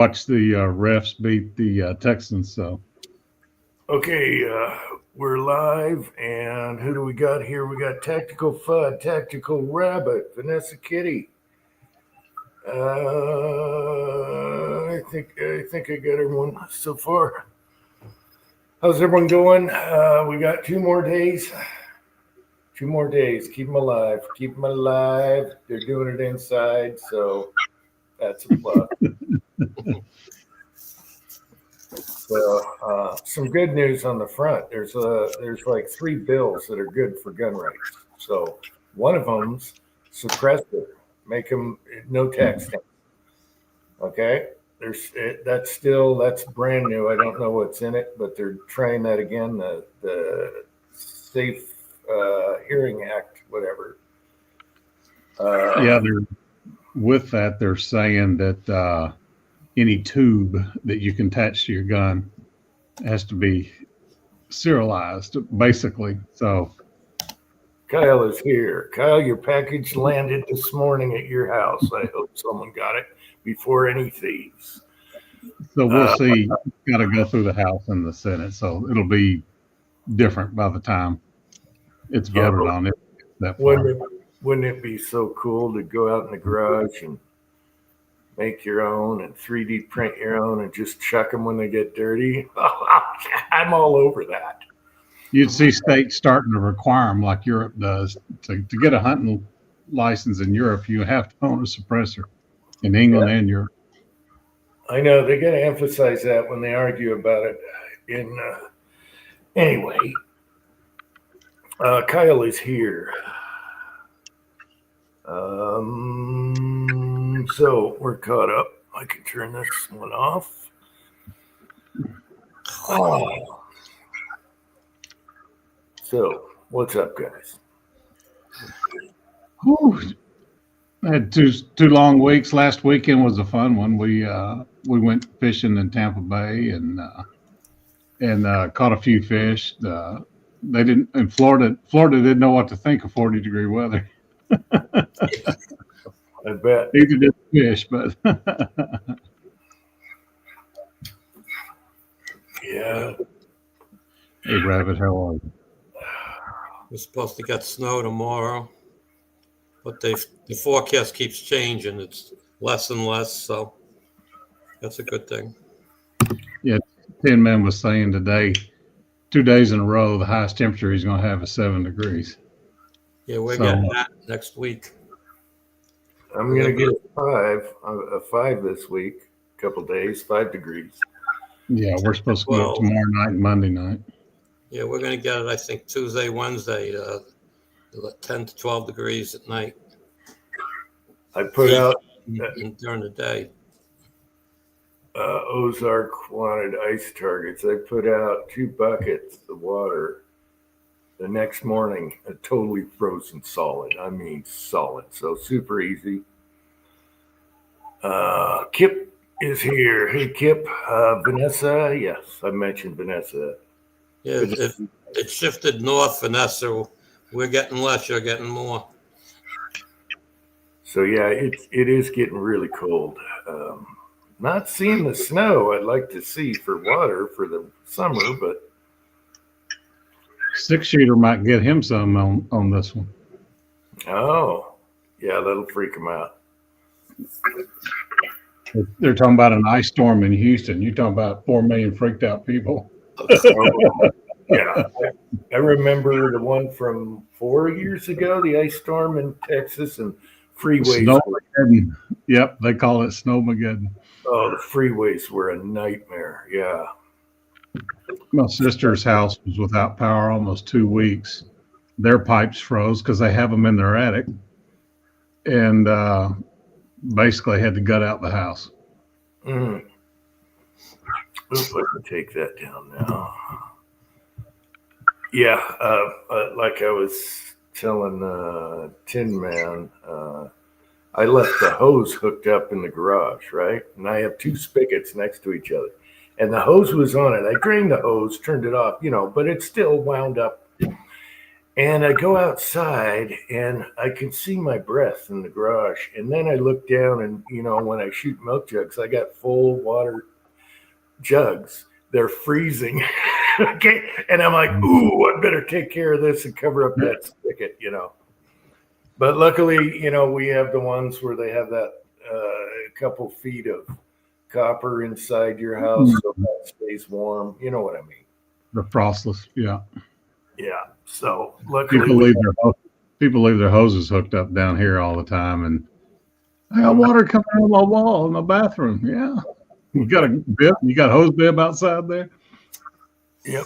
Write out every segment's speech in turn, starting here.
watch the refs beat the Texans. So Okay, we're live, and who do we got here? We got Tactical Fudd, Tactical Rabbit, Vanessa Kitty. I think I got everyone so far. How's everyone going? We got 2 more days. 2 more days. Keep them alive. Keep them alive. They're doing it inside, so that's a plus. So, some good news on the front. There's like 3 bills that are good for gun rights. So one of them's suppressor, make them no tax stamp. Okay, that's brand new. I don't know what's in it, but they're trying that again. The Safe Hearing Act, whatever. yeah, with that they're saying that any tube that you can attach to your gun has to be serialized, basically. So Kyle is here. Kyle, your package landed this morning at your house. I hope someone got it before any thieves. we'll see. Got to go through the House and the Senate, so it'll be different by the time it's voted on. It that far. Wouldn't it be so cool to go out in the garage and make your own and 3D print your own and just chuck them when they get dirty? I'm all over that. You'd see states starting to require them like Europe does. To get a hunting license in Europe, you have to own a suppressor in England and Europe. I know they got to emphasize that when they argue about it. Anyway, Kyle is here. So we're caught up. I can turn this one off. Oh. So what's up, guys? Whew. I had two long weeks. Last weekend was a fun one. We went fishing in Tampa Bay and caught a few fish. They didn't in Florida. Florida didn't know what to think of 40-degree weather. I bet. Neither did fish, but yeah. Hey, Rabbit, how are you? We're supposed to get snow tomorrow, but the forecast keeps changing. It's less and less, so that's a good thing. Yeah, Tin Man was saying today, 2 days in a row, the highest temperature he's going to have is 7 degrees. Yeah, we're getting that next week. I'm going to get a 5 this week, a couple days, 5 degrees. Yeah, we're supposed to go up tomorrow night and Monday night. Yeah, we're going to get it, I think, Tuesday, Wednesday, 10 to 12 degrees at night. I put out during the day. Ozark wanted ice targets. I put out 2 buckets of water. The next morning, a totally frozen solid. I mean, solid. So super easy. Kip is here. Hey, Kip. Vanessa. Yes, I mentioned Vanessa. Yeah, it shifted north, Vanessa. We're getting less. You're getting more. So, yeah, it is getting really cold. Not seeing the snow I'd like to see for water for the summer, but 6-shooter might get him some on this one. Oh, yeah, that'll freak him out. They're talking about an ice storm in Houston. You're talking about 4 million freaked out people. Yeah, I remember the one from 4 years ago, the ice storm in Texas and freeways. Snowmageddon. Yep, they call it Snowmageddon. Oh, the freeways were a nightmare. Yeah. My sister's house was without power almost 2 weeks. Their pipes froze because they have them in their attic, and basically had to gut out the house. Oops, I can take that down now. Yeah, like I was telling Tin Man, I left the hose hooked up in the garage, right? And I have 2 spigots next to each other. And the hose was on it. I drained the hose, turned it off, but it still wound up. And I go outside and I can see my breath in the garage. And then I look down and, when I shoot milk jugs, I got full water jugs. They're freezing. Okay. And I'm like, ooh, I better take care of this and cover up that spigot, But luckily, we have the ones where they have that couple feet of copper inside your house so that stays warm. You know what I mean? The frostless, yeah. Yeah. So luckily, people leave their hoses hooked up down here all the time, and I got water coming out of my wall in my bathroom. Yeah, you got a bib, you got a hose bib outside there. Yep.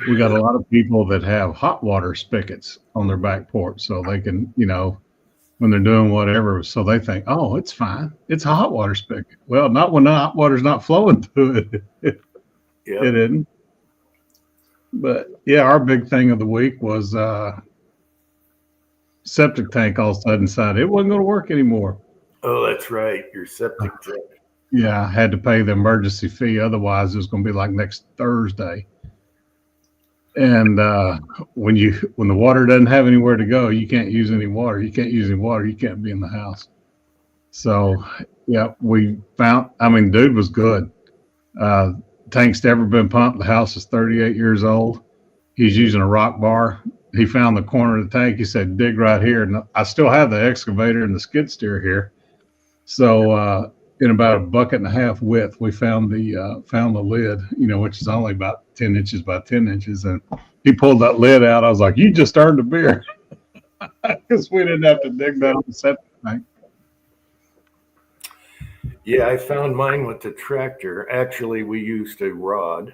We got a lot of people that have hot water spigots on their back porch, so they can, when they're doing whatever, so they think, oh, it's fine. It's a hot water spigot. Well, not when the hot water's not flowing through it. Yep. It isn't. But yeah, our big thing of the week was septic tank all of a sudden decided it wasn't going to work anymore. Oh, that's right. Your septic tank. Yeah, I had to pay the emergency fee. Otherwise, it was going to be like next Thursday. And when the water doesn't have anywhere to go, you can't use any water. You can't use any water. You can't be in the house. So yeah, we found. I mean, dude was good. Tank's never been pumped. The house is 38 years old. He's using a rock bar. He found the corner of the tank. He said, dig right here. And I still have the excavator and the skid steer here. So in about a bucket and a half width, we found the lid, which is only about 10 inches by 10 inches. And he pulled that lid out. I was like, you just earned a beer. Because we didn't have to dig down the septic tank. Yeah, I found mine with the tractor. Actually, we used a rod,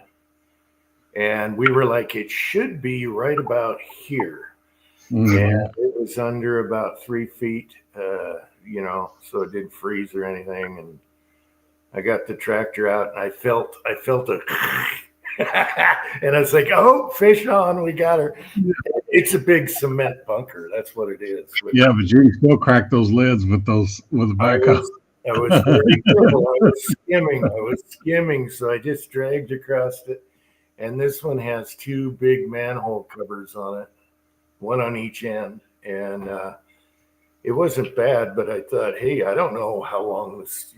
and we were like, it should be right about here. Mm-hmm. And it was under about 3 feet, so it didn't freeze or anything. And I got the tractor out, and I felt a, and I was like, oh, fish on, we got her. It's a big cement bunker. That's what it is. Yeah, but you can still crack those lids with the backhoe. I was very careful. I was skimming, so I just dragged across it. And this one has 2 big manhole covers on it, one on each end. And it wasn't bad, but I thought, hey, I don't know how long this,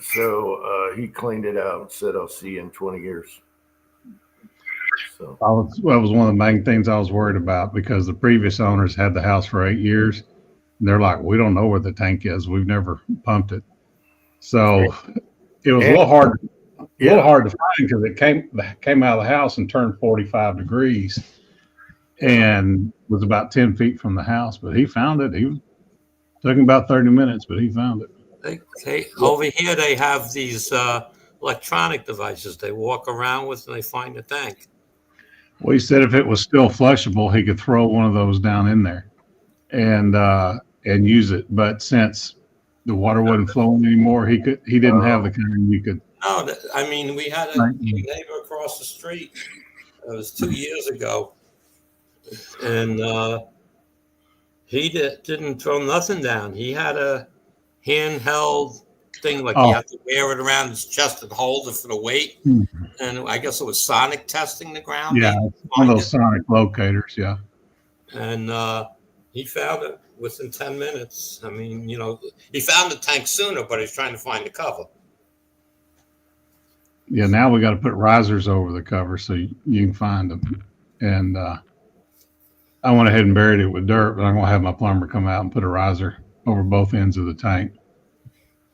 So he cleaned it out and said, I'll see you in 20 years. So that was one of the main things I was worried about, because the previous owners had the house for 8 years. And they're like, we don't know where the tank is. We've never pumped it. So it was a little hard to find, because it came out of the house and turned 45 degrees and was about 10 feet from the house. But he found it. Took him about 30 minutes, but he found it. Over here, they have these electronic devices they walk around with, and they find the tank. Well, he said if it was still flushable, he could throw one of those down in there and use it. But since the water wasn't flowing anymore, he didn't have the kind you could. No, I mean, we had a neighbor across the street. It was 2 years ago, and he didn't throw nothing down. He had a handheld thing, like he had to wear it around his chest and hold it for the weight. Mm-hmm. And I guess it was sonic testing the ground. Yeah, one of those sonic locators. Yeah, and he found it within 10 minutes. I mean, he found the tank sooner, but he's trying to find the cover. Yeah, now we got to put risers over the cover so you can find them. And I went ahead and buried it with dirt, but I'm going to have my plumber come out and put a riser over both ends of the tank.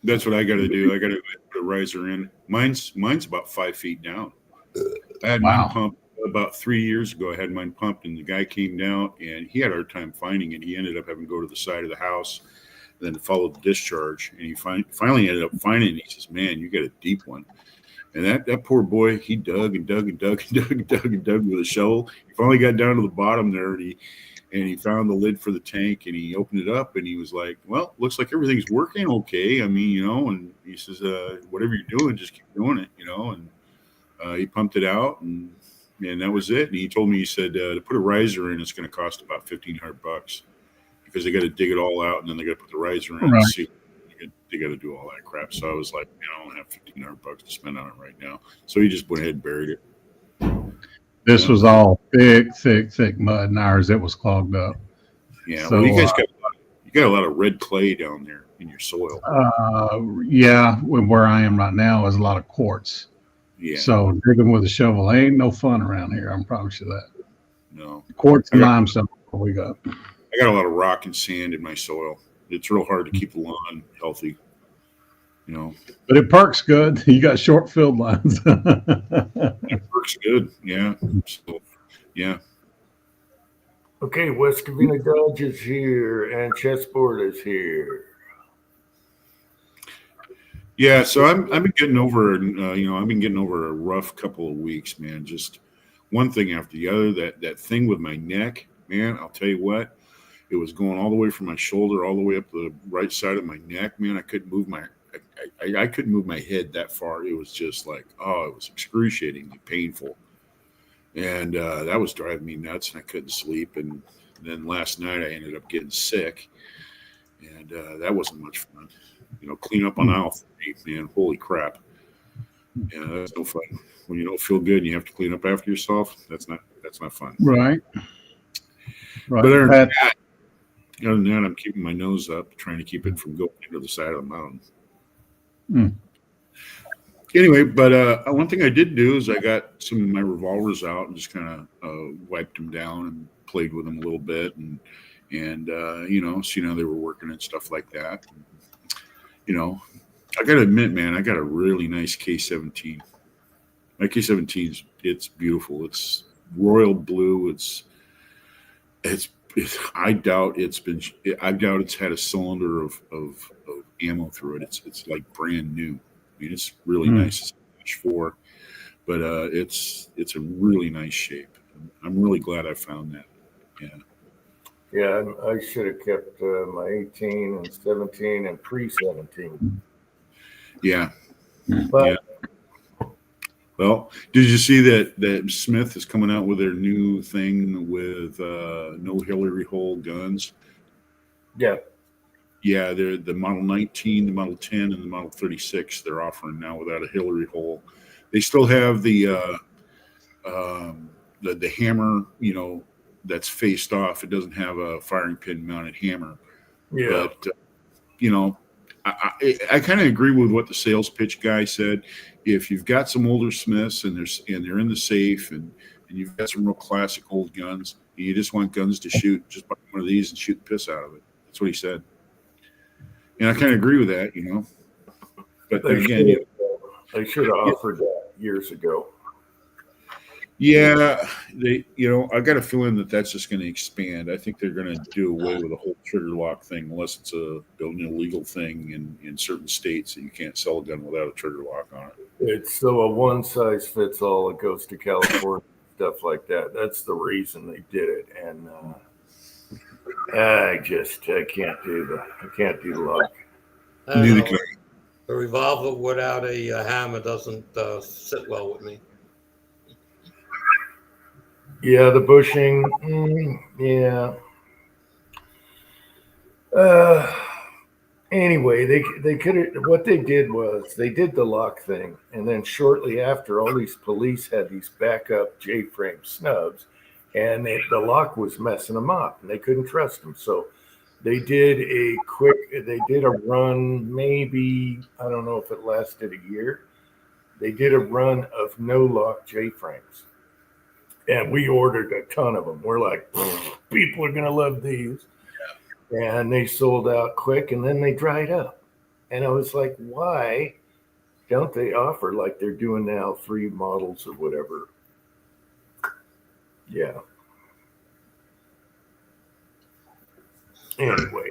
That's what I got to do. I got to put a riser in. Mine's about 5 feet down. I had mine pumped about 3 years ago. I had mine pumped, and the guy came down, and he had a hard time finding it. He ended up having to go to the side of the house, and then follow the discharge. And he finally ended up finding it. He says, man, you got a deep one. And that poor boy, he dug and dug and dug and dug and dug and dug with a shovel. He finally got down to the bottom there, and he found the lid for the tank, and he opened it up, and he was like, well, looks like everything's working okay. I mean, and he says, whatever you're doing, just keep doing it, and he pumped it out, and that was it. And he told me, he said, to put a riser in, it's going to cost about $1,500 because they got to dig it all out, and then they got to put the riser in. Right. And see, they got to do all that crap. So I was like, I don't have $1,500 to spend on it right now. So he just went ahead and buried it. This was all thick mud, and ours, it was clogged up. Yeah. So, Well, you guys got a lot of red clay down there in your soil. yeah, where I am right now is a lot of quartz. Yeah. So digging with a shovel ain't no fun around here. I'm promise you that. No. Quartz and limestone, what we got. I got a lot of rock and sand in my soil. It's real hard to keep the lawn healthy. You know. But it perks good. You got short field lines. It works good. Yeah. So, yeah. Okay, West Covina Dodge is here and Chessboard is here. Yeah, so I've been getting over, I've been getting over a rough couple of weeks, man. Just one thing after the other. That thing with my neck, man. I'll tell you what, it was going all the way from my shoulder all the way up the right side of my neck, man. I couldn't move I couldn't move my head that far. It was just like, it was excruciatingly painful, and that was driving me nuts, and I couldn't sleep. And then last night I ended up getting sick, and that wasn't much fun. Clean up on aisle 3, man. Holy crap. Yeah, that's no fun. When you don't feel good and you have to clean up after yourself, that's not fun. Right. But other than that, I'm keeping my nose up, trying to keep it from going into the side of the mountain. Anyway, but one thing I did do is I got some of my revolvers out and just kind of wiped them down and played with them a little bit, and seen how they were working and stuff like that. I got to admit, man, I got a really nice K-17. My K-17 it's beautiful. It's royal blue. I doubt it's had a cylinder of ammo through it. It's like brand new. I mean, it's really nice. It's 4, but it's a really nice shape. I'm really glad I found that. Yeah. Yeah, I should have kept my 18 and 17 and pre-17. Yeah. But yeah. Well, did you see that Smith is coming out with their new thing with no Hillary hole guns? Yeah. Yeah, they're the Model 19, the Model 10, and the Model 36 they're offering now without a Hillary hole. They still have the hammer, that's faced off. It doesn't have a firing pin mounted hammer. Yeah. But I kind of agree with what the sales pitch guy said. If you've got some older Smiths and they're in the safe and you've got some real classic old guns and you just want guns to shoot, just buy one of these and shoot the piss out of it. That's what he said. And I kind of agree with that, But They again, they should have offered that years ago. yeah, I got a feeling that that's just going to expand. I think they're going to do away with the whole trigger lock thing, unless it's an illegal thing in certain states that you can't sell a gun without a trigger lock on it. It's so a one size fits all. It goes to California, stuff like that. That's the reason they did it. And I can't do the lock. Neither can A revolver without a hammer doesn't sit well with me. Yeah, the bushing. Yeah. Anyway, they could have. What they did was they did the lock thing, and then shortly after, all these police had these backup J-frame snubs, and the lock was messing them up, and they couldn't trust them. So they did a run. Maybe I don't know if it lasted a year. They did a run of no lock J-frames. And we ordered a ton of them. We're like, people are going to love these. Yeah. And they sold out quick, and then they dried up. And I was like, why don't they offer, like they're doing now, 3 models or whatever? Yeah. Anyway.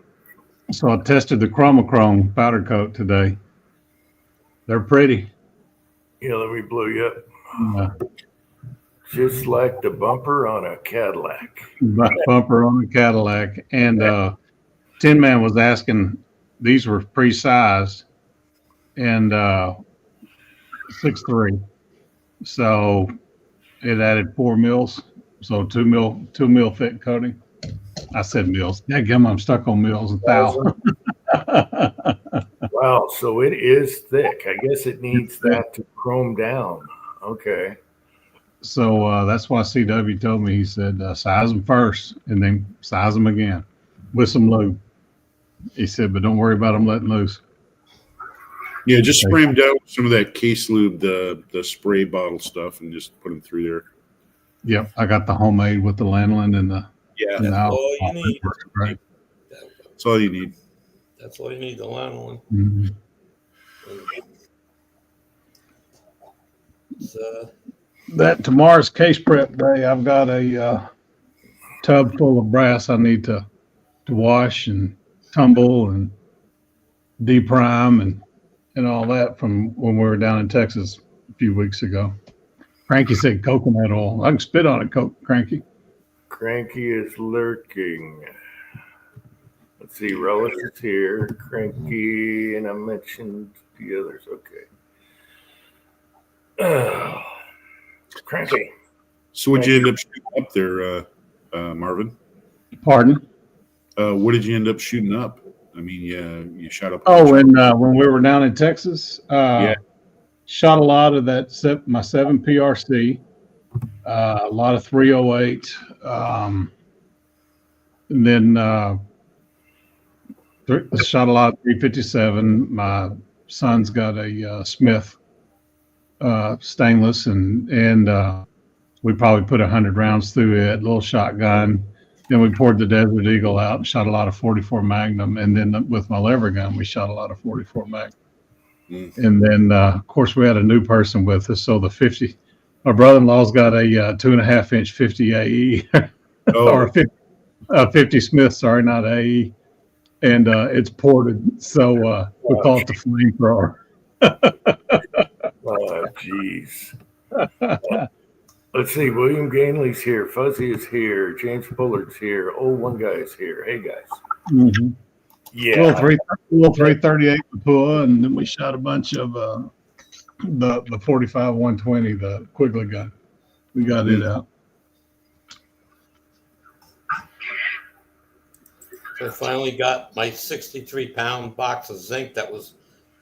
So I tested the chromochrome powder coat today. They're pretty. Yeah, let me blow you up. Just like the bumper on a Cadillac. Bumper on a Cadillac. And Tin Man was asking, these were pre-sized and 6'3". So it added 4 mils. So 2 mil thick coating. I said mils. Dadgum, I'm stuck on mils and thou. Wow, so it is thick. I guess it needs that to chrome down. Okay. that's why CW told me. He said size them first and then size them again with some lube. He said, but don't worry about them letting loose. Yeah, just spray them down with some of that case lube, the spray bottle stuff, and just put them through there. Yep, I got the homemade with the lanolin and the That's all you need. Right. That's all you need. That's all you need, the lanolin. Mm-hmm. That tomorrow's case prep day. I've got a tub full of brass I need to wash and tumble and deprime and all that from when we were down in Texas a few weeks ago. Cranky said coconut oil. I can spit on it, Cranky. Cranky is lurking. Let's see, Relish is here. Cranky, and I mentioned the others. Okay. Cranky. So what'd you end up shooting up there, Marvin? Pardon? What did you end up shooting up? I mean, you shot up. Oh, when we were down in Texas, shot a lot of that. My 7 PRC, a lot of 308, and then shot a lot of 357. My son's got a Smith stainless, and we probably put 100 rounds through it. Little shotgun. Then we poured the Desert Eagle out and shot a lot of 44 Magnum. And then with my lever gun, we shot a lot of 44 Magnum. And then, of course, we had a new person with us. So the 50, my brother-in-law's got a 2.5-inch 50 AE or a 50 Smith, sorry, not AE. And it's ported. So we call it the flamethrower. Oh, jeez. Let's see. William Gainley's here. Fuzzy is here. James Bullard's here. Old one guy is here. Hey, guys. Mm-hmm. Yeah. Little 338 Papua, and then we shot a bunch of the 45 120, the Quigley gun. We got it out. So I finally got my 63-pound box of zinc that was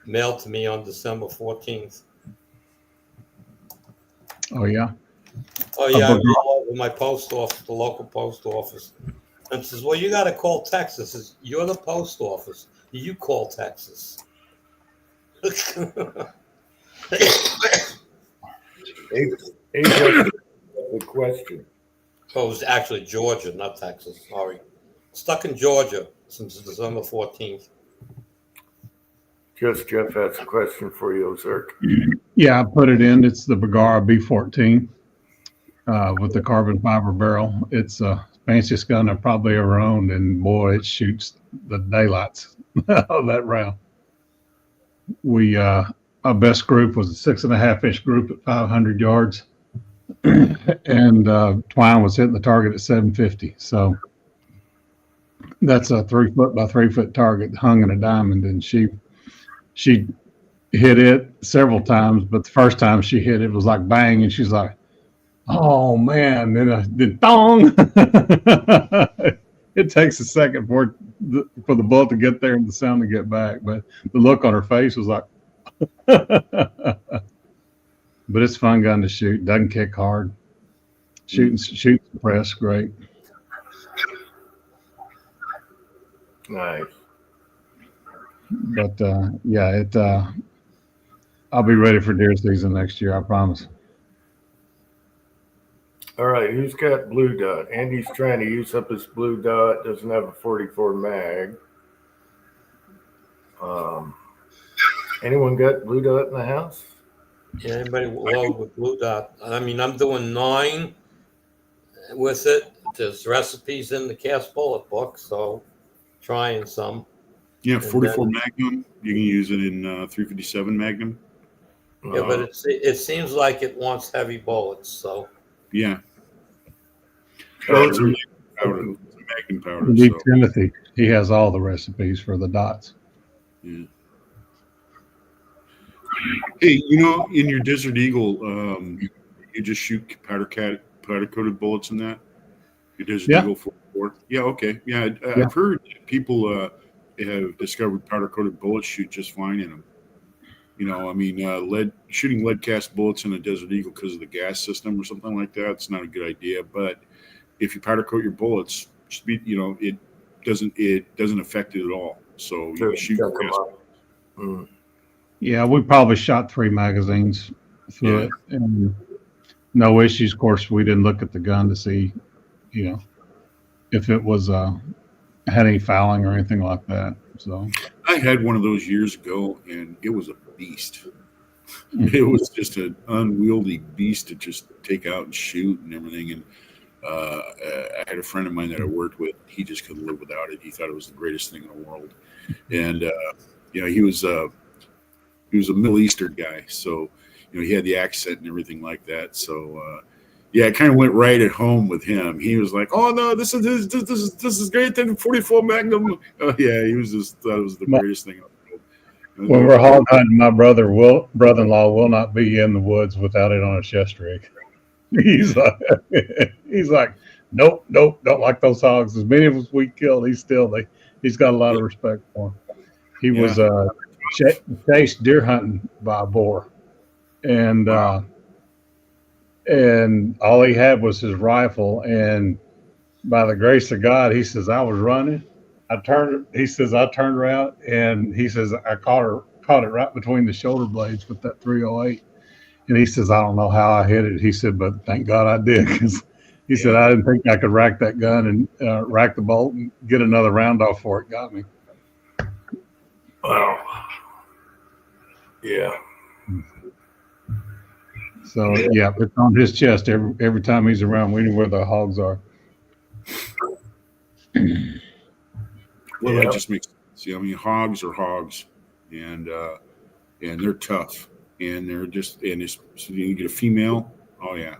mailed to me on December 14th. Oh, yeah? Oh, yeah, I went all over my post office, the local post office. And says, well, you got to call Texas. Says, you're the post office. You call Texas. Hey, the question. Oh, it was actually Georgia, not Texas. Sorry. Stuck in Georgia since December 14th. Just Jeff has a question for you, Ozark. Yeah, I put it in. It's the Bergara B14 with the carbon fiber barrel. It's fanciest gun I probably ever owned, and boy, it shoots the daylights of that round. Our best group was a 6.5-inch group at 500 yards, and Twine was hitting the target at 750. So that's a 3-foot by 3-foot target hung in a diamond, and she hit it several times, but the first time she hit it was like bang, and she's like, oh man, then dong. It takes a second for the bullet to get there and the sound to get back, but the look on her face was like, but it's a fun gun to shoot. Doesn't kick hard. Shoots press great. Nice. But I'll be ready for deer season next year, I promise. All right, who's got blue dot? Andy's trying to use up his blue dot. Doesn't have a 44 mag. Anyone got blue dot in the house? Yeah, anybody load with blue dot? I mean, I'm doing 9 with it. There's recipes in the cast bullet book, so trying some. Yeah, 44 Magnum. You can use it in 357 Magnum. Yeah, but it seems like it wants heavy bullets, so. Yeah. Well, it's a Magnum powder. Indeed, so. Timothy, he has all the recipes for the dots. Yeah. Hey, in your Desert Eagle, you just shoot powder coated bullets in that? Your Desert Eagle 44? Yeah, okay. Yeah, I've heard people have discovered powder coated bullets shoot just fine in them. You know, I mean, shooting lead cast bullets in a Desert Eagle because of the gas system or something like that, it's not a good idea. But if you powder coat your bullets, it doesn't affect it at all. So you can shoot gas. Yeah, we probably shot 3 magazines through it, and no issues. Of course, we didn't look at the gun to see, if it was had any fouling or anything like that. So I had one of those years ago, and it was a beast. It was just an unwieldy beast to just take out and shoot and everything. And I had a friend of mine that I worked with. He just couldn't live without it. He thought it was the greatest thing in the world. And he was a Middle Eastern guy, so he had the accent and everything like that. So it kind of went right at home with him. He was like, "Oh no, this is great than 44 Magnum." Oh yeah, he was just thought it was the greatest thing in the world. When we're hog hunting, my brother-in-law will not be in the woods without it on a chest rig. He's like, nope, don't like those hogs. As many of us we killed, he's got a lot of respect for him. He was chased deer hunting by a boar, and all he had was his rifle. And by the grace of God, he says, I was running. I turned around, and he says, I caught it right between the shoulder blades with that 308. And he says, I don't know how I hit it. He said, but thank God I did, because he said, I didn't think I could rack that gun and rack the bolt and get another round off before it got me. Wow. Yeah. So it's on his chest every time he's around. We know where the hogs are. Well, that just makes sense. I mean, hogs are hogs, and they're tough, and they're just so you get a female. Oh yeah.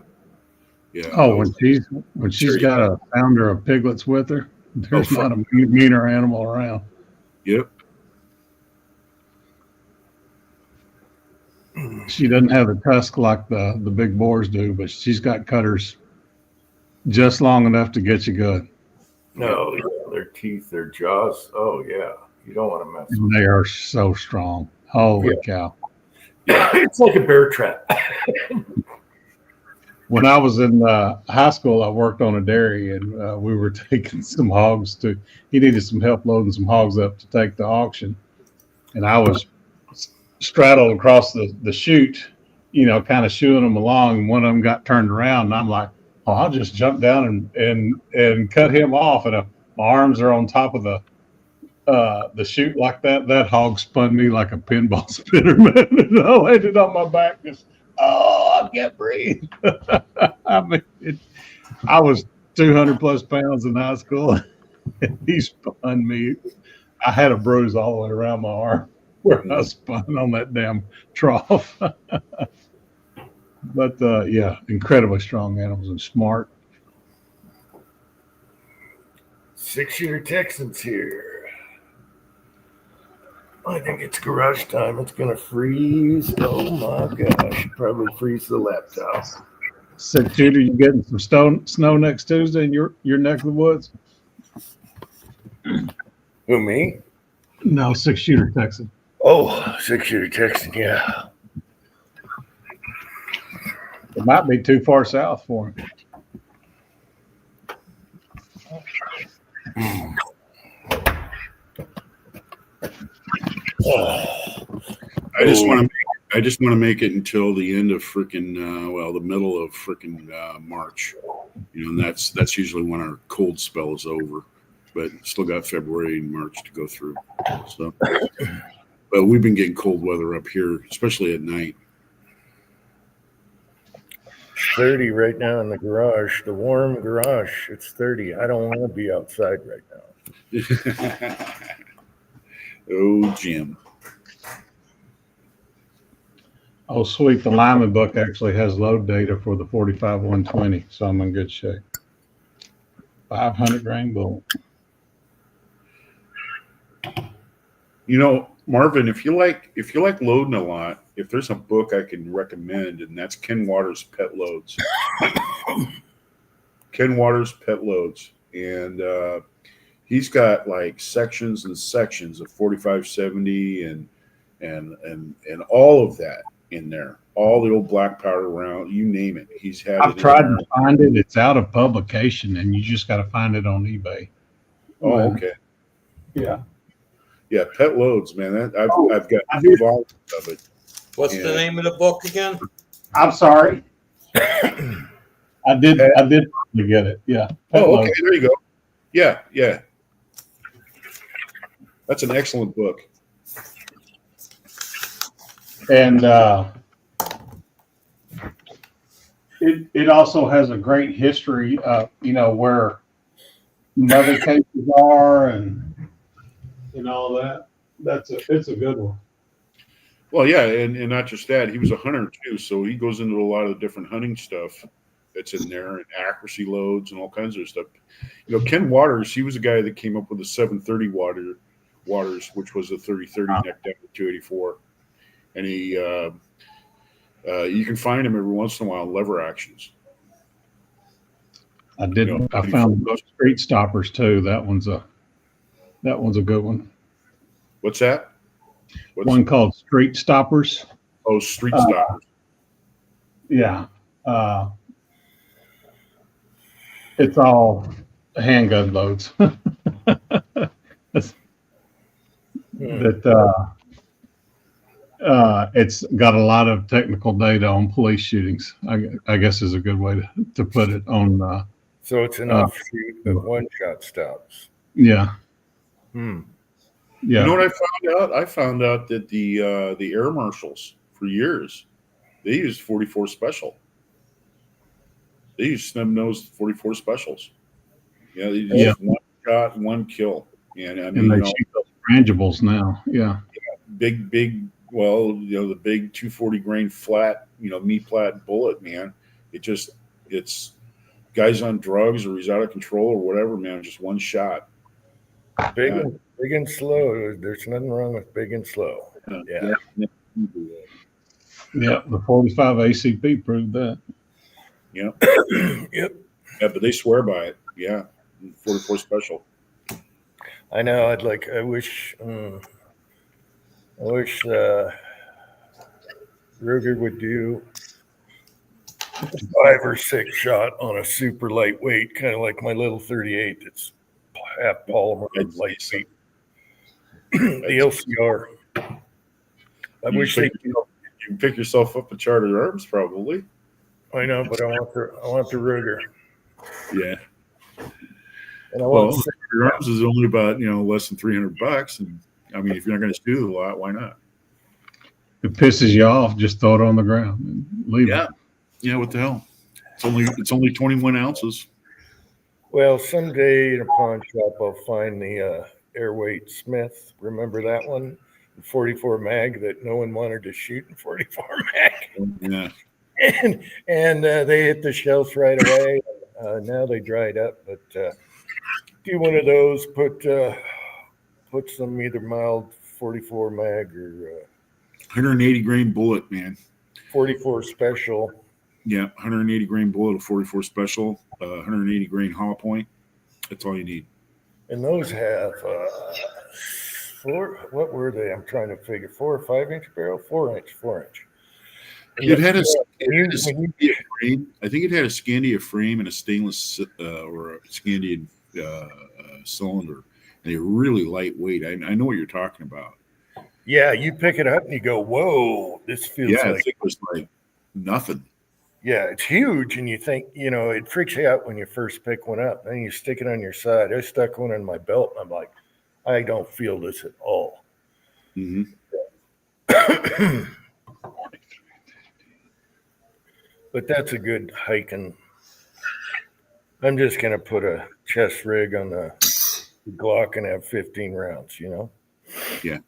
Oh, when she's got a pounder of piglets with her, there's not a meaner animal around. Yep. She doesn't have the tusk like the big boars do, but she's got cutters just long enough to get you good. No, their teeth, their jaws. Oh yeah, you don't want to mess with them. They are so strong. Holy cow! It's like a bear trap. When I was in high school, I worked on a dairy, and we were taking some hogs he needed some help loading some hogs up to take to auction. And I was straddled across the chute, kind of shooing them along. And one of them got turned around, and I'm like, oh, I'll just jump down and cut him off. And my arms are on top of the chute like that. That hog spun me like a pinball spinner, man. And I landed on my back, just, I can't breathe. I mean, I was 200 plus pounds in high school. And he spun me. I had a bruise all the way around my arm where I spun on that damn trough. But incredibly strong animals and smart. 6-shooter Texans here. I think it's garage time. It's gonna freeze. Oh my gosh! Probably freeze the laptop. 6-shooter, you getting some snow next Tuesday in your neck of the woods? Who, me? No, 6-shooter Texan. Oh, 6-shooter Texan. Yeah. It might be too far south for him. I just want to make it until the end of the middle of March. And that's usually when our cold spell is over. But still got February and March to go through. So, but we've been getting cold weather up here, especially at night. 30 right now in the garage, the warm garage. It's 30. I don't want to be outside right now. Oh, Jim. Oh, sweet. The Lyman book actually has load data for the 45-120, so I'm in good shape. 500 grain bullet. Marvin, if you like loading a lot, if there's a book I can recommend, and that's Ken Waters' Pet Loads. Ken Waters' Pet Loads. And he's got like sections and sections of 45-70 and and all of that in there. All the old black powder round, you name it. He's had I've it tried in there. to find it. It's out of publication, and you just got to find it on eBay. Oh, okay. Yeah. Yeah, Pet Loads, man. I've got I 2 did. volumes of it. What's the name of the book again? I'm sorry. I did get it. Yeah. Pet Oh, okay. Loads. There you go. Yeah, yeah. That's an excellent book. And it also has a great history of, where mother cases are and all that. It's a good one. Well, yeah, and not just that. He was a hunter too, so he goes into a lot of the different hunting stuff that's in there, and accuracy loads and all kinds of stuff. Ken Waters, he was a guy that came up with the 730 Waters, which was a 30-30 neck down to 284, and he you can find him every once in a while in lever actions. I found those Street Stoppers too. That one's a good one. What's that? One called Street Stoppers. Oh, Street Stoppers. Yeah. It's all handgun loads. It's got a lot of technical data on police shootings. I guess is a good way to put it on. So it's an offshoot of one-shot stops. Yeah. Hmm. Yeah. You know what I found out? I found out that the air marshals for years, they used 44 special. They used snub-nosed 44 specials. Yeah, they just one shot, one kill. And I mean, and they shoot those frangibles now. Yeah. Big. Well, the big 240 grain flat, meat plat bullet, man. It's guys on drugs or he's out of control or whatever, man. Just one shot. Big and slow. There's nothing wrong with big and slow. Yeah. Yeah. The 45 ACP proved that. Yeah. Yep. Yeah, but they swear by it. Yeah. 44 special. I know. I wish Ruger would do 5 or 6 shot on a super lightweight, kind of like my little 38. It's half polymer and lightweight. The LCR. I wish they. You can pick yourself up a Charter Arms, probably. I know, but I want the Ruger. Yeah. And I want Charter Arms is only about less than $300, and I mean, if you're not going to shoot a lot, why not? If it pisses you off, just throw it on the ground and leave it. Yeah. What the hell? It's only 21 ounces. Well, someday in a pawn shop, I'll find the Airweight Smith. Remember that one? 44 mag that no one wanted to shoot in 44 mag. Yeah. And they hit the shelves right away. Now they dried up, but do one of those. Put some either mild 44 mag or 180 grain bullet, man. 44 special. Yeah, 180 grain bullet, a 44 special, 180 grain hollow point. That's all you need. And those have 4. What were they? I'm trying to figure. 4 or 5 inch barrel. 4 inch. It had a Scandia frame. I think it had a Scandia frame and a stainless or a Scandia cylinder. And they're really lightweight. I know what you're talking about. Yeah, you pick it up and you go, "Whoa, this feels like." It was like nothing. Yeah, it's huge, and you think, it freaks you out when you first pick one up. Then you stick it on your side. I stuck one in my belt, and I'm like, I don't feel this at all. Mm-hmm. But that's a good hiking. I'm just going to put a chest rig on the Glock and have 15 rounds, Yeah.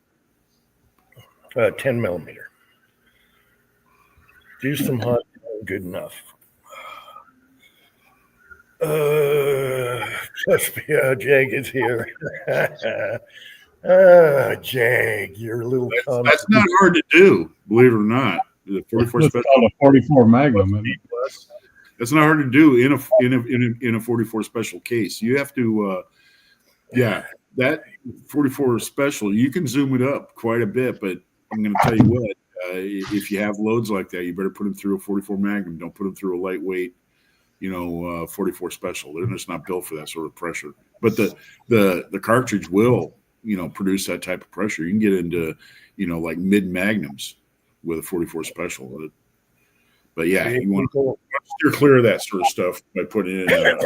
10 millimeter. Do some hot, good enough. Jag is here. Jag, you're a little. That's not hard to do, believe it or not. The 44 special. Called a 44 Magnum. That's not hard to do in a 44 special case. You have to, that 44 special. You can zoom it up quite a bit, but I'm going to tell you what. If you have loads like that, you better put them through a 44 Magnum. Don't put them through a lightweight, 44 Special. They're just not built for that sort of pressure. But the cartridge will, produce that type of pressure. You can get into, like mid Magnums with a 44 Special. But yeah, you want to steer clear of that sort of stuff by putting in a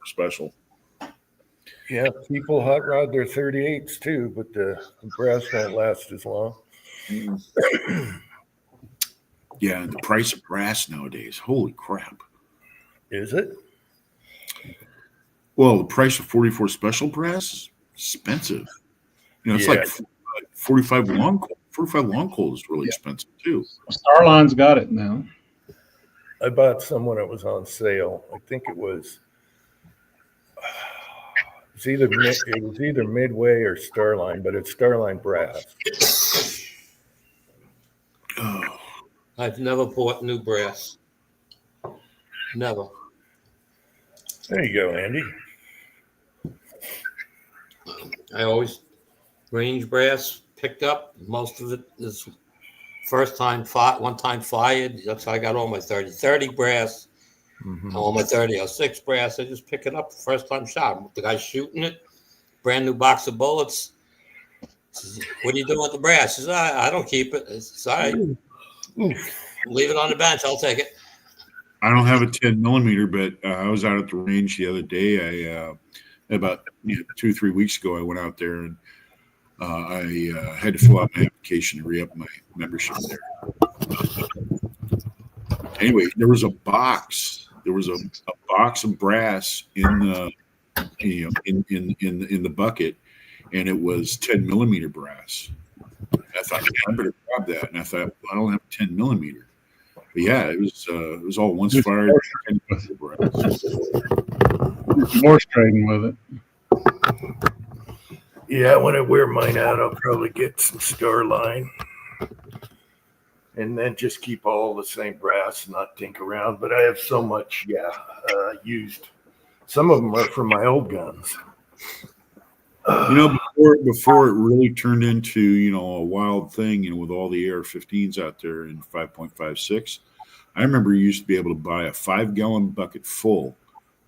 Special. Yeah, people hot rod their 38s too, but the brass won't last as long. Yeah, the price of brass nowadays, holy crap. Is it? Well, the price of 44 Special brass is expensive. It's like 45 long coal. 45 long coal is really expensive too. Starline's got it now. I bought some when it was on sale. I think it was either Midway or Starline, but it's Starline brass. Oh. I've never bought new brass. Never. There you go, Andy. I always range brass picked up. Most of it is one time fired. That's how I got all my 30 brass, all my 30-06 brass. I just pick it up first time shot. The guy shooting it, brand new box of bullets. Says, what are you doing with the brass? He says, I don't keep it. It's all right. Leave it on the bench. I'll take it. I don't have a 10 millimeter, but I was out at the range the other day. About 2-3 weeks ago, I went out there and I had to fill out my application to re-up my membership there. Anyway, there was a box. There was a box of brass in the in the bucket, and it was 10 millimeter brass. I thought, I better grab that, and I thought, I don't have 10 millimeter. But yeah, it was all once fired. Horse trading with it. Yeah, when I wear mine out, I'll probably get some Starline, and then just keep all the same brass and not tinker around. But I have so much, used. Some of them are from my old guns. Before it really turned into, a wild thing, with all the AR-15s out there in 5.56, I remember you used to be able to buy a 5-gallon bucket full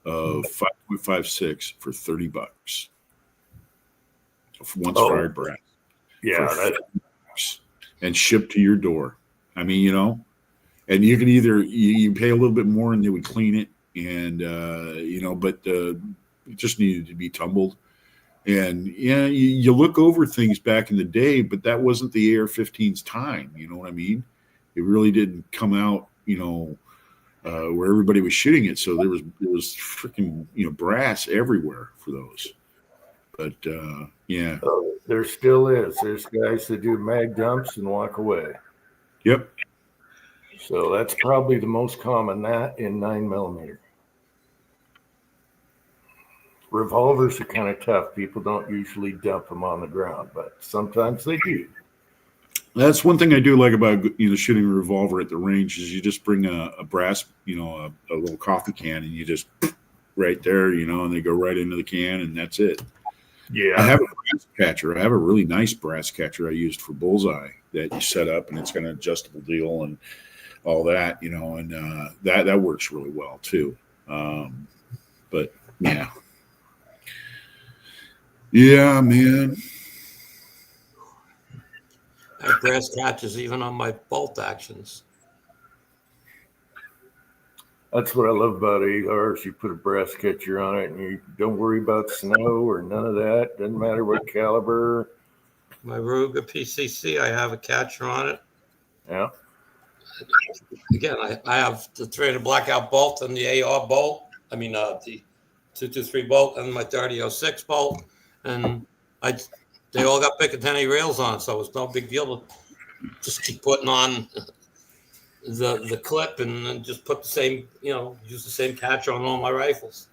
of 5.56 for $30. Once fired brass. Yeah. And shipped to your door. I mean, and you can either, you pay a little bit more and they would clean it and, but it just needed to be tumbled. And yeah, you look over things back in the day, but that wasn't the AR-15's time. You know what I mean? It really didn't come out, where everybody was shooting it. So there was freaking, brass everywhere for those. But yeah. There still is. There's guys that do mag dumps and walk away. Yep. So that's probably the most common, that in 9 millimeter. Revolvers are kind of tough. People don't usually dump them on the ground, but sometimes they do. That's one thing I do like about shooting a revolver at the range is you just bring a brass, a little coffee can, and you just right there, and they go right into the can, and that's it. Yeah, I have a brass catcher. I have a really nice brass catcher I used for bullseye that you set up, and it's got an adjustable deal and all that, and that works really well too. But yeah. Yeah, man. I have brass catches even on my bolt actions. That's what I love about ARs. You put a brass catcher on it, and you don't worry about snow or none of that. Doesn't matter what caliber. My Ruger PCC, I have a catcher on it. Yeah. Again, I have the 300 blackout bolt and the AR bolt. I mean, the 223 bolt and my 30-06 bolt. And they all got Picatinny rails on, so it's no big deal to just keep putting on the clip and then just put the same, use the same catcher on all my rifles.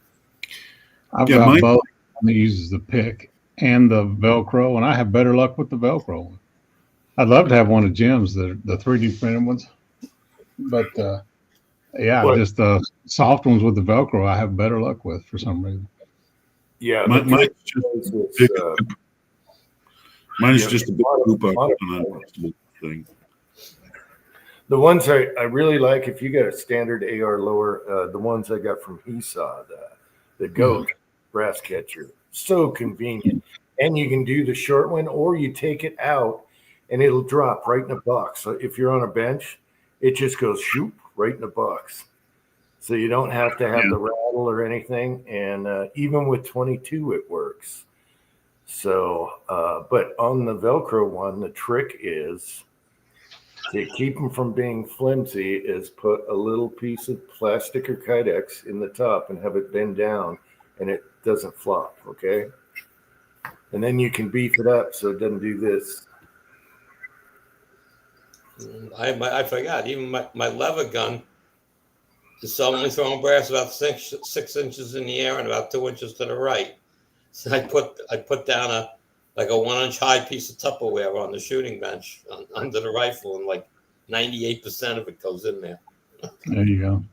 I've got both that uses the pick and the Velcro, and I have better luck with the Velcro. I'd love to have one of Jim's, the 3D printed ones, but just the soft ones with the Velcro I have better luck with for some reason. Yeah, Mine is just a big group up on a thing. The ones I really like, if you got a standard AR lower, the ones I got from Esau, the goat brass catcher, so convenient. And you can do the short one, or you take it out and it'll drop right in a box. So if you're on a bench, it just goes shoop right in the box. So you don't have to have the rattle or anything. And even with 22, it works. So, but on the Velcro one, the trick is to keep them from being flimsy is put a little piece of plastic or Kydex in the top and have it bend down and it doesn't flop, okay? And then you can beef it up so it doesn't do this. I forgot, even my lever gun is only throwing brass about 6 inches in the air and about 2 inches to the right. So I put down a 1-inch high piece of Tupperware on the shooting bench under the rifle, and like 98% of it goes in there. There you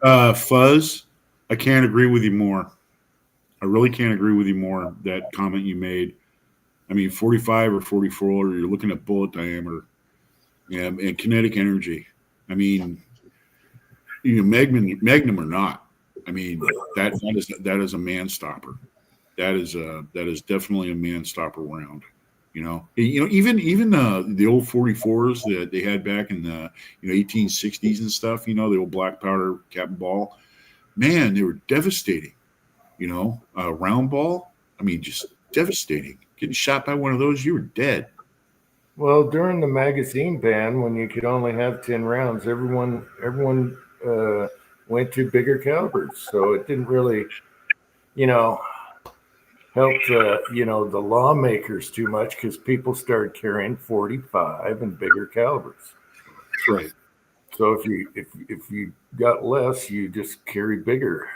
go. Fuzz, I can't agree with you more. I really can't agree with you more. That comment you made. I mean, 45 or 44, you're looking at bullet diameter and kinetic energy. I mean, Magnum or not. I mean, that is a man stopper. That is definitely a man stopper round. Even the old 44s that they had back in the 1860s and stuff. The old black powder cap and ball. Man, they were devastating. Round ball. I mean, just devastating. Getting shot by one of those, you were dead. Well, during the magazine ban, when you could only have 10 rounds, everyone went to bigger calibers. So it didn't really, help the lawmakers too much because people started carrying 45 and bigger calibers. Right. So if you got less, you just carry bigger.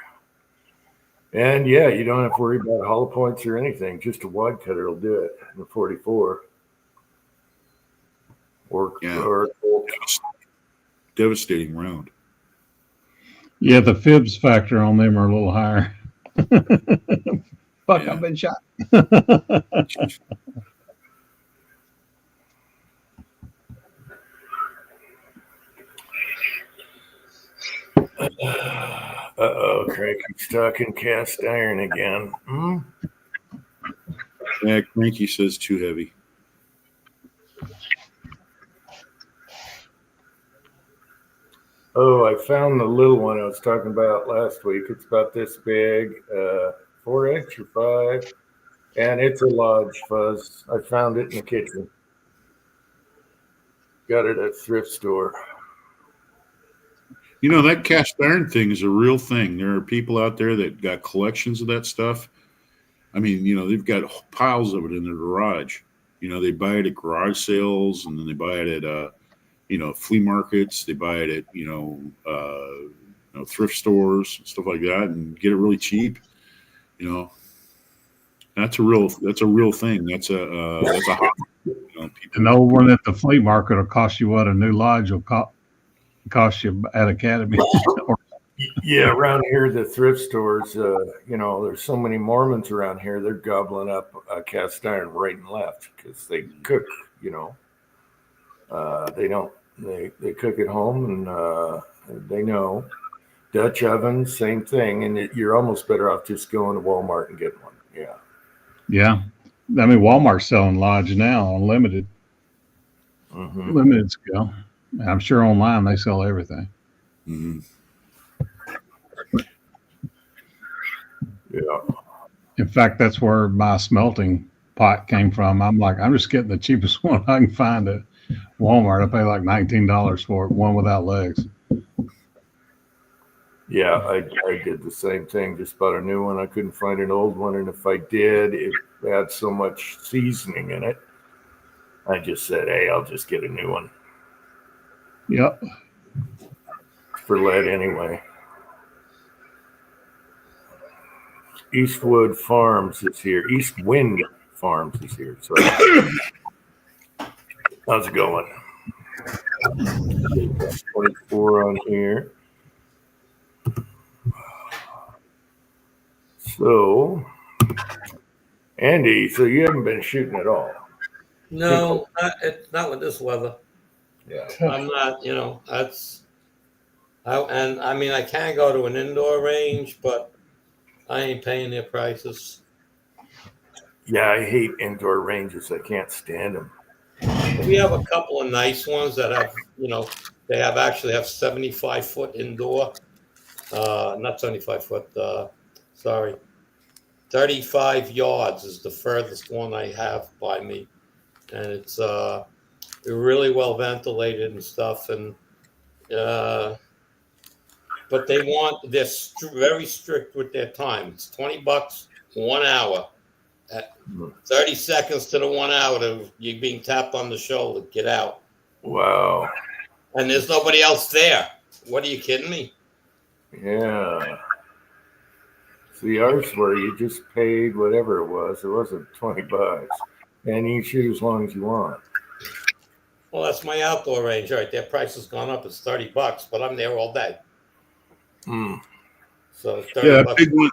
And you don't have to worry about hollow points or anything. Just a wad cutter will do it in the 44. Or devastating round. Yeah, the fibs factor on them are a little higher. Fuck, I've been shot. Uh-oh, Cranky's talking cast iron again. Yeah, Cranky says too heavy. Oh, I found the little one I was talking about last week. It's about this big, 4-inch or 5, and it's a Lodge Fuzz. I found it in the kitchen. Got it at thrift store. That cast iron thing is a real thing. There are people out there that got collections of that stuff. I mean, they've got piles of it in their garage. They buy it at garage sales, and then they buy it at, flea markets. They buy it at, thrift stores, stuff like that, and get it really cheap. That's a real thing. That's a an old one at the flea market will cost you what a new Lodge will cost you at Academy. Yeah, around here, the thrift stores, there's so many Mormons around here, they're gobbling up cast iron right and left because they cook, they cook at home and they know. Dutch ovens, same thing. And you're almost better off just going to Walmart and getting one. Yeah. Yeah. I mean, Walmart's selling Lodge now on limited scale. I'm sure online they sell everything. Mm-hmm. Yeah. In fact, that's where my smelting pot came from. I'm like, I'm just getting the cheapest one I can find at Walmart. I pay like $19 for it, one without legs. Yeah, I did the same thing. Just bought a new one. I couldn't find an old one, and if I did, it had so much seasoning in it. I just said, "Hey, I'll just get a new one." Yep. For lead anyway. Eastwood Farms is here. Eastwind Farms is here. So, how's it going? 24 on here. So, Andy, so you haven't been shooting at all? No, not with this weather. Yeah. I'm not. And I mean, I can go to an indoor range, but I ain't paying their prices. Yeah, I hate indoor ranges. I can't stand them. We have a couple of nice ones that have, they actually have 75-foot indoor. Not 75-foot. Sorry, 35 yards is the furthest one I have by me, and it's really well ventilated and stuff. And but they're very strict with their time. It's $20, 1 hour. At 30 seconds to the 1 hour of you being tapped on the shoulder, get out. Wow. And there's nobody else there. What are you kidding me? Yeah. See, ours where you just paid whatever it was. It wasn't $20, and you shoot as long as you want. Well, that's my outdoor range, right? Their price has gone up. It's $30, but I'm there all day. So it's $30.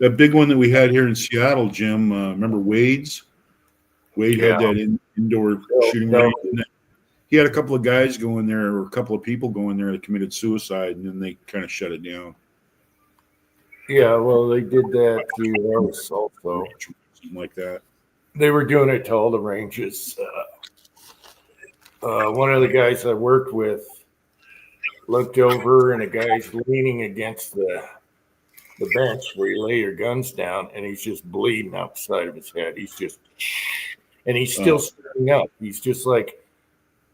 That big one that we had here in Seattle, Jim. Remember Wade's? Wade had that indoor shooting range. He had a couple of guys go in there, or a couple of people go in there that committed suicide, and then they kind of shut it down. Yeah, well, they did that to us also. Something like that. They were doing it to all the ranges. One of the guys I worked with looked over, and a guy's leaning against the bench where you lay your guns down, and he's just bleeding out the side of his head. He's just, and he's still standing up. He's just like,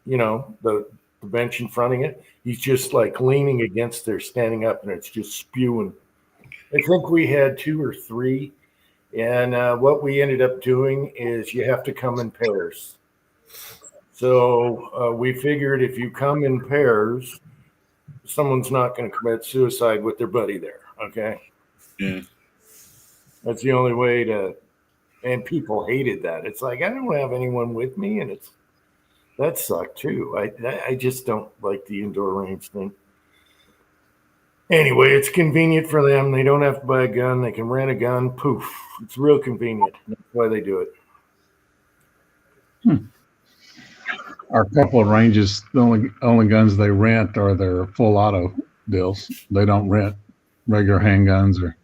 the bench in front of it. He's just like leaning against there, standing up, and it's just spewing. I think we had 2 or 3, and what we ended up doing is you have to come in pairs. So we figured if you come in pairs, someone's not going to commit suicide with their buddy there. Okay. Yeah. That's the only way to, and people hated that. It's like, I don't have anyone with me. And that sucked too. I just don't like the indoor range thing. Anyway, it's convenient for them. They don't have to buy a gun. They can rent a gun. Poof. It's real convenient. That's why they do it. Our couple of ranges, the only guns they rent are their full auto deals. They don't rent regular handguns or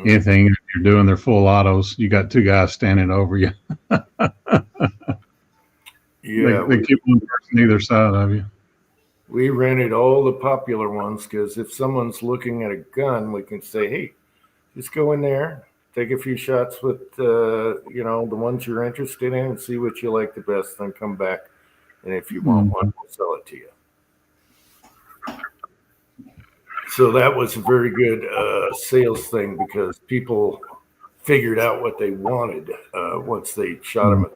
anything. If you're doing their full autos, you got 2 guys standing over you. Yeah, they keep one person either side of you. We rented all the popular ones because if someone's looking at a gun, we can say, hey, just go in there, take a few shots with, the ones you're interested in and see what you like the best, then come back. And if you want one, we'll sell it to you. So that was a very good sales thing because people figured out what they wanted once they shot them.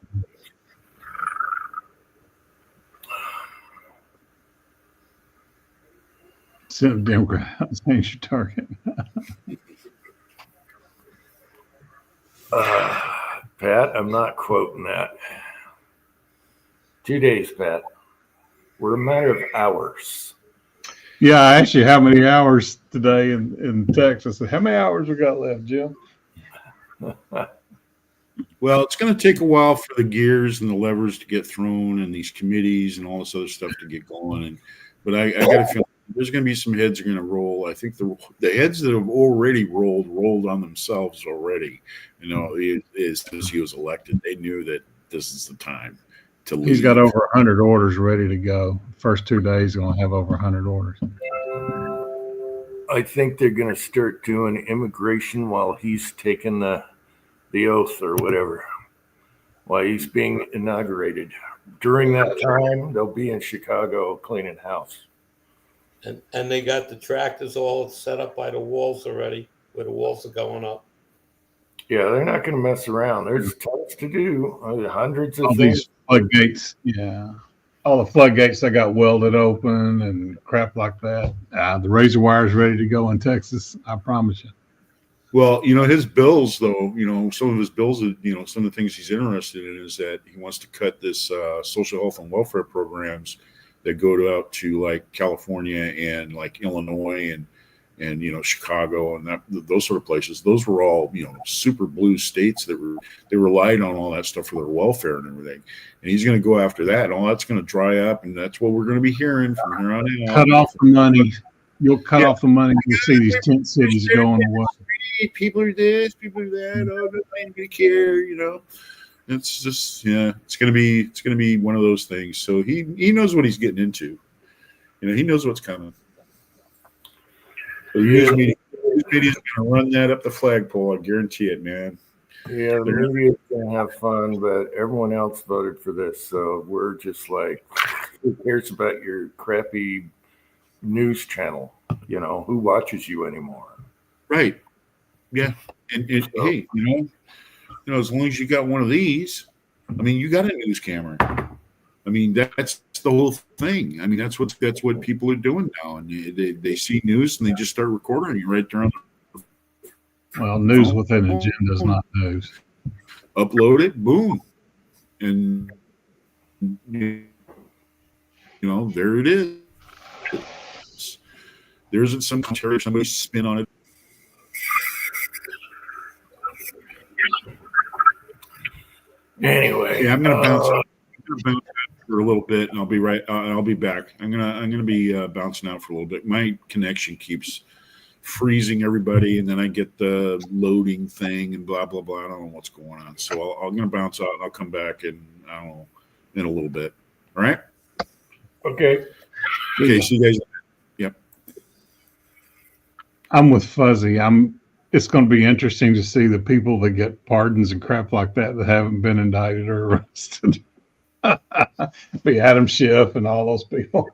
Senate Democrat, change your target. Pat, I'm not quoting that. 2 days, Pat. We're a matter of hours. Yeah, I asked you how many hours today in Texas. How many hours we got left, Jim? Well, it's going to take a while for the gears and the levers to get thrown and these committees and all this other stuff to get going. But I got a feeling there's going to be some heads are going to roll. I think the heads that have already rolled on themselves already. As he was elected, they knew that this is the time to leave. He's got over 100 orders ready to go. First 2 days, going to have over 100 orders. I think they're going to start doing immigration while he's taking the oath or whatever, while he's being inaugurated. During that time, they'll be in Chicago cleaning house. And they got the tractors all set up by the walls already, where the walls are going up. Yeah, they're not going to mess around. There's tons to do. Hundreds of all things. These floodgates, yeah. All the floodgates that got welded open and crap like that. The razor wire is ready to go in Texas. I promise you. Well, his bills, though, some of his bills, some of the things he's interested in is that he wants to cut this social health and welfare programs that go out to like California and like Illinois and and Chicago and those sort of places. Those were all super blue states that they relied on all that stuff for their welfare and everything. And he's going to go after that, and all that's going to dry up, and that's what we're going to be hearing from here on out. Cut off the money. You'll cut off the money. You'll see these tent cities going away. People are this, people are that. Oh, nobody's going to care. It's just it's going to be one of those things. So he knows what he's getting into. He knows what's coming. So news media's going to run that up the flagpole. I guarantee it, man. Yeah, the media's going to have fun, but everyone else voted for this, so we're just like, who cares about your crappy news channel? Who watches you anymore? Right. Yeah. And hey, as long as you got one of these, you got a news camera. That's the whole thing. That's what people are doing now, and they see news and they just start recording you right there on. Well, news with an agenda is not news. Upload it, boom, and there it is. There isn't some commentary or somebody's spin on it. Anyway, yeah, I'm gonna bounce for a little bit, and I'll be right. I'll be back. I'm gonna be bouncing out for a little bit. My connection keeps freezing everybody, and then I get the loading thing and blah blah blah. I don't know what's going on, so I'm gonna bounce out. And I'll come back in I don't know in a little bit. All right. Okay. Okay. See you guys. Yep. I'm with Fuzzy. It's going to be interesting to see the people that get pardons and crap like that haven't been indicted or arrested. Be Adam Schiff and all those people.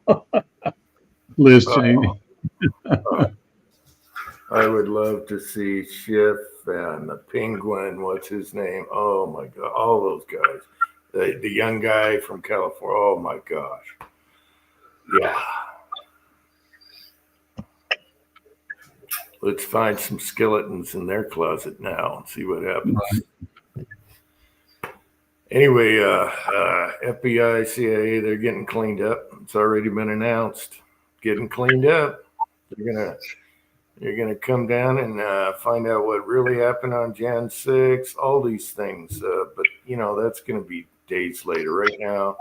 Liz Cheney. I would love to see Schiff and the Penguin. What's his name? Oh my God! All those guys. The young guy from California. Oh my gosh. Yeah. Let's find some skeletons in their closet now and see what happens. Right. Anyway, FBI, CIA, they're getting cleaned up. It's already been announced. Getting cleaned up. They're gonna come down and find out what really happened on Jan 6. All these things, but that's gonna be days later. Right now,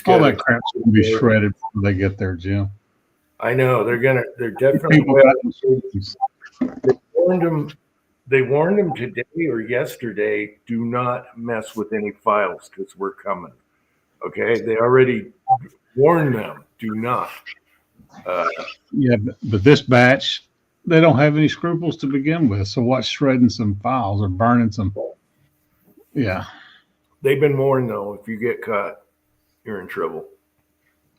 all that crap's gonna be shredded before they get there, Jim. I know they're definitely. They warned them today or yesterday. Do not mess with any files because we're coming. Okay, they already warned them. Do not. Yeah, but this batch, they don't have any scruples to begin with. So what's shredding some files or burning some? Yeah, they've been warned though. If you get caught, you're in trouble.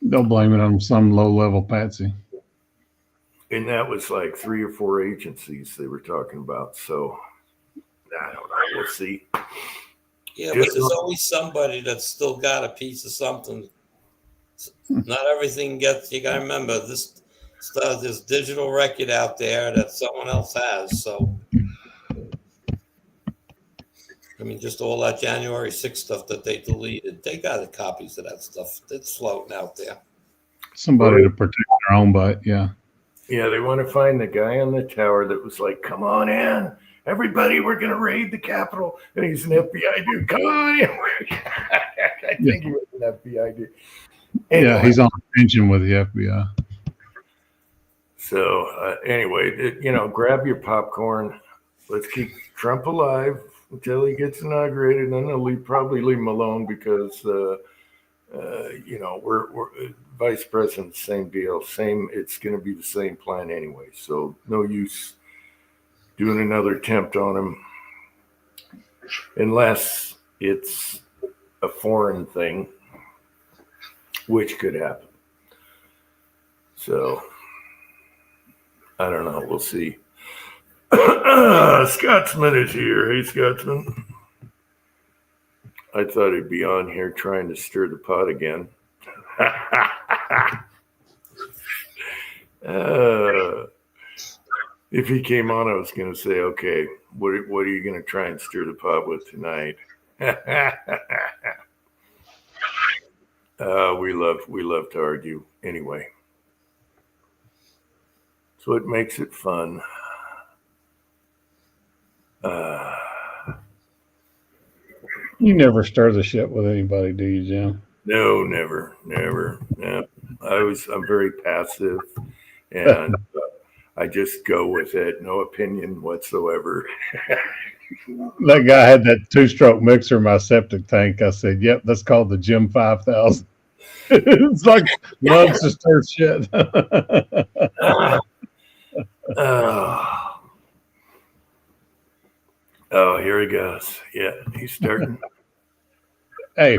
They'll blame it on some low-level patsy. And that was like 3 or 4 agencies they were talking about. So, I don't know. We'll see. Yeah, but there's always somebody that's still got a piece of something. Not everything gets, you got to remember, this stuff, this digital record out there that someone else has. So, just all that January 6th stuff that they deleted, they got the copies of that stuff. It's floating out there. Somebody to protect their own butt, yeah. Yeah, they want to find the guy on the tower that was like, come on in. Everybody, we're going to raid the Capitol. And he's an FBI dude. Come on in. I think he was an FBI dude. Anyway. Yeah, he's on pension with the FBI. So, anyway, grab your popcorn. Let's keep Trump alive until he gets inaugurated, and then they'll probably leave him alone because, we're vice president, same deal, it's going to be the same plan anyway. So no use doing another attempt on him unless it's a foreign thing, which could happen. So I don't know. We'll see. Scotsman is here. Hey, Scotsman. I thought he'd be on here trying to stir the pot again. If he came on, I was going to say, okay, what are you going to try and stir the pot with tonight? We love to argue anyway. So it makes it fun. You never stir the shit with anybody, do you, Jim? No, never. No. I'm very passive, and I just go with it. No opinion whatsoever. That guy had that 2-stroke mixer in my septic tank. I said, "Yep, that's called the Jim 5000." It's like loves to stir shit. Oh, here he goes. Yeah, he's starting. Hey,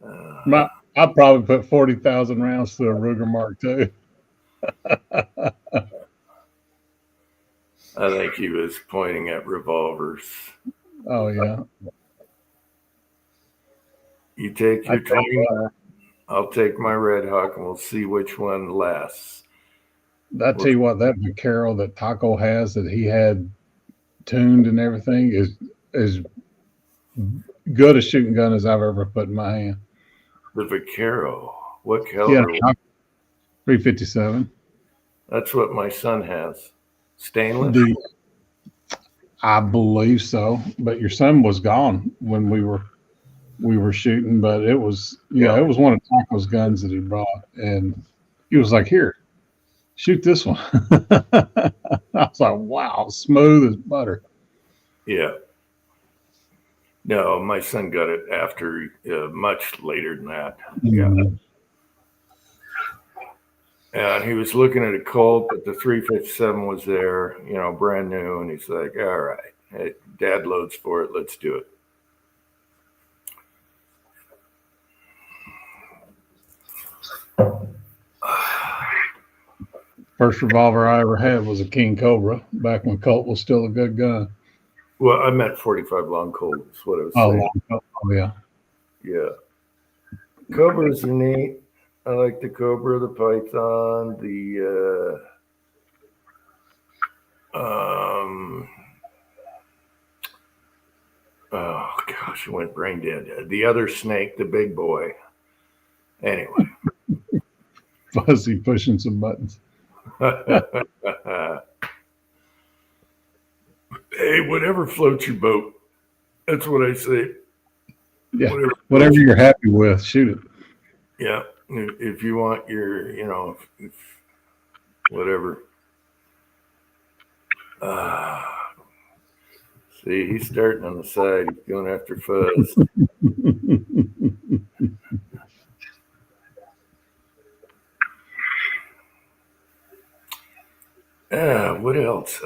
I probably put 40,000 rounds through a Ruger Mark II. I think he was pointing at revolvers. Oh yeah. You take your 29. I'll take my Red Hawk, and we'll see which one lasts. I tell you what, that Vaquero that Taco has that he had tuned and everything is good a shooting gun as I've ever put in my hand. The Vaquero. What caliber? Yeah, 357. That's what my son has. Stainless? I believe so. But your son was gone when we were shooting, but it was it was one of Taco's guns that he brought, and he was like, "Here, shoot this one." I was like, "Wow, smooth as butter." Yeah. No, my son got it after much later than that. Mm-hmm. Yeah. And he was looking at a Colt, but the 357 was there, brand new. And he's like, all right, hey, Dad loads for it. Let's do it. First revolver I ever had was a King Cobra back when Colt was still a good gun. Well, I meant 45 long Colt is what I was saying. Oh, yeah. Yeah. Cobras are neat. I like the Cobra, the Python, oh gosh, I went brain dead. The other snake, the big boy. Anyway. Fuzzy pushing some buttons. Hey, whatever floats your boat. That's what I say. Yeah. Whatever you're happy with, shoot it. Yeah. If you want your, whatever. See, he's starting on the side. He's going after fuzz. What else?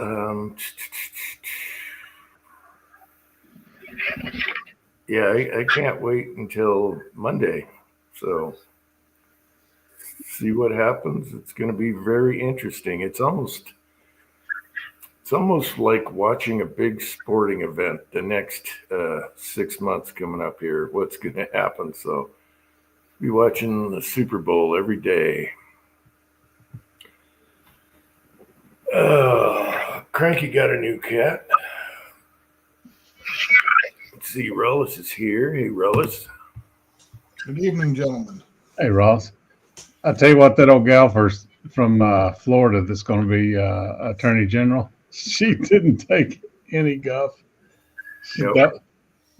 Yeah, I can't wait until Monday. So see what happens. It's going to be very interesting. It's almost like watching a big sporting event the next 6 months coming up here. What's going to happen? So be watching the Super Bowl every day. Cranky got a new cat. Let's see, Rollis is here. Hey, Rollis. Good evening, gentlemen. Hey, Ross. I tell you what, that old gal from Florida that's going to be Attorney General, she didn't take any guff. Yep.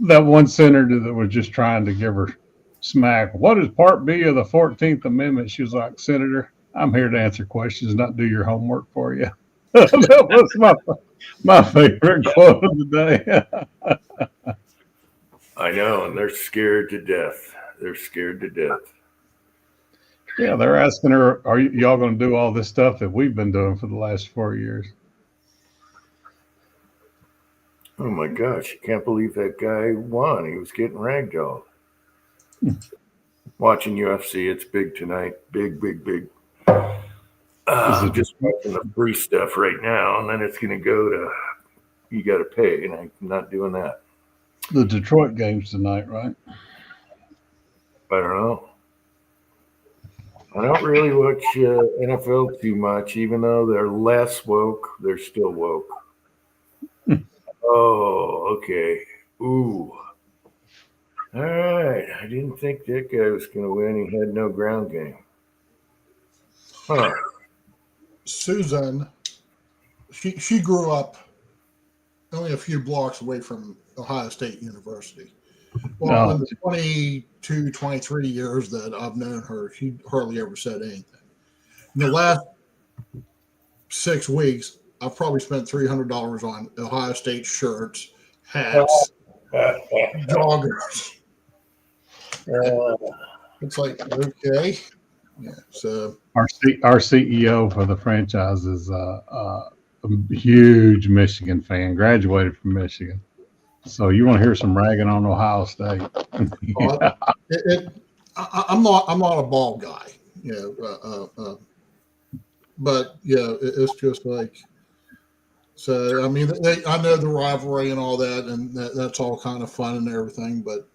That one senator that was just trying to give her smack. What is Part B of the 14th Amendment? She was like, Senator, I'm here to answer questions, not do your homework for you. That was my favorite quote of the day. I know, and they're scared to death. They're scared to death. Yeah, they're asking her, are y'all going to do all this stuff that we've been doing for the last 4 years? Oh, my gosh. I can't believe that guy won. He was getting ragdolled. Watching UFC, it's big tonight. Big. I'm just watching the free stuff right now, and then it's going to go to you got to pay, and I'm not doing that. The Detroit game's tonight, right? I don't know. I don't really watch NFL too much, even though they're less woke. They're still woke. Oh, okay. Ooh. All right. I didn't think that guy was going to win. He had no ground game. Huh. Susan she grew up only a few blocks away from Ohio State University. Well, in the 22, 23 years that I've known her, she hardly ever said anything. In the last 6 weeks, I've probably spent $300 on Ohio State shirts, hats, joggers. It's like, okay. Yeah. So our CEO for the franchise is a huge Michigan fan, graduated from Michigan. So you want to hear some ragging on Ohio State? Yeah. I'm not a ball guy, but it's just like, so. I mean, I know the rivalry and all that, and that's all kind of fun and everything, but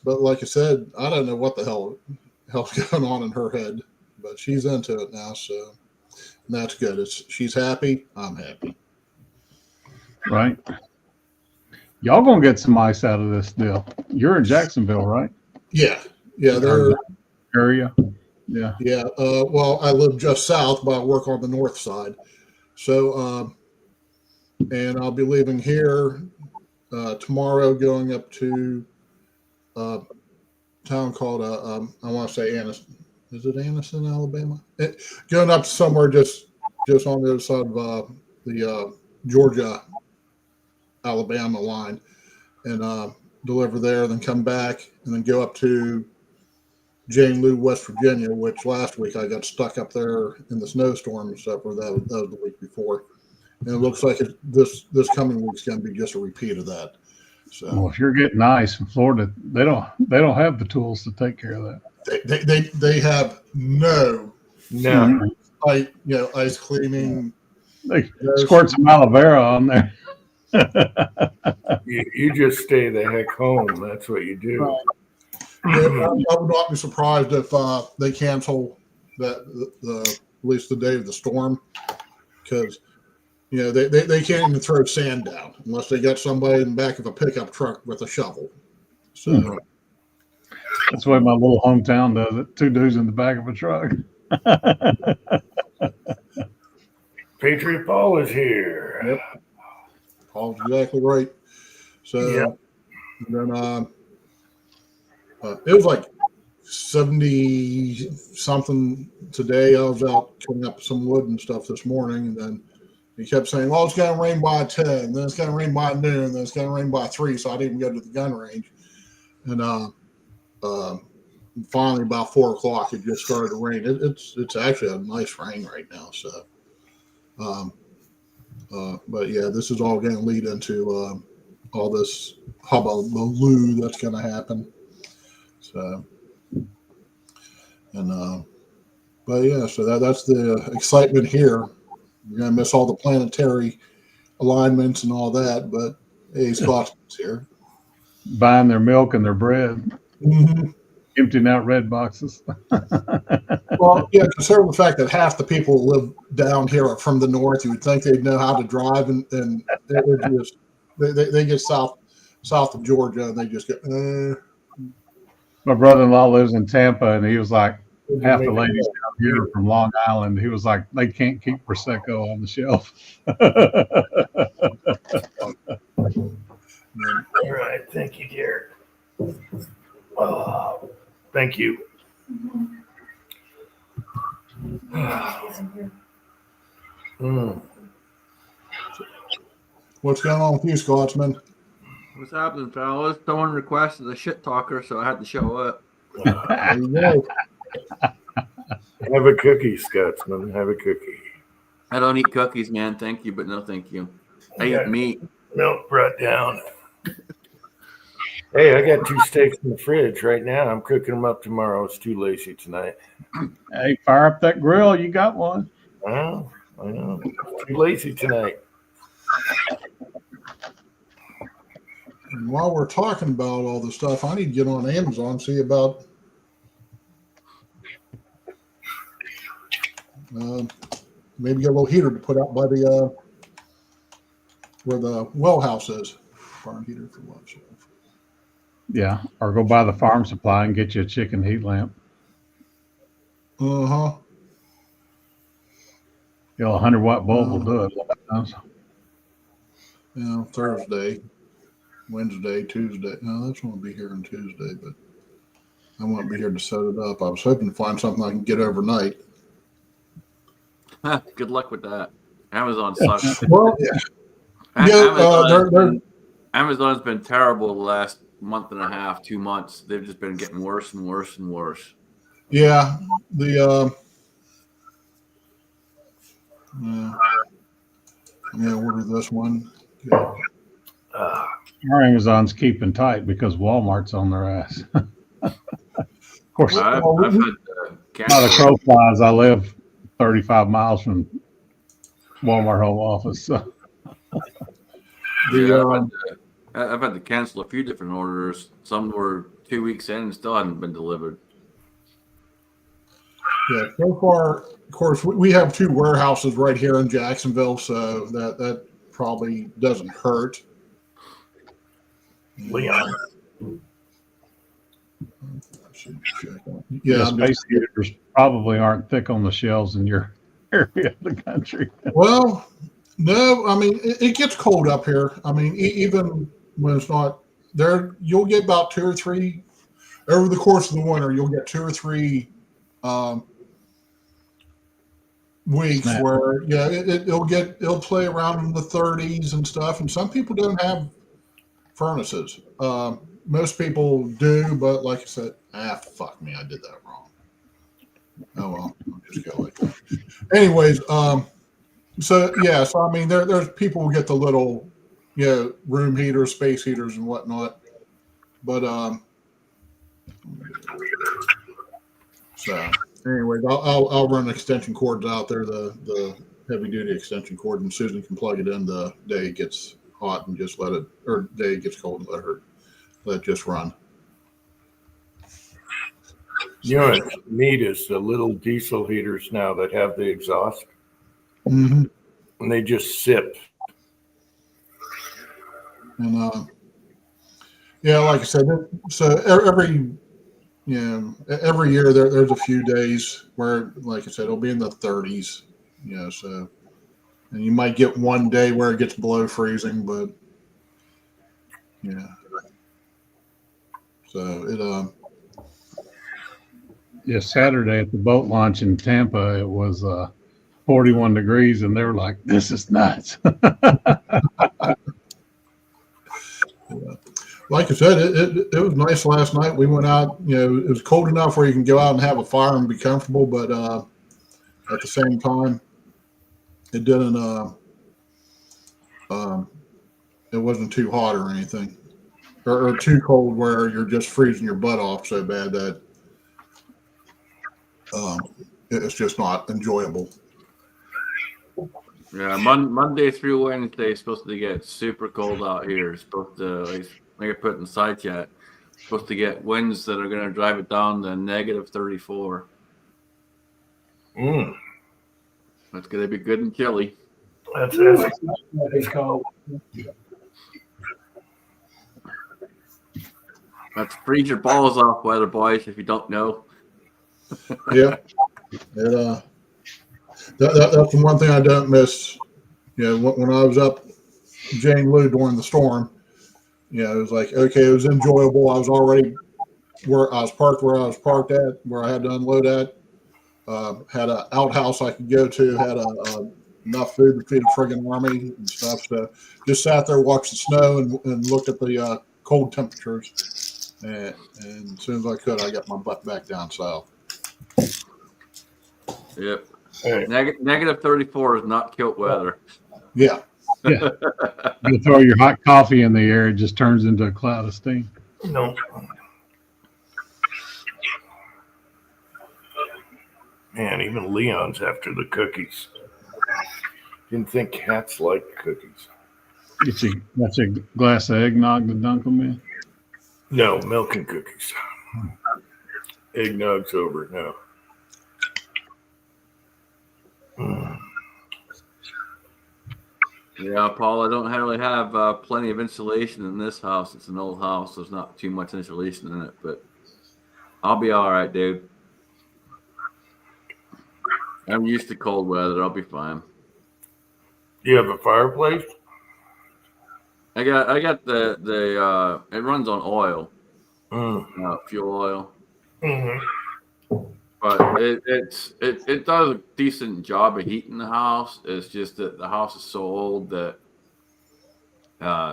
but like I said, I don't know what the hell's going on in her head, but she's into it now, so that's good. She's happy, I'm happy. Right. Y'all gonna get some ice out of this deal. You're in Jacksonville, right? Yeah. They're area. Yeah. Yeah. Well, I live just south, but I work on the north side. So, and I'll be leaving here tomorrow, going up to a town called I want to say Anniston. Is it Anniston, Alabama? Going up somewhere just on the other side of the Georgia, Alabama line, and deliver there, then come back, and then go up to Jane Lou, West Virginia, which last week I got stuck up there in the snowstorm and stuff, or that was the week before. And it looks like this coming week's going to be just a repeat of that. So, well, if you're getting ice in Florida, they don't have the tools to take care of that. They have no ice cleaning. They squirt some aloe vera on there. You just stay the heck home. That's what you do. Right. Yeah, I would not be surprised if they cancel at least the day of the storm, because they can't even throw sand down unless they got somebody in the back of a pickup truck with a shovel. So that's the way my little hometown does it. 2 dudes in the back of a truck. Patriot Paul is here. Yep, Paul's exactly right. So then it was like 70 something today. I was out cutting up some wood and stuff this morning, and then he kept saying, well, it's going to rain by 10, then it's going to rain by noon, then it's going to rain by 3, so I didn't go to the gun range. And finally, about 4 o'clock, it just started to rain. It's actually a nice rain right now. So, but yeah, this is all going to lead into all this hullabaloo that's going to happen. So, and but yeah, so that's the excitement here. We're gonna miss all the planetary alignments and all that, but hey, Scott's here, buying their milk and their bread, emptying out red boxes. Well, yeah, considering the fact that half the people who live down here are from the north, you would think they'd know how to drive, and they get south of Georgia, and they just get. My brother-in-law lives in Tampa, and he was like, half the ladies down here are from Long Island. He was like, they can't keep Prosecco on the shelf. All right. Thank you, dear. Oh, thank you. What's going on with you, Scotsman? What's happening, fellas? Someone requested a shit talker, so I had to show up. There you go. Have a cookie, Scotsman. Have a cookie. I don't eat cookies, man. Thank you, but no thank you. I eat meat. Milk brought down. Hey, I got 2 steaks in the fridge right now. I'm cooking them up tomorrow. It's too lazy tonight. Hey, fire up that grill. You got one. I know. Too lazy tonight. And while we're talking about all this stuff, I need to get on Amazon and see about maybe get a little heater to put out by the where the well house is. Farm heater for what? Yeah, or go buy the farm supply and get you a chicken heat lamp. You know, a 100-watt bulb will do it. a lot of times. Thursday, Wednesday, Tuesday. No, that's going to be here on Tuesday, but I won't be here to set it up. I was hoping to find something I can get overnight. Good luck with that. Amazon sucks. Well, Amazon's been terrible the last month and a half, 2 months. They've just been getting worse and worse and worse. Yeah, I'm going to order this one. Our Amazon's keeping tight because Walmart's on their ass. Of course, I've not had a cancel. crow flies. I live 35 miles from Walmart home office. So. I've had to cancel a few different orders. Some were 2 weeks in and still hadn't been delivered. Yeah, so far, of course, we have 2 warehouses right here in Jacksonville, so that probably doesn't hurt. Leon. Yeah, space heaters probably aren't thick on the shelves in your area of the country. Well, no, I mean, it gets cold up here. I mean, even when it's not there, you'll get about 2 or 3 over the course of the winter. You'll get 2 or 3 weeks where it'll play around in the 30s and stuff. And some people don't have furnaces. Most people do, but like I said, fuck me, I did that wrong. Oh well, I'll just go like that. Anyways, so I mean, there's people who get the little, room heaters, space heaters, and whatnot. But so anyways, I'll run extension cords out there, the heavy duty extension cord, and Susan can plug it in the day it gets hot and just let it, or day it gets cold and let it just run. You know what's neat is the little diesel heaters now that have the exhaust, Mm-hmm. and they just sip. And like I said, so every year there's a few days where, like I said, it'll be in the 30s. So, and you might get one day where it gets below freezing, but so it Saturday at the boat launch in Tampa, it was 41 degrees, and they were like, "This is nuts." Like I said, it was nice last night. We went out. It was cold enough where you can go out and have a fire and be comfortable, but at the same time, it didn't. It wasn't too hot or anything, or too cold where you're just freezing your butt off so bad that it's just not enjoyable. Yeah, Monday through Wednesday is supposed to get super cold out here. It's supposed to, like I put in the side chat, supposed to get winds that are going to drive it down to negative 34. That's going to be good and chilly. That's cold. That's freeze your balls off weather, boys, if you don't know. Yeah. That's the one thing I don't miss. When I was up Jane Lou during the storm, it was like, okay, it was enjoyable. I was already where I was parked at, where I had to unload at. Had an outhouse I could go to, had enough food to feed a friggin' army and stuff. So just sat there, watched the snow, and looked at the cold temperatures. And as soon as I could, I got my butt back down south. Yep. Hey. Negative 34 is not kilt weather. Yeah. You throw your hot coffee in the air, it just turns into a cloud of steam. No. Man, even Leon's after the cookies. Didn't think cats like cookies. That's a glass of eggnog to dunk them in? No, milk and cookies. Eggnog's over now. Yeah, Paul, I don't really have plenty of insulation in this house. It's an old house. There's not too much insulation in it, but I'll be all right, dude. I'm used to cold weather. I'll be fine. You have a fireplace? I got the it runs on oil, fuel oil, but it does a decent job of heating the house. It's just that the house is so old that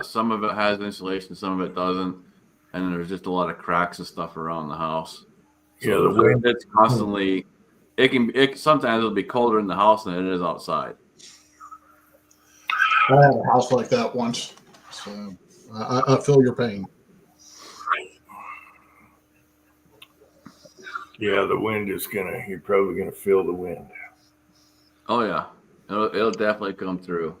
some of it has insulation, some of it doesn't, and there's just a lot of cracks and stuff around the house. So Yeah, the wind. it's constantly. Sometimes it'll be colder in the house than it is outside. I had a house like that once, so I feel your pain. Yeah, the wind is you're probably gonna feel the wind. Oh yeah, it'll definitely come through.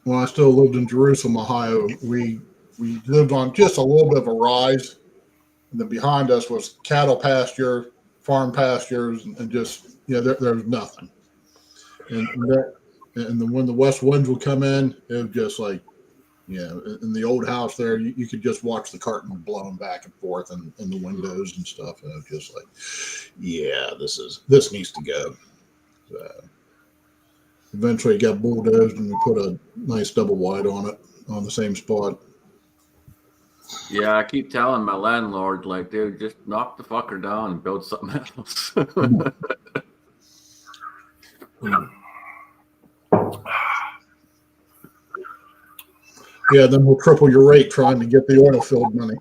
When I still lived in Jerusalem, Ohio, we lived on just a little bit of a rise, and then behind us was cattle pasture, farm pastures, and just there's nothing. And then when the west winds would come in, it was just like, in the old house there, you could just watch the curtain blowing back and forth and the windows and stuff. And it was just like, yeah, this needs to go. So eventually it got bulldozed and we put a nice double wide on it on the same spot. Yeah, I keep telling my landlord, like, dude, just knock the fucker down and build something else. Yeah, then we'll triple your rate trying to get the oil field money.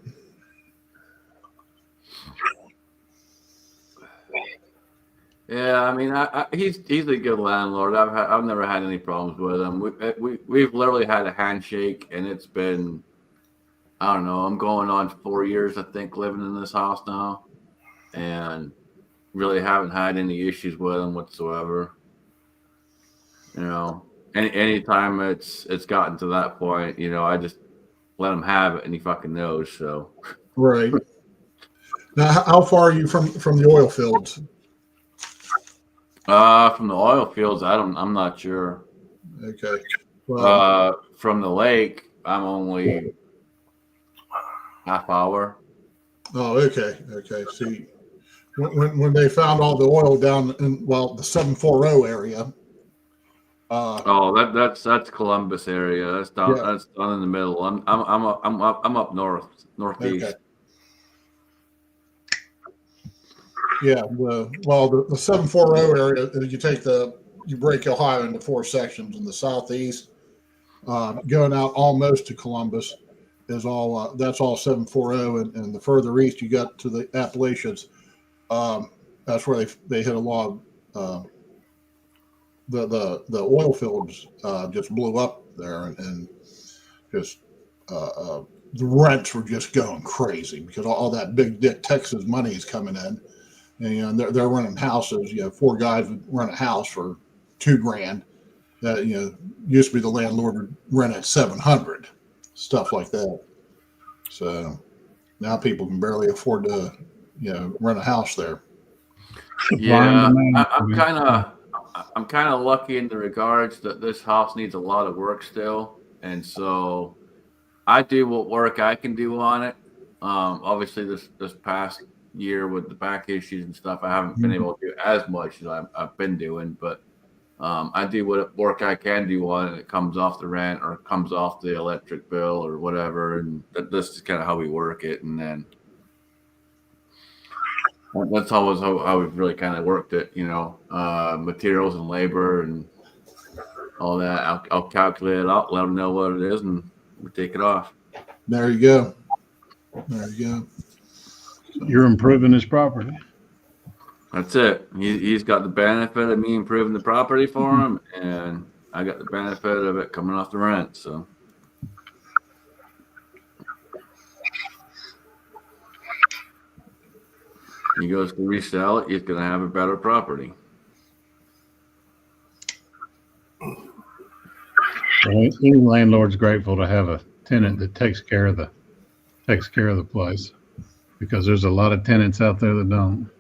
Yeah, I mean, he's a good landlord. I've never had any problems with him. We've literally had a handshake, and it's been, I don't know, I'm going on 4 years, I think, living in this house now, and really haven't had any issues with him whatsoever. Anytime it's gotten to that point, I just let him have it, and he fucking knows. So, right now, how far are you from the oil fields? From the oil fields, I'm not sure. Okay. Well, From the lake, I'm only half hour. Oh, okay. See, when they found all the oil down in the 740 area. That's Columbus area. That's down. Yeah. That's down in the middle. I'm up northeast. Okay. Yeah. The 740 area. You break Ohio into 4 sections. In the southeast, going out almost to Columbus is all. That's all 740, and the further east you got to the Appalachians. That's where they hit a lot of. The oil fields just blew up there, and just the rents were just going crazy because all that big dick Texas money is coming in, and they're renting houses. 4 guys would rent a house for $2,000. That used to be the landlord would rent at $700, stuff like that. So now people can barely afford to rent a house there. Yeah, I'm kind of lucky in the regards that this house needs a lot of work still, and so I do what work I can do on it. Obviously, this past year with the back issues and stuff, I haven't been able to do as much as I've been doing, but I do what work I can do on it. It comes off the rent or it comes off the electric bill or whatever, and this is kind of how we work it, and then. That's always how we've really kind of worked it, materials and labor and all that. I'll calculate it out, let them know what it is, and we take it off. There you go. You're improving his property. That's it. He's got the benefit of me improving the property for him, and I got the benefit of it coming off the rent. So. He goes to resell it, he's going to have a better property. Any landlord's grateful to have a tenant that takes care of the place, because there's a lot of tenants out there that don't.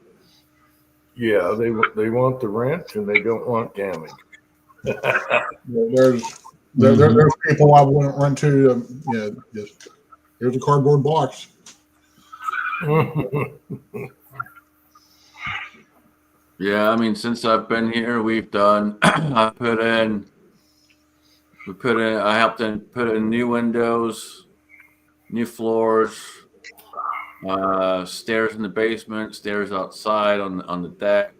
Yeah, they want the rent and they don't want damage. There's people I wouldn't rent to. Just here's a cardboard box. Yeah, I mean, since I've been here, we've done. I helped in put in new windows, new floors, stairs in the basement, stairs outside on the deck.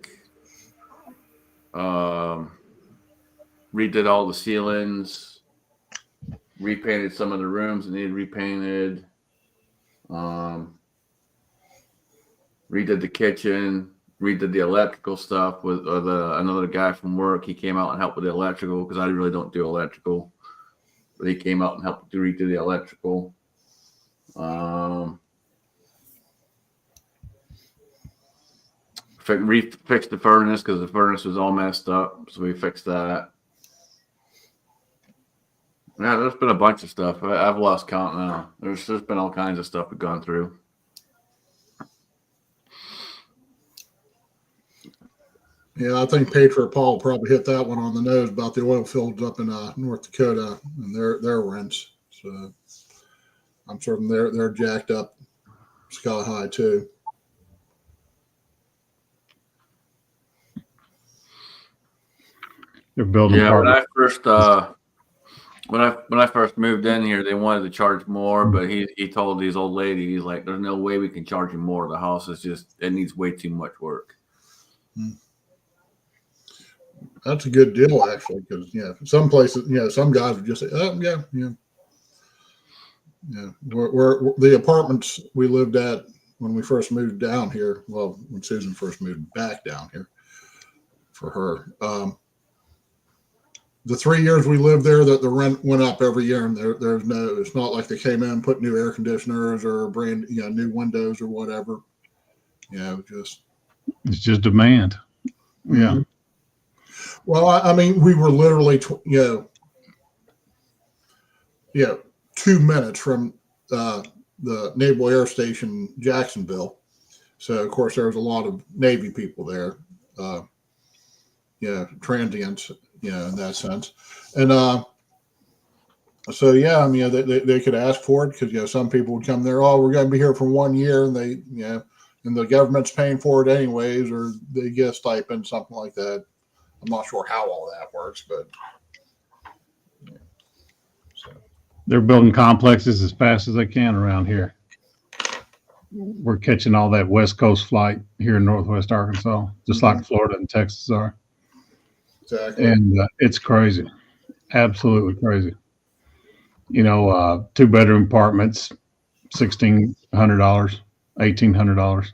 Redid all the ceilings, repainted some of the rooms that needed repainted. Redid the kitchen, redid the electrical stuff with another guy from work. He came out and helped with the electrical because I really don't do electrical. But he came out and helped to redo the electrical. Fixed the furnace because the furnace was all messed up, so we fixed that. Yeah, there's been a bunch of stuff. I've lost count now. There's been all kinds of stuff we've gone through. Yeah, I think Patriot Paul probably hit that one on the nose about the oil fields up in North Dakota and their rents. So I'm certain they're jacked up sky high too. They're building. Yeah, when I first moved in here, they wanted to charge more, but he told these old ladies, he's like, "There's no way we can charge you more. The house is it needs way too much work." That's a good deal, actually, because some places, some guys would just say, "Oh, yeah." We're the apartments we lived at when we first moved down here. Well, when Susan first moved back down here for her, the 3 years we lived there, that the rent went up every year, and it's not like they came in and put new air conditioners or new windows or whatever. It's just demand. Yeah. Well, I mean, we were literally, 2 minutes from the Naval Air Station, Jacksonville. So, of course, there was a lot of Navy people there, transients, in that sense. And they could ask for it because, some people would come there, oh, we're going to be here for 1 year, and and the government's paying for it anyways, or they get a stipend, something like that. I'm not sure how all that works, but they're building complexes as fast as they can around here. We're catching all that West Coast flight here in Northwest Arkansas, just like Florida and Texas are. Exactly. And it's crazy, absolutely crazy. 2-bedroom apartments, $1,600, $1,800.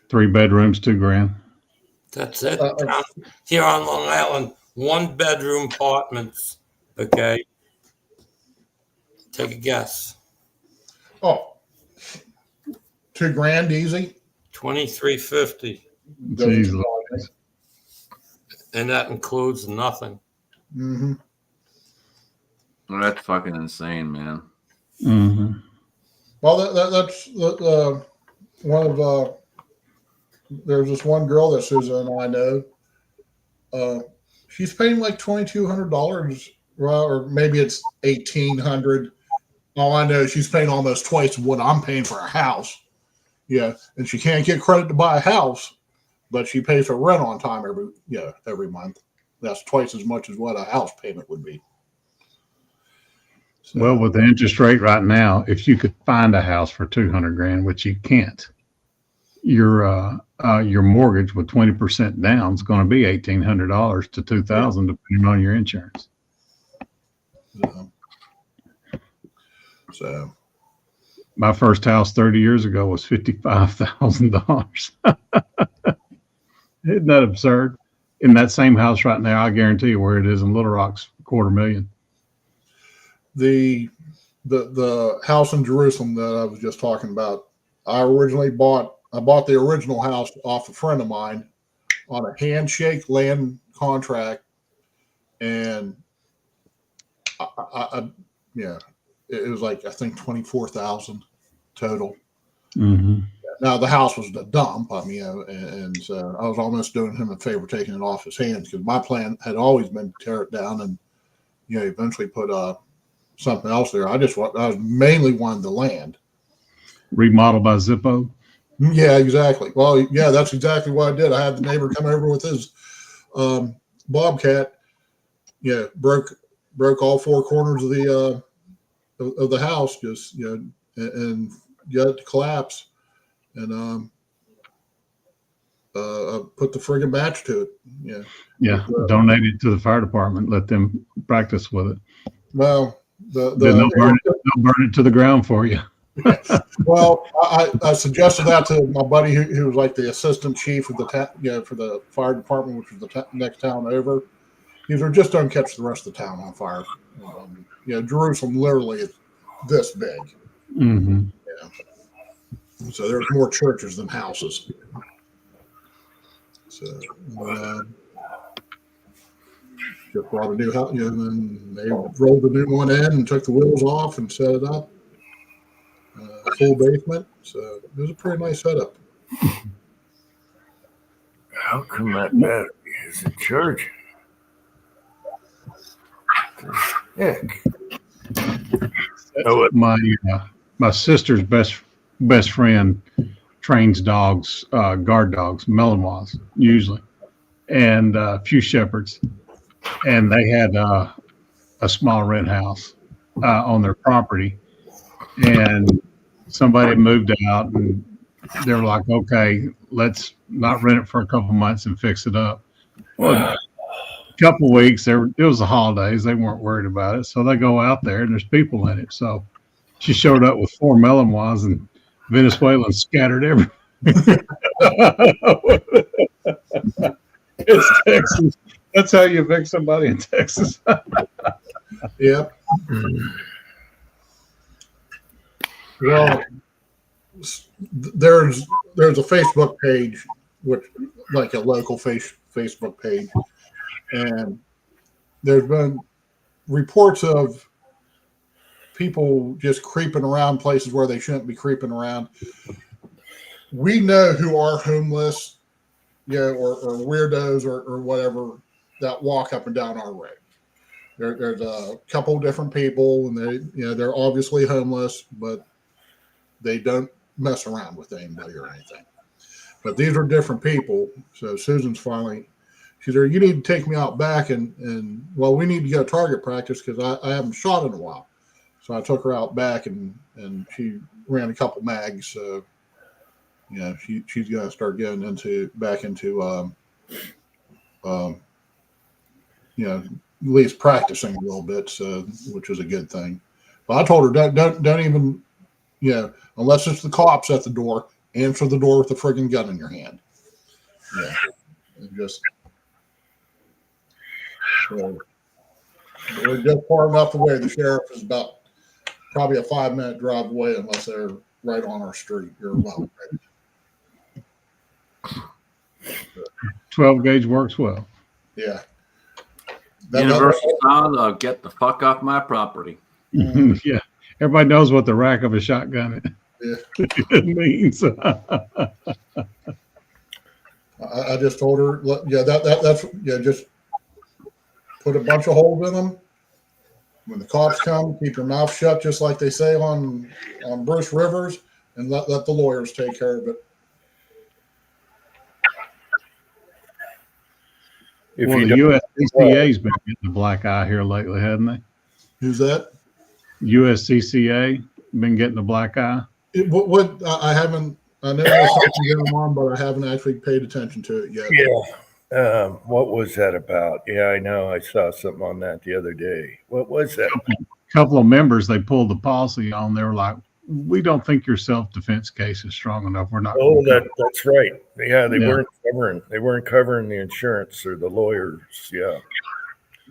3 bedrooms, $2,000. That's it. Here on Long Island, 1-bedroom apartments. Okay. Take a guess. Oh, $2,000 easy. $2,350. Jeez. And that includes nothing. Mm-hmm. Well, that's fucking insane, man. Mm-hmm. Well, that's one of there's this one girl that Susan and I know. She's paying like $2,200, or maybe it's $1,800. All I know is she's paying almost twice what I'm paying for a house. Yeah, and she can't get credit to buy a house, but she pays her rent on time every month. That's twice as much as what a house payment would be. So, well, with the interest rate right now, if you could find a house for $200,000, which you can't, your mortgage with 20% down is going to be $1,800 to $2,000, depending on your insurance. So my first house 30 years ago was $55,000. Isn't that absurd? In that same house right now, I guarantee you where it is in Little Rock's $250,000. The house in Jerusalem that I was just talking about, I bought the original house off a friend of mine on a handshake land contract, and it was like, I think, $24,000 total. Mm-hmm. Now the house was a dump. I mean, and so I was almost doing him a favor taking it off his hands, because my plan had always been to tear it down and eventually put something else there. I was mainly wanted the land. remodeled by Zippo. Yeah, exactly. Well, yeah, that's exactly what I did. I had the neighbor come over with his Bobcat. Yeah, broke all four corners of the house, just and got it to collapse, and put the friggin' match to it. Yeah. Yeah, donate it to the fire department. Let them practice with it. Well, Then they'll burn it to the ground for you. Well, I suggested that to my buddy who was like the assistant chief of the for the fire department, which was the next town over. He said, just don't catch the rest of the town on fire. Jerusalem literally is this big. Mm-hmm. Yeah. So there's more churches than houses. So just brought a new house, and then they rolled the new one in and took the wheels off and set it up. Full basement. So it was a pretty nice setup. How come that battery isn't charging? Heck. My sister's best friend trains dogs, guard dogs, Malinois usually, and a few shepherds, and they had a small rent house on their property, and somebody moved out, and they were like, "Okay, let's not rent it for a couple months and fix it up." Well, couple of weeks it was the holidays, they weren't worried about it, so they go out there and there's people in it. So she showed up with 4 Malinois and Venezuelans scattered everywhere. It's Texas. That's how you evict somebody in Texas. Yep. Well, there's a Facebook page, which like a local Facebook page, and there's been reports of people just creeping around places where they shouldn't be creeping around. We know who are homeless, or weirdos or whatever that walk up and down our road. There's a couple different people, and they're obviously homeless, but they don't mess around with anybody or anything. But these are different people. So Susan's finally, she said, "You need to take me out back and well, we need to go target practice because I haven't shot in a while." So I took her out back and she ran a couple mags. So she's gonna start getting back into at least practicing a little bit, so which is a good thing. But I told her don't even unless it's the cops at the door, answer the door with a friggin' gun in your hand. Yeah, just we're just far enough away. The sheriff is about probably a 5-minute drive away, unless they're right on our street. 12 gauge works well. Yeah. Universal sound, get the fuck off my property. Yeah. Everybody knows what the rack of a shotgun means. I just told her, that's just put a bunch of holes in them. When the cops come, keep your mouth shut, just like they say on Bruce Rivers, and let the lawyers take care of it. The USCCA's been getting the black eye here lately, hasn't they? Who's that? USCCA been getting the black eye. I haven't. I know there's something going on, but I haven't actually paid attention to it yet. Yeah. What was that about? Yeah, I know. I saw something on that the other day. What was that? A couple of members, they pulled the policy on. They were like, "We don't think your self-defense case is strong enough. We're not." Oh, that's right. Yeah, they weren't covering the insurance or the lawyers. Yeah.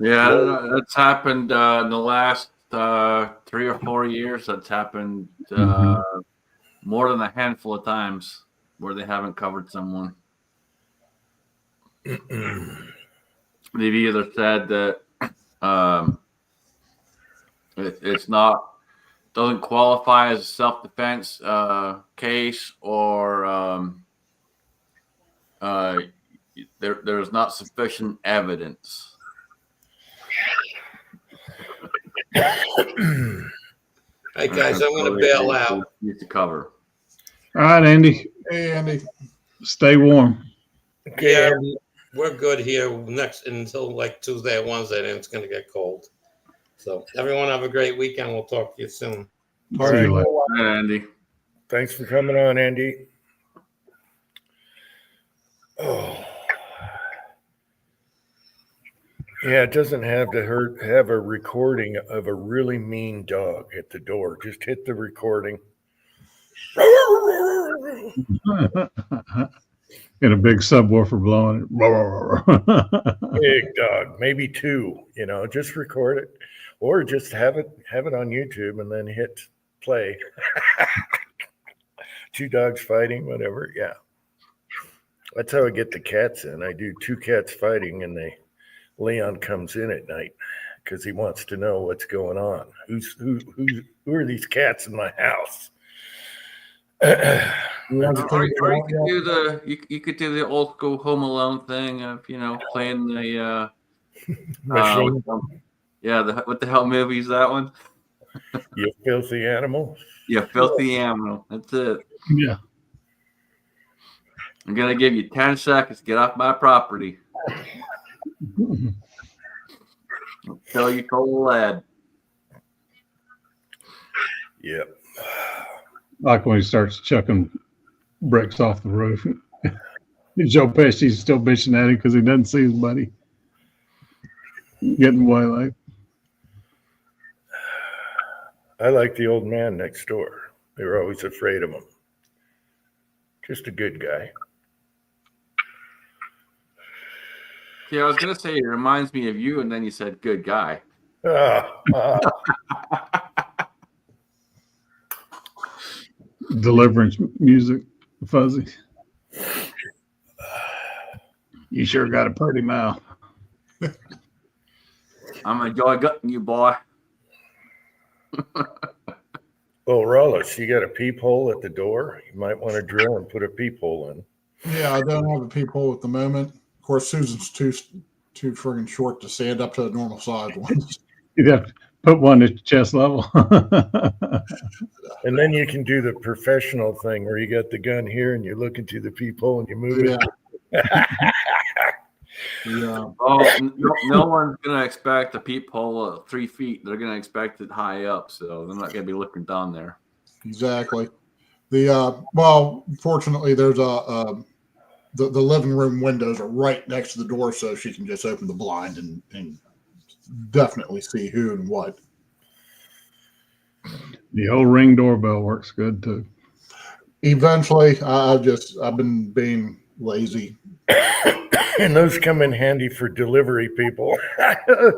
Yeah, that's happened in the last 3 or 4 years. That's happened more than a handful of times where they haven't covered someone. They've either said that it's doesn't qualify as a self-defense case, or there's not sufficient evidence. Hey guys, I'm going to bail out. Need to cover. All right, Andy. Hey, Andy. Stay warm. Okay, Yeah, Andy. we're good here next until like Tuesday or Wednesday, then it's gonna get cold. So everyone have a great weekend. We'll talk to you soon. All See right. you later. All right, Andy. Thanks for coming on, Andy. Oh. Yeah, it doesn't have to have a recording of a really mean dog at the door. Just hit the recording. Get a big subwoofer blowing it. Big dog, maybe two, just record it or just have it on YouTube and then hit play. Two dogs fighting, whatever. Yeah. That's how I get the cats in. I do two cats fighting and Leon comes in at night because he wants to know what's going on. Who are these cats in my house? Or you could do the old school Home Alone thing of playing the what the hell movie is that one? You filthy animal. Yeah, filthy animal. That's it. Yeah. I'm gonna give you 10 seconds. Get off my property. I'll tell you, cold lad. Yep. Like when he starts chucking bricks off the roof. Joe Pesci's still bitching at him because he doesn't see his buddy getting waylaid. I like the old man next door. They were always afraid of him. Just a good guy. Yeah, I was gonna say it reminds me of you, and then you said good guy. Deliverance music, Fuzzy. You sure got a pretty mouth. I'm enjoy gutting you, boy. Well, Rollis, you got a peephole at the door? You might want to drill and put a peephole in. Yeah, I don't have a peephole at the moment. Of course, Susan's too friggin' short to stand up to the normal size ones. You'd have to put one at chest level. And then you can do the professional thing where you got the gun here and you look into the peephole and you move it. Yeah. Oh, no one's gonna expect a peephole 3 feet. They're gonna expect it high up, so they're not gonna be looking down there. Exactly. Fortunately, there's the living room windows are right next to the door, so she can just open the blind and definitely see who and what. The old Ring doorbell works good too. Eventually, I've been being lazy. And those come in handy for delivery people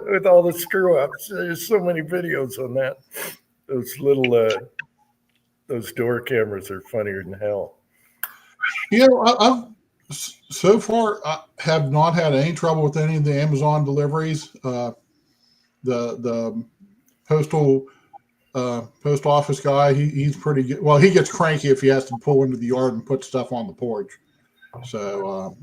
with all the screw ups. There's so many videos on that. Those little those door cameras are funnier than hell. I've so far I have not had any trouble with any of the Amazon deliveries. The post office guy, he's pretty good. Well, he gets cranky if he has to pull into the yard and put stuff on the porch. So,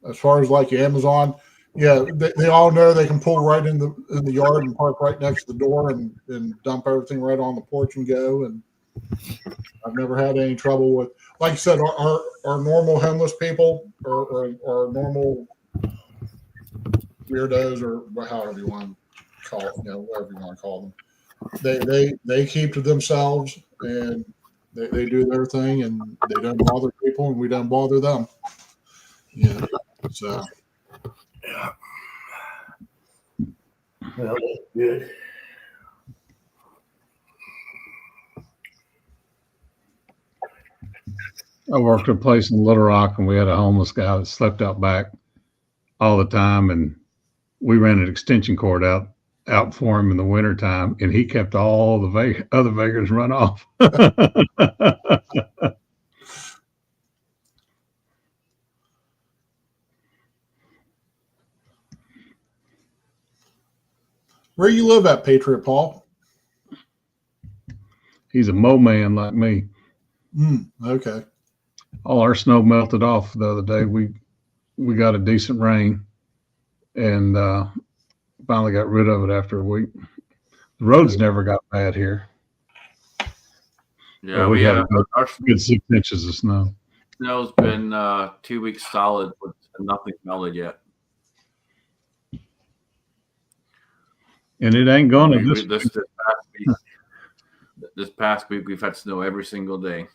as far as like Amazon, they all know they can pull right in the yard and park right next to the door and dump everything right on the porch and go. And I've never had any trouble with, like I said, our normal homeless people or normal weirdos or however you want to call it, whatever you want to call them. They keep to themselves and they do their thing and they don't bother people and we don't bother them. Yeah. So. Yeah. Well, that's good. I worked at a place in Little Rock and we had a homeless guy that slept out back all the time, and we ran an extension cord out for him in the wintertime, and he kept all the other vagrants run off. Where you live at, Patriot Paul? He's a mow man like me. Okay. All our snow melted off the other day. We got a decent rain and finally got rid of it after a week. The roads never got bad here. Yeah, we had a our good 6 inches of snow. snow's been 2 weeks solid with nothing melted yet. And it ain't going to This past week we've had snow every single day.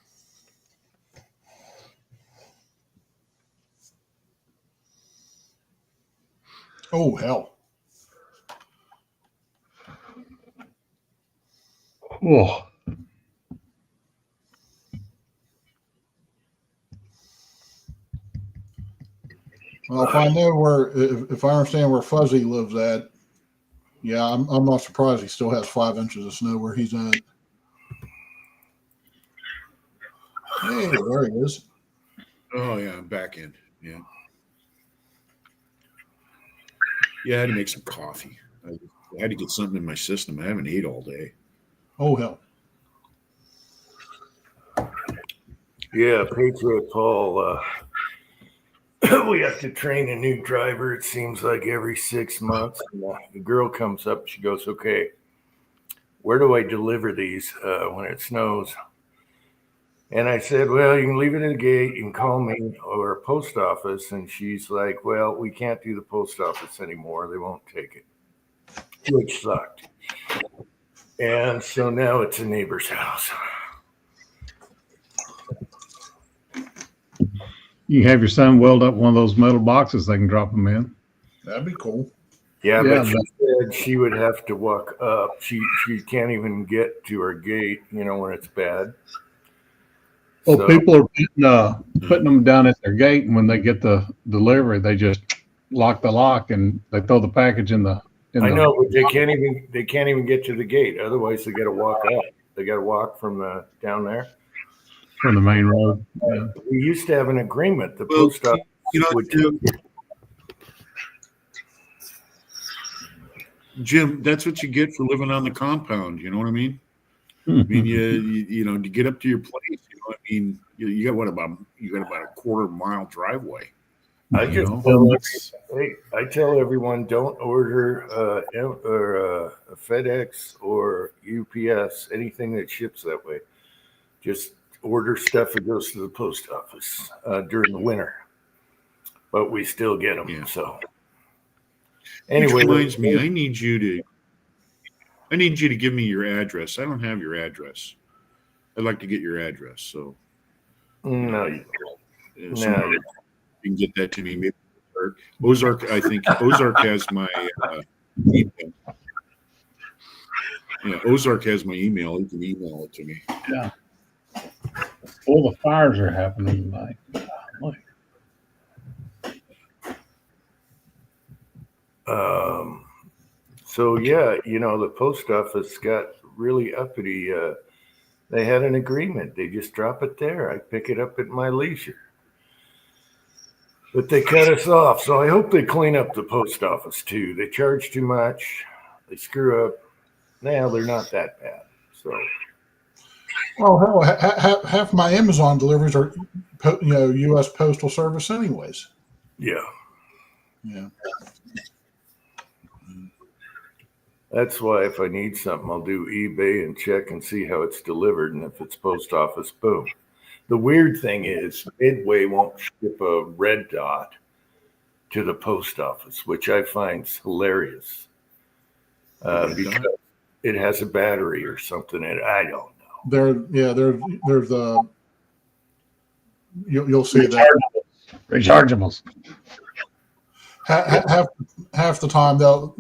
Oh, hell. Oh, Well, if I know if I understand where Fuzzy lives at, yeah, I'm not surprised he still has 5 inches of snow where he's at. Hey, there he is. Oh yeah, back in. Yeah. Yeah, I had to make some coffee. I had to get something in my system. I haven't ate all day. Oh, hell. Yeah, Patriot Paul. We have to train a new driver. It seems like every 6 months. And, the girl comes up. She goes, "Okay, where do I deliver these when it snows?" And I said, "Well, you can leave it at the gate. You can call me or post office." And she's like, "Well, we can't do the post office anymore. They won't take it," which sucked. And so now it's a neighbor's house. you have your son weld up one of those metal boxes. They can drop them in. That'd be cool. Yeah, but she said she would have to walk up. She can't even get to her gate, when it's bad. Well, So, people are putting them down at their gate, and when they get the delivery, they just lock the lock and they throw the package in the. I know, but they can't even get to the gate. Otherwise, they got to walk up. They got to walk from down there. From the main road. Yeah. We used to have an agreement. The post office would Jim, that's what you get for living on the compound. You know what I mean? I mean, to get up to your place. You got about a quarter-mile driveway. I tell everyone, don't order a FedEx or UPS, anything that ships that way. Just order stuff that goes to the post office during the winter. But we still get them. Yeah. So anyway, which reminds me, I need you to give me your address. I don't have your address. I'd like to get your address. So no, you can get that to me. Maybe Ozark. I think Ozark has my email. Yeah, Ozark has my email. You can email it to me. Yeah. All the fires are happening tonight. So yeah, the post office got really uppity. They had an agreement. They just drop it there. I pick it up at my leisure. But they cut us off. So I hope they clean up the post office too. They charge too much. They screw up. Now they're not that bad. So. Well, hell, half my Amazon deliveries are, U.S. Postal Service anyways. Yeah. Yeah. That's why if I need something, I'll do eBay and check and see how it's delivered. And if it's post office, boom. The weird thing is Midway won't ship a red dot to the post office, which I find hilarious because it has a battery or something in it. I don't know. There's you'll see that rechargeables. Half the time they'll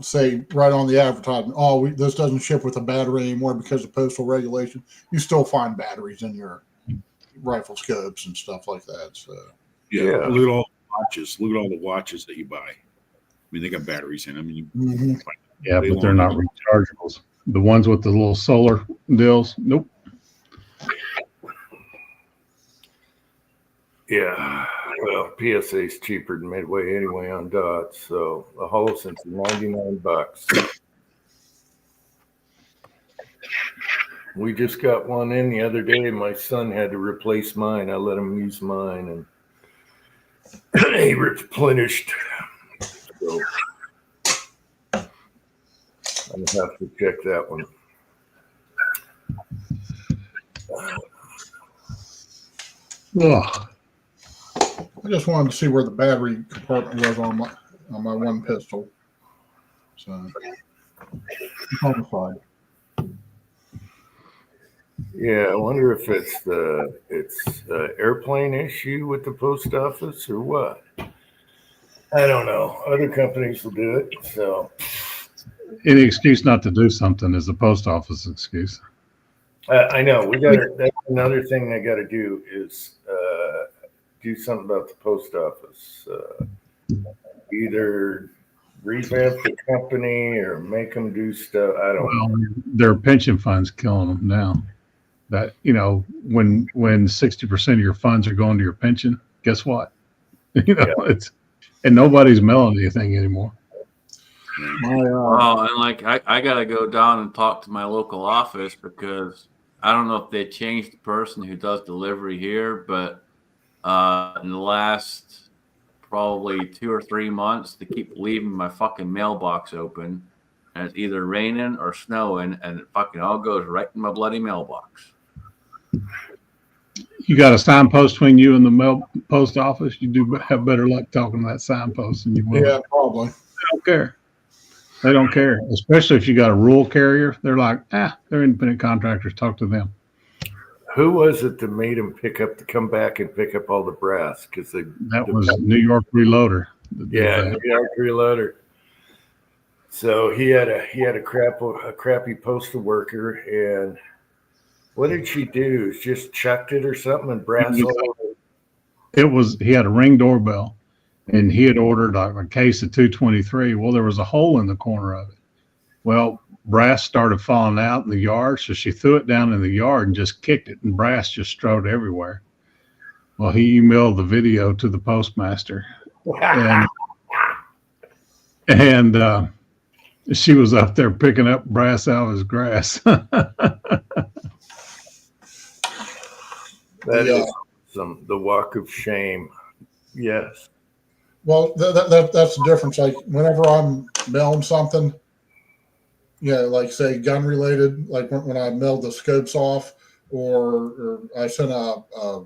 say right on the advertisement, this doesn't ship with a battery anymore because of postal regulation. You still find batteries in your rifle scopes and stuff like that. So yeah. Look at all the watches. Look at all the watches that you buy. I mean, they got batteries in them. Yeah, but they're not rechargeables. The ones with the little solar deals, nope. Yeah, well, PSA is cheaper than Midway anyway on dots. So the Holosyn's $99. We just got one in the other day. My son had to replace mine. I let him use mine, and he replenished. So I'll have to check that one. Ugh. I just wanted to see where the battery compartment was on my one pistol. So it's on the side. Yeah, I wonder if it's the airplane issue with the post office or what. I don't know. Other companies will do it. So Any excuse not to do something is the post office excuse. I know we got. That's another thing they got to do is do something about the post office. Either revamp the company or make them do stuff. I don't know. Their pension funds killing them now. That, you know, when 60% of your funds are going to your pension, guess what? You know, it's, and nobody's mailing anything anymore. Well, and like I got to go down and talk to my local office because I don't know if they changed the person who does delivery here, but in the last probably 2 or 3 months, they keep leaving my fucking mailbox open, and it's either raining or snowing, and it fucking all goes right in my bloody mailbox. You got a signpost between you and the post office. You do have better luck talking to that signpost than you will. Yeah, probably. They don't care. They don't care, especially if you got a rural carrier. They're like, they're independent contractors. Talk to them. Who was it that made him come back and pick up all the brass? Because that was New York Reloader. Yeah, New York Reloader. So he had a crappy postal worker, and what did she do? Just chucked it or something and brass all over it? He had a Ring doorbell, and he had ordered a case of 223. Well, there was a hole in the corner of it. Well, brass started falling out in the yard, so she threw it down in the yard and just kicked it, and brass just strode everywhere. Well, he emailed the video to the postmaster, and she was up there picking up brass out of his grass. That is the walk of shame. Yes. Well, that's the difference. Like whenever I'm mailing something, like say gun related, like when I mailed the scopes off, or I sent a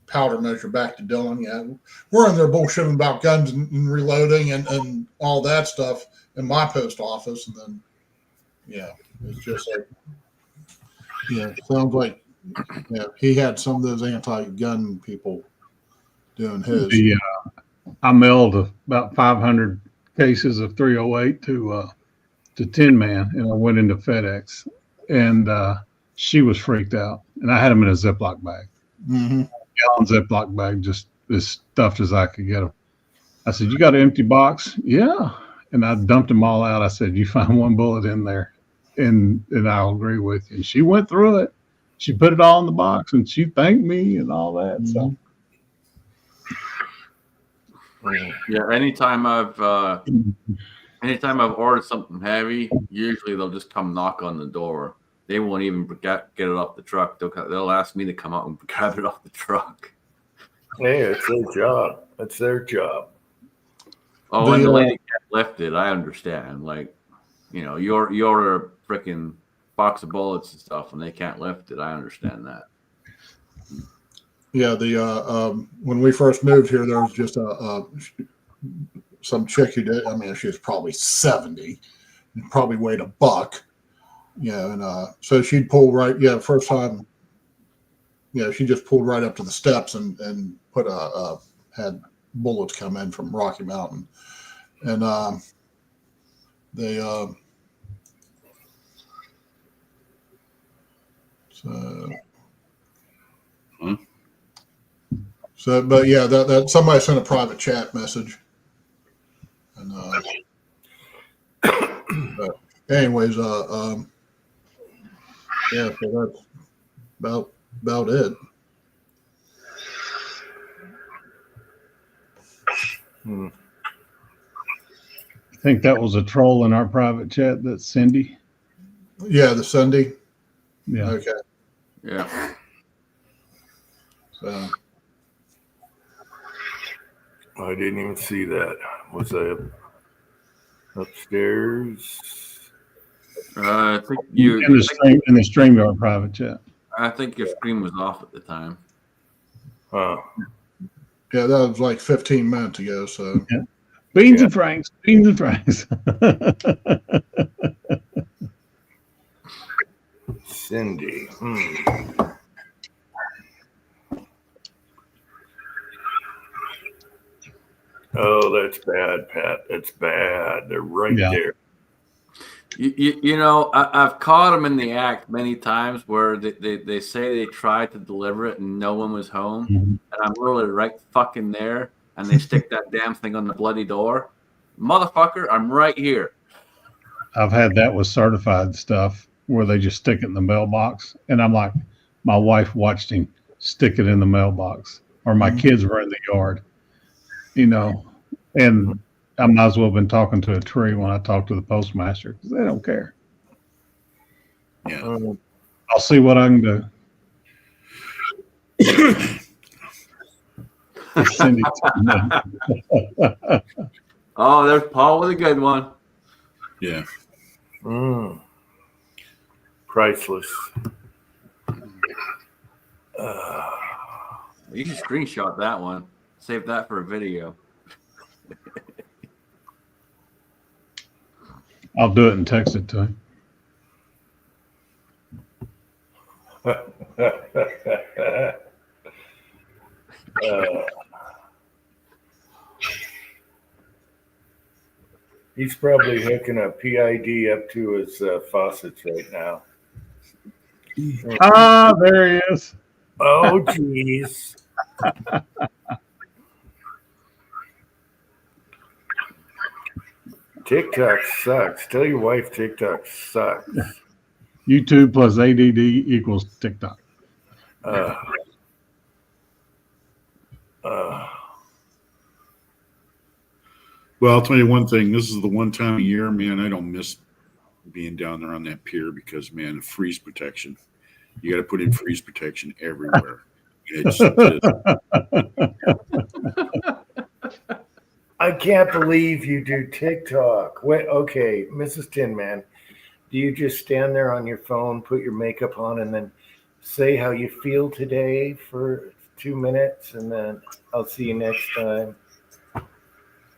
powder measure back to Dylan. Yeah, we're in there bullshitting about guns and reloading and all that stuff in my post office, and then it's just like sounds like he had some of those anti-gun people doing his. I mailed about 500 cases of 308 to Tin Man, and I went into FedEx, and she was freaked out, and I had them in a Ziploc bag, gallon Ziploc bag, just as stuffed as I could get them. I said, "You got an empty box?" "Yeah," and I dumped them all out. I said, "You find one bullet in there, and I'll agree with you." And she went through it. She put it all in the box, and she thanked me and all that. So. Yeah, anytime I've ordered something heavy, usually they'll just come knock on the door. They won't even get it off the truck. They'll ask me to come out and grab it off the truck. Hey, it's their job. It's their job. Oh, and the lady can't lift it. I understand. Like, you order a freaking box of bullets and stuff, and they can't lift it. I understand that. Yeah, when we first moved here, there was just some chick who did. I mean, she was probably 70, and probably weighed a buck. And so she'd pull right. Yeah, first time. Yeah, she just pulled right up to the steps and put had bullets come in from Rocky Mountain, and they So, but yeah, that somebody sent a private chat message, and but anyways, so that's about it. I think that was a troll in our private chat. That's Cindy. Yeah, the Cindy. Yeah. Okay. Yeah. So. I didn't even see that. Was I upstairs? I think you in the Streamyard private chat. I think your screen was off at the time. Huh. Yeah, that was like 15 minutes ago. So Beans and Franks. Beans and Franks. Cindy. Oh, that's bad, Pat. That's bad. They're right there. You know, I've caught them in the act many times where they say they tried to deliver it and no one was home, and I'm literally right fucking there, and they stick that damn thing on the bloody door. Motherfucker, I'm right here. I've had that with certified stuff where they just stick it in the mailbox, and I'm like, my wife watched him stick it in the mailbox, or my kids were in the yard, you know, and I might as well have been talking to a tree when I talk to the postmaster because they don't care. Yeah. I'll see what I can do. Cindy. Oh, there's Paul with a good one. Yeah. Priceless. You should screenshot that one. Save that for a video. I'll do it and text it to him. He's probably hooking a PID up to his faucets right now. Ah, there he is. Oh, jeez. TikTok sucks. Tell your wife TikTok sucks. YouTube plus ADD equals TikTok. Well, I'll tell you one thing. This is the one time a year, man, I don't miss being down there on that pier because, man, freeze protection. You got to put in freeze protection everywhere. I can't believe you do TikTok. Wait, okay, Mrs. Tin Man, do you just stand there on your phone, put your makeup on, and then say how you feel today for 2 minutes, and then I'll see you next time?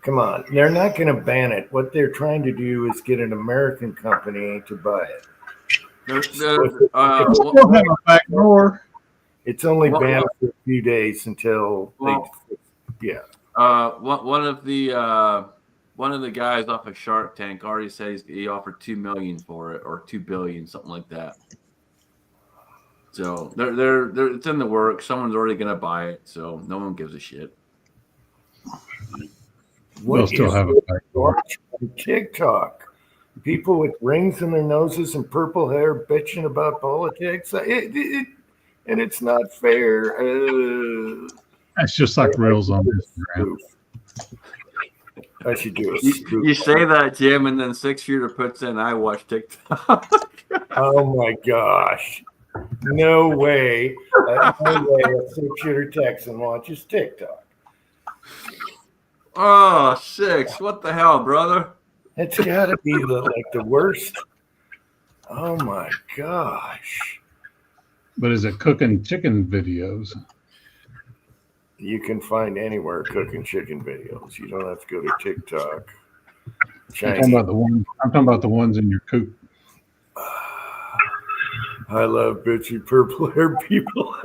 Come on, they're not going to ban it. What they're trying to do is get an American company to buy it. It's only banned for a few days until one of the guys off of Shark Tank already says he offered $2 million for it, or $2 billion, something like that. So they're it's in the works. Someone's already gonna buy it, so no one gives a shit. We'll still have a TikTok. People with rings in their noses and purple hair bitching about politics. And it's not fair. It's just like Reels on Instagram. I should do it. You say that, Jim, and then 6-shooter puts in, I watch TikTok. Oh my gosh. No way. No way a 6-shooter Texan watches TikTok. Oh, 6. What the hell, brother? It's got to be the worst. Oh my gosh. But is it cooking chicken videos? You can find anywhere cooking chicken videos. You don't have to go to TikTok. I'm talking about the ones in your coop. I love bitchy purple hair people.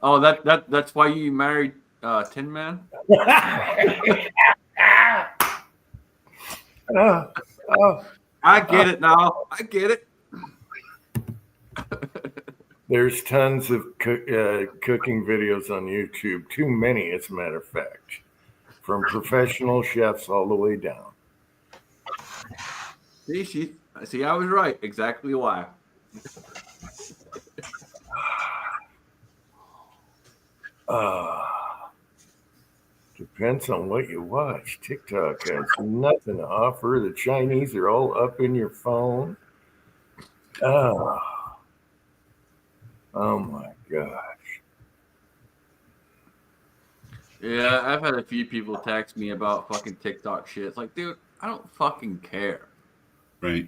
Oh, that's why you married Tin Man? I get it now. I get it. There's tons of cooking videos on YouTube. Too many, as a matter of fact. From professional chefs all the way down. See, I was right. Exactly why. Depends on what you watch. TikTok has nothing to offer. The Chinese are all up in your phone. Oh my gosh. Yeah, I've had a few people text me about fucking TikTok shit. It's like, dude, I don't fucking care. Right.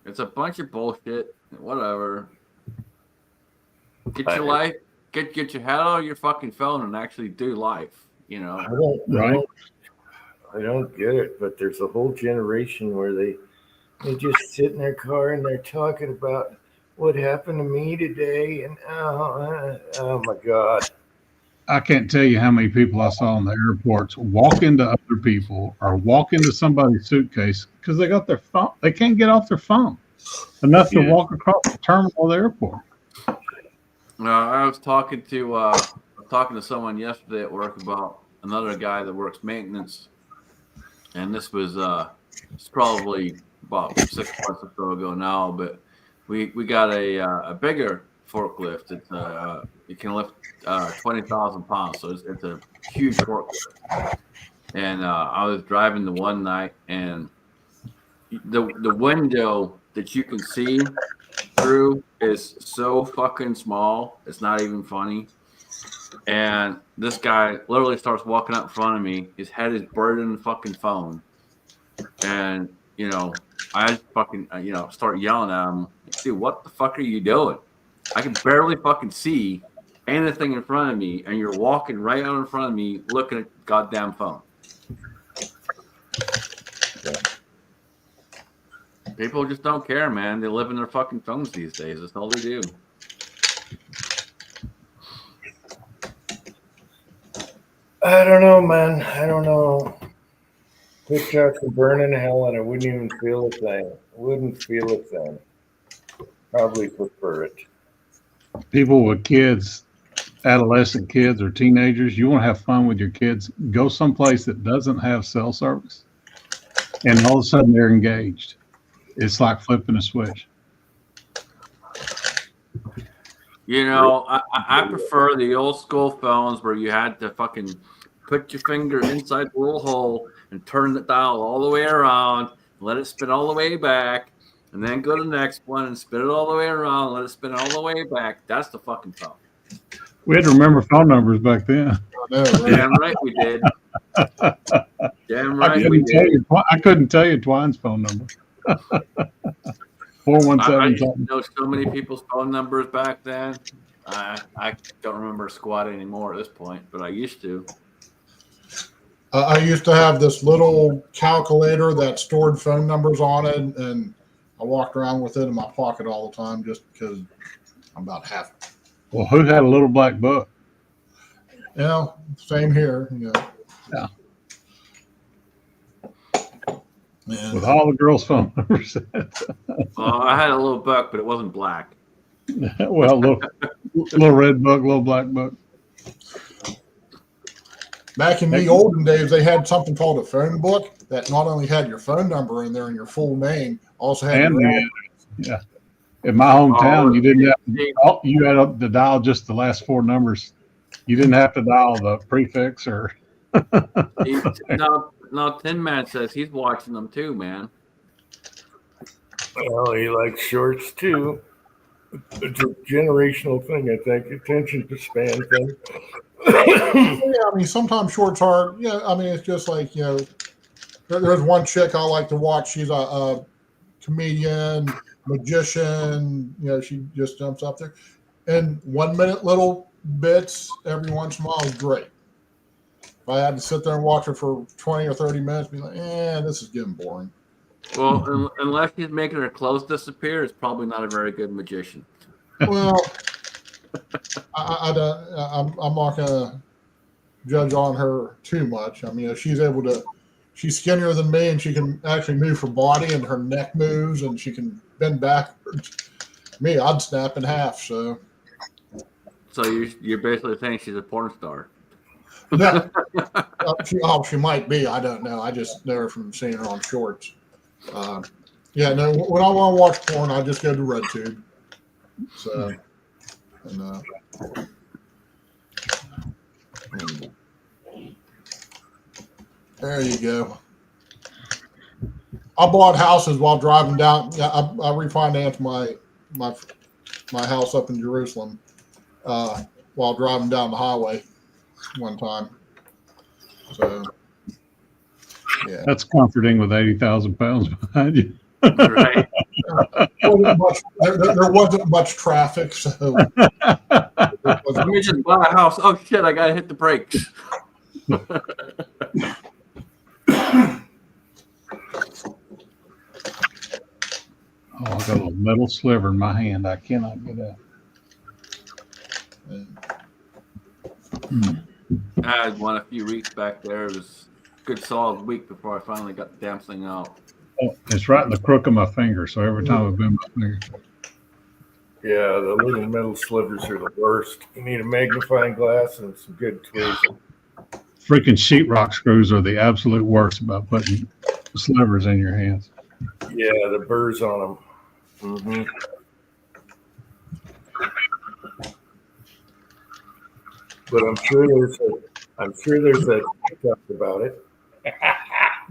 It's a bunch of bullshit. Whatever. Get your life, get your head out of your fucking phone and actually do life. You know, I don't get it, but there's a whole generation where they just sit in their car and they're talking about what happened to me today, and oh my God. I can't tell you how many people I saw in the airports walk into other people or walk into somebody's suitcase because they got their phone. They can't get off their phone enough to walk across the terminal of the airport. I was talking to someone yesterday at work about another guy that works maintenance, and this was it's probably about 6 months or so ago now, but we got a bigger forklift. It can lift 20,000 pounds, so it's a huge forklift. And I was driving the one night, and the window that you can see through is so fucking small. It's not even funny. And this guy literally starts walking up in front of me. His head is buried in the fucking phone, and I fucking start yelling at him, dude, what the fuck are you doing? I can barely fucking see anything in front of me, and you're walking right out in front of me looking at the goddamn phone. People just don't care, man. They live in their fucking phones these days. That's all they do. I don't know, man. I don't know. TikTok's a burning hell, and I wouldn't even feel a thing. Probably prefer it. People with kids, adolescent kids or teenagers, you want to have fun with your kids, go someplace that doesn't have cell service, and all of a sudden they're engaged. It's like flipping a switch. I prefer the old school phones where you had to fucking put your finger inside the little hole and turn the dial all the way around, let it spin all the way back, and then go to the next one and spin it all the way around, and let it spin all the way back. That's the fucking phone. We had to remember phone numbers back then. Damn right we did. Damn right we did. I couldn't tell you Twine's phone number. 417. I used to know so many people's phone numbers back then. I don't remember squat anymore at this point, but I used to. I used to have this little calculator that stored phone numbers on it, and I walked around with it in my pocket all the time just because I'm about half. Well, who had a little black book? Same here. Yeah. Yeah. With all the girls' phone numbers. I had a little book, but it wasn't black. Well, little red book, little black book. Back in the olden days, they had something called a phone book that not only had your phone number in there and your full name, also had your address. In my hometown, you didn't have you had to dial just the last four numbers. You didn't have to dial the prefix or. No, Tin Man says he's watching them too, man. Well, he likes shorts too. It's a generational thing, I think. Attention to span thing. Sometimes shorts are. It's just like there's one chick I like to watch. She's a comedian, magician. She just jumps up there, and 1 minute little bits every once in a while is great. If I had to sit there and watch her for 20 or 30 minutes, be like, this is getting boring. Well, unless he's making her clothes disappear, it's probably not a very good magician. Well, I'm not gonna judge on her too much. She's skinnier than me, and she can actually move her body, and her neck moves, and she can bend backwards. Me, I'd snap in half. So you're basically saying she's a porn star. No, she might be. I don't know. I just know her from seeing her on shorts. When I want to watch porn, I just go to RedTube. So, there you go. I bought houses while driving down. I refinanced my house up in Jerusalem while driving down the highway one time. So, yeah. That's comforting with 80,000 pounds behind you. Right. There wasn't much traffic, so. Let me just buy a house. Oh shit! I gotta hit the brakes. Oh, I got a little metal sliver in my hand. I cannot get out. I had one a few weeks back there. It was a good solid week before I finally got the damn thing out. Oh, it's right in the crook of my finger. So every time I bend my finger. Yeah, the little metal slivers are the worst. You need a magnifying glass and some good tweezers. Freaking sheetrock screws are the absolute worst about putting slivers in your hands. Yeah, the burrs on them. Mm-hmm. But I'm sure there's a TikTok about it.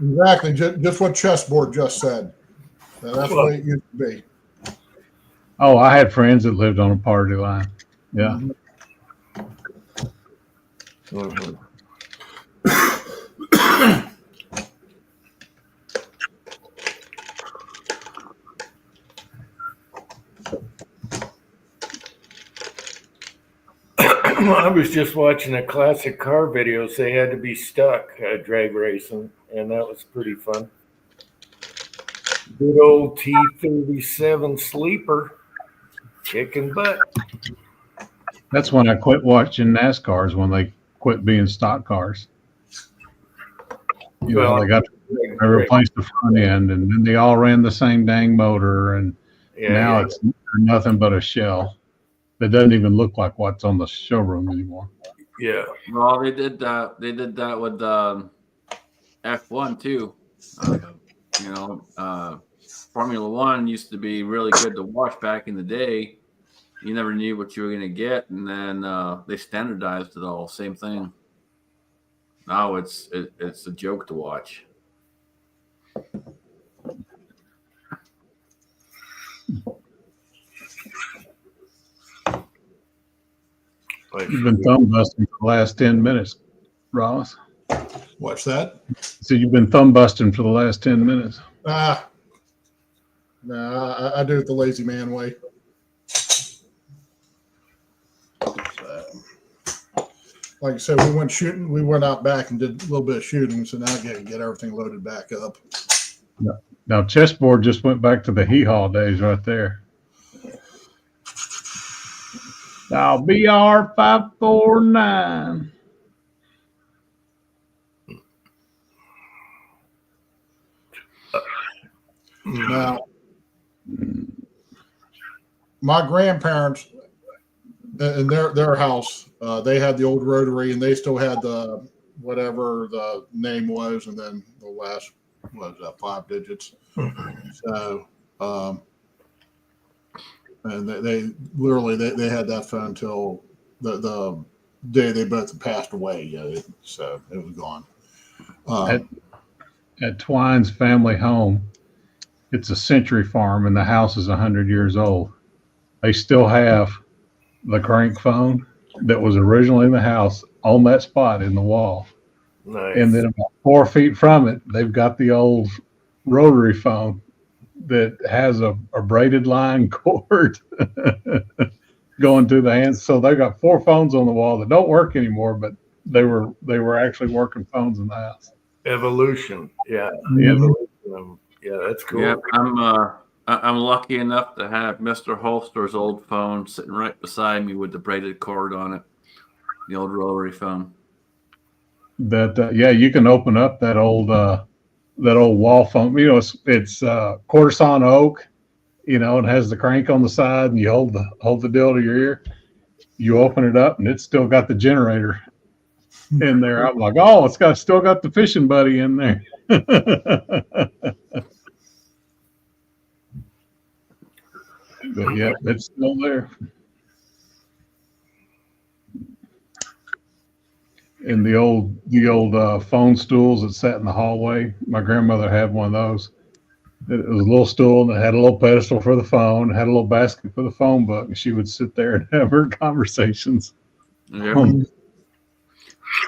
Exactly, just what Chessboard just said. That's the way it used to be. Oh, I had friends that lived on a party line. Yeah. Mm-hmm. I was just watching a classic car videos. They had to be stuck drag racing, and that was pretty fun. Good old T37 sleeper, kicking butt. That's when I quit watching NASCARs, when they quit being stock cars. You know, they replaced the front end, and then they all ran the same dang motor, and now it's nothing but a shell that doesn't even look like what's on the showroom anymore. Yeah. Well, they did that. They did that with F1 too. Formula One used to be really good to watch back in the day. You never knew what you were going to get, and then they standardized it all. Same thing. Now it's a joke to watch. You've been thumb busting for the last 10 minutes, Ross. What's that? So you've been thumb busting for the last 10 minutes. No, I do it the lazy man way. Like I said, we went shooting. We went out back and did a little bit of shooting, so now I got to get everything loaded back up. Now, Chessboard just went back to the hee-haw days right there. Now, BR 549. Now, my grandparents in their house, they had the old rotary, and they still had the whatever the name was, and then the last was 5 digits. So, and they literally they had that phone until the day they both passed away. So it was gone. At Twine's family home, it's a century farm, and the house is 100 years old. They still have the crank phone that was originally in the house on that spot in the wall. Nice. And then about 4 feet from it, they've got the old rotary phone that has a braided line cord going through the hands. So they got 4 phones on the wall that don't work anymore, but they were actually working phones in the house. Evolution. Yeah. Mm-hmm. Yeah, that's cool. Yeah, I'm lucky enough to have Mr. Holster's old phone sitting right beside me with the braided cord on it, the old rotary phone. That you can open up that old wall phone. You know, it's Cortison oak. You know, it has the crank on the side, and you hold the deal to your ear. You open it up, and it's still got the generator in there. I'm like, oh, it's still got the fishing buddy in there. But yeah, it's still there. And the old phone stools that sat in the hallway. My grandmother had one of those. It was a little stool that had a little pedestal for the phone, had a little basket for the phone book, and she would sit there and have her conversations. Yeah,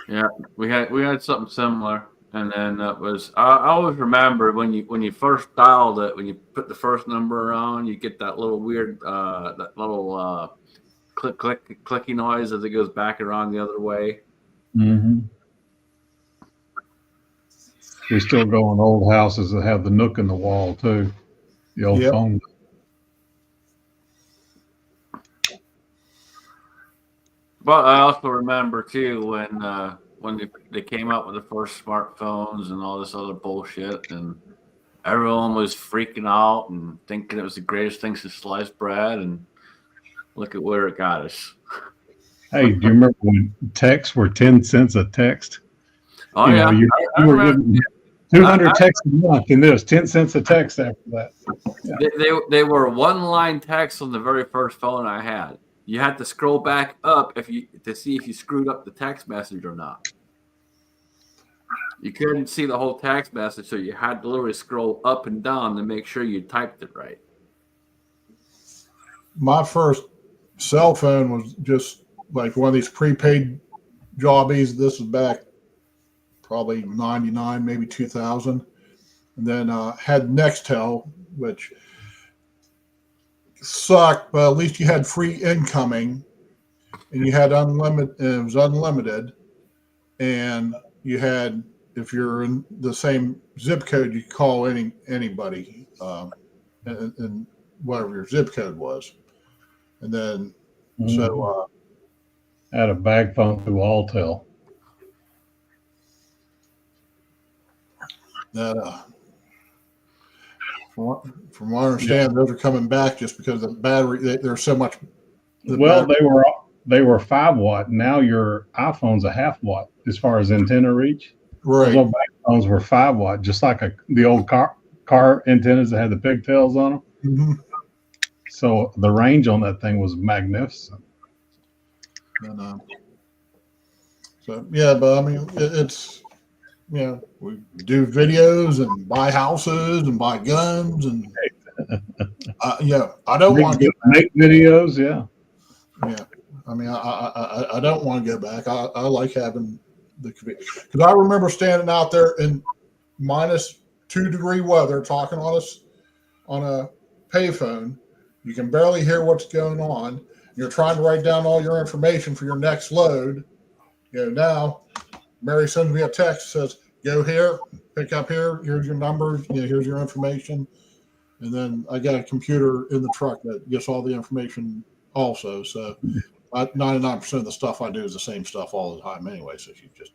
yeah, we had something similar, And then that was I always remember when you first dialed it, when you put the first number on, you get that little weird clicky noise as it goes back around the other way. Mm-hmm. We still go in old houses that have the nook in the wall too. The old phone. But I also remember too when they came out with the first smartphones and all this other bullshit, and everyone was freaking out and thinking it was the greatest thing since sliced bread, and look at where it got us. Hey, do you remember when texts were 10 cents a text? Oh, yeah. You were getting 200 texts a month, and there was 10 cents a text after that. Yeah. They were one-line texts on the very first phone I had. You had to scroll back up to see if you screwed up the text message or not. You couldn't see the whole text message, so you had to literally scroll up and down to make sure you typed it right. My first cell phone was just like one of these prepaid jobbies. This was back probably 99, maybe 2000. And then had Nextel, which sucked, but at least you had free incoming, and you had unlimited. It was unlimited, and you had, if you're in the same zip code, you could call anybody, and whatever your zip code was. And then so I had a bag phone through Alltel. That from what I understand, those are coming back just because the battery. There's so much. They were 5 watt. Now your iPhone's a half watt as far as antenna reach. Right. Those old back phones were 5 watt, just like the old car antennas that had the pigtails on them. Mm-hmm. So the range on that thing was magnificent. And, so yeah, but I mean, it's we do videos and buy houses and buy guns and I don't want to make videos. Yeah. I mean, I don't want to go back. I like having because I remember standing out there in -2-degree weather talking on a payphone. You can barely hear what's going on. You're trying to write down all your information for your next load. Now Mary sends me a text, says, go here, pick up here, here's your number, here's your information. And then I got a computer in the truck that gets all the information also. So 99% of the stuff I do is the same stuff all the time anyway. So you just.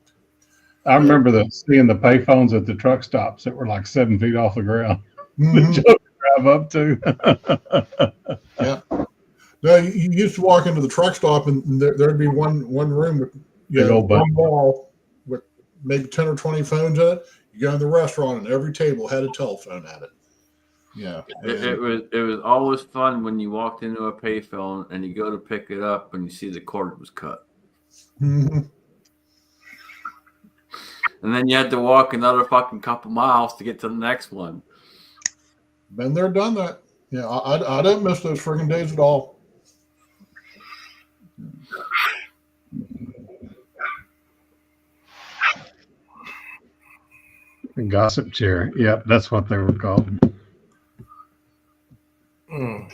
I remember seeing the payphones at the truck stops that were like 7 feet off the ground. Mm-hmm. That Joe could drive up to. Yeah. No, you used to walk into the truck stop and there'd be one room with one wall with maybe 10 or 20 phones in it. You go in the restaurant and every table had a telephone at it. Yeah. It was always fun when you walked into a payphone and you go to pick it up and you see the cord was cut. Mm-hmm. And then you had to walk another fucking couple miles to get to the next one. Been there, done that. Yeah, I don't miss those friggin' days at all. Gossip chair. Yep, that's what they were called. Mm.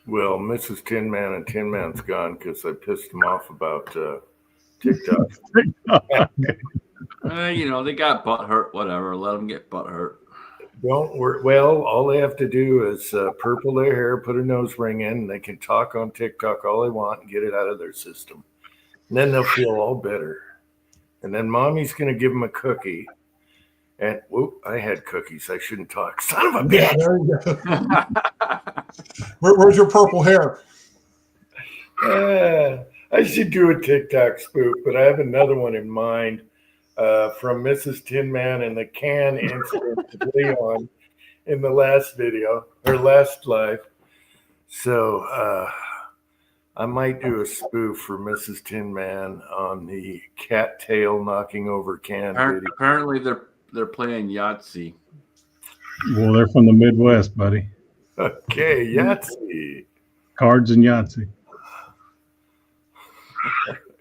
Well, Mrs. Tin Man and Tin Man's gone because I pissed him off about TikTok. They got butt hurt, whatever. Let them get butt hurt. Don't worry. Well, all they have to do is purple their hair, put a nose ring in, and they can talk on TikTok all they want and get it out of their system. And then they'll feel all better. And then mommy's going to give them a cookie. And whoop, I had cookies. I shouldn't talk. Son of a bitch. Yeah, there you go. Where's your purple hair? I should do a TikTok spoof, but I have another one in mind. From Mrs. Tin Man and the can incident to Leon in the last video or last live. So I might do a spoof for Mrs. Tin Man on the cattail knocking over can video. Apparently they're playing Yahtzee. Well, they're from the Midwest, buddy. Okay, Yahtzee. Cards and Yahtzee.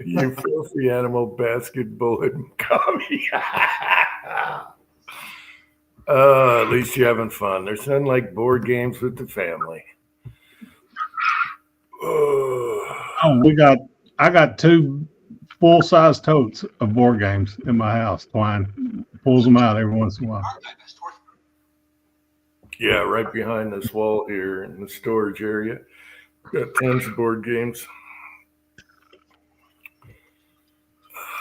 You filthy animal basket bullet commie. At least you're having fun. There's nothing like board games with the family. I got 2 full-size totes of board games in my house. Twine pulls them out every once in a while. Yeah, right behind this wall here in the storage area. Got tons of board games.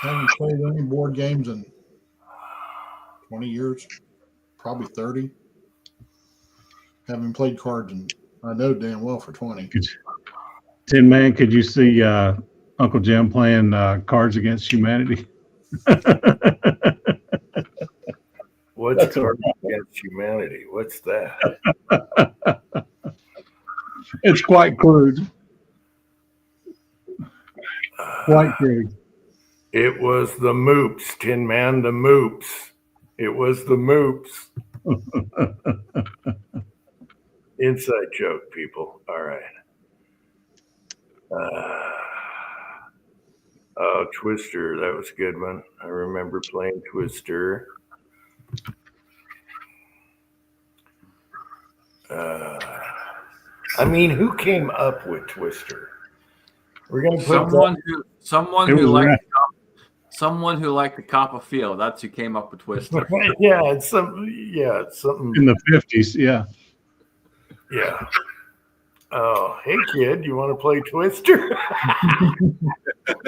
Haven't played any board games in 20 years, probably 30. Haven't played cards in, I know damn well, for 20. Tin Man, could you see Uncle Jim playing Cards Against Humanity? What's Cards Against Humanity? What's that? It's quite crude. Quite crude. It was the Moops, Tin Man, the Moops. It was the Moops. Inside joke, people. All right. Oh, Twister. That was a good one. I remember playing Twister. I mean, who came up with Twister? We're gonna put someone who liked to cop a feel. That's who came up with Twister. it's something In the 50s, yeah. Yeah. Oh, hey kid, you want to play Twister?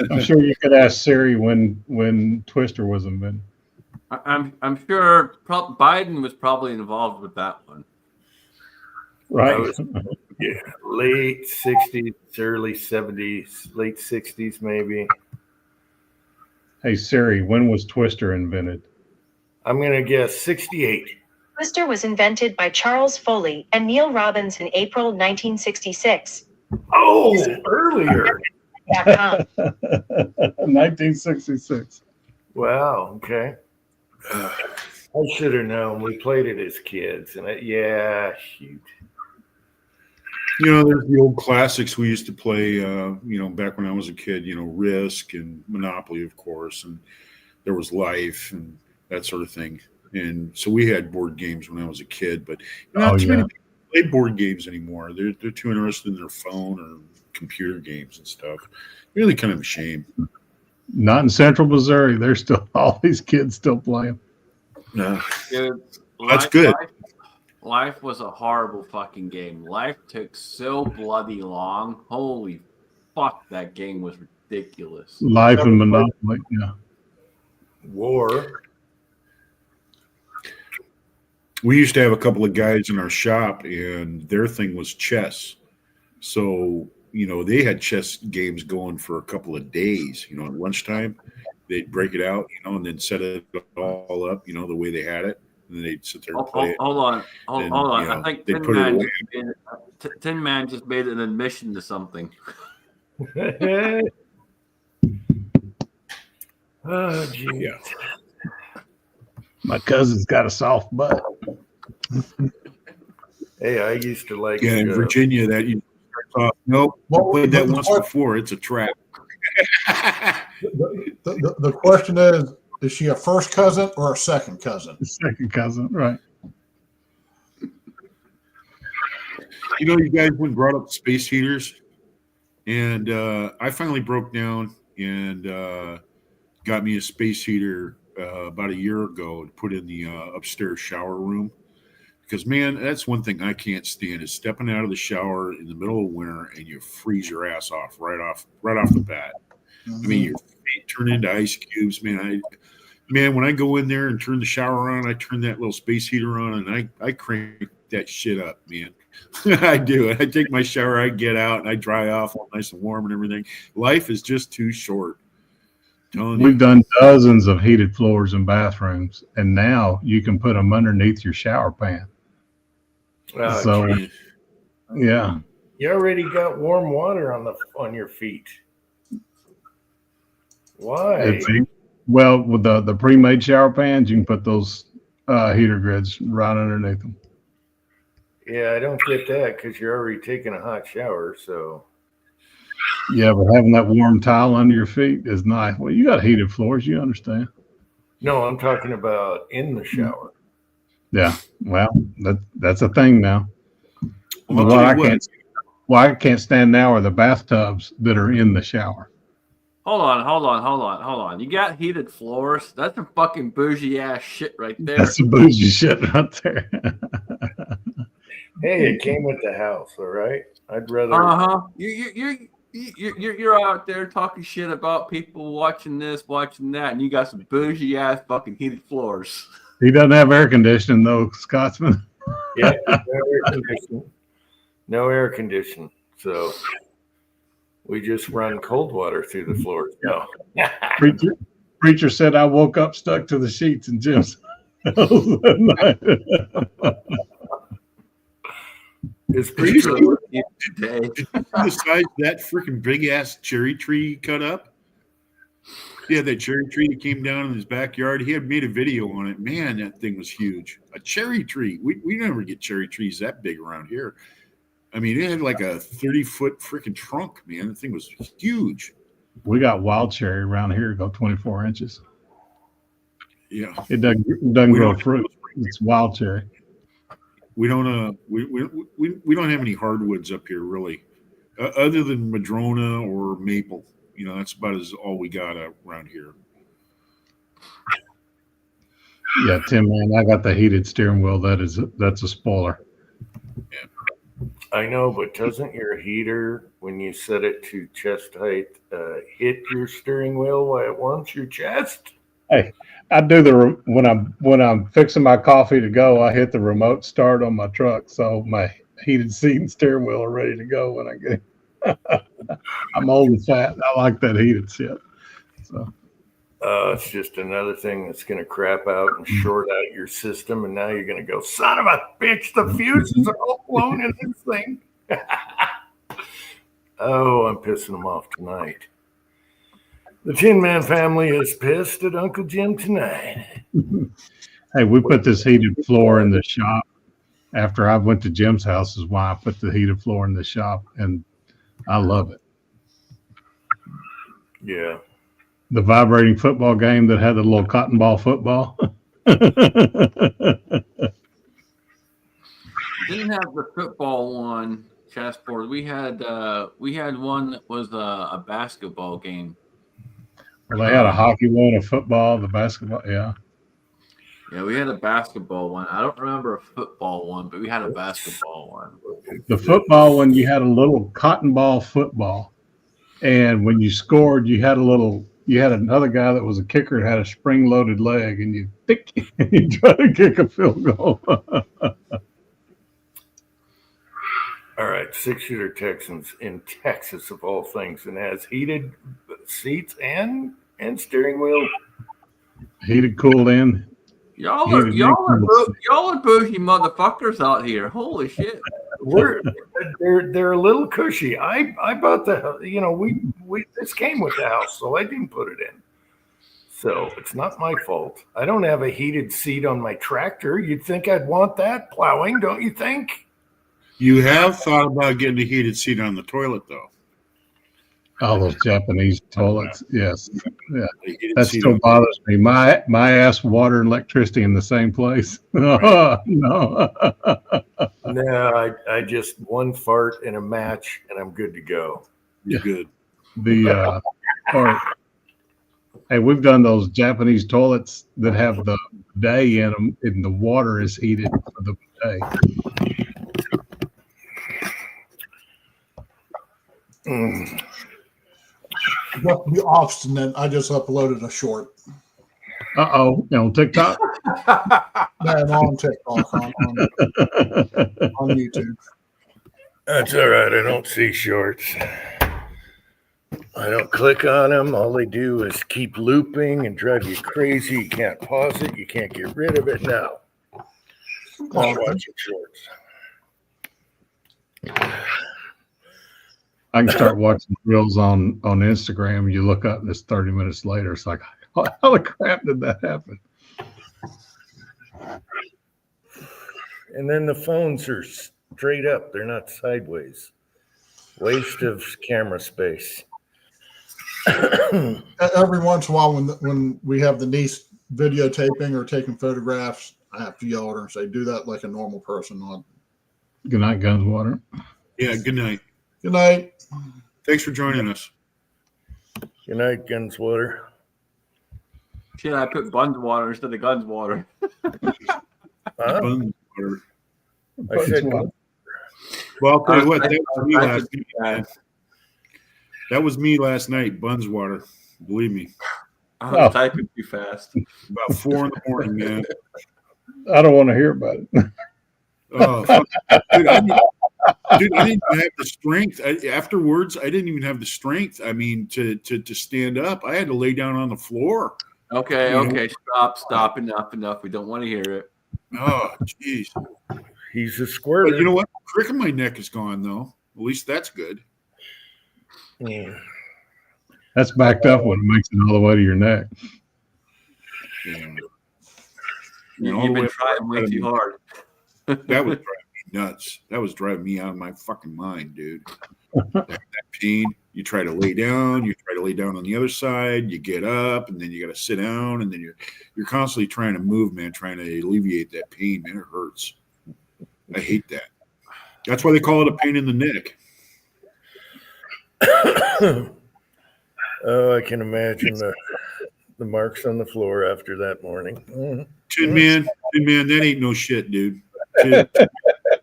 I'm sure you could ask Siri when Twister was invented. I'm sure Biden was probably involved with that one. Right. Yeah, late 60s, early 70s, late 60s maybe. Hey Siri, when was Twister invented? I'm going to guess 68. Twister was invented by Charles Foley and Neil Robbins in April 1966. Oh, earlier. 1966. Wow, okay. I should have known. We played it as kids. And shoot. You know, there's the old classics we used to play, back when I was a kid, Risk and Monopoly, of course. And there was Life and that sort of thing. And so we had board games when I was a kid, but not too many people play board games anymore. They're too interested in their phone or computer games and stuff. Really kind of a shame. Not in Central Missouri. There's still all these kids still playing. No. Dude, That's good. Life was a horrible fucking game. Life took so bloody long. Holy fuck, that game was ridiculous. Life and Monopoly, yeah. War. We used to have a couple of guys in our shop, and their thing was chess. So, they had chess games going for a couple of days. At lunchtime, they'd break it out, and then set it all up, the way they had it. And then they'd sit there and play it. Hold on. I think Tin Man just made an admission to something. Oh, geez. Yeah. My cousin's got a soft butt. Hey, I used to like. Yeah, in Virginia, that you start off. Nope, played that once before. It's a trap. The question is she a first cousin or a second cousin? Second cousin, right. You guys went and brought up space heaters, and I finally broke down and got me a space heater about a year ago to put in the upstairs shower room. Because, man, that's one thing I can't stand is stepping out of the shower in the middle of winter and you freeze your ass off right off the bat. Mm-hmm. I mean, your feet turn into ice cubes, man. When I go in there and turn the shower on, I turn that little space heater on and I crank that shit up, man. I do. I take my shower, I get out, and I dry off all nice and warm and everything. Life is just too short. We've done dozens of heated floors in bathrooms, and now you can put them underneath your shower pan. Oh, so, geez. Yeah. You already got warm water on your feet. Why? Well, with the pre-made shower pans, you can put those heater grids right underneath them. Yeah, I don't get that because you're already taking a hot shower. So, Yeah, but having that warm towel under your feet is nice. Well, you got heated floors, you understand. No, I'm talking about in the shower. Yeah, well, that's a thing now. Well, But I'll what tell I you what. can't, what I can't stand now are the bathtubs that are in the shower. Hold on. You got heated floors? That's some fucking bougie ass shit right there. That's some bougie shit right there. Hey, it came with the house, all right? I'd rather. You're out there talking shit about people watching this, watching that, and you got some bougie ass fucking heated floors. He doesn't have air conditioning though, Scotsman. Yeah, no air conditioning. So we just run cold water through the floors. No. Preacher said I woke up stuck to the sheets in Jim's house that night. Is Did you preacher see the size of that freaking big ass cherry tree cut up? Yeah, that cherry tree that came down in his backyard. He had made a video on it. Man, that thing was huge. A cherry tree. We never get cherry trees that big around here. I mean, it had like a 30-foot freaking trunk, man. The thing was huge. We got wild cherry around here, go 24 inches. Yeah. It doesn't grow fruit. It's wild cherry. We don't we don't have any hardwoods up here really, other than madrona or maple. You know, that's about all we got around here. Yeah, Tim, man, I got the heated steering wheel. That's a spoiler. Yeah. I know, but doesn't your heater, when you set it to chest height, hit your steering wheel while it warms your chest? Hey, I do when I'm fixing my coffee to go, I hit the remote start on my truck, so my heated seat and steering wheel are ready to go when I get. I'm old and fat. I like that heated shit. So It's just another thing that's going to crap out and short out your system, and now you're going to go, son of a bitch, the fuses are all blown in this thing. Oh, I'm pissing them off tonight. The Tin Man family is pissed at Uncle Jim tonight. hey, we put this heated floor in the shop. After I went to Jim's house is why I put the heated floor in the shop, and I love it. Yeah. The vibrating football game that had the little cotton ball football. Didn't have the football one, chessboard. We had one that was a basketball game. Well, they had a hockey one, a football, the basketball. Yeah. Yeah, we had a basketball one. I don't remember a football one, but we had a basketball one. The football one, you had a little cotton ball football, and when you scored, you had another guy that was a kicker that had a spring-loaded leg, and you try to kick a field goal. All right, 6-shooter Texans in Texas of all things, and has heated seats and steering wheel. Heated, cooled in. Y'all are bougie motherfuckers out here. Holy shit! They're a little cushy. I bought this came with the house, so I didn't put it in. So it's not my fault. I don't have a heated seat on my tractor. You'd think I'd want that plowing, don't you think? You have thought about getting a heated seat on the toilet, though. All those Japanese toilets, yes, yeah. That still bothers me. My ass, water, and electricity in the same place. No. No, I just one fart in a match, and I'm good to go. You're good. Hey, we've done those Japanese toilets that have the bidet in them, and the water is heated for the bidet. Don't be obstinate. I just uploaded a short. On TikTok? No, on TikTok, on YouTube. That's all right. I don't see shorts. I don't click on them. All they do is keep looping and drive you crazy. You can't pause it. You can't get rid of it. No. I'm watching shorts. I can start watching reels on Instagram. You look up and it's 30 minutes later. It's like, how the crap did that happen? And then the phones are straight up. They're not sideways. Waste of camera space. Every once in a while, when we have the niece videotaping or taking photographs, I have to yell at her and say, "Do that like a normal person." Not. Good night, Gunswater. Yeah, good night. Good night. Thanks for joining us. Good night, Gunswater. Shit, I put Bunswater instead of Gunswater. Huh? Bunswater. I said, Bunswater. Well, I'll tell you what, that was me last night, man. That was me last night, Bunswater. Believe me. I was typing too fast. About 4 in the morning, man. I don't want to hear about it. Oh, fuck. Dude, I didn't even have the strength. Afterwards, I didn't even have the strength. I mean, to stand up. I had to lay down on the floor. Okay, stop. Enough. We don't want to hear it. Oh, jeez. he's a squirter. But you know what? The crick in my neck is gone, though. At least that's good. Yeah. That's backed up when it makes it all the way to your neck. Yeah. You've been trying way too hard. That was driving me nuts. That was driving me out of my fucking mind, dude. That pain. You try to lay down. You try to lay down on the other side. You get up, and then you got to sit down, and then you're constantly trying to move, man, trying to alleviate that pain, man. It hurts. I hate that. That's why they call it a pain in the neck. Oh, I can imagine the marks on the floor after that morning. Tin man, that ain't no shit, dude. You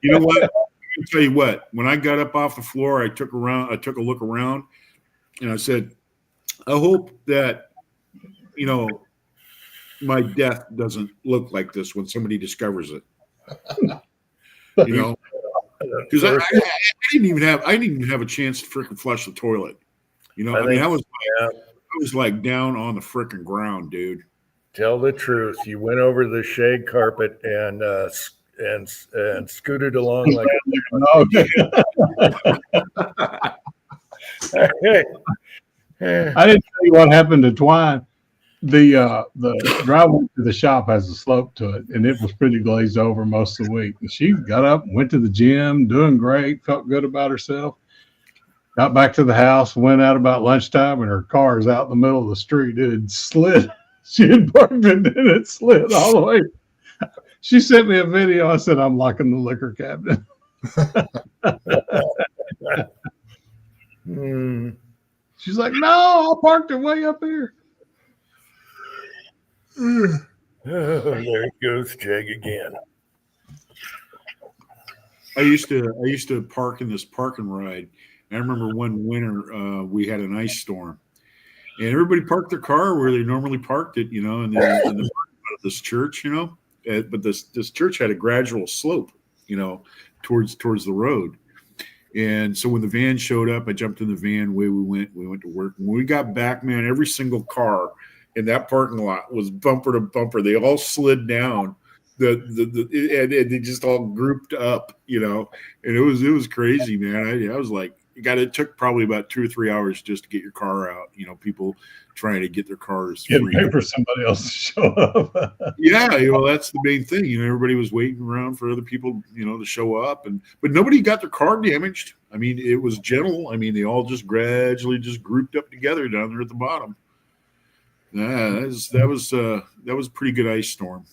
know what? I'll tell you what. When I got up off the floor, I took a look around, and I said, I hope that, my death doesn't look like this when somebody discovers it. Because I didn't even have a chance to freaking flush the toilet. I was like down on the freaking ground, dude. Tell the truth. You went over the shag carpet and scooted along like I didn't tell you what happened to Twine. The driveway to the shop has a slope to it, and it was pretty glazed over most of the week. And she got up, went to the gym, doing great, felt good about herself. Got back to the house, went out about lunchtime, and her car is out in the middle of the street. It had slid. She had parked it, and it slid all the way. She sent me a video. I said, I'm locking the liquor cabinet. She's like, no, I parked it way up here. Oh, there it goes, Jag again. I used to park in this park and ride. I remember one winter we had an ice storm, and everybody parked their car where they normally parked it, in the parking lot of this church, But this church had a gradual slope, towards the road. And so when the van showed up, I jumped in the van. Away we went to work. When we got back, man, every single car in that parking lot was bumper to bumper. They all slid down. And they just all grouped up, and it was crazy, man. I was like, it took probably about 2 or 3 hours just to get your car out. People trying to get their cars free for somebody else to show up. Yeah, that's the main thing. Everybody was waiting around for other people, to show up, but nobody got their car damaged. I mean, it was gentle. I mean, they all just gradually just grouped up together down there at the bottom. That was a pretty good ice storm.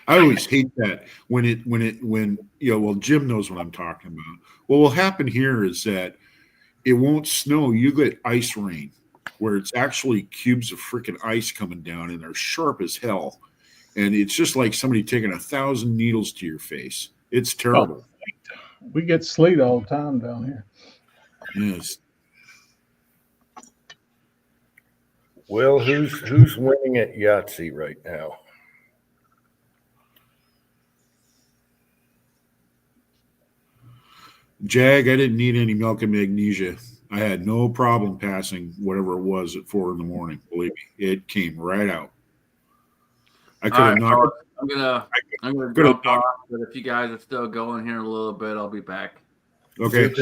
I always hate that when Jim knows what I'm talking about. What will happen here is that it won't snow. You get ice rain where it's actually cubes of freaking ice coming down, and they're sharp as hell. And it's just like somebody taking 1,000 needles to your face. It's terrible. We get sleet all the time down here. Yes. Well, who's winning at Yahtzee right now? Jag, I didn't need any milk and magnesia. I had no problem passing whatever it was at 4 a.m. Believe me, it came right out. I could have knocked. I'm gonna jump off, but if you guys are still going here in a little bit, I'll be back. Okay.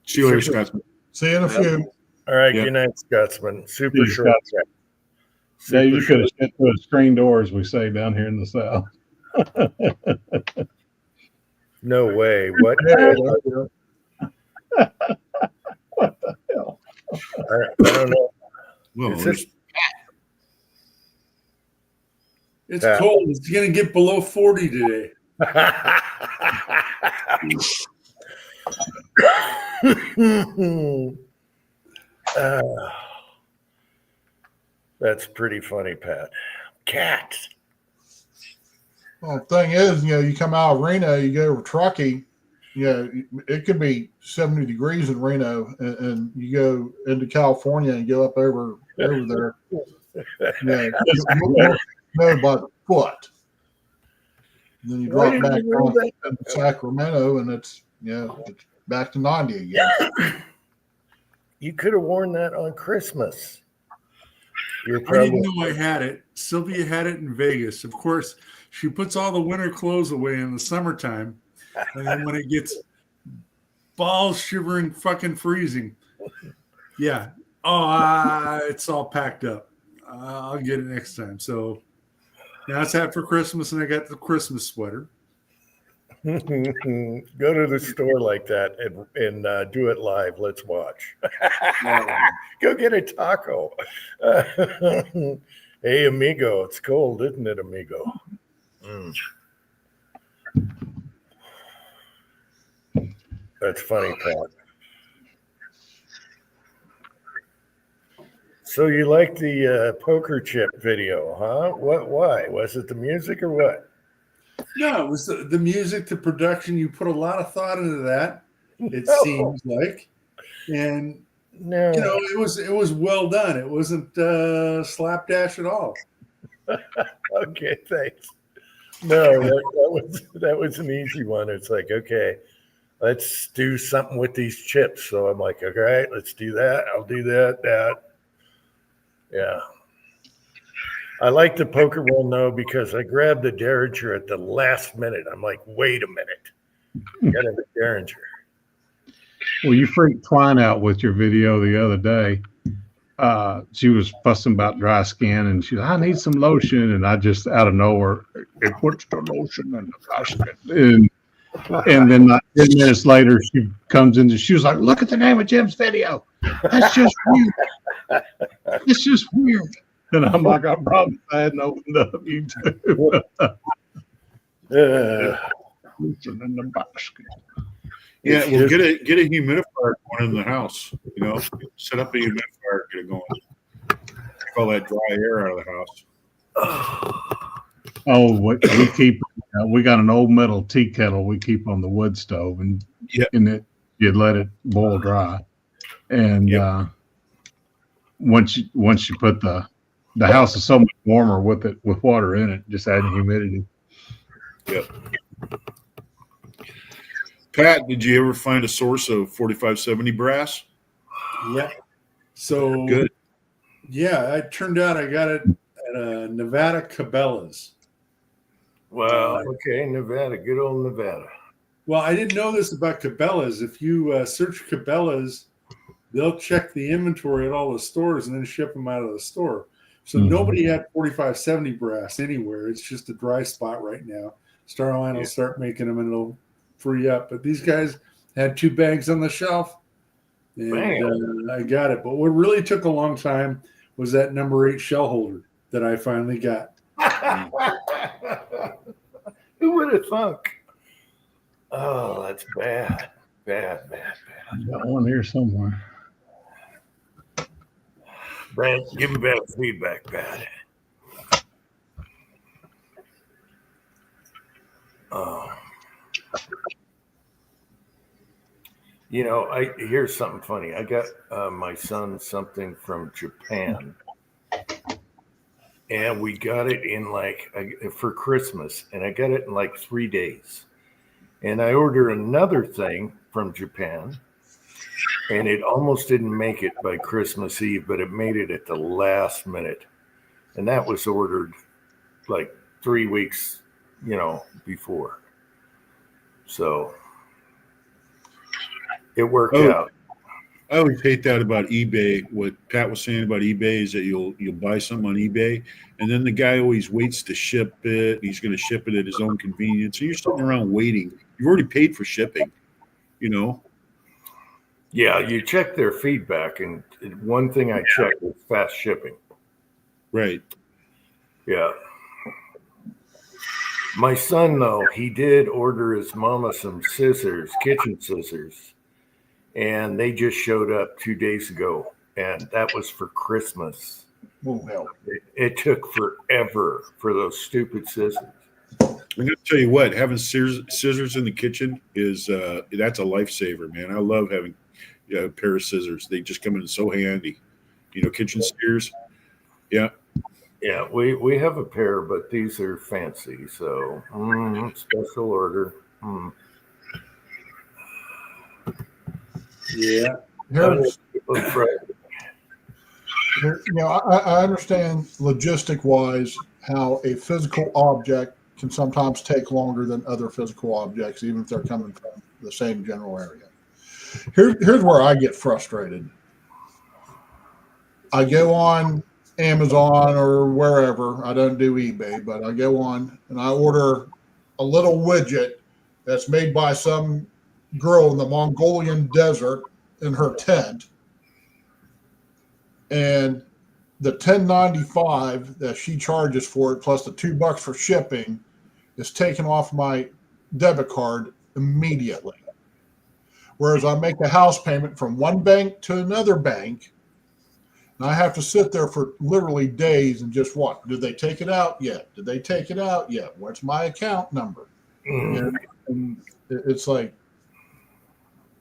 See you later, Scotsman. See you in a few. All right, Yep. Good night, Scotsman. Super short. Yeah, you could have shut through a screen door, as we say down here in the South. No way. What? What the hell? I don't know. Well, Is this- It's cold. It's going to get below 40 today. That's pretty funny, Pat. Cats. Well, the thing is, you come out of Reno, you go to Truckee, it could be 70 degrees in Reno, and you go into California and go up over there. You know, by the foot. And then you drop back down to Sacramento, and it's back to 90 again. You could have worn that on Christmas. You're I probably didn't know I had it. Sylvia had it in Vegas. Of course, she puts all the winter clothes away in the summertime. And then when it gets balls shivering, fucking freezing. Yeah. Oh, it's all packed up. I'll get it next time. So that's that for Christmas, and I got the Christmas sweater. go to the store like that and do it live. Let's watch. Go get a taco. Hey, amigo, it's cold, isn't it, amigo? That's funny, Pat. So you like the poker chip video, huh? Why? Was it the music or what? No, it was the music, the production. You put a lot of thought into that. It No. seems like, and No. it was well done. It wasn't slapdash at all. Okay, thanks. No, that was an easy one. It's like, okay, let's do something with these chips. So I'm like, all right, let's do that. I'll do that. Yeah. I like the poker one though, because I grabbed the Derringer at the last minute. I'm like, wait a minute. Got a Derringer. Well, you freaked Twine out with your video the other day. She was fussing about dry skin, and she said, I need some lotion. And I just out of nowhere, it puts the lotion in the basket. And then like 10 minutes later, she comes in and she was like, look at the name of Jim's video. That's just weird. It's just weird. And I'm like, I probably hadn't opened up YouTube. Lotion in the basket. yeah, well, get a humidifier going in the house. Set up a humidifier, get it going. Take all that dry air out of the house. Oh, we got an old metal tea kettle we keep on the wood stove, and you let it boil dry, and once you put the house is so much warmer with water in it, just adding humidity. Yep. Pat, did you ever find a source of 4570 brass? Yeah. So Good. Yeah, it turned out I got it at Nevada Cabela's. Wow. Okay, Nevada, good old Nevada. Well, I didn't know this about Cabela's. If you search Cabela's, they'll check the inventory at all the stores and then ship them out of the store. So nobody had 4570 brass anywhere. It's just a dry spot right now. Starline will start making them and it'll free up. But these guys had 2 bags on the shelf, and I got it. But what really took a long time was that number 8 shell holder that I finally got. Who would have thunk? Oh, that's bad. Bad. I got one here somewhere. Brent, give him bad feedback, bad. Oh. Here's something funny. I got my son something from Japan, and we got it in for Christmas, and I got it in 3 days. And I ordered another thing from Japan, and it almost didn't make it by Christmas Eve, but it made it at the last minute. And that was ordered 3 weeks, before. So it worked out. I always hate that about eBay. What Pat was saying about eBay is that you'll buy something on eBay, and then the guy always waits to ship it. He's going to ship it at his own convenience, and you're sitting around waiting. You've already paid for shipping, you know. Yeah, you check their feedback, and one thing I check is fast shipping. Right. Yeah. My son, though, he did order his mama some scissors, kitchen scissors, and they just showed up 2 days ago, and that was for Christmas. Oh, hell. It took forever for those stupid scissors. I'm going to tell you what, having scissors in the kitchen is that's a lifesaver, man. I love having a pair of scissors. They just come in so handy. You know, kitchen shears. Yeah. Yeah, we have a pair, but these are fancy, so special order. Yeah. Here's, I understand logistic wise how a physical object can sometimes take longer than other physical objects, even if they're coming from the same general area. Here's where I get frustrated. I go on Amazon or wherever. I don't do eBay, but I go on and I order a little widget that's made by some girl in the Mongolian desert in her tent. And the $10.95 that she charges for it, plus the $2 for shipping, is taken off my debit card immediately. Whereas I make a house payment from one bank to another bank, and I have to sit there for literally days and just what? Did they take it out yet? Did they take it out yet? What's my account number? And it's like,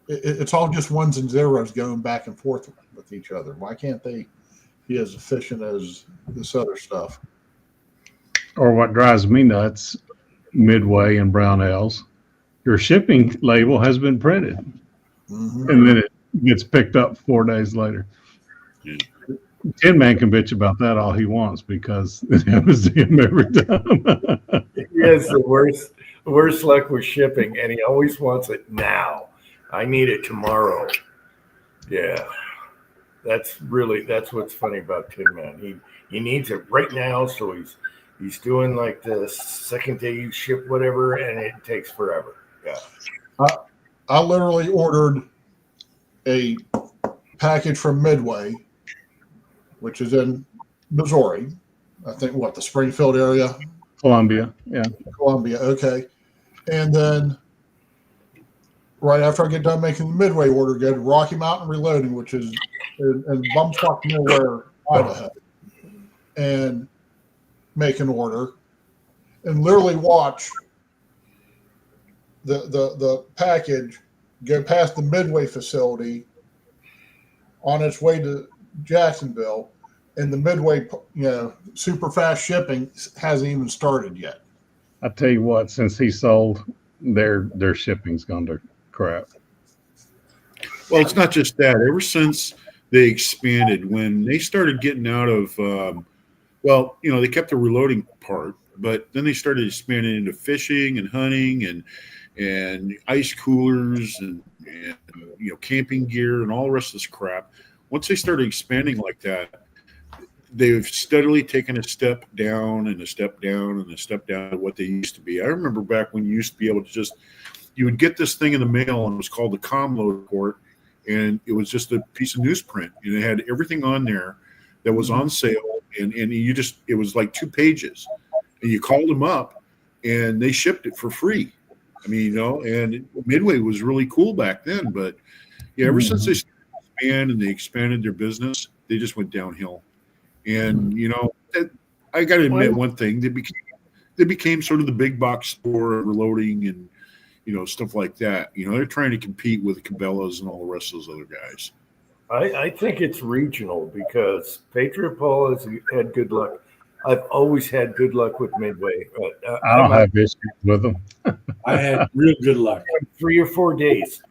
it's all just ones and zeros going back and forth with each other. Why can't they be as efficient as this other stuff? Or what drives me nuts, Midway and Brownells, your shipping label has been printed. Mm-hmm. And then it gets picked up 4 days later. Tin Man can bitch about that all he wants because it happens to him every time. He has the worst luck with shipping, and he always wants it now. I need it tomorrow. Yeah, that's what's funny about Tin Man. He needs it right now, so he's doing like the second day you ship whatever, and it takes forever. Yeah. I literally ordered a package from Midway, which is in Missouri. I think the Springfield area? Columbia, yeah. Columbia, okay. And then right after I get done making the Midway order, go to Rocky Mountain Reloading, which is in bumfuck nowhere, Idaho, and make an order and literally watch the package go past the Midway facility on its way to Jacksonville, and the Midway, super fast shipping hasn't even started yet. I tell you what, since he sold, their shipping's gone to crap. Well, it's not just that. Ever since they expanded, when they started getting out of, they kept the reloading part, but then they started expanding into fishing and hunting and ice coolers and camping gear and all the rest of this crap. Once they started expanding like that, they've steadily taken a step down and a step down and a step down to what they used to be. I remember back when you used to be able to you would get this thing in the mail, and it was called the Comload Report, and it was just a piece of newsprint, and it had everything on there that was on sale, and it was like 2 pages, and you called them up, and they shipped it for free. I mean, and Midway was really cool back then, but ever since they started to expand and they expanded their business, they just went downhill. And I got to admit one thing: they became sort of the big box store reloading and stuff like that. They're trying to compete with Cabela's and all the rest of those other guys. I think it's regional because Patriot Paul has had good luck. I've always had good luck with Midway. I don't have issues with them. I had real good luck. 3 or 4 days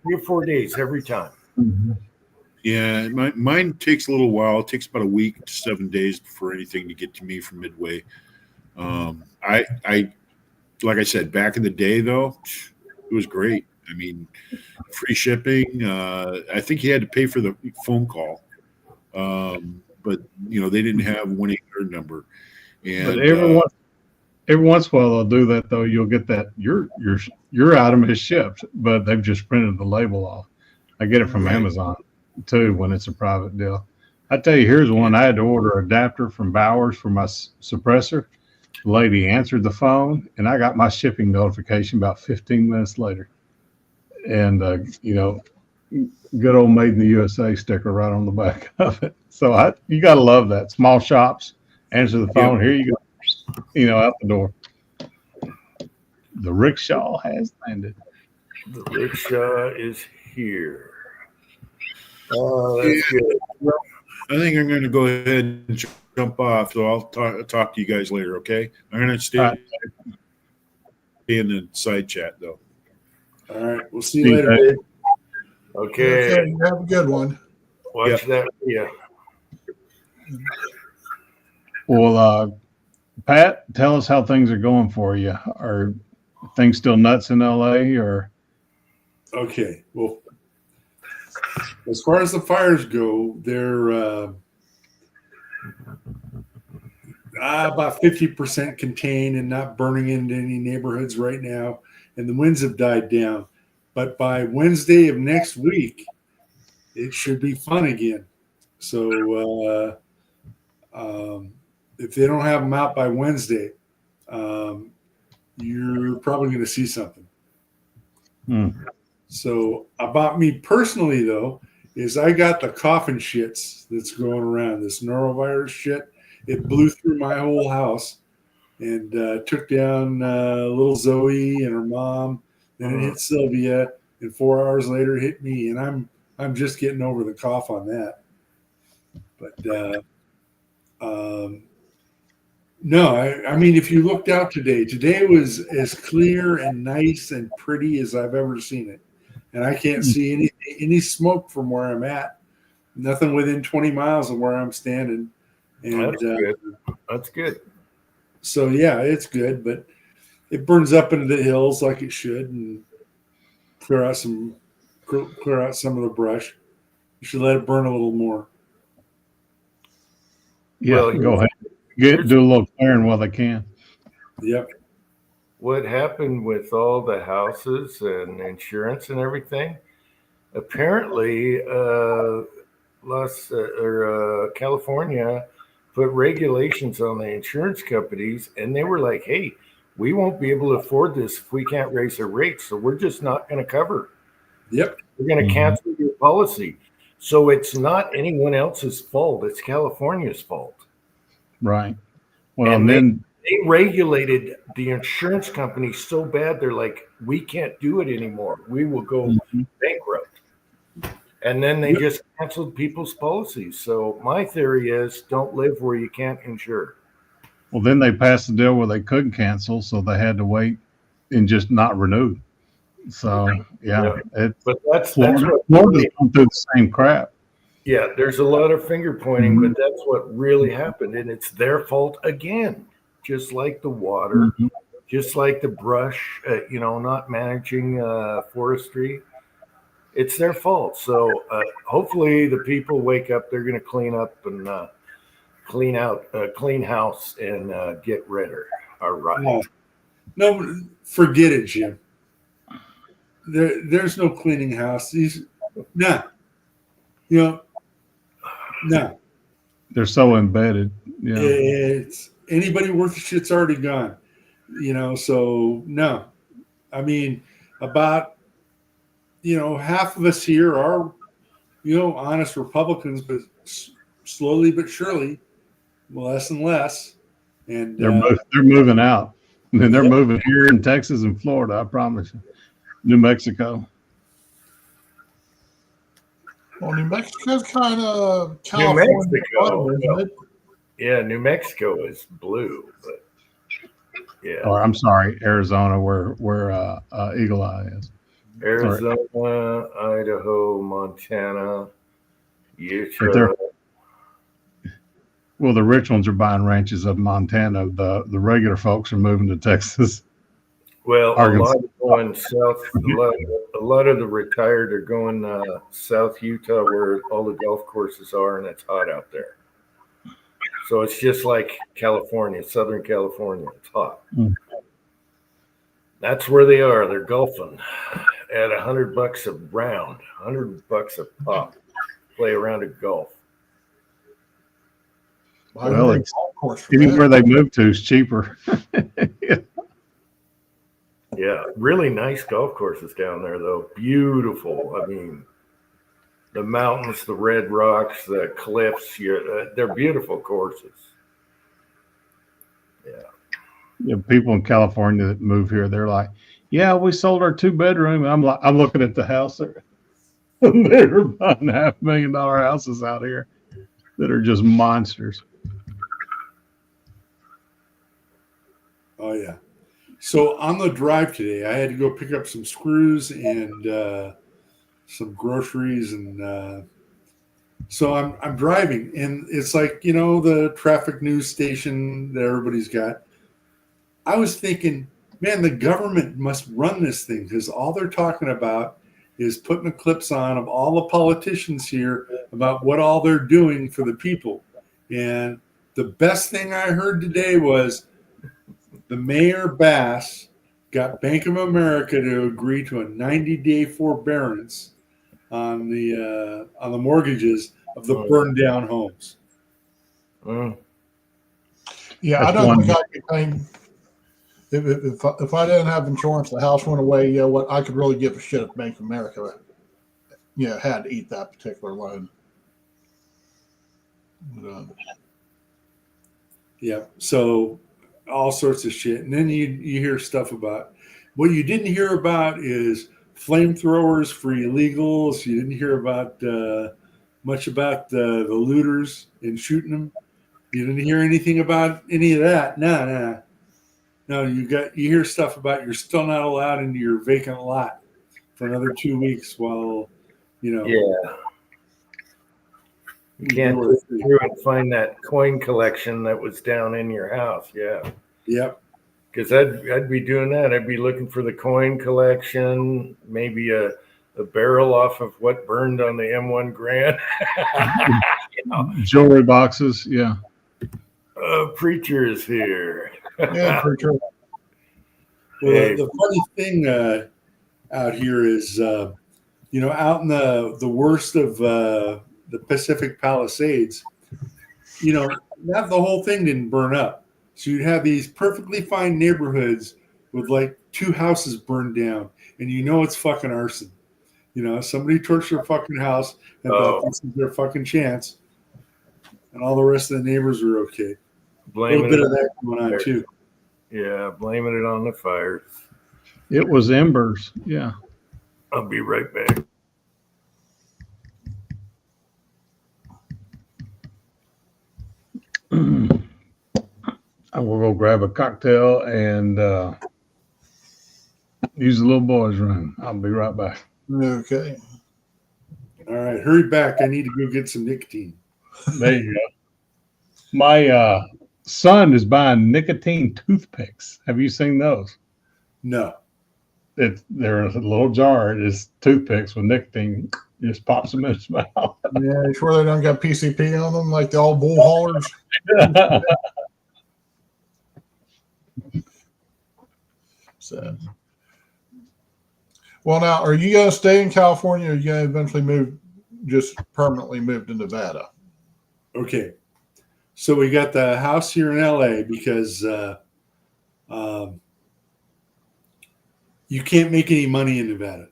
every time. Mm-hmm. Yeah, mine takes a little while. It takes about a week to 7 days for anything to get to me from Midway. I like I said, back in the day though, it was great. I mean, free shipping. I think he had to pay for the phone call, but they didn't have 1-800 number. And But every once in a while they'll do that though. You'll get that your item is shipped, but they've just printed the label off. I get it from Amazon too when it's a private deal. I tell you, here's one. I had to order an adapter from Bowers for my suppressor. The lady answered the phone, and I got my shipping notification about 15 minutes later. And good old "Made in the USA" sticker right on the back of it. So you got to love that. Small shops answer the phone. Here you go. Out the door. The rickshaw has landed. The rickshaw is here. Oh, that's good. I think I'm going to go ahead and jump off. So I'll talk to you guys later. Okay. I'm going to stay in the side chat though. All right. We'll see you later, Dave. Okay. Have a good one. Watch that. Yeah. Well, Pat, tell us how things are going for you. Are things still nuts in LA or? Okay. Well, as far as the fires go, they're about 50% contained and not burning into any neighborhoods right now. And the winds have died down. But by Wednesday of next week, it should be fun again. So if they don't have them out by Wednesday, you're probably going to see something. So about me personally, though, is I got the coffin shits that's going around, this norovirus shit. It blew through my whole house and took down little Zoe and her mom. Then it hit Sylvia, and 4 hours later it hit me. And I'm just getting over the cough on that. But no, I mean, if you looked out today was as clear and nice and pretty as I've ever seen it. And I can't see any smoke from where I'm at. Nothing within 20 miles of where I'm standing. And that's good. That's good. So yeah, it's good, but it burns up into the hills like it should, and clear out some of the brush. You should let it burn a little more. Yeah, well, go ahead. Do a little clearing while they can. Yep. What happened with all the houses and insurance and everything? Apparently, California put regulations on the insurance companies, and they were like, "Hey, we won't be able to afford this if we can't raise our rates, so we're just not going to cover. Yep, we're going to cancel your policy." So it's not anyone else's fault; it's California's fault. Right. Well, and then they regulated the insurance company so bad, they're like, "We can't do it anymore. We will go bankrupt." And then they just canceled people's policies. So my theory is, don't live where you can't insure. Well, then they passed a deal where they couldn't cancel, so they had to wait and just not renew. So but that's Florida's going through the same crap. Yeah, there's a lot of finger pointing, but that's what really happened, and it's their fault again. Just like the water, just like the brush, not managing forestry. It's their fault. So hopefully the people wake up. They're going to clean up and clean house and get rid of her. All right. No, forget it, Jim. There's no cleaning house. No. They're so embedded. Yeah. It's anybody worth a shit's already gone. So no. I mean, about half of us here are, honest Republicans, but slowly but surely, less and less. And they're moving out. And they're moving here in Texas and Florida, I promise you. New Mexico. Well, New Mexico's kind of California. New Mexico. Yeah, New Mexico is blue, but yeah. Or I'm sorry, Arizona, where Eagle Eye is. Arizona, Idaho, Montana, Utah. Well, the rich ones are buying ranches of Montana. The regular folks are moving to Texas. Well, a Arkansas. lot are going south. A lot of the retired are going South Utah, where all the golf courses are, and it's hot out there. So it's just like California, Southern California. It's hot. Mm. That's where they are. They're golfing at $100 a round, $100 a pop. Play a round of golf. Well, it's anywhere they move to is cheaper. Yeah, really nice golf courses down there, though. Beautiful. I mean, the mountains, the red rocks, the cliffs. They're beautiful courses. Yeah. Yeah, people in California that move here, they're like, "Yeah, we sold our 2-bedroom." And I'm looking at the house. They're buying $500,000 houses out here that are just monsters. Oh yeah. So on the drive today, I had to go pick up some screws and some groceries, and so I'm driving, and it's like, you know, the traffic news station that everybody's got. I was thinking, man, the government must run this thing, because all they're talking about is putting the clips on of all the politicians here about what all they're doing for the people. And the best thing I heard today was the Mayor Bass got Bank of America to agree to a 90-day forbearance on the mortgages of the burned down homes. Yeah, I don't think I'd be paying. If I didn't have insurance, the house went away. You know what? I could really give a shit if Bank of America, had to eat that particular loan. Yeah. So all sorts of shit, and then you hear stuff about what you didn't hear about is flamethrowers for illegals. You didn't hear about much about the looters and shooting them. You didn't hear anything about any of that. No. You hear stuff about you're still not allowed into your vacant lot for another 2 weeks while, Yeah. You can't go through and find that coin collection that was down in your house. Yeah. Yep. Because I'd be doing that. I'd be looking for the coin collection, maybe a barrel off of what burned on the M1 Grand. Jewelry boxes, yeah. Preacher is here. Yeah, preacher. Well, the funny thing out here is, out in the worst of the Pacific Palisades, not the whole thing didn't burn up. So you'd have these perfectly fine neighborhoods with like 2 houses burned down, and it's fucking arson. Somebody torched their fucking house and thought this is their fucking chance, and all the rest of the neighbors were okay. A little bit of that going on too. Yeah, blaming it on the fires. It was embers. Yeah. I'll be right back. I will go grab a cocktail and use the little boy's room. I'll be right back. Okay. All right, hurry back. I need to go get some nicotine. There you go. My son is buying nicotine toothpicks. Have you seen those? No. They're in a little jar. It is toothpicks with nicotine. He just pops them in his mouth. Yeah, you sure they don't got PCP on them like the old bull haulers? So, well, now, are you going to stay in California, or are you going to eventually permanently move to Nevada? Okay. So we got the house here in LA because you can't make any money in Nevada.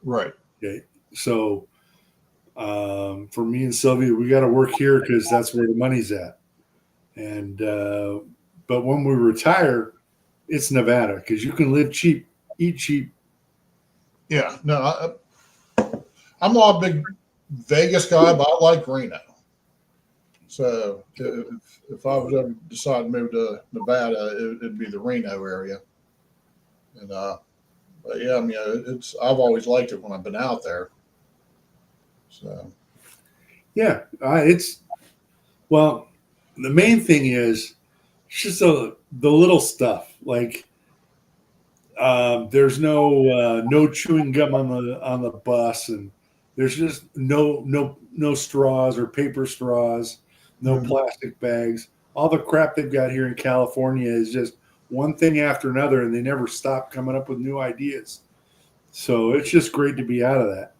Right. Okay. So for me and Sylvia, we got to work here because that's where the money's at. And but when we retire, it's Nevada because you can live cheap, eat cheap. Yeah. No, I'm not a big Vegas guy, but I like Reno. So if I was ever decide to move to Nevada, it'd be the Reno area. And but yeah, I mean, I've always liked it when I've been out there. So yeah, well, the main thing is just the little stuff. Like There's no chewing gum on the bus, and there's just no straws or paper straws, no plastic bags. All the crap they've got here in California is just one thing after another, and they never stop coming up with new ideas. So it's just great to be out of that.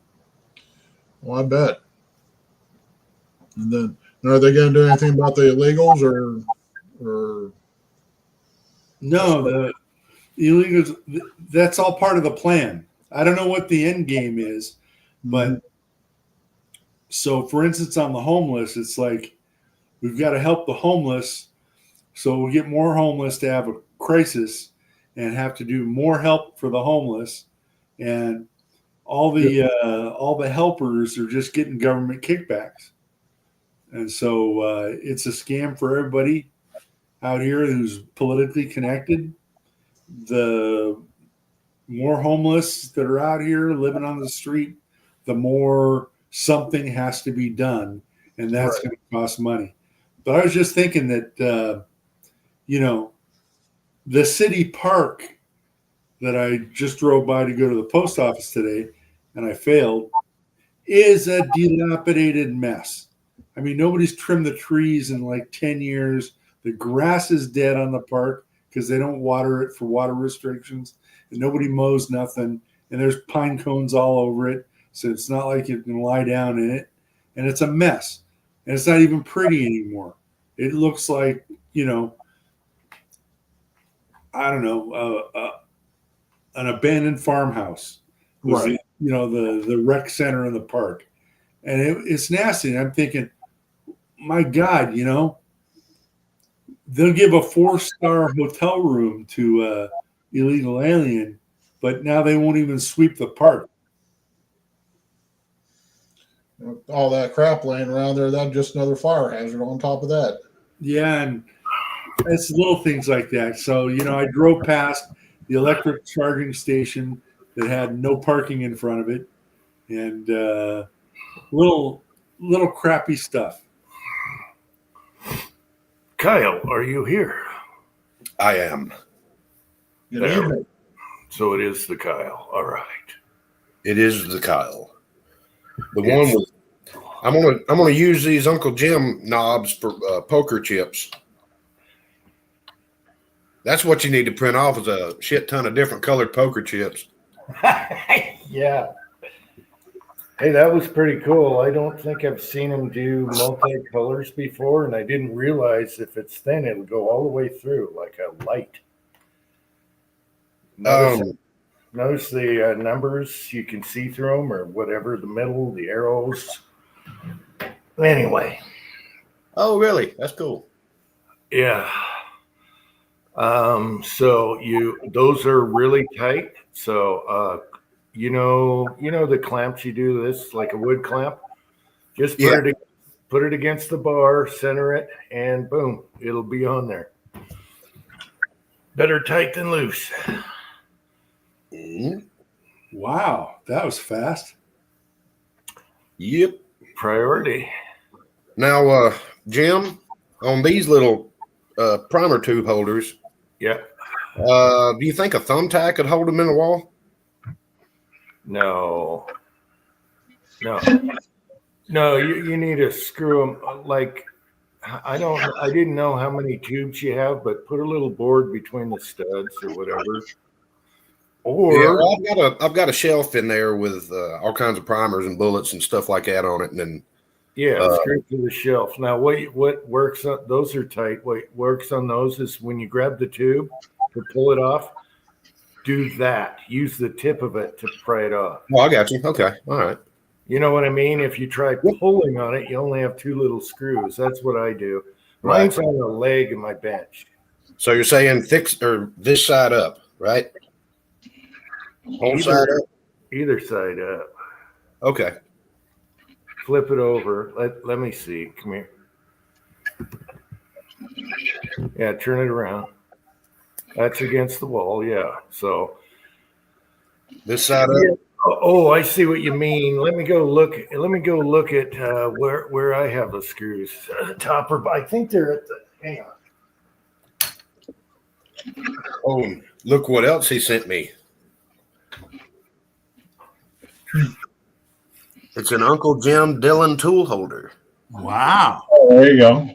Well, I bet. And then, are they going to do anything about the illegals or? No, the illegals. That's all part of the plan. I don't know what the end game is, but so for instance, on the homeless, it's like we've got to help the homeless, so we'll get more homeless to have a crisis and have to do more help for the homeless, and all the helpers are just getting government kickbacks. And so it's a scam for everybody out here who's politically connected. The more homeless that are out here living on the street, the more something has to be done, and that's going to cost money. But I was just thinking that, the city park that I just drove by to go to the post office today, and I failed, is a dilapidated mess. I mean, nobody's trimmed the trees in like 10 years. The grass is dead on the park because they don't water it for water restrictions, and nobody mows nothing. And there's pine cones all over it. So it's not like you can lie down in it. And it's a mess. And it's not even pretty anymore. It looks like, I don't know, an abandoned farmhouse. Was the rec center in the park. And it's nasty. And I'm thinking, my God, they'll give a 4-star hotel room to a illegal alien, but now they won't even sweep the park. All that crap laying around there, that's just another fire hazard on top of that. Yeah, and it's little things like that. So, I drove past the electric charging station that had no parking in front of it, and little crappy stuff. Kyle, are you here? I am. There. So it is the Kyle. All right. It is the Kyle. The one with. I'm gonna use these Uncle Jim knobs for poker chips. That's what you need to print off is a shit ton of different colored poker chips. Yeah. Hey, that was pretty cool. I don't think I've seen them do multi-colors before, and I didn't realize if it's thin, it'll go all the way through like a light. Notice the numbers, you can see through them or whatever, the middle, the arrows. Anyway. Oh, really? That's cool. Yeah. So those are really tight. So, you know the clamps you do this like a wood clamp. Just put it against the bar, center it, and boom, it'll be on there. Better tight than loose. Wow, that was fast. Yep. Priority. Now, Jim, on these little primer tube holders, Yeah. do you think a thumbtack could hold them in the wall? No. You need to screw them. Like, I didn't know how many tubes you have, but put a little board between the studs or whatever. Or well, I've got a shelf in there with all kinds of primers and bullets and stuff like that on it, and then straight to the shelf. Now, what works on those are tight. What works on those is when you grab the tube to pull it off. Do that. Use the tip of it to pry it off. Oh, I got you. Okay, all right. You know what I mean? If you try pulling on it, you only have 2 little screws. That's what I do. Mine's on the leg of my bench. So you're saying this side up, right? Whole side up? Either side up. Okay. Flip it over. Let me see. Come here. Yeah, turn it around. That's against the wall. Yeah. So this side up. Yeah. Oh, I see what you mean. Let me go look at where I have the screws. Topper. I think they're at the. Hang on. Oh, look what else he sent me. It's an Uncle Jim Dillon tool holder. Wow. Oh, there you go.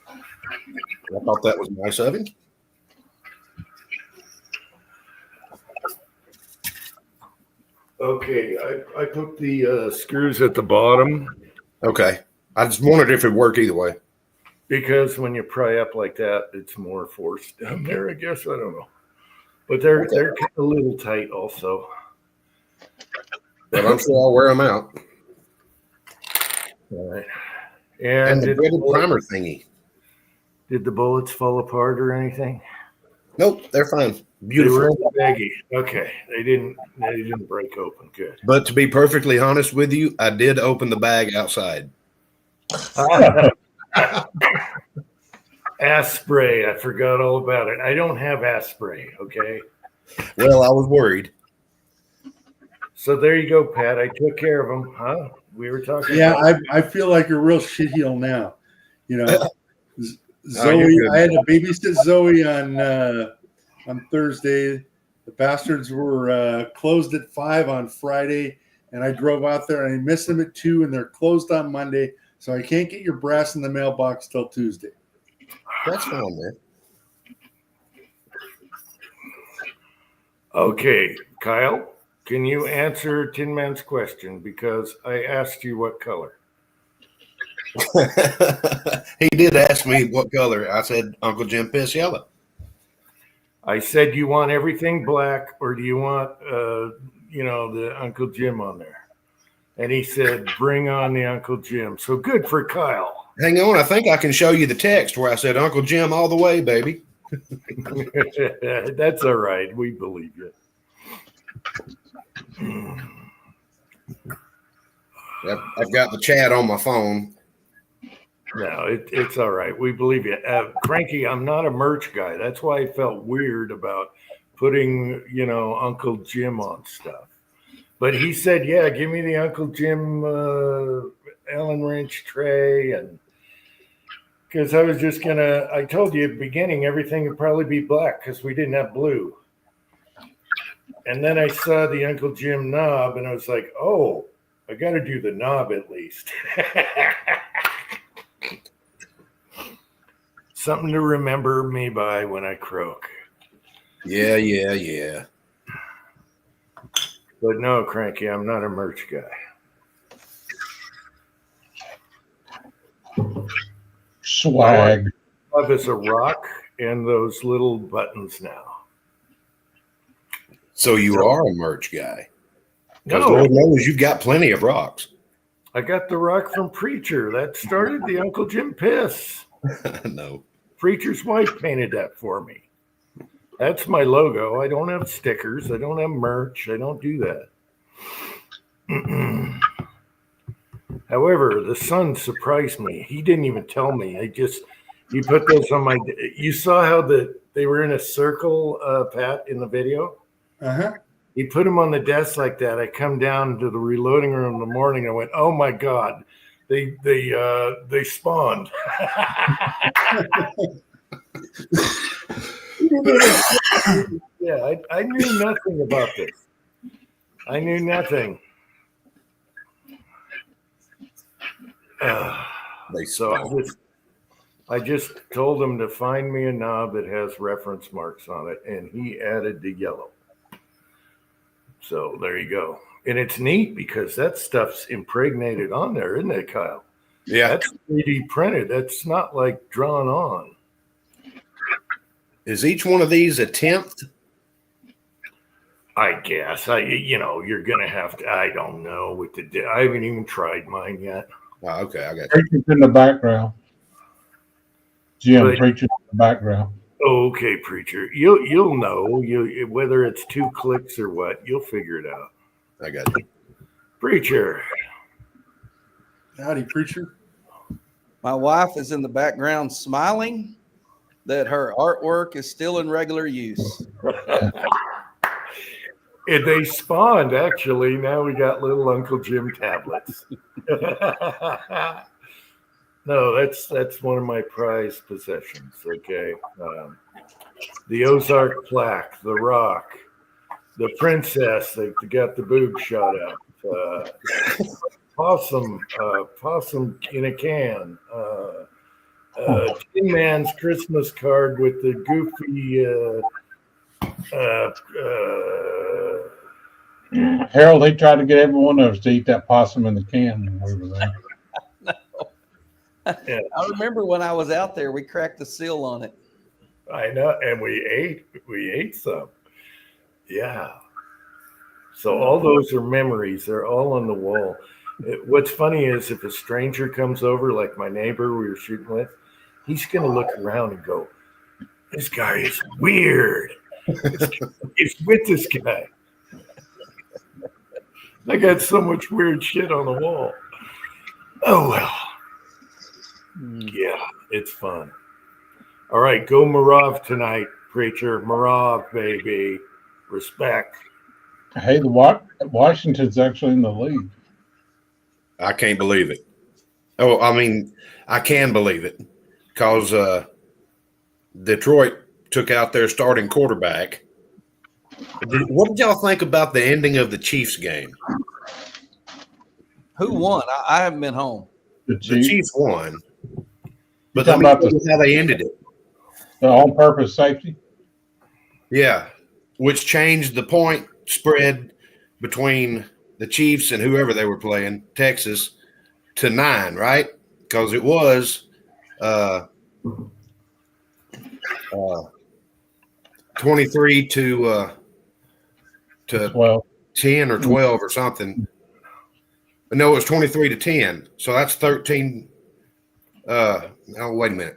I thought that was nice of him. Okay, I put the screws at the bottom Okay. I just wondered if it worked either way. because when you pry up like that, it's more force down there, I guess. I don't know. But they're kind of a little tight also. But I'm sure I'll wear them out. All right. And the did dreaded primer thingy. Did the bullets fall apart or anything? Nope, they're fine. They were Beautiful. in the baggie. Okay. They didn't break open. Good. But to be perfectly honest with you, I did open the bag outside. Ass spray. I forgot all about it. I don't have ass spray. Okay. Well, I was worried. So there you go, Pat. I took care of them, huh? We were talking. Yeah, about I feel like a real shitheel now. You know, you're Zoe. good. I had to babysit Zoe on Thursday. The bastards were closed at 5 on Friday, and I drove out there and I missed them at 2, and they're closed on Monday, so I can't get your brass in the mailbox till Tuesday. That's fine, man. Okay, Kyle, can you answer Tin Man's question? Because I asked you what color. He did ask me what color. I said Uncle Jim Piss yellow. I said, you want everything black, or do you want, the Uncle Jim on there? And he said, bring on the Uncle Jim. So good for Kyle. Hang on, I think I can show you the text where I said Uncle Jim all the way, baby. That's all right. We believe you. I've got the chat on my phone. No, it's all right. We believe you. Cranky, I'm not a merch guy. That's why I felt weird about putting, Uncle Jim on stuff. But he said, yeah, give me the Uncle Jim Allen wrench tray. And because I was just I told you at the beginning, everything would probably be black because we didn't have blue. And then I saw the Uncle Jim knob and I was like, oh, I got to do the knob at least. Something to remember me by when I croak. Yeah. But no, Cranky, I'm not a merch guy. Swag. I have is a rock and those little buttons now. So you are a merch guy. Because No, Lord knows you've got plenty of rocks. I got the rock from Preacher. That started the Uncle Jim Piss. No. Preacher's wife painted that for me. That's my logo. I don't have stickers. I don't have merch. I don't do that. However, the son surprised me. He didn't even tell me. He put those on you saw how they were in a circle, Pat, in the video? Uh-huh. He put them on the desk like that. I come down to the reloading room in the morning and went, oh my God, they spawned. Yeah, I knew nothing about this. I knew nothing. So I just told him to find me a knob that has reference marks on it, and he added the yellow. So there you go. And it's neat because that stuff's impregnated on there, isn't it, Kyle? Yeah. That's 3D printed. That's not like drawn on. Is each one of these a 10th? I guess. You're gonna have to. I don't know I haven't even tried mine yet. Oh, okay, I got you. Preacher's in the background. Jim, But- Preacher's in the background. Okay, Preacher. You'll know whether it's 2 clicks or what. You'll figure it out. I got you. Preacher. Howdy, Preacher. My wife is in the background smiling that her artwork is still in regular use. And they spawned, actually. Now we got little Uncle Jim tablets. No, that's one of my prized possessions. Okay. the Ozark plaque, the Rock, the Princess. They got the boob shot up. Possum in a can. Tin Man's Christmas card with the goofy. Harold, they tried to get every one of us to eat that possum in the can when we were there. Yeah. I remember when I was out there, we cracked the seal on it. I know, and we ate some. Yeah. So all those are memories. They're all on the wall. What's funny is if a stranger comes over, like my neighbor we were shooting with, he's going to look around and go, "This guy is weird." He's with this guy. I got so much weird shit on the wall. Oh, well. Yeah, it's fun. All right, go Marav tonight, preacher. Marav, baby. Respect. Hey, Washington's actually in the league. I can't believe it. Oh, I mean, I can believe it because Detroit took out their starting quarterback. What did y'all think about the ending of the Chiefs game? Who won? I haven't been home. The Chiefs won. But talking about how they ended it. The all-purpose safety? Yeah, which changed the point spread between the Chiefs and whoever they were playing, Texas, to 9, right? Because it was 23 to 12. 10 or 12 or something. No, it was 23 to 10. So that's 13. Oh, wait a minute.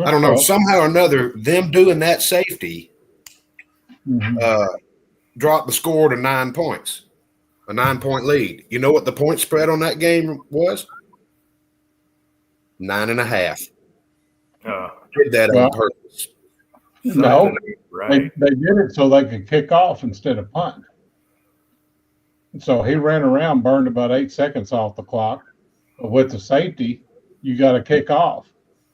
I don't know. Somehow or another, them doing that safety dropped the score to 9 points, a 9-point lead. You know what the point spread on that game was? 9.5. Did that on purpose. No, right. They did it so they could kick off instead of punt. So he ran around, burned about 8 seconds off the clock. But with the safety, you got to kick off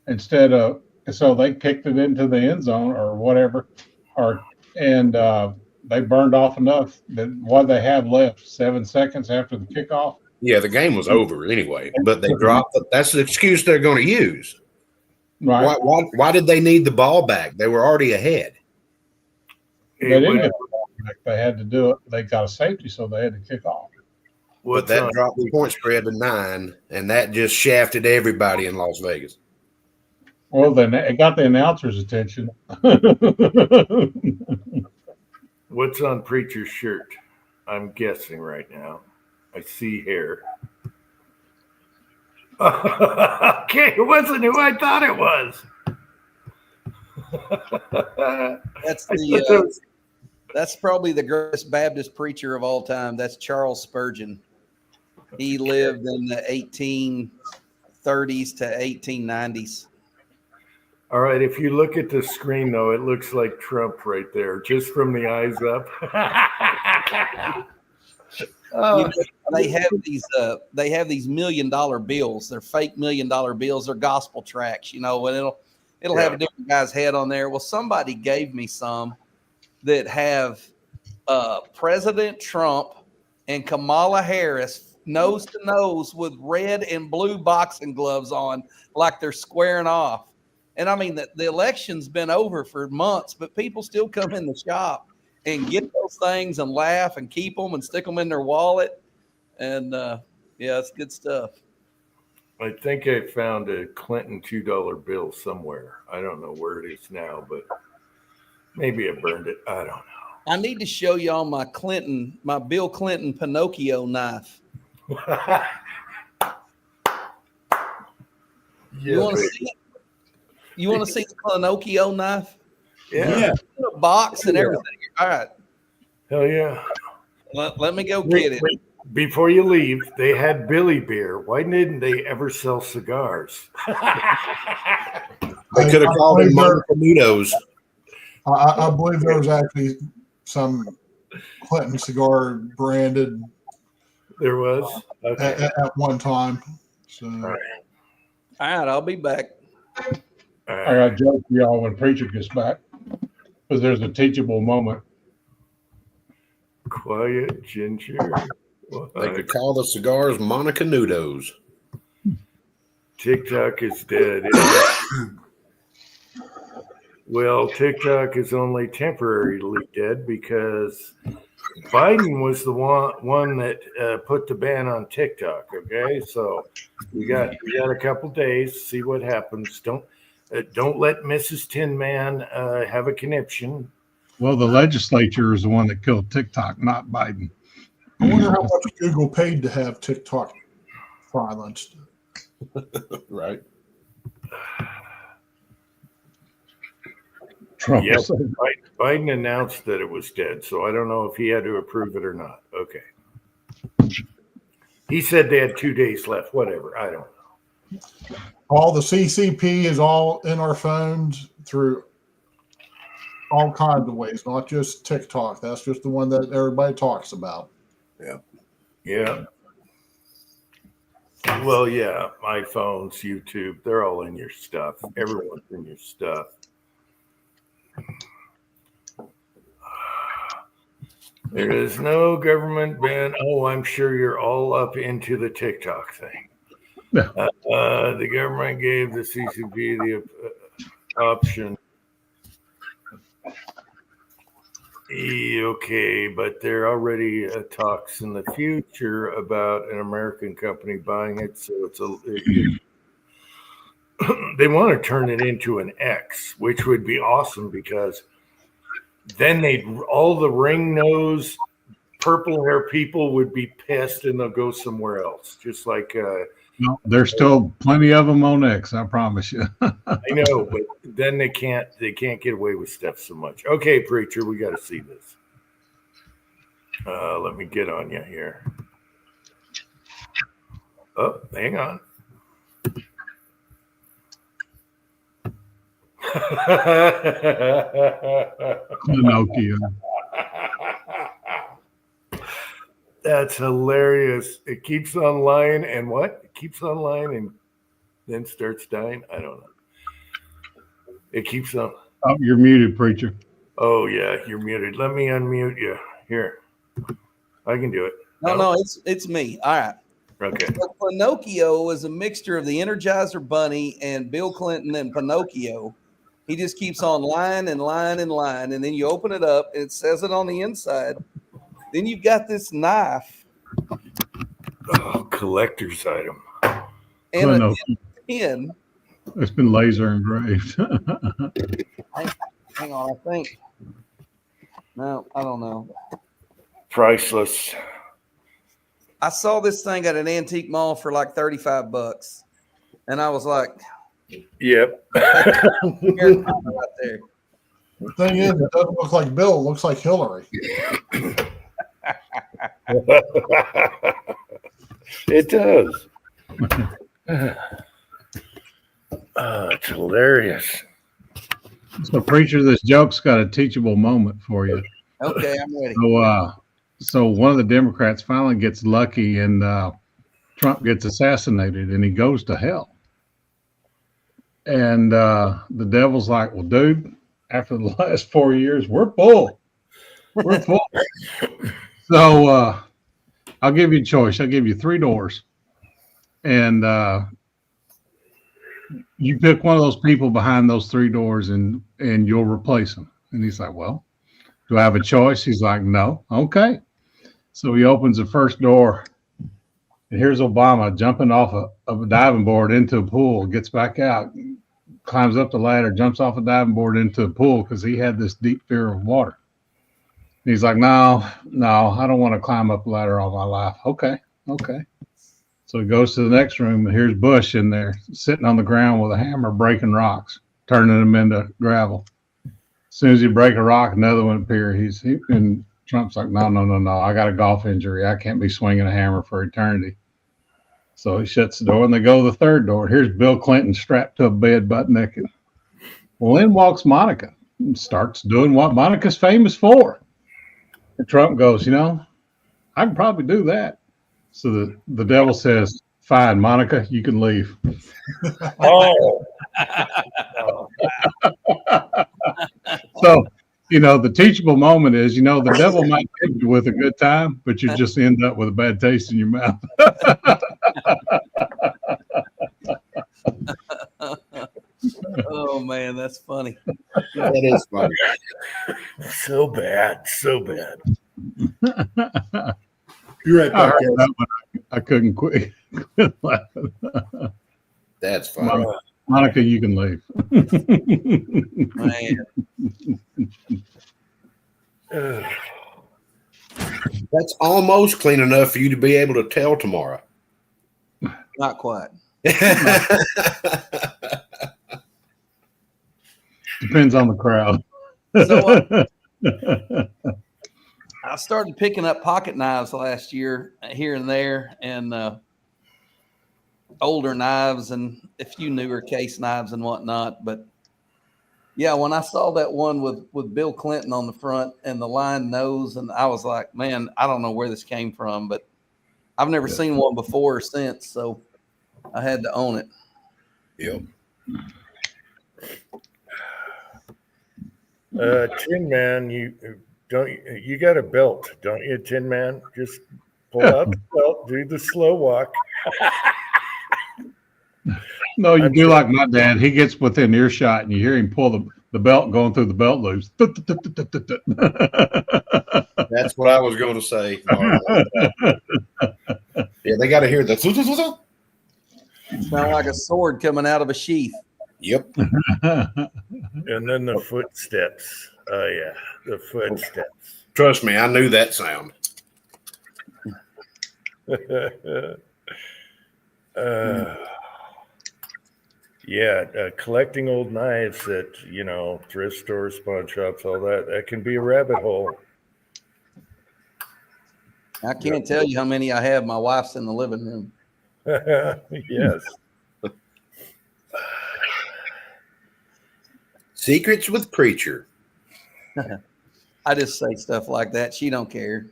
instead of. So they kicked it into the end zone or whatever, and they burned off enough that what they have left 7 seconds after the kickoff. Yeah, the game was over anyway, but they dropped it. That's the excuse they're going to use. Right. Why did they need the ball back? They were already ahead. They didn't get the ball back. They had to do it. They got a safety, so they had to kick off. But that dropped the point spread to 9, and that just shafted everybody in Las Vegas. Well, then it got the announcer's attention. What's on Preacher's shirt? I'm guessing right now. I see hair. Okay, it wasn't who I thought it was. That's probably the greatest Baptist preacher of all time. That's Charles Spurgeon. He lived in the 1830s to 1890s. All right, if you look at the screen, though, it looks like Trump right there, just from the eyes up. They have these $1 million bills. They're fake $1 million bills. They're gospel tracts, and it'll have a different guy's head on there. Well, somebody gave me some that have President Trump and Kamala Harris nose to nose with red and blue boxing gloves on, like they're squaring off. And I mean, the election's been over for months, but people still come in the shop and get those things and laugh and keep them and stick them in their wallet. And it's good stuff. I think I found a Clinton $2 bill somewhere. I don't know where it is now, but maybe I burned it. I don't know. I need to show y'all my Bill Clinton Pinocchio knife. You want to see it? You want to see the Pinocchio knife? Yeah. A box and everything. All right. Hell yeah. Let me go get it. Before you leave, they had Billy Beer. Why didn't they ever sell cigars? They could have called them Moncanudos. I believe there was actually some Clinton cigar branded. There was? Okay. At one time. So. All right. All right, I'll be back. I got a joke for y'all when preacher gets back, because there's a teachable moment. Quiet ginger. They could call the cigars Monica Noodles. TikTok is dead. Well, TikTok is only temporarily dead because Biden was the one that put the ban on TikTok. Okay, so we got a couple days. See what happens. Don't let Mrs. Tin Man have a conniption. Well, the legislature is the one that killed TikTok, not Biden. I wonder how much Google paid to have TikTok silenced. Right. Trump. Yep. Biden announced that it was dead, so I don't know if he had to approve it or not. Okay. He said they had 2 days left. Whatever. I don't know. All the CCP is all in our phones through all kinds of ways, not just TikTok. That's just the one that everybody talks about. Yeah. Well, yeah, my phones, YouTube, they're all in your stuff. Everyone's in your stuff. There is no government ban. Oh, I'm sure you're all up into the TikTok thing. The government gave the CCP the option. Okay, but there are already talks in the future about an American company buying it. So they want to turn it into an X, which would be awesome because then all the ring nose purple hair people would be pissed and they'll go somewhere else. Just like No, there's still plenty of them on X, I promise you. I know, but then they can't get away with stuff so much. Okay, preacher, we got to see this. Let me get on you here. Oh, hang on. Pinocchio. That's hilarious. It keeps online and what? It keeps online and then starts dying. I don't know. It keeps on. Oh, you're muted, preacher. Oh yeah, you're muted. Let me unmute you. Here, I can do it. No, it's me. All right. Okay. So Pinocchio is a mixture of the Energizer Bunny and Bill Clinton and Pinocchio. He just keeps on line and line and line, and then you open it up, and it says it on the inside. Then you've got this knife. Oh, collector's item. And a pin. It's been laser engraved. Hang on, I think. No, I don't know. Priceless. I saw this thing at an antique mall for like $35, and I was like, "Yep." Right there. The thing is, it doesn't look like Bill; it looks like Hillary. It does. It's hilarious. So, preacher, this joke's got a teachable moment for you. Okay, I'm ready. So one of the Democrats finally gets lucky, and Trump gets assassinated, and he goes to hell. And the devil's like, "Well, dude, after the last 4 years, we're full. We're full. So I'll give you a choice. I'll give you 3 doors, and you pick one of those people behind those 3 doors, and you'll replace them." And he's like, "Well, do I have a choice?" He's like, "No." Okay. So he opens the first door, and here's Obama jumping off of a diving board into a pool, gets back out, climbs up the ladder, jumps off a diving board into the pool because he had this deep fear of water. And he's like, no, I don't want to climb up a ladder all my life. Okay. So he goes to the next room, and here's Bush in there sitting on the ground with a hammer breaking rocks, turning them into gravel. As soon as you break a rock, another one appears. And Trump's like, no. I got a golf injury. I can't be swinging a hammer for eternity. So he shuts the door, and they go to the third door. Here's Bill Clinton strapped to a bed, butt naked. Well, in walks Monica and starts doing what Monica's famous for. And Trump goes, I can probably do that. So the devil says, Fine, Monica, you can leave. Oh. So, the teachable moment is, the devil might take you with a good time, but you just end up with a bad taste in your mouth. Oh man, that's funny. That is funny. So bad. So bad. Be right I back, heard guys. that one. I couldn't quit laughing. That's funny. Monica, you can leave. Man. That's almost clean enough for you to be able to tell tomorrow. Not quite. Depends on the crowd. So I started picking up pocket knives last year here and there, and older knives and a few newer case knives and whatnot. But yeah, when I saw that one with Bill Clinton on the front and the lined nose, and I was like, man, I don't know where this came from, but I've never seen one before or since, so I had to own it. Yep. Tin Man, you got a belt, don't you, Tin Man? Just pull out the belt, do the slow walk. No, you do like my dad. He gets within earshot and you hear him pull the belt going through the belt loops. That's what I was going to say. Yeah, they got to hear that. Sound like a sword coming out of a sheath. Yep. And then the footsteps. Oh, yeah, the footsteps. Trust me, I knew that sound. Collecting old knives at, thrift stores, pawn shops, all that can be a rabbit hole. I can't tell you how many I have. My wife's in the living room. Yes. Secrets with Preacher. I just say stuff like that. She don't care.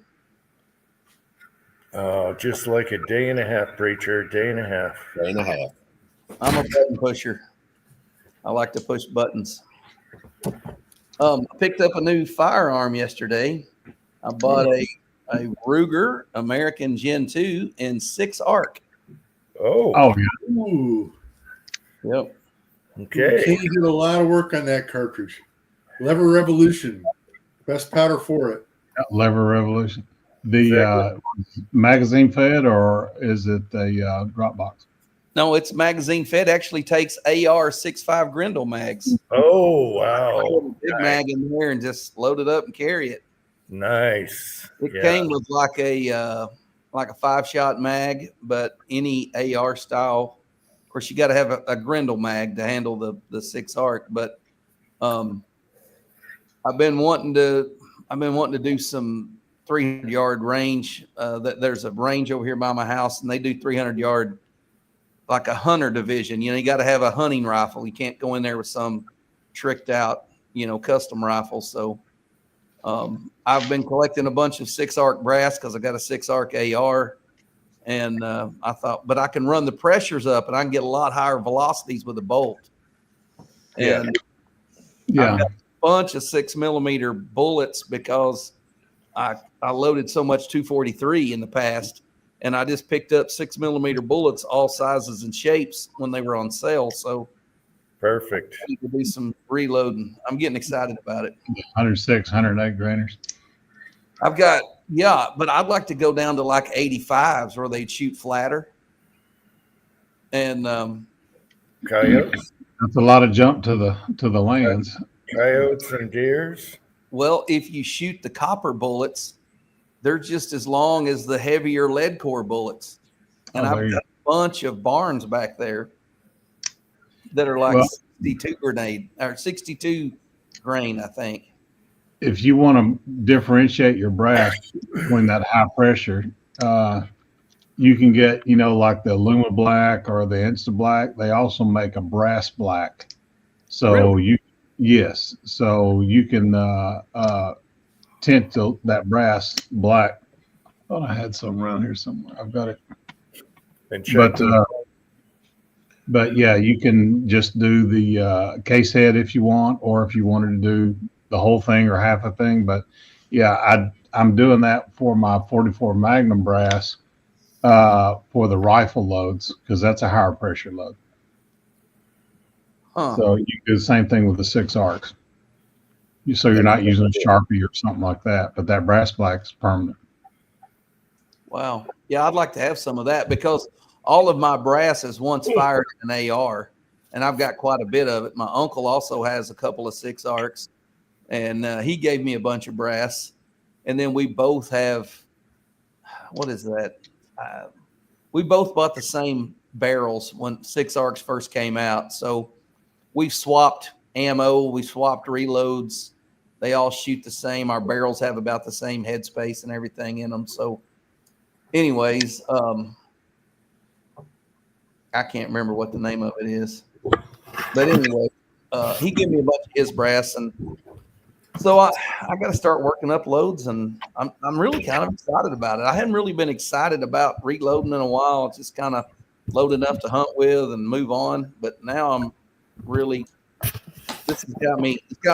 Oh, just like a day and a half, Preacher, day and a half. Day and a half. I'm a button pusher. I like to push buttons. I picked up a new firearm yesterday. I bought a Ruger American Gen 2 in 6 arc. Oh, yeah. Ooh. Yep. okay. Kenny did a lot of work on that cartridge. Lever Revolution. Best powder for it. Lever Revolution. The magazine fed, or is it a drop box? No, it's magazine fed. Actually takes AR 6.5 Grendel mags. Oh, wow. Big mag in there and just load it up and carry it. Nice. It came with like a 5-shot mag, but any AR style. Of course, you got to have a Grendel mag to handle the 6 arc. But I've been wanting to do some 300-yard range. There's a range over here by my house, and they do 300-yard, like a hunter division. You got to have a hunting rifle. You can't go in there with some tricked out, custom rifle. So I've been collecting a bunch of 6-arc brass because I got a 6-arc AR. And I thought, but I can run the pressures up and I can get a lot higher velocities with a bolt. And I got a bunch of 6mm bullets because I loaded so much 243 in the past. And I just picked up 6mm bullets, all sizes and shapes, when they were on sale. So perfect. I need to do some reloading. I'm getting excited about it. 106, 108 grainers. I've got, but I'd like to go down to like 85s where they'd shoot flatter. And Coyotes. That's a lot of jump to the lands. Coyotes and deers. Well, if you shoot the copper bullets, they're just as long as the heavier lead core bullets. And I've got a bunch of barns back there that are like 62 grain, I think. If you want to differentiate your brass between that high pressure, you can get, like the Luma Black or the Insta Black. They also make a brass black. So so you can tint that brass black. I thought I had some around here somewhere. I've got it. And check but yeah, you can just do the case head if you want, or if you wanted to do the whole thing or half a thing. But yeah, I'm doing that for my 44 Magnum brass for the rifle loads, because that's a higher pressure load. Huh. So you do the same thing with the 6 arcs. So you're not using a Sharpie or something like that, but that brass black is permanent. Wow. Yeah, I'd like to have some of that, because all of my brass is once fired in an AR, and I've got quite a bit of it. My uncle also has a couple of 6 arcs, and he gave me a bunch of brass. And then we both have, what is that? We both bought the same barrels when 6 arcs first came out. So we've swapped ammo, we swapped reloads. They all shoot the same. Our barrels have about the same headspace and everything in them. So anyways, I can't remember what the name of it is, but anyway, he gave me a bunch of his brass, and so I got to start working up loads, and I'm really kind of excited about it. I hadn't really been excited about reloading in a while. It's just kind of load enough to hunt with and move on. But now I'm really, this has got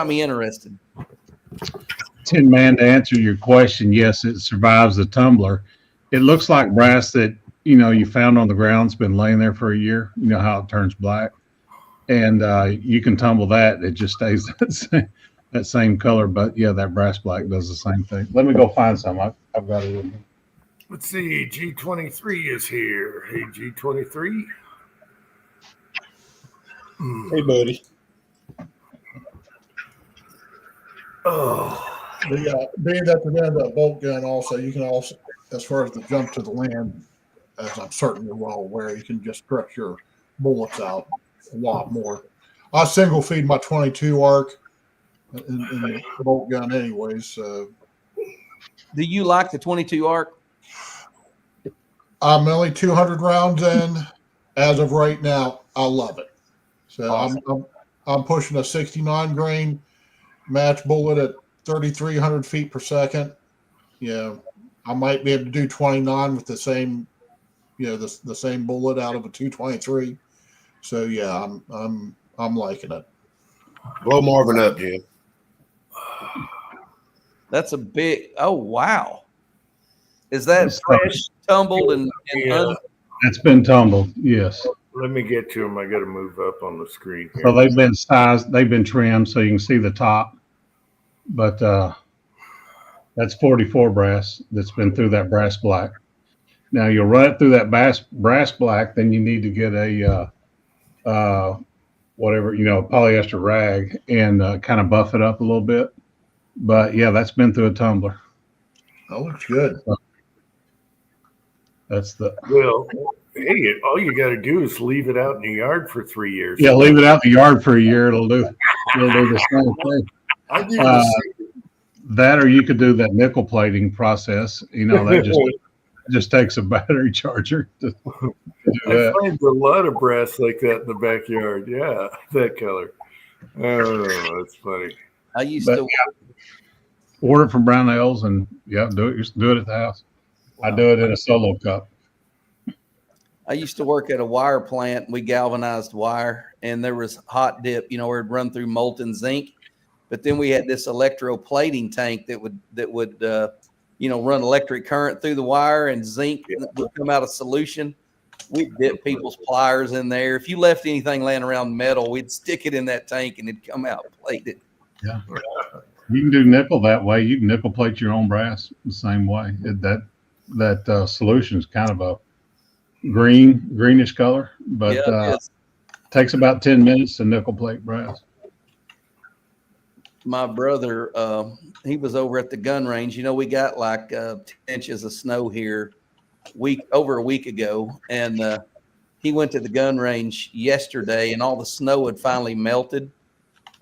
me interested. Tin Man, to answer your question, yes, it survives the tumbler. It looks like brass that you found on the ground. It's been laying there for a year. You know how it turns black, and you can tumble that. It just stays that same color. But yeah, that brass black does the same thing. Let me go find some. I've got it with me. Let's see. G23 is here. Hey, G23. Hey, buddy. Oh, Being that we're going to a bolt gun, also you can also, as far as the jump to the land, as I'm certain you're well aware, you can just stretch your bullets out a lot more. I single feed my 22 arc in the bolt gun anyways. So. Do you like the 22 arc? I'm only 200 rounds in as of right now. I love it. So awesome. I'm pushing a 69 grain match bullet at 3,300 feet per second. I might be able to do 29 with the same, the same bullet out of a 223. So yeah, I'm liking it. Blow Marvin up, Jim. That's a big. Oh wow! Is that fresh, tumbled, and It's been tumbled. Yes. let me get to them. I got to move up on the screen here. So they've been sized. They've been trimmed so you can see the top. But that's 44 brass that's been through that brass black. Now you'll run it through that brass black. Then you need to get a polyester rag and kind of buff it up a little bit. But yeah, that's been through a tumbler. That looks good. That's the Well, hey, all you got to do is leave it out in the yard for 3 years. yeah. Leave it out in the yard for a year. It'll do the same thing. I do the That, or you could do that nickel plating process. That just takes a battery charger to do I that. find a lot of brass like that in the backyard. Yeah, that color. Oh, that's funny. I used But, to. Order it from Brownells and do it at the house. I do it in a solo cup. I used to work at a wire plant. We galvanized wire, and there was hot dip, where it'd run through molten zinc. But then we had this electroplating tank that would run electric current through the wire, and zinc would come out of solution. We'd dip people's pliers in there. If you left anything laying around metal, we'd stick it in that tank and it'd come out plated. Yeah. You can do nickel that way. You can nickel plate your own brass the same way. That solution is kind of a greenish color, but takes about 10 minutes to nickel plate brass. My brother, he was over at the gun range. We got like 10 inches of snow here over a week ago, and he went to the gun range yesterday, and all the snow had finally melted.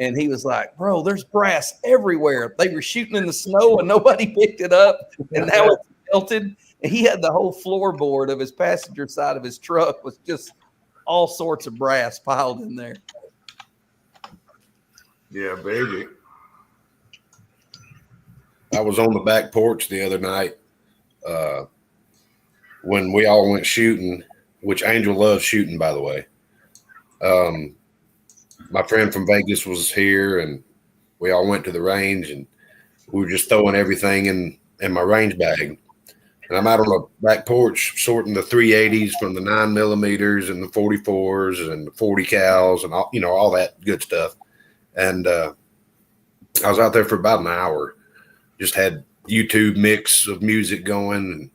And he was like, "Bro, there's brass everywhere. They were shooting in the snow, and nobody picked it up, and now it's melted." And he had the whole floorboard of his passenger side of his truck was just all sorts of brass piled in there. Yeah, baby. I was on the back porch the other night when we all went shooting. which Angel loves shooting, by the way. My friend from Vegas was here, and we all went to the range, and we were just throwing everything in my range bag. And I'm out on the back porch sorting the 380s from the 9mm and the 44s and the 40 cals and all, all that good stuff. And I was out there for about an hour, just had YouTube mix of music going.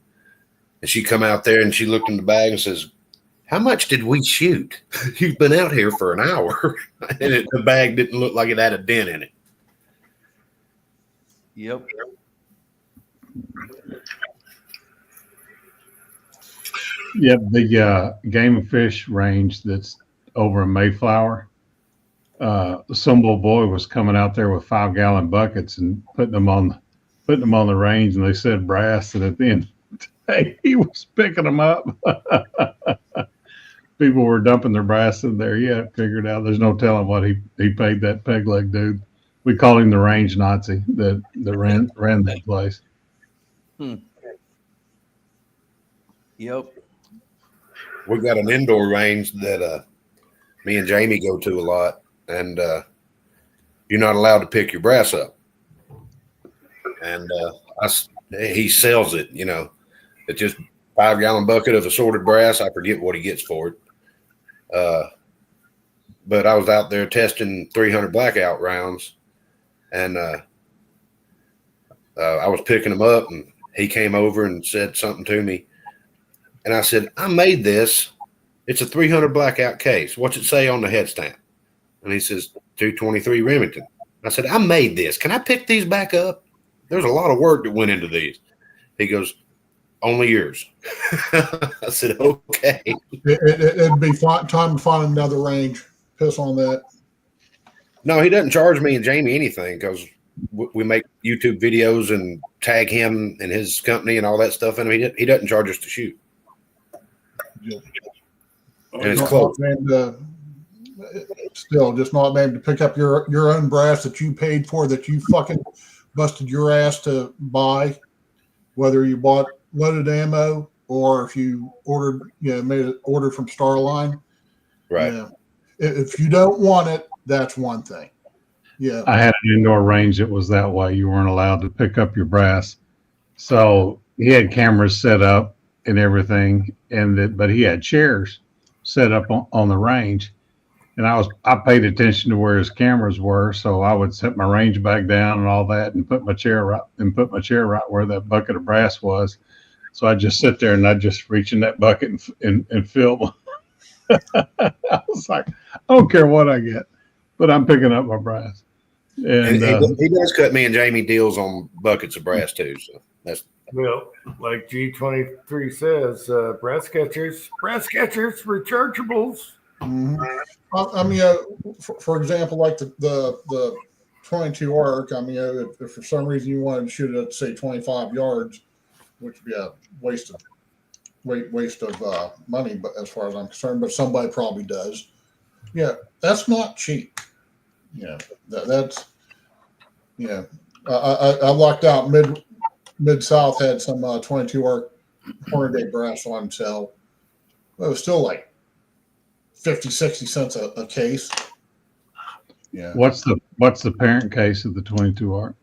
And she come out there and she looked in the bag and says, "How much did we shoot? You've been out here for an hour." And the bag didn't look like it had a dent in it. Yep. Yeah, the Game and Fish range that's over in Mayflower. Some little boy was coming out there with 5-gallon buckets and putting them on the range, and they said brass. And at the end of the day, he was picking them up. People were dumping their brass in there. Yeah, figured out. There's no telling what he paid that peg leg dude. We call him the range Nazi that ran that place. Yep. We've got an indoor range that me and Jamie go to a lot, and you're not allowed to pick your brass up. And he sells it, It's just 5-gallon bucket of assorted brass. I forget what he gets for it. But I was out there testing 300 blackout rounds, and I was picking them up, and he came over and said something to me. And I said, "I made this. It's a 300 blackout case. What's it say on the head stamp?" And he says, 223 Remington. I said, "I made this. Can I pick these back up? There's a lot of work that went into these." He goes, "Only yours." I said, "Okay." It'd be time to find another range. Piss on that. No, he doesn't charge me and Jamie anything because we make YouTube videos and tag him and his company and all that stuff. And he doesn't charge us to shoot. Yeah. And it's close. Still, just not maybe to pick up your own brass that you paid for, that you fucking busted your ass to buy, whether you bought loaded ammo or if you ordered, made an order from Starline. Right. If you don't want it, that's one thing. Yeah. I had an indoor range that was that way. You weren't allowed to pick up your brass. So he had cameras set up and everything, but he had chairs set up on the range. And I paid attention to where his cameras were, so I would set my range back down and all that, and put my chair right where that bucket of brass was. So I just sit there and I just reach in that bucket and fill. I was like, I don't care what I get, but I'm picking up my brass. And he does cut me and Jamie deals on buckets of brass too. So that's like G23 says, brass catchers, rechargeables. Mm-hmm. I mean, for example, like the 22 arc. I mean, if for some reason you wanted to shoot it at say 25 yards, which would be a waste of money, but as far as I'm concerned, but somebody probably does. Yeah, that's not cheap. Yeah, that's I lucked out. Mid South had some 22 arc Hornady brass on sale. It was still like 50-60 cents a case. Yeah. What's the parent case of the 22 arc?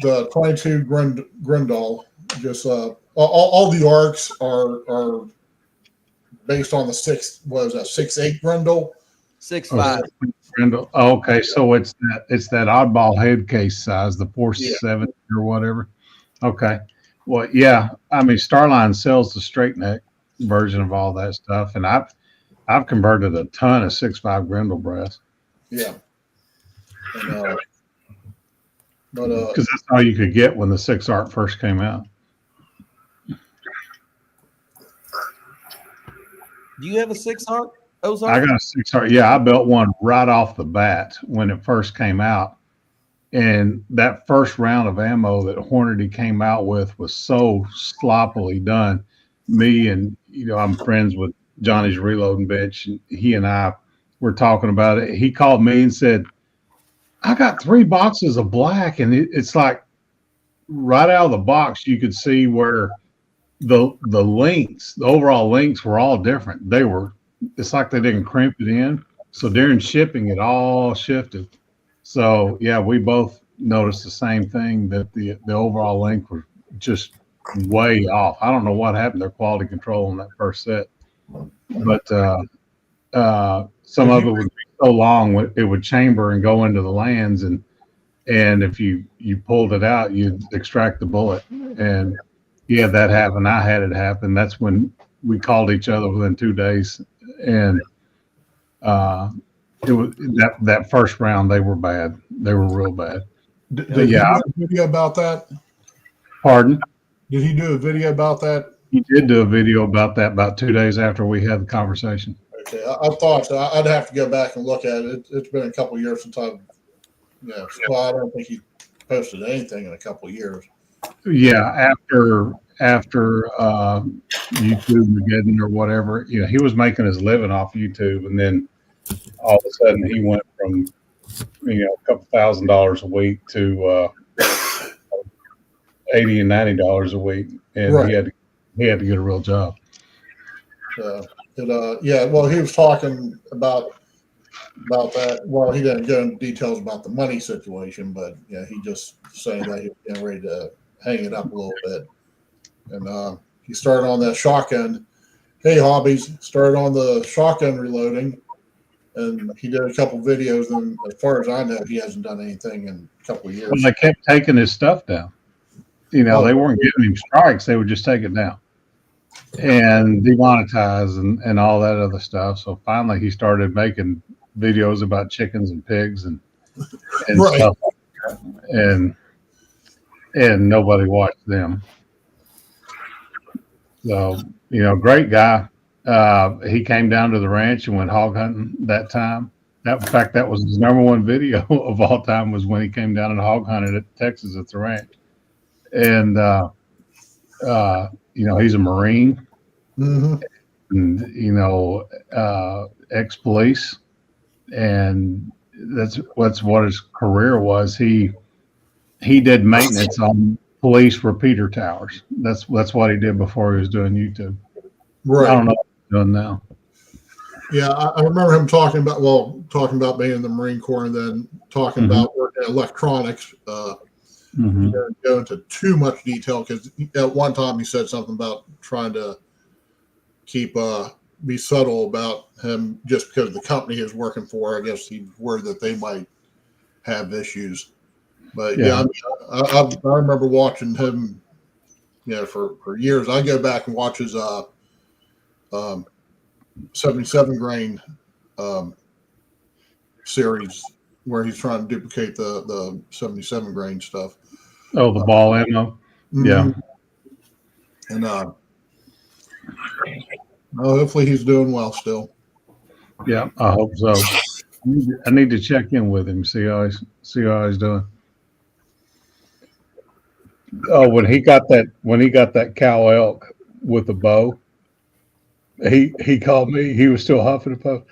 The 22 Grindal. Just all the arcs are based on the 6.8 Grindal. 6.5. Grindal. Oh, okay, so it's that oddball head case size, the 470 or whatever. Okay. Well, yeah. I mean, Starline sells the straight neck version of all that stuff, and I've converted a ton of 6.5 Grindal brass. Yeah. But because that's all you could get when the 6 arc first came out. Do you have a 6 arc? Ozark? I got a 6 arc. Yeah, I built one right off the bat when it first came out. And that first round of ammo that Hornady came out with was so sloppily done. Me and, I'm friends with Johnny's Reloading Bitch, and he and I were talking about it. He called me and said, "I got 3 boxes of black," and it's like right out of the box, you could see where the links, the overall links were all different. It's like they didn't crimp it in. So during shipping, it all shifted. So yeah, we both noticed the same thing, that the overall link was just way off. I don't know what happened to their quality control on that first set, but some of it would be so long it would chamber and go into the lands, and if you pulled it out, you'd extract the bullet. And yeah, that happened. I had it happen. That's when we called each other within 2 days, and it was that first round. They were bad. They were real bad. Did he do a video about that? Pardon? Did he do a video about that? He did do a video about that about 2 days after we had the conversation. Okay, I thought so. I'd have to go back and look at it. It's been a couple of years since I've. Yeah, well, I don't think he posted anything in a couple of years. Yeah, after YouTube Mageddon or whatever, he was making his living off YouTube, and then all of a sudden he went from a couple $1,000s a week to $80 and $90 a week, and right. he had to get a real job. Yeah, well, he was talking about that. Well, he didn't go into details about the money situation, but yeah, he just saying that he was getting ready to hang it up a little bit. And he started on that shotgun. Hey, hobbies, started on the shotgun reloading, and he did a couple videos. And as far as I know, he hasn't done anything in a couple of years. Well, they kept taking his stuff down. They weren't giving him strikes; they would just take it down and demonetize and all that other stuff. So finally, he started making videos about chickens and pigs and right. stuff like that. And nobody watched them. So, great guy. He came down to the ranch and went hog hunting that time. In fact, that was his number one video of all time, was when he came down and hog hunted at Texas at the ranch. And, he's a Marine, mm-hmm. and, ex-police. And that's what his career was. He did maintenance on police repeater towers. That's what he did before he was doing YouTube. Right. I don't know what he's doing now. Yeah, I remember him talking about being in the Marine Corps, and then talking mm-hmm. about working at electronics. Mm-hmm. He didn't go into too much detail, because at one time he said something about trying to be subtle about him, just because the company he was working for, I guess he's worried that they might have issues. But yeah, I remember watching him, for years. I go back and watch his 77 grain series, where he's trying to duplicate the 77 grain stuff. Oh, the ball ammo. Mm-hmm. Yeah. And hopefully he's doing well still. Yeah, I hope so. I need to check in with him, see how he's doing. Oh, when he got that cow elk with the bow, he called me. He was still huffing and puffing.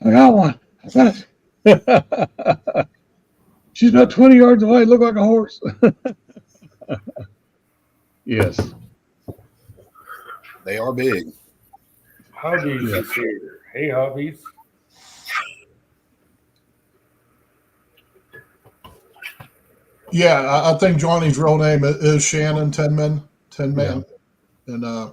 I got one. She's about 20 yards away. Look like a horse. Yes. They are big. Hobbies is here. Hey, hobbies. Yeah, I think Johnny's real name is Shannon Ten Man. And I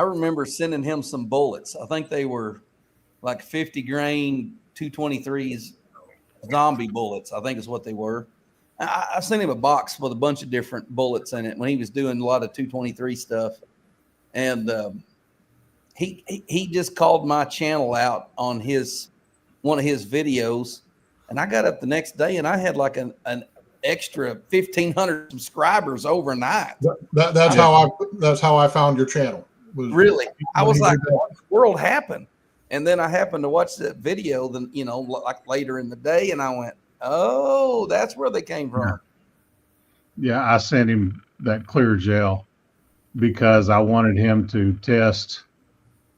remember sending him some bullets. I think they were like 50 grain 223s, zombie bullets, I think is what they were. I sent him a box with a bunch of different bullets in it when he was doing a lot of 223 stuff. And he just called my channel out on one of his videos. And I got up the next day and I had like an extra 1,500 subscribers overnight. That's how I found your channel. Really? I was like, what in the world happened? And then I happened to watch that video, then, like later in the day, and I went, oh, that's where they came from. Yeah, I sent him that clear gel because I wanted him to test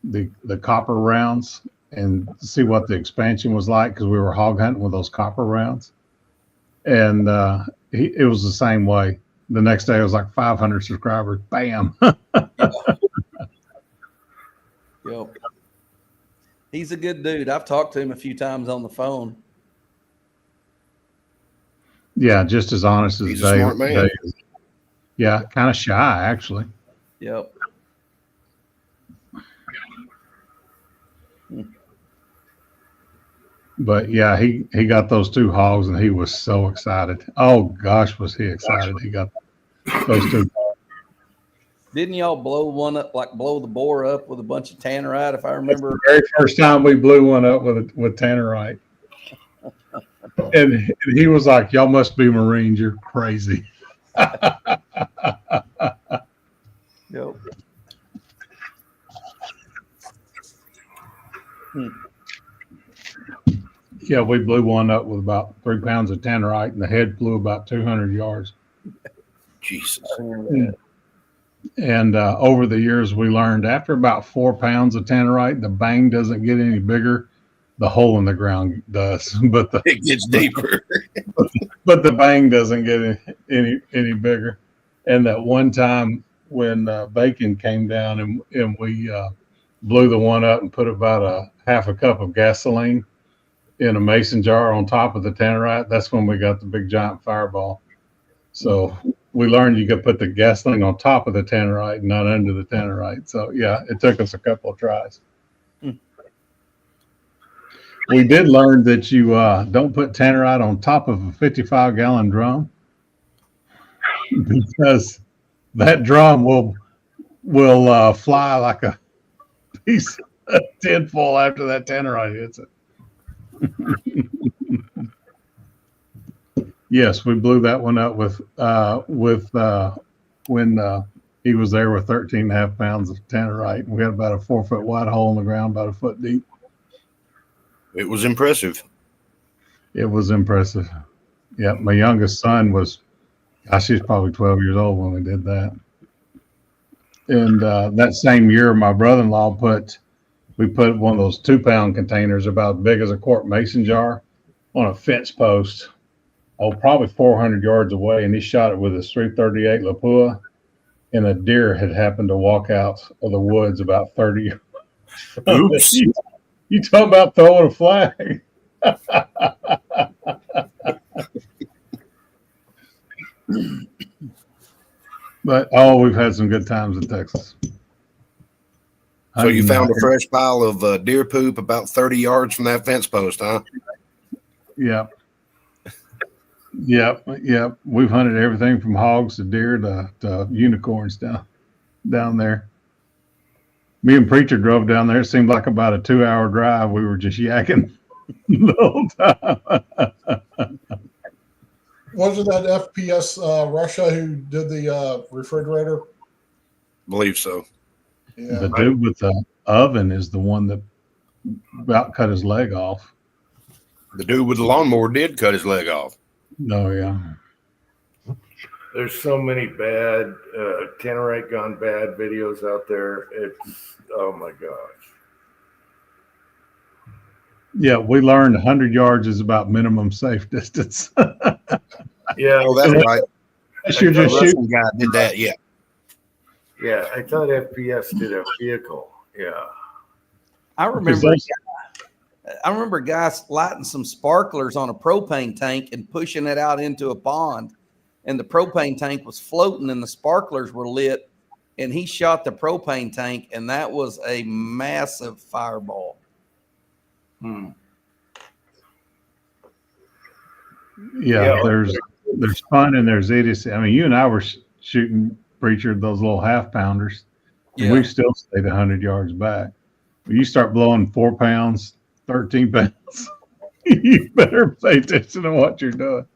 the copper rounds and see what the expansion was like, because we were hog hunting with those copper rounds. And it was the same way. the next day it was like 500 subscribers. Bam. Yep. He's a good dude. I've talked to him a few times on the phone. Yeah, just as honest as He's a smart man. Dave is. Yeah, kind of shy actually. Yep. But yeah, he got those 2 hogs and he was so excited. Oh gosh, was he excited? He got those 2. Didn't y'all blow one up, like blow the boar up with a bunch of tannerite, if I remember? The very first time we blew one up with tannerite. And he was like, "Y'all must be Marines. You're crazy." Yep. Yeah, we blew one up with about 3 pounds of tannerite, and the head flew about 200 yards. Jesus. And over the years, we learned after about 4 pounds of tannerite, the bang doesn't get any bigger. The hole in the ground does, but It gets deeper. but the bang doesn't get any bigger. And that one time when Bacon came down and we blew the one up and put about a half a cup of gasoline in a mason jar on top of the tannerite, that's when we got the big giant fireball. So we learned you could put the gasoline on top of the tannerite, not under the tannerite. So yeah, it took us a couple of tries. We did learn that you don't put tannerite on top of a 55-gallon drum, because that drum will fly like a piece of tinfoil after that tannerite hits it. Yes, we blew that one up with when he was there with 13.5 pounds of tannerite. We had about a 4-foot wide hole in the ground, about a foot deep. It was impressive. It was impressive. Yeah, my youngest son was, gosh, he was probably 12 years old when we did that. And that same year, my brother-in-law we put one of those 2-pound containers about big as a quart mason jar on a fence post, probably 400 yards away, and he shot it with his 338 Lapua, and a deer had happened to walk out of the woods about 30 yards. Oops. You talk about throwing a flag. But we've had some good times in Texas. So you found a fresh pile of deer poop about 30 yards from that fence post, huh? Yep. We've hunted everything from hogs to deer to unicorns down there. Me and Preacher drove down there. It seemed like about a 2-hour drive. We were just yakking the whole time. Wasn't that FPS Russia who did the refrigerator? Believe so. Yeah. The dude with the oven is the one that about cut his leg off. The dude with the lawnmower did cut his leg off. Oh, yeah. There's so many bad tannerite gone bad videos out there. It's, oh my gosh. Yeah, we learned 100 yards is about minimum safe distance. Yeah, Oh, that's right. You're just The shooting. Russian guy did that. Yeah. yeah. I thought FPS did a vehicle. Yeah. I remember guys lighting some sparklers on a propane tank and pushing it out into a pond, and the propane tank was floating and the sparklers were lit, and he shot the propane tank, and that was a massive fireball. Yeah, there's fun and there's idiocy. I mean, you and I were shooting, Preacher, those little half pounders, and we still stayed 100 yards back. When you start blowing 4 pounds, 13 pounds, you better pay attention to what you're doing.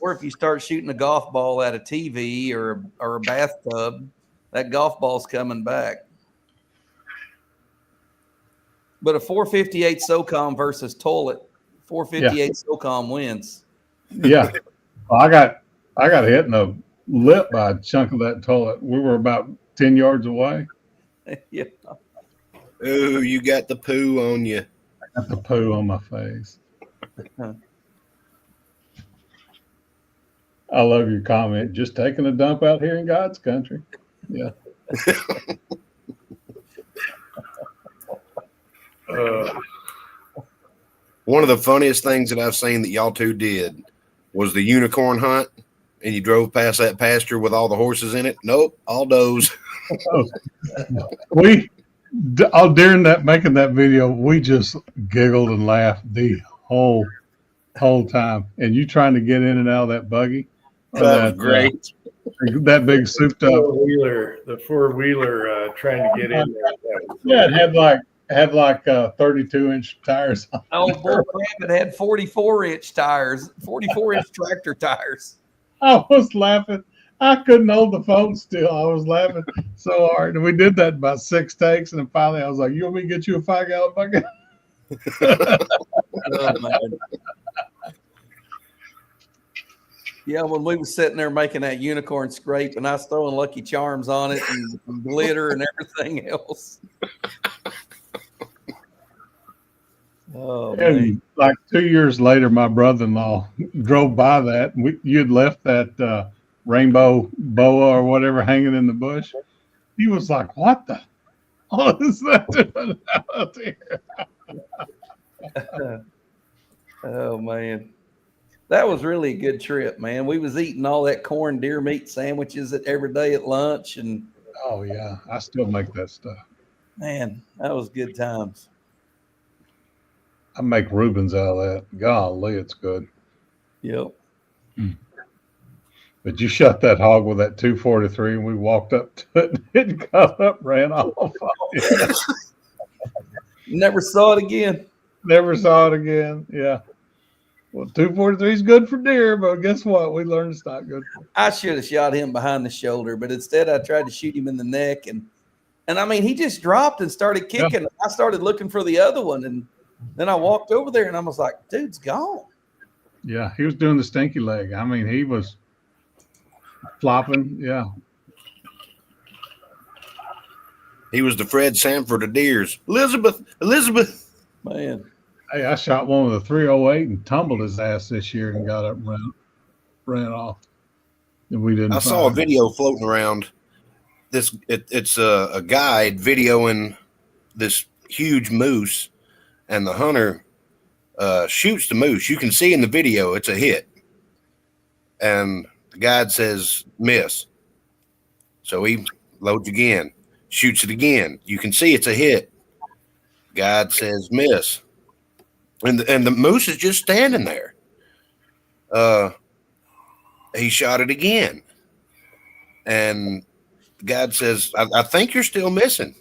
Or if you start shooting a golf ball at a TV or a bathtub, that golf ball's coming back. But a 458 SOCOM versus toilet, 458 SOCOM wins. Yeah, well, I got hit in the lip by a chunk of that toilet. We were about 10 yards away. Yeah. Oh, you got the poo on you. I got the poo on my face. I love your comment. Just taking a dump out here in God's country. Yeah. One of the funniest things that I've seen that y'all two did was the unicorn hunt, and you drove past that pasture with all the horses in it. Nope, all does. During that making that video, we just giggled and laughed the whole time. And you trying to get in and out of that buggy? That was great. That big souped up the 4-wheeler trying to get in there. Yeah, it had like 32-inch tires on. Oh, bull crap! It had 44-inch tires, 44-inch tractor tires. I was laughing. I couldn't hold the phone still. I was laughing so hard. And we did that about 6 takes. And then finally I was like, you want me to get you a 5-gallon bucket? Oh, man. Yeah, when we was sitting there making that unicorn scrape and I was throwing Lucky Charms on it and glitter and everything else. Oh, and like 2 years later, my brother-in-law drove by that. You'd left that rainbow boa or whatever hanging in the bush. He was like, what the hell is that doing out there? Oh, man. That was really a good trip, man. We was eating all that corn deer meat sandwiches every day at lunch. And oh, yeah. I still make that stuff. Man, that was good times. I make Reubens out of that. Golly, it's good. Yep. But you shot that hog with that 243, and we walked up to it, and it got up, ran off. Never saw it again. Never saw it again. Yeah. Well, 243 is good for deer, but guess what? We learned it's not good for. I should have shot him behind the shoulder, but instead I tried to shoot him in the neck, and I mean he just dropped and started kicking. Yeah. I started looking for the other one, and then I walked over there, and I was like, "Dude's gone." Yeah, he was doing the stinky leg. I mean, he was flopping. Yeah. He was the Fred Sanford of deers. Elizabeth. Man. Hey, I shot one with a 308 and tumbled his ass this year and got up and ran off. And we didn't. I saw a video floating around. It's a guide videoing this huge moose, and the hunter shoots the moose. You can see in the video it's a hit, and the guide says miss. So he loads again, shoots it again. You can see it's a hit. Guide says miss. And the moose is just standing there. He shot it again. And the guide says, I think you're still missing.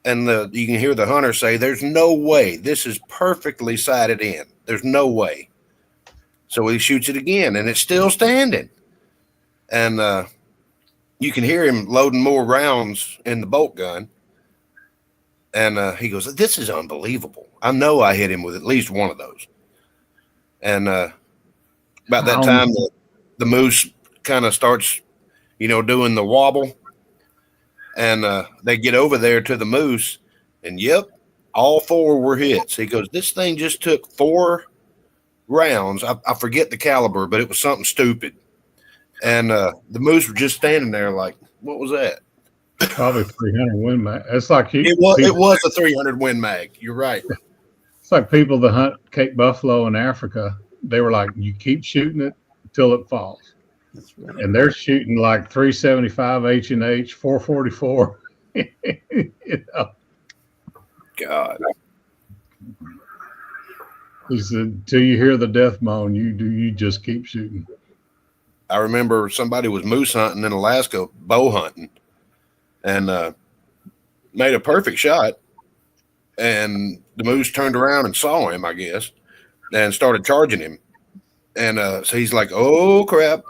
And you can hear the hunter say, there's no way. This is perfectly sighted in. There's no way. So he shoots it again, and it's still standing. And you can hear him loading more rounds in the bolt gun. And he goes, this is unbelievable. I know I hit him with at least one of those. And about that time, the moose kind of starts, doing the wobble. And they get over there to the moose. And, yep, all 4 were hits. He goes, this thing just took 4 rounds. I forget the caliber, but it was something stupid. And the moose was just standing there like, what was that? Probably 300 Win Mag. It's like it was a 300 Win Mag. You're right. It's like people that hunt Cape buffalo in Africa. They were like, you keep shooting it until it falls. That's right. And they're shooting like 375 H&H, 444. God. He said, till you hear the death moan, you just keep shooting. I remember somebody was moose hunting in Alaska, bow hunting. And made a perfect shot, and the moose turned around and saw him, I guess, and started charging him. And so he's like, "Oh crap,"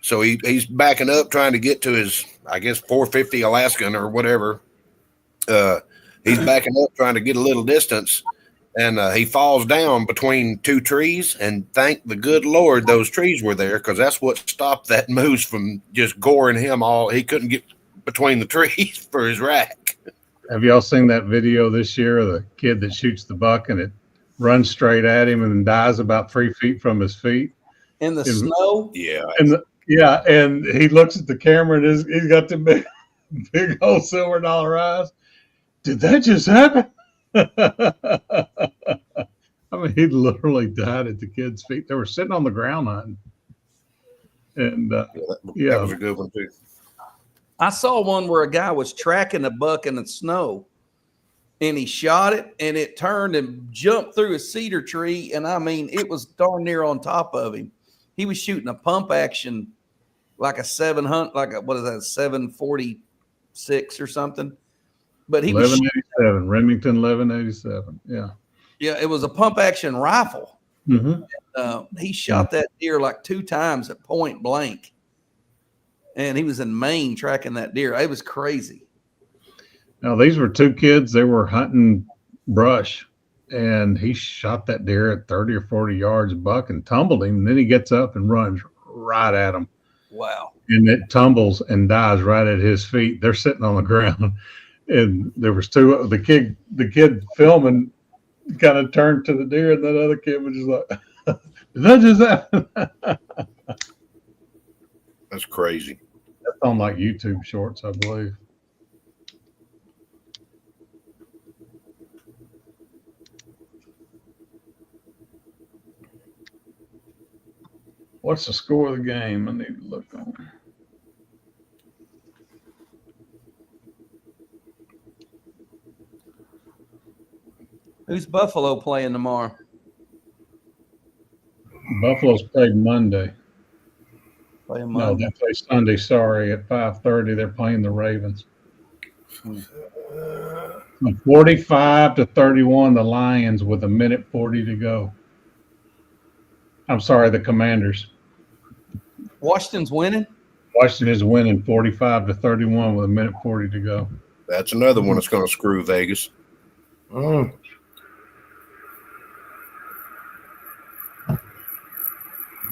So he's backing up, trying to get to his, I guess, 450 Alaskan or whatever. He's backing up, trying to get a little distance, and he falls down between 2 trees. And thank the good Lord those trees were there, because that's what stopped that moose from just goring him all. He couldn't get between the trees for his rack. Have y'all seen that video this year of the kid that shoots the buck and it runs straight at him and then dies about 3 feet from his feet? In the snow? Yeah. And he looks at the camera and he's got the big old silver dollar eyes. Did that just happen? I mean, he literally died at the kids' feet. They were sitting on the ground hunting. And that was a good one too. I saw one where a guy was tracking a buck in the snow, and he shot it, and it turned and jumped through a cedar tree. And I mean, it was darn near on top of him. He was shooting a pump action, like a 700, like a, what is that, 746 or something. But he 1187, Remington 1187. Yeah. Yeah, it was a pump action rifle. Mm-hmm. He shot that deer like 2 times at point blank. And he was in Maine tracking that deer. It was crazy. Now, these were 2 kids. They were hunting brush, and he shot that deer at 30 or 40 yards, buck, and tumbled him. And then he gets up and runs right at him. Wow. And it tumbles and dies right at his feet. They're sitting on the ground. And there was 2. The kid filming kind of turned to the deer, and that other kid was just like, did that just happen? That's crazy. That's on like YouTube Shorts, I believe. What's the score of the game? I need to look on. Who's Buffalo playing tomorrow? Buffalo's played Monday. Playing No, Monday. they play Sunday. Sorry, at 5:30 they're playing the Ravens. 45-31, the Lions with 1:40 to go. I'm sorry, the Commanders. Washington's winning? Washington is winning 45-31 with 1:40 to go. That's another one that's going to screw Vegas.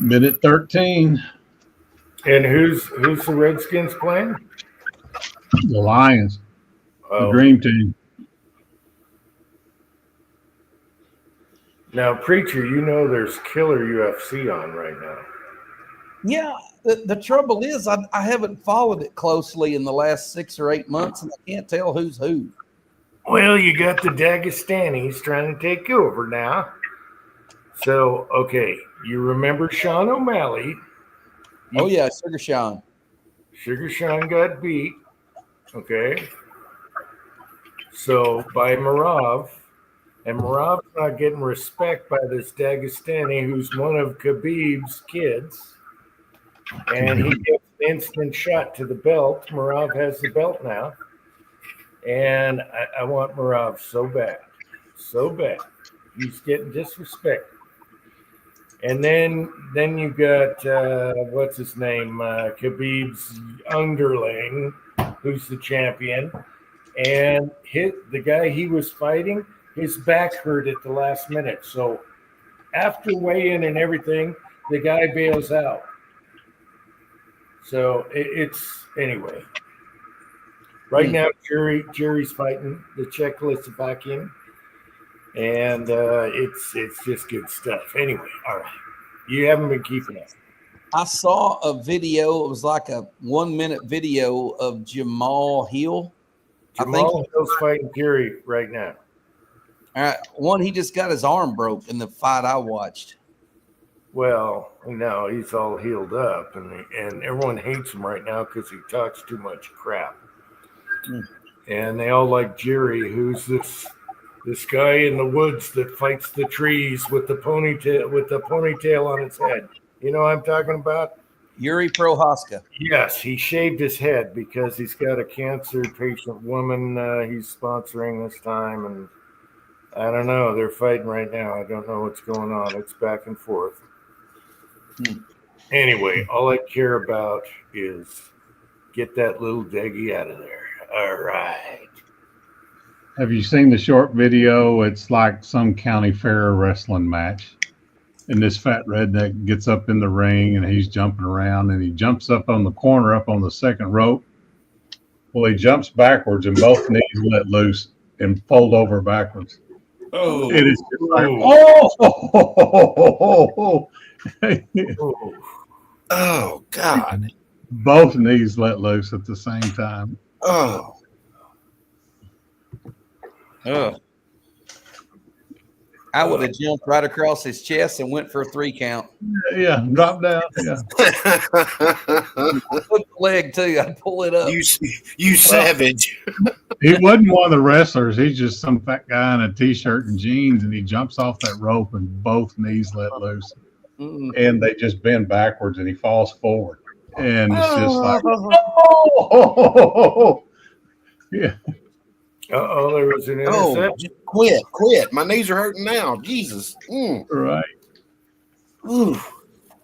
Minute 13. And who's the Redskins playing? The Lions, the Oh, Dream Team. now, Preacher, you know there's killer UFC on right now. Yeah. The trouble is I haven't followed it closely in the last 6 or 8 months, and I can't tell who's who. Well, you got the Dagestanis trying to take over now. So, okay, you remember Sean O'Malley? Oh, yeah, Sugar Sean. Sugar Sean got beat. Okay. So by Marav, and Marav's not getting respect by this Dagestani who's one of Khabib's kids. And he gets an instant shot to the belt. Marav has the belt now. And I want Marav so bad. So bad. He's getting disrespected. And then you got what's his name, Khabib's underling, who's the champion, and the guy he was fighting, his back hurt at the last minute. So after weigh-in and everything, the guy bails out. So it's anyway. Right now, Jerry's fighting the Czechoslovakian. And it's just good stuff. Anyway, all right. You haven't been keeping up. I saw a video. It was like a 1-minute video of Jamal Hill. Jamal Hill's fighting Jerry right now. One, he just got his arm broke in the fight I watched. Well, no, he's all healed up, and everyone hates him right now because he talks too much crap. And they all like Jerry, who's this guy in the woods that fights the trees with the ponytail on his head. You know what I'm talking about? Yuri Prohaska. Yes, he shaved his head because he's got a cancer patient woman he's sponsoring this time, and I don't know. They're fighting right now. I don't know what's going on. It's back and forth. Anyway, all I care about is get that little Deggy out of there. All right. Have you seen the short video? It's like some county fair wrestling match. And this fat redneck gets up in the ring and he's jumping around and he jumps up on the corner, up on the second rope. Well, he jumps backwards and both knees let loose and fold over backwards. Oh, It is just like, Oh God. both knees let loose at the same time. Oh. I would have jumped right across his chest and went for a 3 count. Yeah, drop down. Yeah. Hook the leg too. I'd pull it up. you savage. He wasn't one of the wrestlers. He's just some fat guy in a t-shirt and jeans, and he jumps off that rope and both knees let loose. And they just bend backwards and he falls forward. And it's just like, oh, yeah. Uh-oh, there was an interception. Quit. My knees are hurting now. Jesus. Right. Ooh.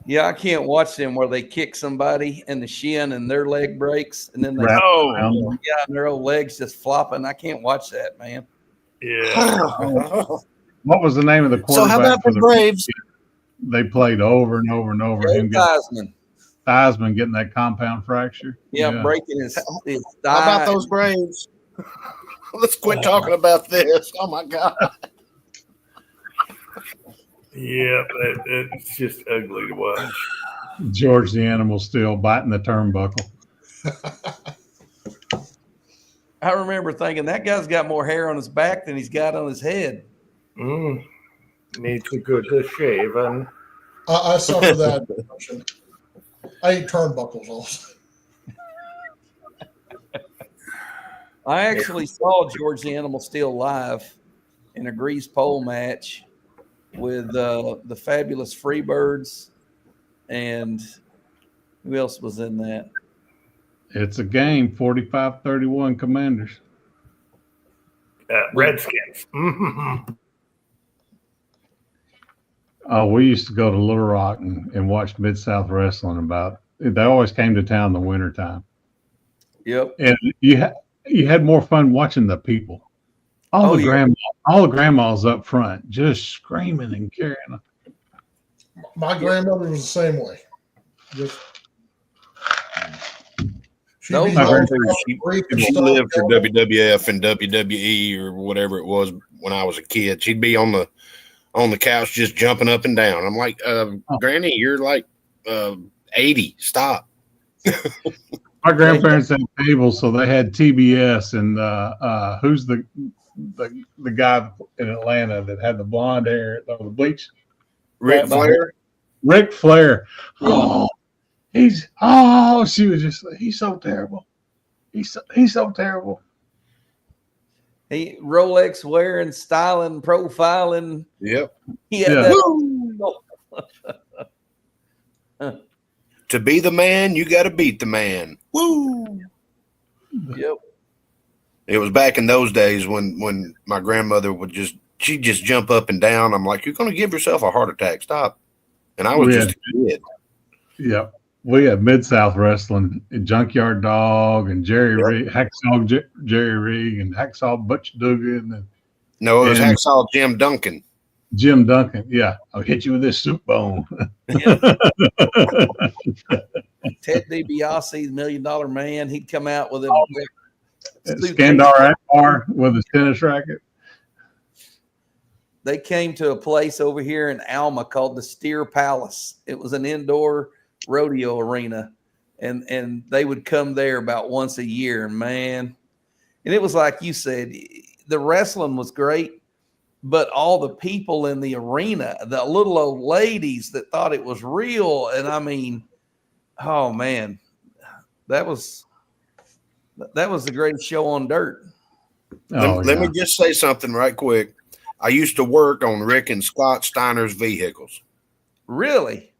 Yeah, I can't watch them where they kick somebody in the shin and their leg breaks, and then they and their old legs just flopping. I can't watch that, man. Yeah. What was the name of the quarterback? So how about the Braves? They played over and over and over. Him Theismann getting that compound fracture. Yeah, breaking his thigh. How about those Braves? Let's quit talking about this. Oh my God. Yeah, it's just ugly to watch. George the Animal still biting the turnbuckle. I remember thinking that guy's got more hair on his back than he's got on his head. Needs a good shaving. I suffer that. I eat turnbuckles also. I actually saw George the Animal Steel live in a grease pole match with the Fabulous Freebirds, and who else was in that? It's a game, 45-31 Commanders. Redskins. Oh, we used to go to Little Rock and watch Mid-South Wrestling they always came to town in the wintertime. Yep. And you had more fun watching the people. All the grandmas up front just screaming and carrying them. My grandmother was the same way. She lived for WWF and WWE or whatever it was when I was a kid. She'd be on the couch just jumping up and down. I'm like, Granny, you're like 80. Stop. My grandparents had cable, so they had TBS. And who's the guy in Atlanta that had the blonde hair, the bleach? Ric Flair. Ric Flair. Oh, she was just, he's so terrible. He's so terrible. He Rolex wearing, styling, profiling. Yep. To be the man, you got to beat the man. Woo. Yep. It was back in those days when my grandmother she'd just jump up and down. I'm like, you're going to give yourself a heart attack. Stop. And I was just a kid. Yep. We had Mid-South Wrestling, and Junkyard Dog, and Jerry Reed, Hacksaw Jerry Reed, and Hacksaw Butch Dugan. No, it was Hacksaw Jim Duncan. Jim Duncan, yeah. I'll hit you with this soup bone. Ted DiBiase, the $1 Million Man, he'd come out with him. Skandar Akbar with his tennis racket. They came to a place over here in Alma called the Steer Palace. It was an indoor rodeo arena, and they would come there about once a year. And it was like you said, the wrestling was great, but all the people in the arena, the little old ladies that thought it was real. And I mean, oh man, that was the greatest show on dirt. Let me just say something right quick. I used to work on Rick and Scott Steiner's vehicles. Really?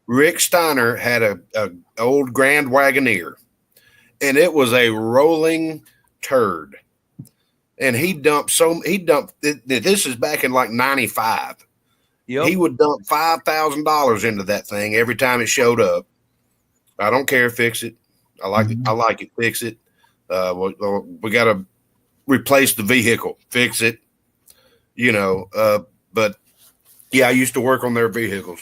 Rick Steiner had a old Grand Wagoneer, and it was a rolling turd. And he dumped. This is back in like 95. Yep. He would dump $5,000 into that thing every time it showed up. I don't care. Fix it. I like it. I like it. Fix it. We got to replace the vehicle. Fix it. But yeah, I used to work on their vehicles.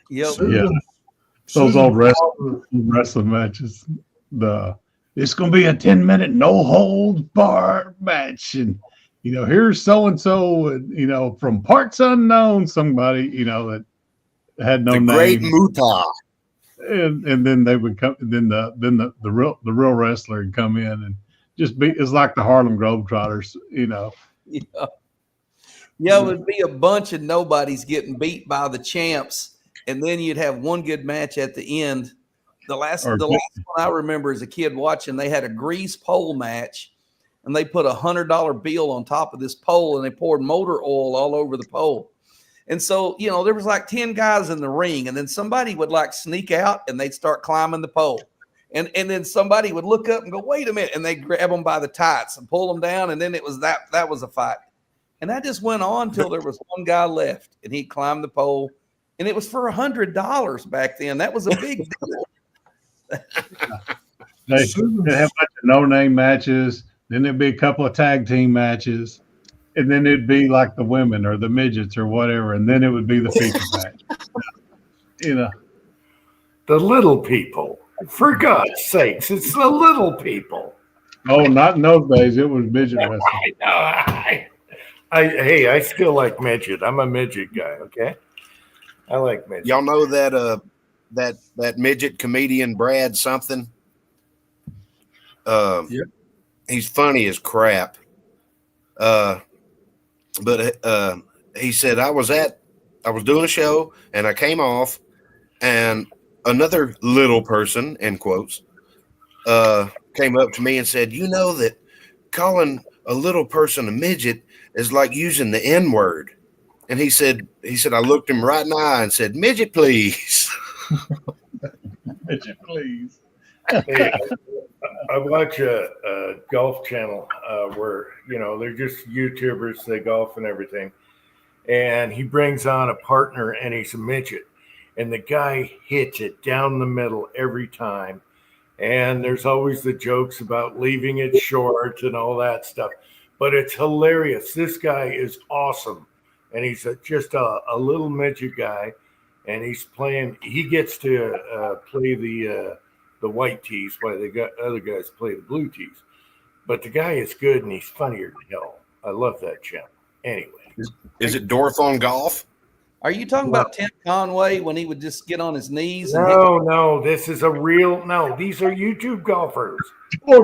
Yep. Yeah. Those old wrestling matches. it's going to be a 10-minute no holds barred match. And, here's so-and-so, and, from parts unknown, somebody, that had no The name. Great Muta. And then they would come, then the real wrestler would come in and just be, it's like the Harlem Globetrotters, Yeah. Yeah, it would be a bunch of nobodies getting beat by the champs, and then you'd have one good match at the end. The last one I remember as a kid watching, they had a grease pole match, and they put $100 bill on top of this pole, and they poured motor oil all over the pole. And so, there was like 10 guys in the ring, and then somebody would like sneak out, and they'd start climbing the pole. And then somebody would look up and go, wait a minute, and they'd grab them by the tights and pull them down, and then it was that was a fight. And that just went on till there was one guy left, and he climbed the pole, and it was for $100 back then. That was a big deal. They'd have a bunch of no-name matches. Then there'd be a couple of tag team matches, and then it'd be like the women or the midgets or whatever, and then it would be the feature match. The little people. For God's sakes, it's the little people. Oh, not in those days. It was midget wrestling. I know. I still like midget. I'm a midget guy. Okay, I like midget. Y'all know that that midget comedian Brad something. Yeah. He's funny as crap. But he said I was doing a show and I came off, and another little person, in quotes, came up to me and said, "You know that calling a little person a midget is like using the N-word." And he said, I looked him right in the eye and said, "Midget, please." Midget, please. Hey, I watch a golf channel where, they're just YouTubers, they golf and everything. And he brings on a partner and he's a midget. And the guy hits it down the middle every time. And there's always the jokes about leaving it short and all that stuff. But it's hilarious. This guy is awesome. And he's just a little midget guy. And he gets to play the white tees while the other guys play the blue tees. But the guy is good and he's funnier than hell. I love that channel. Anyway. Is it Dorf on Golf? Are you talking about Tim Conway when he would just get on his knees? No, this is these are YouTube golfers. A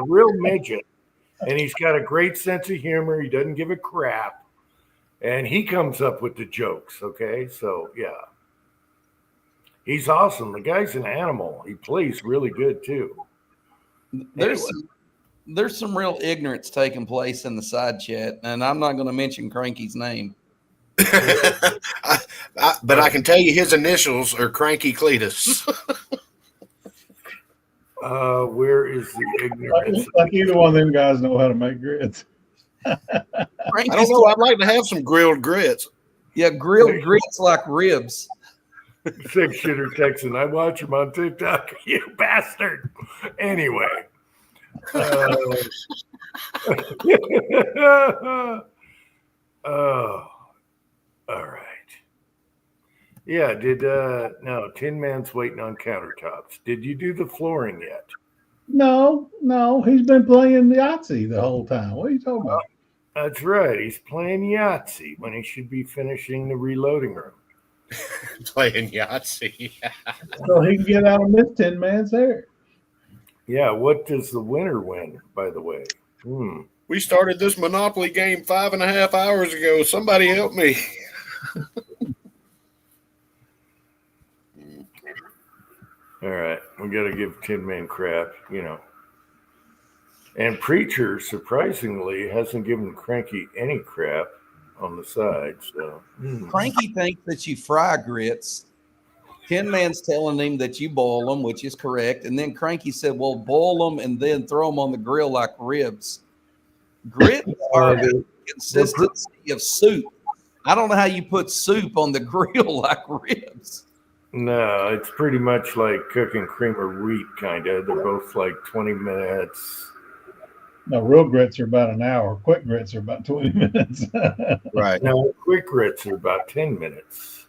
real midget. And he's got a great sense of humor. He doesn't give a crap. And he comes up with the jokes, okay? So, yeah. He's awesome. The guy's an animal. He plays really good, too. There's some real ignorance taking place in the side chat, and I'm not going to mention Cranky's name. But I can tell you his initials are Cranky Cletus. Where is the ignorance? Like either one of them guys know how to make grits. I don't know. I'd like to have some grilled grits. Yeah, grilled grits like ribs. Six Shooter Texan. I watch him on TikTok. You bastard. Anyway. Oh, all right. Yeah, no, Tin Man's waiting on countertops. Did you do the flooring yet? No, he's been playing Yahtzee the whole time. What are you talking about? That's right. He's playing Yahtzee when he should be finishing the reloading room. Playing Yahtzee. So he can get out of this Tin Man's hair. Yeah, what does the winner win, by the way? We started this Monopoly game 5.5 hours ago. Somebody help me. All right. We got to give Tin Man crap, And Preacher, surprisingly, hasn't given Cranky any crap on the side. So Cranky thinks that you fry grits. Tin Man's telling him that you boil them, which is correct. And then Cranky said, well, boil them and then throw them on the grill like ribs. Grits are the consistency of soup. I don't know how you put soup on the grill like ribs. No, it's pretty much like cooking cream or wheat, kind of. They're both like 20 minutes. No, real grits are about an hour. Quick grits are about 20 minutes. Right. No, quick grits are about 10 minutes.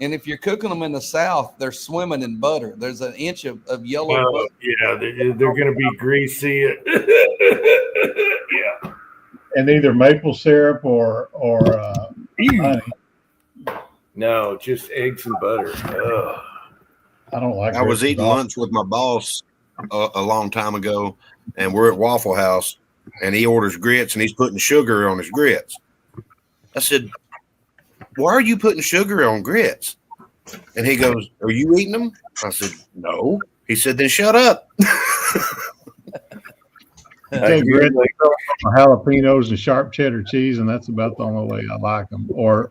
And if you're cooking them in the South, they're swimming in butter. There's an inch of yellow butter. Yeah, they're going to be greasy. Yeah. And either maple syrup or honey. No, just eggs and butter. Ugh. I don't like. I was eating lunch with my boss a long time ago, and we're at Waffle House, and he orders grits, and he's putting sugar on his grits. I said, "Why are you putting sugar on grits?" And he goes, "Are you eating them?" I said, "No." He said, "Then shut up." Take grits, jalapenos and sharp cheddar cheese, and that's about the only way I like them. Or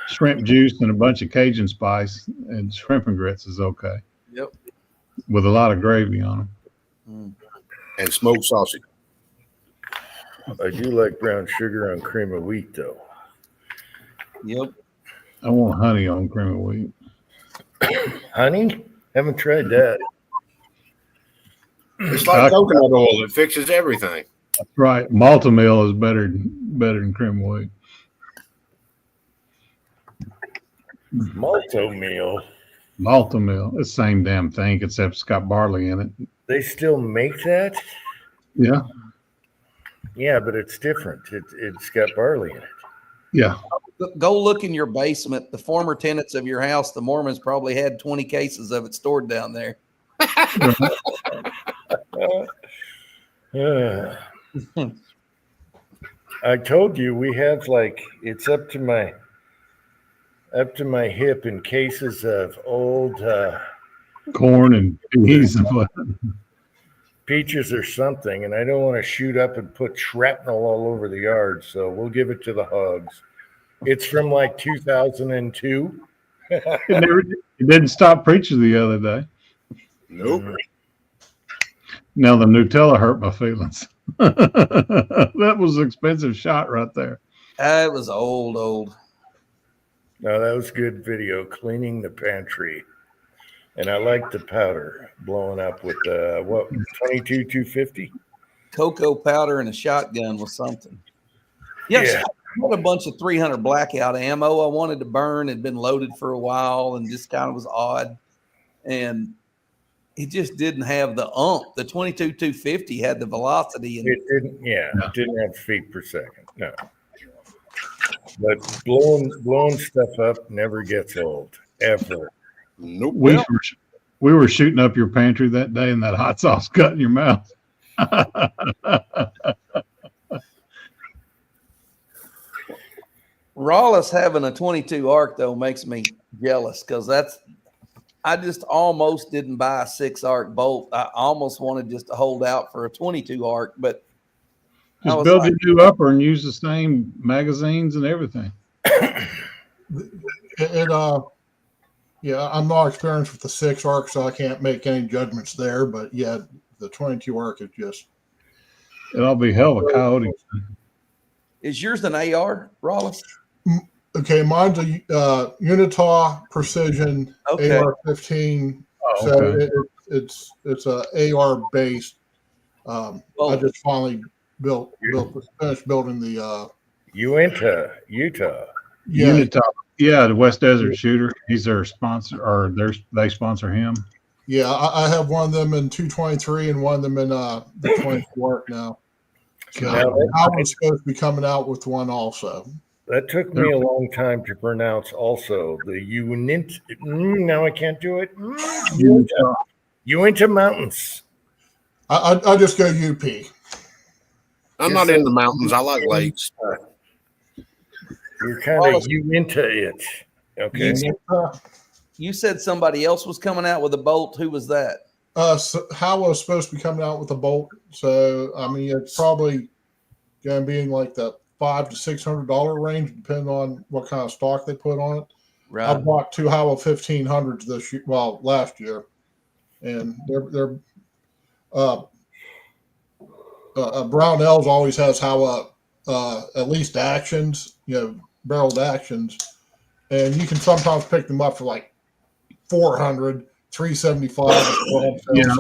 shrimp juice and a bunch of Cajun spice, and shrimp and grits is okay. Yep. With a lot of gravy on them. And smoked sausage. I do like brown sugar on cream of wheat, though. Yep. I want honey on cream of wheat. Honey? Haven't tried that. It's like coconut oil. It fixes everything. That's right. Malta meal is better than cream of wheat. Malto meal. Malta meal. It's the same damn thing, except it's got barley in it. They still make that? Yeah. Yeah, but it's different. It's got barley in it. Yeah. Go look in your basement. The former tenants of your house, the Mormons, probably had 20 cases of it stored down there. I told you we have it's up to my hip in cases of old corn and peas and what. Peaches or something, and I don't want to shoot up and put shrapnel all over the yard, so we'll give it to the hogs. It's from 2002. It didn't stop preaching the other day. Nope. Now the Nutella hurt my feelings. That was an expensive shot right there. It was old. No, that was good video, cleaning the pantry. And I like the powder blowing up with 22-250? Cocoa powder and a shotgun was something. Yes, yeah. I had a bunch of 300 blackout ammo I wanted to burn. Had been loaded for a while and just kind of was odd. And it just didn't have the ump. The 22-250 had the velocity. And it didn't. Yeah, it didn't have feet per second. No. But blowing stuff up never gets old, ever. Nope. We were shooting up your pantry that day, and that hot sauce got in your mouth. Rawless having a 22 arc though makes me jealous because I just almost didn't buy a 6 arc bolt. I almost wanted just to hold out for a 22 arc, but just build your new upper and use the same magazines and everything. Yeah, I'm not experienced with the 6 arc, so I can't make any judgments there. But yeah, the 22 arc is just. It'll be hell of a coyote. Is yours an AR, Rawless? Okay, mine's a Unitah Precision AR-15. Oh, okay. So it's a AR based. I just finally finished building the Utah. Yeah. Unitah. Yeah, the West Desert Shooter. He's their sponsor, or they sponsor him. Yeah, I have one of them in 223 and one of them in the 24 arc now. So I was supposed to be coming out with one also. That took me a long time to pronounce also. The unit. Now I can't do it. Uinta Mountains. I just go UP. I'm not in the mountains. I like lakes. You're kind of Uinta it. Okay. You said somebody else was coming out with a bolt. Who was that? So Howell was supposed to be coming out with a bolt. So I mean, it's probably going to be in like the $500 to $600 range, depending on what kind of stock they put on it. Right. I bought 2 Howell 1500s this year, last year, and they're Brownells always has Howell at least actions, barreled actions, and you can sometimes pick them up for like 400, 375. Yeah.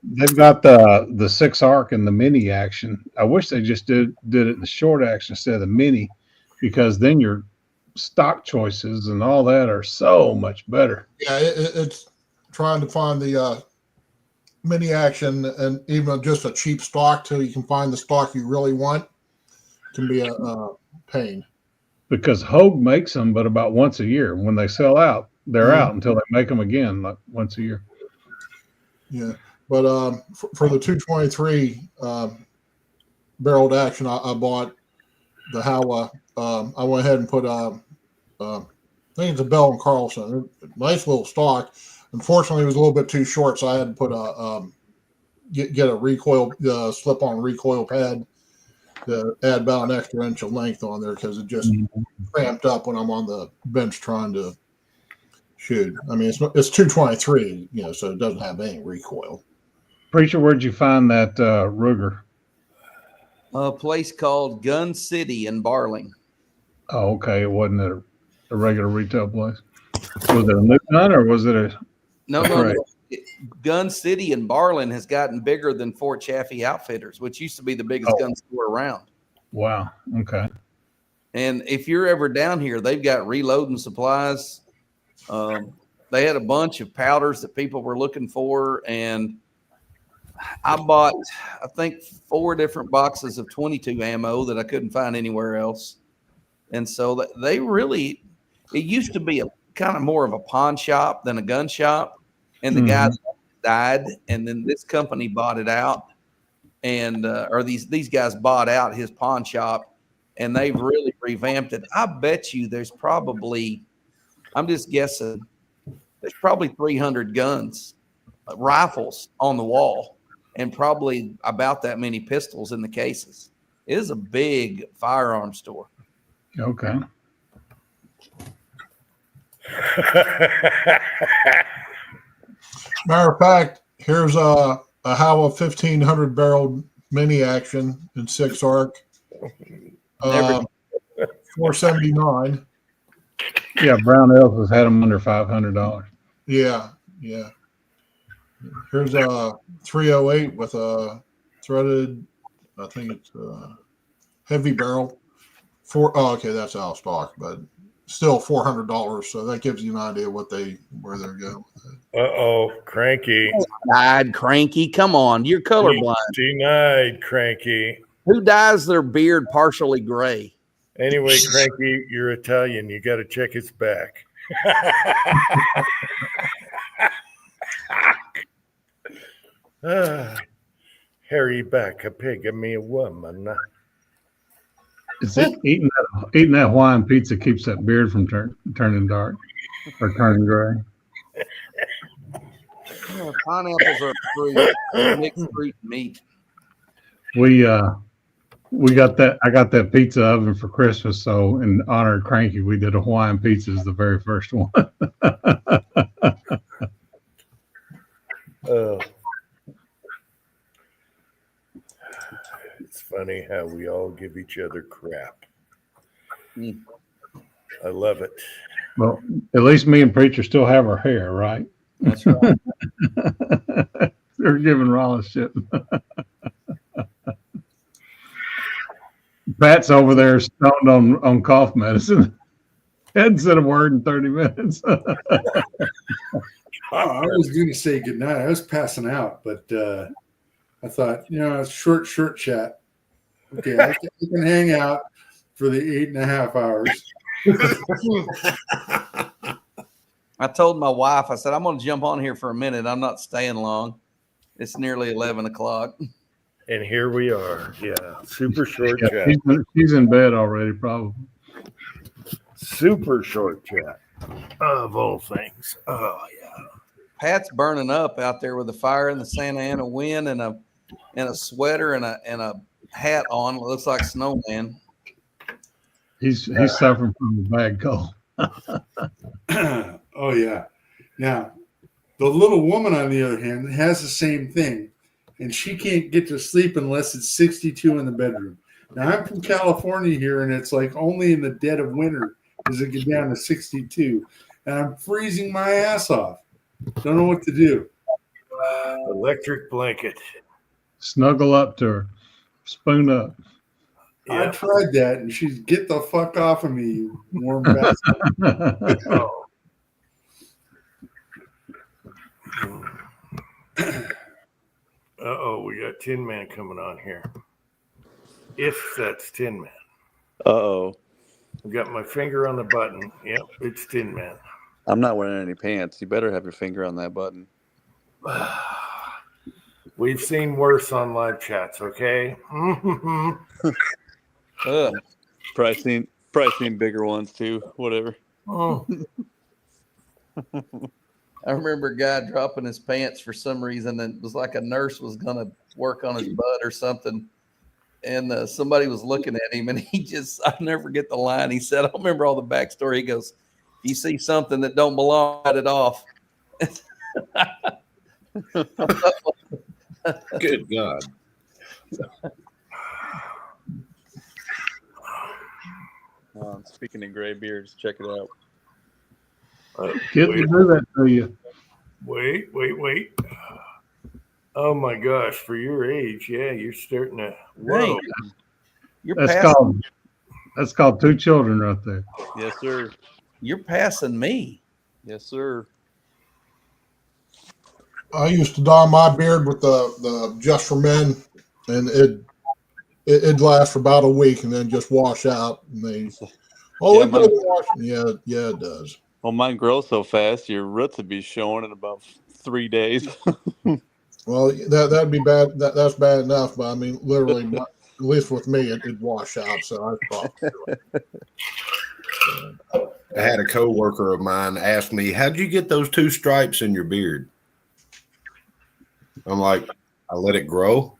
They've got the 6 arc and the mini action. I wish they just did it the short action instead of the mini, because then you're stock choices and all that are so much better. Yeah, it's trying to find the mini action, and even just a cheap stock till you can find the stock you really want can be a pain. Because Hogue makes them, but about once a year. When they sell out, they're out until they make them again, like once a year. Yeah, but for the 223 barreled action, I bought the Howa. I went ahead and put I think it's a Bell and Carlson. Nice little stock. Unfortunately, it was a little bit too short, so I had to put get a recoil slip-on recoil pad to add about an extra inch of length on there because it just cramped up when I'm on the bench trying to shoot. I mean, it's 223, so it doesn't have any recoil. Preacher, where'd you find that Ruger? A place called Gun City in Barling. Oh, okay. It wasn't a regular retail place. Was it a new gun or was it a? No. Gun City in Barling has gotten bigger than Fort Chaffee Outfitters, which used to be the biggest gun store around. Wow. Okay. And if you're ever down here, they've got reloading supplies. They had a bunch of powders that people were looking for, and I bought, I think, 4 different boxes of 22 ammo that I couldn't find anywhere else. And so they really, it used to be a kind of more of a pawn shop than a gun shop. And the guy died, and then this company bought it out, and or these guys bought out his pawn shop, and they've really revamped it. I bet you there's probably, I'm just guessing, there's probably 300 guns, rifles on the wall, and probably about that many pistols in the cases. It is a big firearm store. Okay. Matter of fact, here's a Howa 1500 barrel mini action in 6 arc, $479. Yeah, Brownells has had them under $500. Yeah. Here's a 308 with a threaded, I think it's heavy barrel. Okay, that's out of stock, but still $400. So that gives you an idea where they're going with it. Cranky. Dyed Cranky. Come on, you're colorblind. Denied, Cranky. Who dyes their beard partially gray? Anyway, Cranky, you're Italian. You got to check his back. Harry back, a pig, and me a woman. Is it eating that Hawaiian pizza keeps that beard from turning dark or turning gray? Pineapples are fruit, mixed fruit and meat. We got that. I got that pizza oven for Christmas, so in honor of Cranky, we did a Hawaiian pizza as the very first one. It's funny how we all give each other crap. I love it. Well, at least me and Preacher still have our hair, right? That's right. They're giving Rollins shit. Pat's over there stoned on cough medicine. Hadn't said a word in 30 minutes. I was going to say goodnight. I was passing out, but I thought, short chat. Okay, I can hang out for the 8.5 hours. I told my wife, I said, I'm going to jump on here for a minute. I'm not staying long. It's nearly 11 o'clock. And here we are. Yeah, super short chat. She's in bed already, probably. Super short chat of all things. Oh, yeah. Pat's burning up out there with the fire in the Santa Ana wind and a sweater and a hat on. It looks like Snowman. He's suffering from a bad cold. Oh, yeah. Now, the little woman, on the other hand, has the same thing, and she can't get to sleep unless it's 62 in the bedroom. Now, I'm from California here, and it's like only in the dead of winter does it get down to 62, and I'm freezing my ass off. Don't know what to do. Electric blanket. Snuggle up to her. Spoon up. I tried that, and she's get the fuck off of me, you warm bastard. Oh. Uh-oh, we got Tin Man coming on here. If that's Tin Man. Uh-oh. I've got my finger on the button. Yep, it's Tin Man. I'm not wearing any pants. You better have your finger on that button. We've seen worse on live chats, okay? Probably seen bigger ones too. Whatever. Oh. I remember a guy dropping his pants for some reason, and it was like a nurse was going to work on his butt or something. And somebody was looking at him, and I'll never forget the line. He said, I don't remember all the backstory. He goes, if you see something that don't belong, cut it off. Good God. Speaking of gray beards, check it out. Kids will do that to you. Wait. Oh my gosh, for your age, yeah, you're starting to. Whoa. That's called two children right there. Yes, sir. You're passing me. Yes, sir. I used to dye my beard with the Just for Men, and it'd last for about a week and then just wash out. And it doesn't wash. Yeah, it does. Well, mine grows so fast, your roots would be showing in about 3 days. Well, that'd be bad. That's bad enough, but I mean, literally, at least with me, it'd wash out. So I probably do it. I had a coworker of mine ask me, "How'd you get those 2 stripes in your beard?" I'm like, "I let it grow."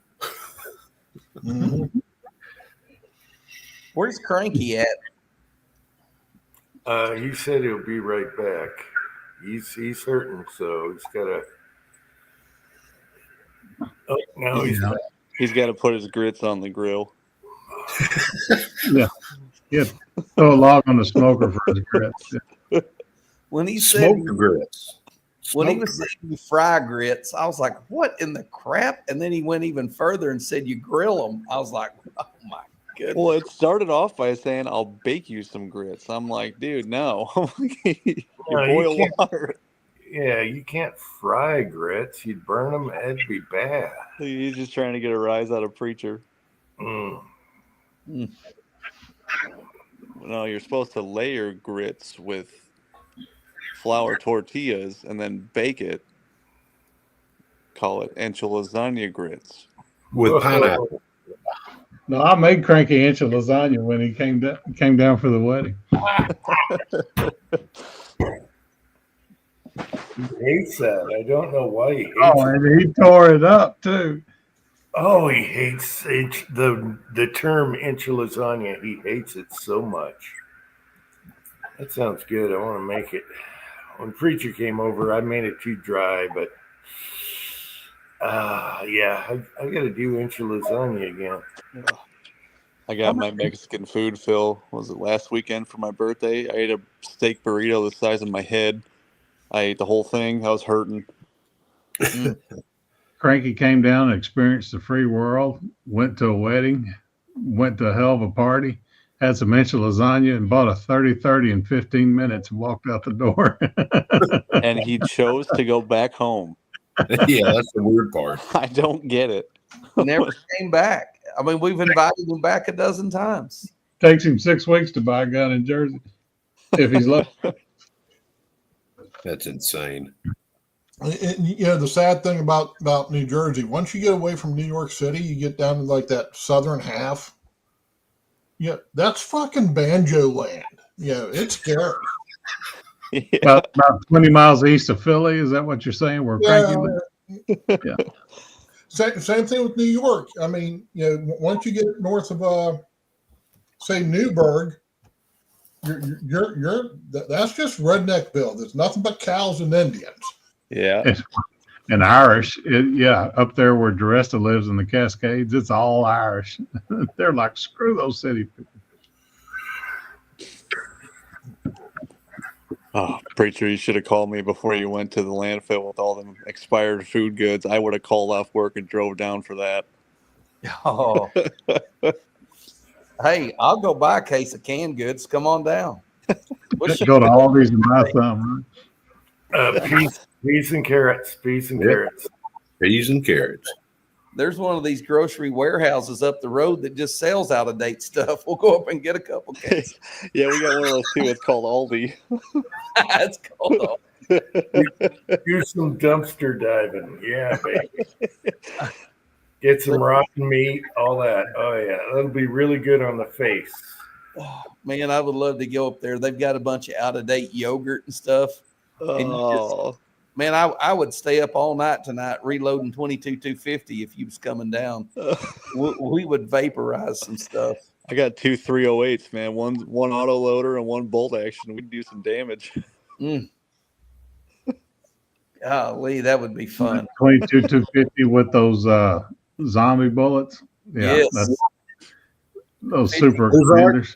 Mm-hmm. Where's Cranky at? He said he'll be right back. He's hurting, so he's got to. Oh, now he's back. He's got to put his grits on the grill. Yeah. Throw a log on the smoker for his grits. Yeah. When he said Smoked grits. When he was saying you fry grits, I was like, what in the crap? And then he went even further and said you grill them. I was like, oh my goodness. Well, it started off by saying, I'll bake you some grits. I'm like, dude, no. You boil water. Yeah, you can't fry grits. You'd burn them. It'd be bad. He's just trying to get a rise out of Preacher. Mm. No, you're supposed to layer grits with flour tortillas and then bake it. Call it enchilada grits. With pineapple. No, I made Cranky enchilada when he came down for the wedding. He hates that. I don't know why he hates it. And he tore it up too. Oh, he hates the term enchilada. He hates it so much. That sounds good. I want to make it. When Preacher came over, I made it too dry, but yeah, I got to do enchilada again. I got my Mexican food, Phil. Was it last weekend for my birthday? I ate a steak burrito the size of my head. I ate the whole thing. I was hurting. Cranky came down and experienced the free world, went to a wedding, went to a hell of a party, had some enchilada and bought a 30-30 in 15 minutes and walked out the door. And he chose to go back home. Yeah, that's the weird part. I don't get it. Never came back. I mean, we've invited him back a dozen times. Takes him 6 weeks to buy a gun in Jersey if he's lucky. That's insane. The sad thing about New Jersey, once you get away from New York City, you get down to like that southern half. Yeah, that's fucking banjo land. Yeah, it's scary. Yeah. About 20 miles east of Philly. Is that what you're saying? Where Cranky lives? Yeah. Same thing with New York. I mean, once you get north of, say, Newburgh, you're that's just redneckville. There's nothing but cows and Indians. Yeah. And Irish. Up there where DeResta lives in the Cascades, it's all Irish. They're like, screw those city people. Oh, Preacher, you should have called me before you went to the landfill with all them expired food goods. I would have called off work and drove down for that. Oh. Hey, I'll go buy a case of canned goods. Come on down. Just go to Aldi's and buy some. Peas and carrots. Peas and Yep. carrots. Peas and carrots. There's one of these grocery warehouses up the road that just sells out of date stuff. We'll go up and get a couple cases. Yeah, we got one of those too. It's called Aldi. It's called. Do some dumpster diving. Yeah, baby. Get some rotten meat, all that. Oh, yeah. That'll be really good on the face. Oh, man, I would love to go up there. They've got a bunch of out-of-date yogurt and stuff. And man, I would stay up all night tonight reloading 22-250 if you was coming down. We would vaporize some stuff. I got 2 308s, man. One auto loader and one bolt action. We'd do some damage. Golly, that would be fun. 22-250 with those zombie bullets. Yeah, Yes. those super Ozark. extenders.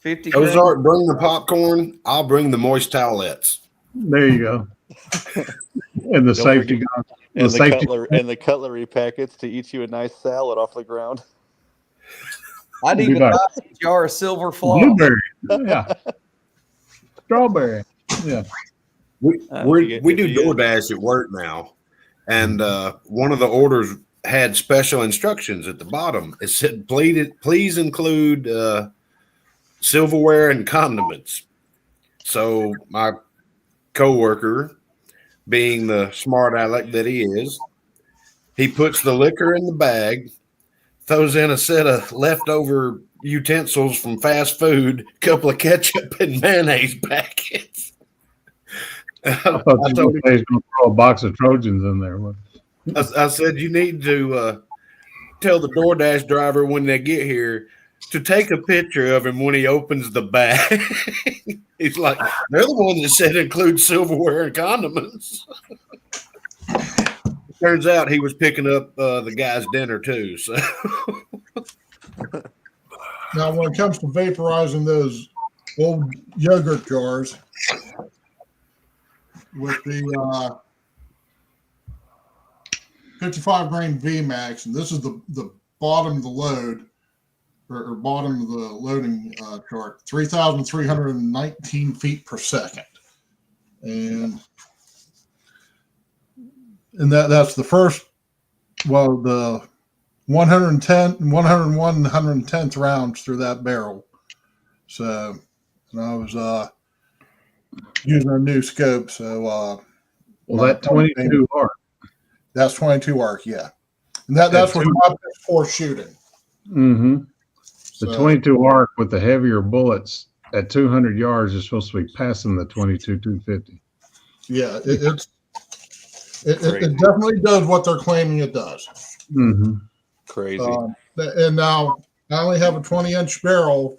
50 Ozark, bring the popcorn. I'll bring the moist towelettes. There you go. And the safety gun. And The the cutlery packets to eat you a nice salad off the ground. I'd even buy a jar of silver floss. Blueberry. Yeah. Strawberry. Yeah. We do DoorDash at work now, and one of the orders had special instructions at the bottom. It said, please include silverware and condiments. So my coworker, being the smart aleck that he is, he puts the liquor in the bag, throws in a set of leftover utensils from fast food, a couple of ketchup and mayonnaise packets. I thought you were going to throw a box of Trojans in there. I said, you need to tell the DoorDash driver when they get here to take a picture of him when he opens the bag. He's like, they're the one that said include silverware and condiments. Turns out he was picking up the guy's dinner too. So now, when it comes to vaporizing those old yogurt jars with the 55 grain VMAX, and this is the bottom of the load or bottom of the loading chart, 3,319 feet per second, and that's the first. Well, the 110, 101, 110th rounds through that barrel. So, and I was using a new scope. So, well, that 22 arc. That's 22 arc, yeah. And that's what my for shooting. Mm-hmm. The 22 arc with the heavier bullets at 200 yards is supposed to be passing the 22-250. Yeah, it definitely does what they're claiming it does. Mm-hmm. Crazy. And now I only have a 20-inch barrel,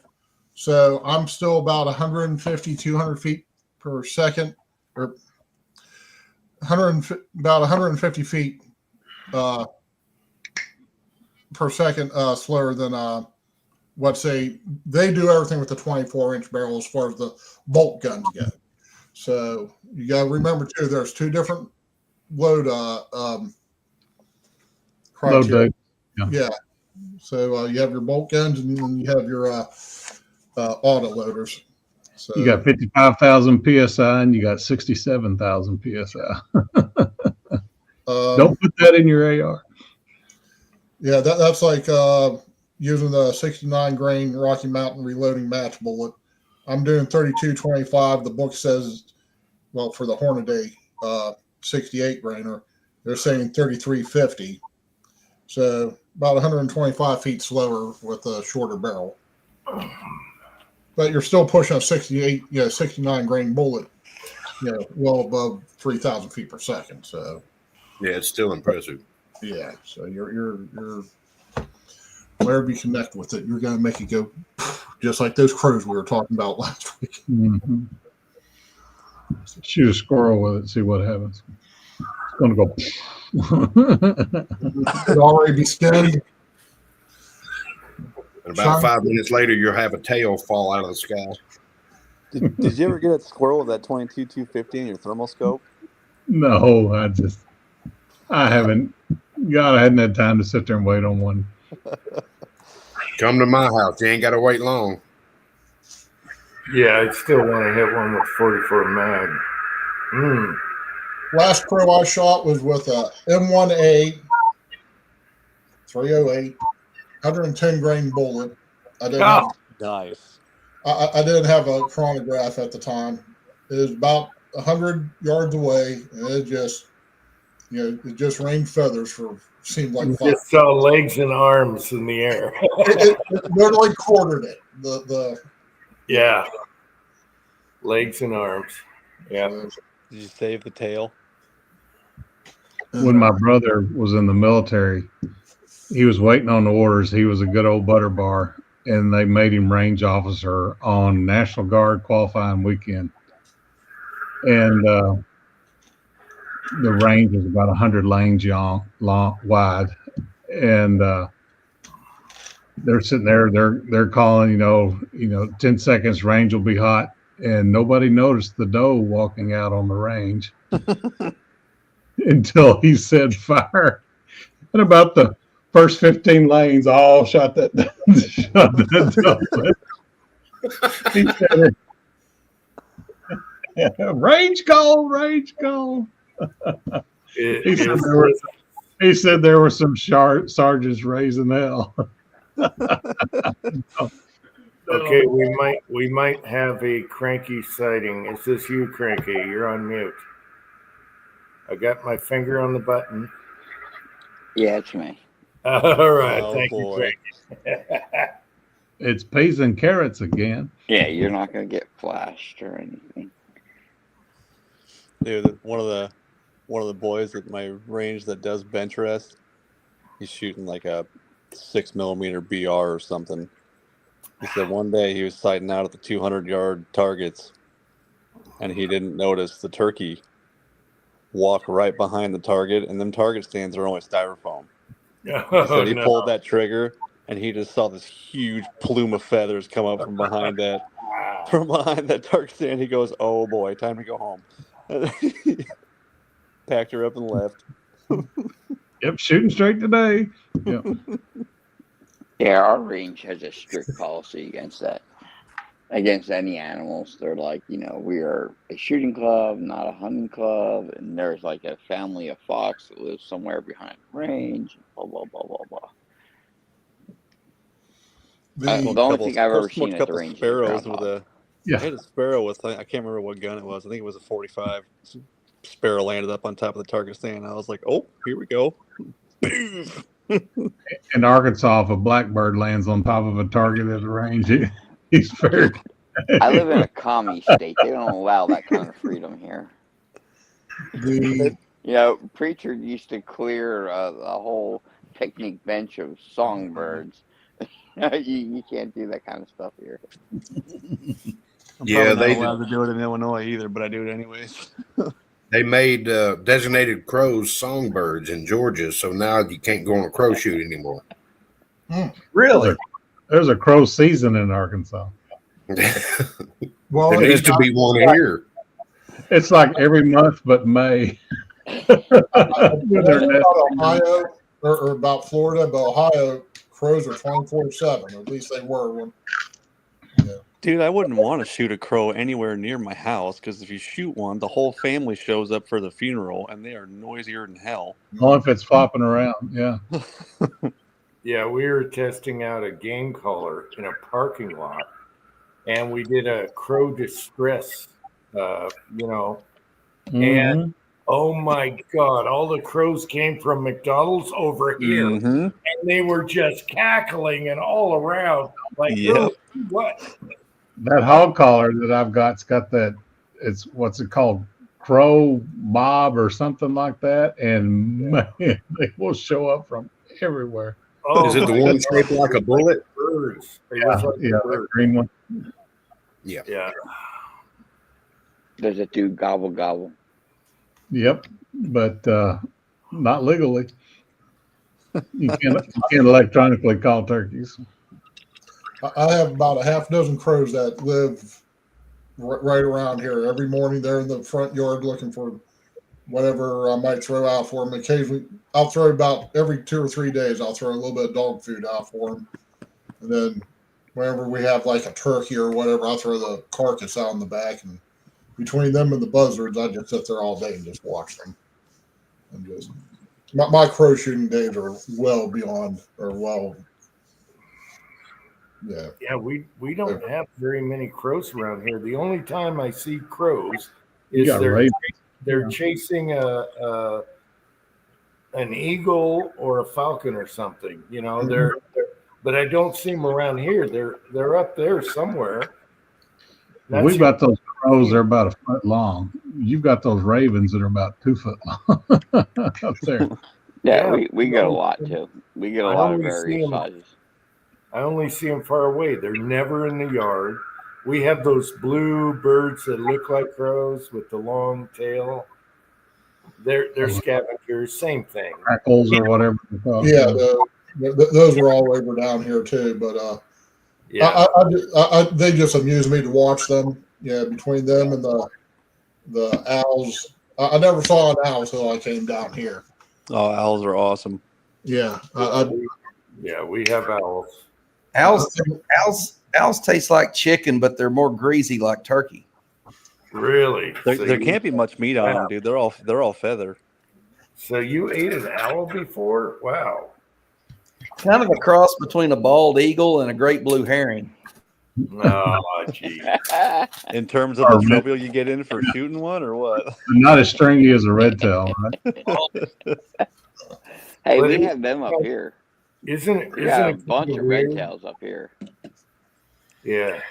so I'm still about 150, 200 feet per second, or about 150 feet per second slower than what say they do everything with the 24-inch barrel as far as the bolt guns go. So you got to remember too, there's two different load criteria. Yeah. So you have your bolt guns and then you have your auto loaders. So you got 55,000 psi and you got 67,000 psi. Don't put that in your AR. Yeah, that's like using the 69 grain Rocky Mountain reloading match bullet. I'm doing 32.25. The book says, well, for the Hornady 68 grainer, they're saying 33.50. So about 125 feet slower with a shorter barrel. But you're still pushing a 69 grain bullet, well above 3,000 feet per second. So yeah, it's still impressive. Yeah, so you're wherever you connect with it, you're going to make it go just like those crows we were talking about last week. Mm-hmm. Shoot a squirrel with it, see what happens. It's going to go. It'd already be skinned. And about 5 minutes later, you'll have a tail fall out of the sky. Did you ever get a squirrel with that 22-250 in your thermal scope? No, I haven't. God, I hadn't had time to sit there and wait on one. Come to my house. You ain't got to wait long. Yeah, I still want to hit one with 44 mag. Last crow I shot was with a M1A 308, 110 grain bullet. I didn't have, Nice. I didn't have a chronograph at the time. It was about 100 yards away, and it just, it just rained feathers for seemed like You 5. just saw legs and arms in the air. It literally quartered it. Yeah, legs and arms. Yeah. Did you save the tail? When my brother was in the military, he was waiting on the orders. He was a good old butter bar, and they made him range officer on National Guard qualifying weekend. And the range was about 100 lanes wide, and they're sitting there. They're calling, 10 seconds, range will be hot, and nobody noticed the doe walking out on the range until he said fire. And about the first 15 lanes, all shot that doe. He said, range call. He said there were some sergeants raising hell. Okay, we might have a Cranky sighting. Is this you, Cranky? You're on mute. I got my finger on the button. Yeah, it's me. All right, Oh, thank boy. you, Cranky. It's peas and carrots again. Yeah, you're not gonna get flashed or anything. Dude, one of the boys at my range that does bench rest, he's shooting like a 6mm BR or something. He said one day he was sighting out at the 200-yard targets, and he didn't notice the turkey walk right behind the target, and them target stands are only styrofoam. He said he pulled that trigger, and he just saw this huge plume of feathers come up from behind that target stand. He goes, "Oh boy, time to go home." Packed her up and left. Yep, shooting straight today. Yep. Yeah, our range has a strict policy against that. Against any animals. They're like, we are a shooting club, not a hunting club, and there's like a family of fox that lives somewhere behind the range, blah, blah, blah, blah, blah. The only thing I've ever seen at the range sparrows is with a Yeah. I had a sparrow with, I can't remember what gun it was. I think it was a 45. Sparrow landed up on top of the target stand. I was like, oh, here we go. In Arkansas, if a blackbird lands on top of a target at the range, he's fair. I live in a commie state. They don't allow that kind of freedom here. Preacher used to clear a whole picnic bench of songbirds. You can't do that kind of stuff here. I'm probably not allowed to do it in Illinois either, but I do it anyways. They made designated crows songbirds in Georgia, so now you can't go on a crow shoot anymore. Really? There's a crow season in Arkansas. Well, there used to be one here. It's like every month but May. About Ohio or about Florida, but Ohio crows are 24/7. At least they were when. Dude, I wouldn't want to shoot a crow anywhere near my house because if you shoot one, the whole family shows up for the funeral and they are noisier than hell. Only if it's flopping around, yeah. Yeah, we were testing out a game caller in a parking lot, and we did a crow distress, and oh my God, all the crows came from McDonald's over here, and they were just cackling and all around. Like, oh, what? That hog collar that I've got's got that. It's what's it called, crow bob or something like that, and man, they will show up from everywhere. Oh, is it the one shaped like a bullet? Birds. That green one. Yeah. Yeah. Does it do gobble gobble? Yep, but not legally. You can't electronically call turkeys. I have about a half dozen crows that live right around here. Every morning they're in the front yard looking for whatever I might throw out for them. Occasionally, I'll throw about every 2 or 3 days, I'll throw a little bit of dog food out for them. And then whenever we have like a turkey or whatever, I'll throw the carcass out in the back, and between them and the buzzards, I just sit there all day and just watch them. And just my crow shooting days are well beyond, or well, yeah. Yeah, we don't have very many crows around here. The only time I see crows is they're chasing an eagle or a falcon or something. You know, they're but I don't see them around here. They're up there somewhere. We've got those crows. They're about a foot long. You've got those ravens that are about 2 foot long up there. Yeah, we get a lot too. We get a lot of various sizes. I only see them far away. They're never in the yard. We have those blue birds that look like crows with the long tail. They're scavengers, same thing. Crackles or whatever. Yeah, those were all over down here too. But yeah, they just amuse me to watch them. Yeah, between them and the owls. I never saw an owl until I came down here. Oh, owls are awesome. Yeah, yeah, we have owls. Owls taste like chicken, but they're more greasy like turkey. Really? There can't be much meat on them, dude. They're all feather. So you ate an owl before? Wow. Kind of a cross between a bald eagle and a great blue heron. Oh, gee. In terms of the trouble you get in for shooting one, or what? Not as stringy as a red tail, right? Hey, we have them up here. Isn't it? We got a bunch of red tails up here. Yeah.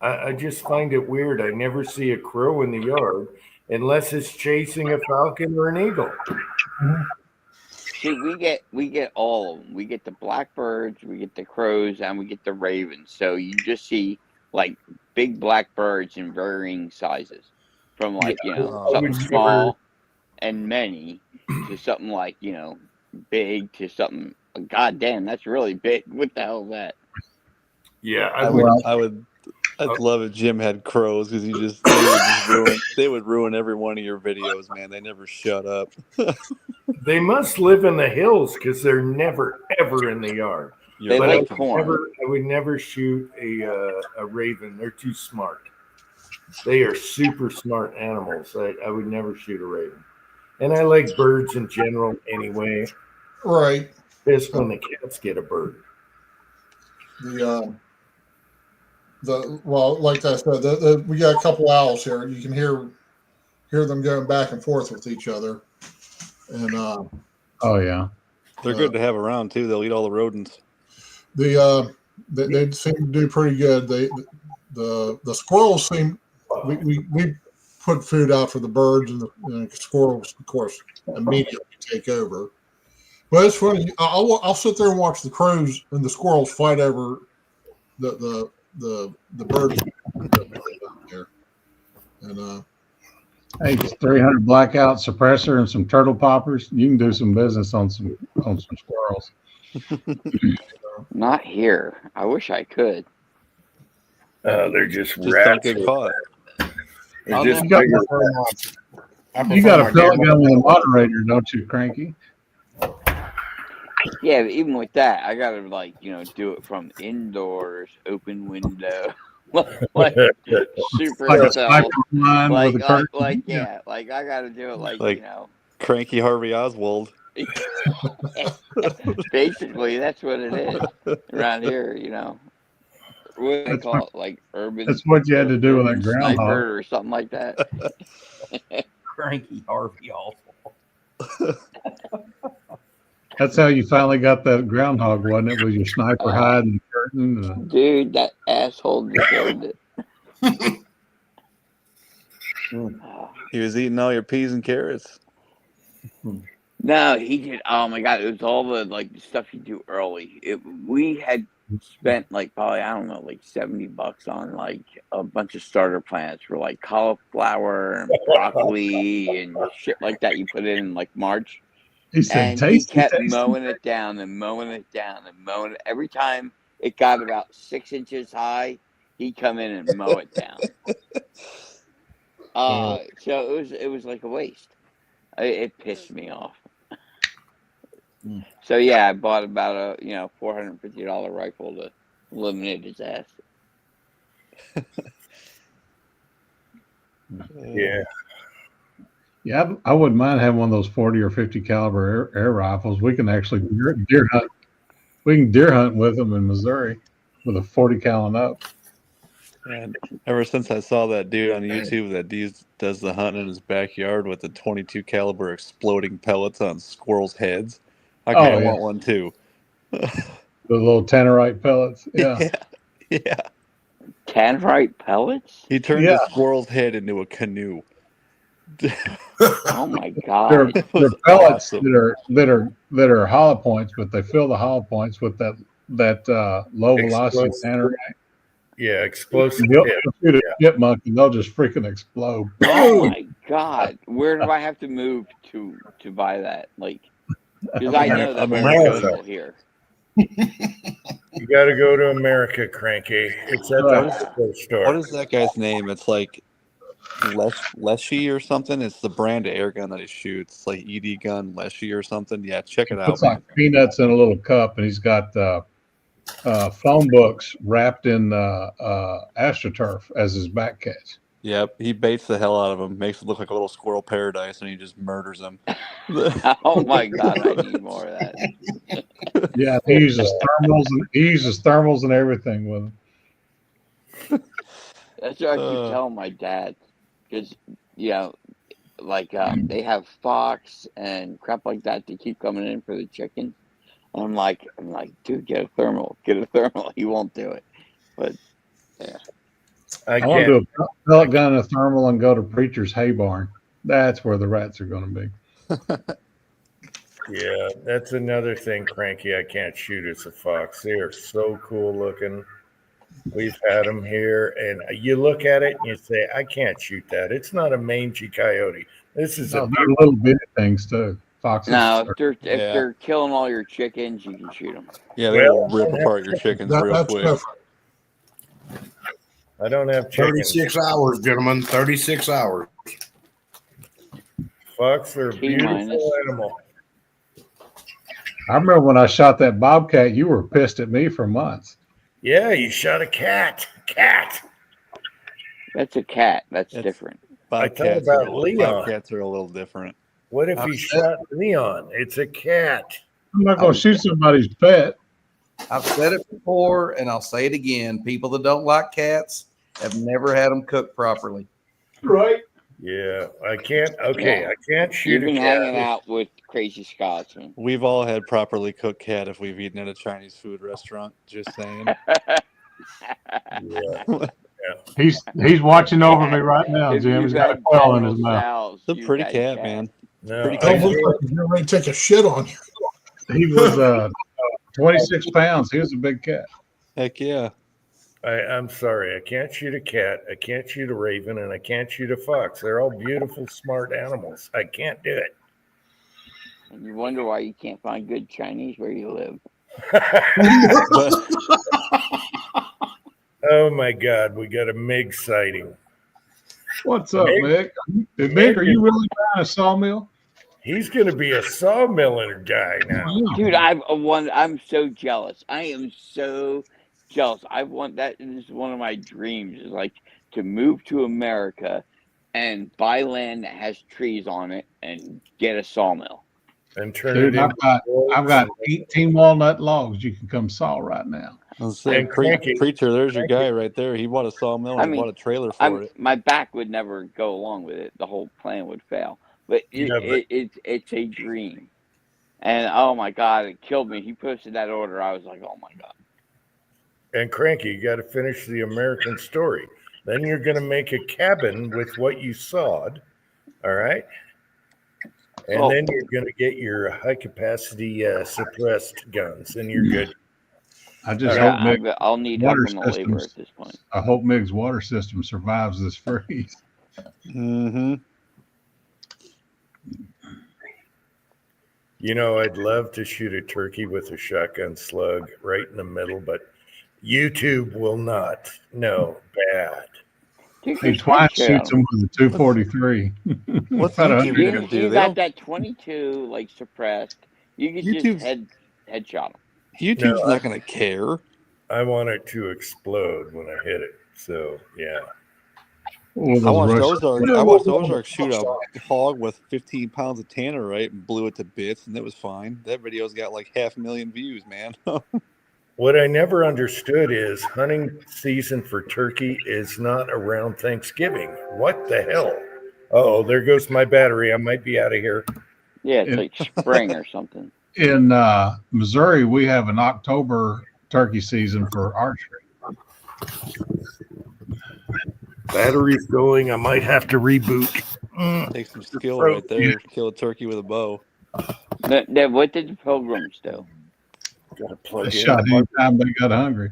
I just find it weird. I never see a crow in the yard unless it's chasing a falcon or an eagle. See, we get all of them. We get the blackbirds, we get the crows, and we get the ravens. So you just see like big blackbirds in varying sizes, from like something small and many to something like big to something. God damn, that's really big. What the hell is that? Yeah, I'd love if Jim had crows, because they would ruin every one of your videos, man. They never shut up. They must live in the hills because they're never ever in the yard. They like corn. I would never shoot a raven. They're too smart. They are super smart animals. I would never shoot a raven. And I like birds in general anyway. right. It's when the cats get a bird. Well, like I said, we got a couple owls here. You can hear them going back and forth with each other. And oh yeah, they're good to have around too. They'll eat all the rodents. They seem to do pretty good. The squirrels seem. We put food out for the birds, and the squirrels, of course, immediately take over. But it's funny. I'll sit there and watch the crows and the squirrels fight over the birds out there. And hey, 300 blackout suppressor and some turtle poppers. You can do some business on some squirrels. Not here. I wish I could. They're just Don't rats. get caught. They're just You got a pellet gun with a moderator, don't you, Cranky? Yeah, but even with that, I gotta do it from indoors, open window, like super Like stealth. with a curtain. I gotta do it Like Cranky Harvey Oswald. Basically, that's what it is around here. What do they call it? Like urban. That's what you had to do with that groundhog sniper or something like that. Cranky Harvey Oswald. That's how you finally got that groundhog, wasn't it? With your sniper hide and curtain. Dude, that asshole deserved it. He was eating all your peas and carrots. No, he did. Oh my god, it was all the stuff you do early. We had spent probably $70 on a bunch of starter plants for cauliflower and broccoli and shit like that. You put it in March. He said, And tasty, he kept tasty. mowing it down and mowing it down and mowing it. Every time it got about 6 inches high, he'd come in and mow it down. So it was like a waste. It pissed me off. So yeah, I bought about a $450 rifle to eliminate his ass. Yeah. Yeah, I wouldn't mind having one of those 40 or 50 caliber air rifles. We can actually deer hunt. We can deer hunt with them in Missouri with a 40 cal and up. And ever since I saw that dude on YouTube that does the hunting in his backyard with the 22 caliber exploding pellets on squirrels' heads, I kind of want one too. The little tannerite pellets. Yeah. Yeah. Tannerite pellets? He turned the squirrel's head into a canoe. Oh my god! They're pellets that are hollow points, but they fill the hollow points with that low velocity tannerite. Yeah, explosive. You'll shoot a chipmunk and they'll just freaking explode. Oh my god! Where do I have to move to buy that? Like, because I know that America here. You got to go to America, Cranky. It's at the store. What is that guy's name? It's like Leshy or something. It's the brand of air gun that he shoots. It's like ED gun Leshy or something. Yeah, check it out. It's like peanuts in a little cup, and he's got phone books wrapped in AstroTurf as his back catch. Yep, he baits the hell out of them, makes it look like a little squirrel paradise, and he just murders them. Oh my god, I need more of that. Yeah, he uses thermals and everything with them. That's what I keep telling my dad, because they have fox and crap like that to keep coming in for the chicken. And I'm like, dude, get a thermal. He won't do it, but yeah. I want to do a pellet gun and a thermal and go to Preacher's hay barn. That's where the rats are going to be. Yeah, that's another thing, Cranky. I can't shoot as a fox. They are so cool looking. We've had them here, and you look at it and you say, I can't shoot that. It's not a mangy coyote. This is they're little bitty things too. Foxes. No, if they're killing all your chickens, you can shoot them. Yeah, they'll rip apart your chickens real quick. I don't have chickens. 36 hours, gentlemen. 36 hours. Fox are a beautiful animal. I remember when I shot that bobcat, you were pissed at me for months. Yeah, you shot a cat. That's a cat. That's different. Bobcats about Leon. Bobcats are a little different. What if he shot Leon? It's a cat. I'm not going to shoot somebody's pet. I've said it before, and I'll say it again. People that don't like cats have never had them cooked properly. Right. Yeah, I can't. Okay, I can't shoot You've been a cat. hanging out with crazy Scotsmen. We've all had properly cooked cat if we've eaten at a Chinese food restaurant. Just saying. Yeah. He's watching over me right now, Jim. He's got a quail in his mouth. It's a pretty cat, man. No, Pretty I cat. look like you're ready to take a shit on you. He was 26 pounds. He was a big cat. Heck yeah. I'm sorry. I can't shoot a cat. I can't shoot a raven, and I can't shoot a fox. They're all beautiful, smart animals. I can't do it. And you wonder why you can't find good Chinese where you live. Oh my God, we got a MiG sighting. What's up, Mick? Mick, are you really buying a sawmill? He's going to be a sawmiller guy now. Dude, I'm so jealous. I am so jealous. I want that. This is one of my dreams, is like to move to America and buy land that has trees on it and get a sawmill. And turn Dude, it I've got 18 walnut logs you can come saw right now. I'm saying, Preacher, there's your guy right there. He bought a sawmill and he bought a trailer for it. My back would never go along with it. The whole plan would fail. But it's a dream. And oh my God, it killed me. He posted that order. I was like, oh my God. And Cranky, you got to finish the American story. Then you're going to make a cabin with what you sawed. All right. And then you're going to get your high capacity suppressed guns, and you're good. I just hope Mick, I'll need help on the labor at this point. I hope Mick's water system survives this freeze. Mm-hmm. You know, I'd love to shoot a turkey with a shotgun slug right in the middle, but YouTube will not. No, bad. Hey, Twine shoots him with a 243. What's YouTube going to do? You got that 22 like suppressed. You could YouTube's- just headshot them. YouTube's No, not going to care. I want it to explode when I hit it. So yeah. Well, I watched those Russian- Ozark shoot a hog with 15 pounds of tannerite and blew it to bits, and it was fine. That video's got like 500,000 views, man. What I never understood is hunting season for turkey is not around Thanksgiving. What the hell? Oh, there goes my battery. I might be out of here. Yeah, it's like spring or something. In Missouri, we have an October turkey season for archery. Battery's going. I might have to reboot. Takes some skill right there. Kill a turkey with a bow. What did the pilgrims do? Gotta plug They in. shot anytime they got hungry.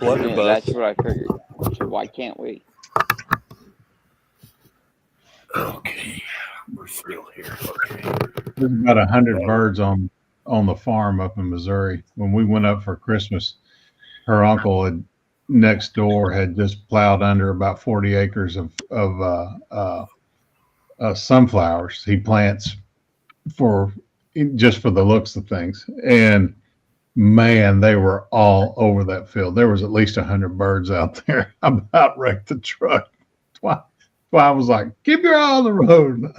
Yeah, that's what I figured. So why can't we? Okay, we're still here. Okay. There's about 100 birds on the farm up in Missouri. When we went up for Christmas, her uncle had next door had just plowed under about 40 acres of sunflowers. He plants just for the looks of things, and man, they were all over that field. There was at least 100 birds out there. I about wrecked the truck. That's why I was like, keep your eye on the road.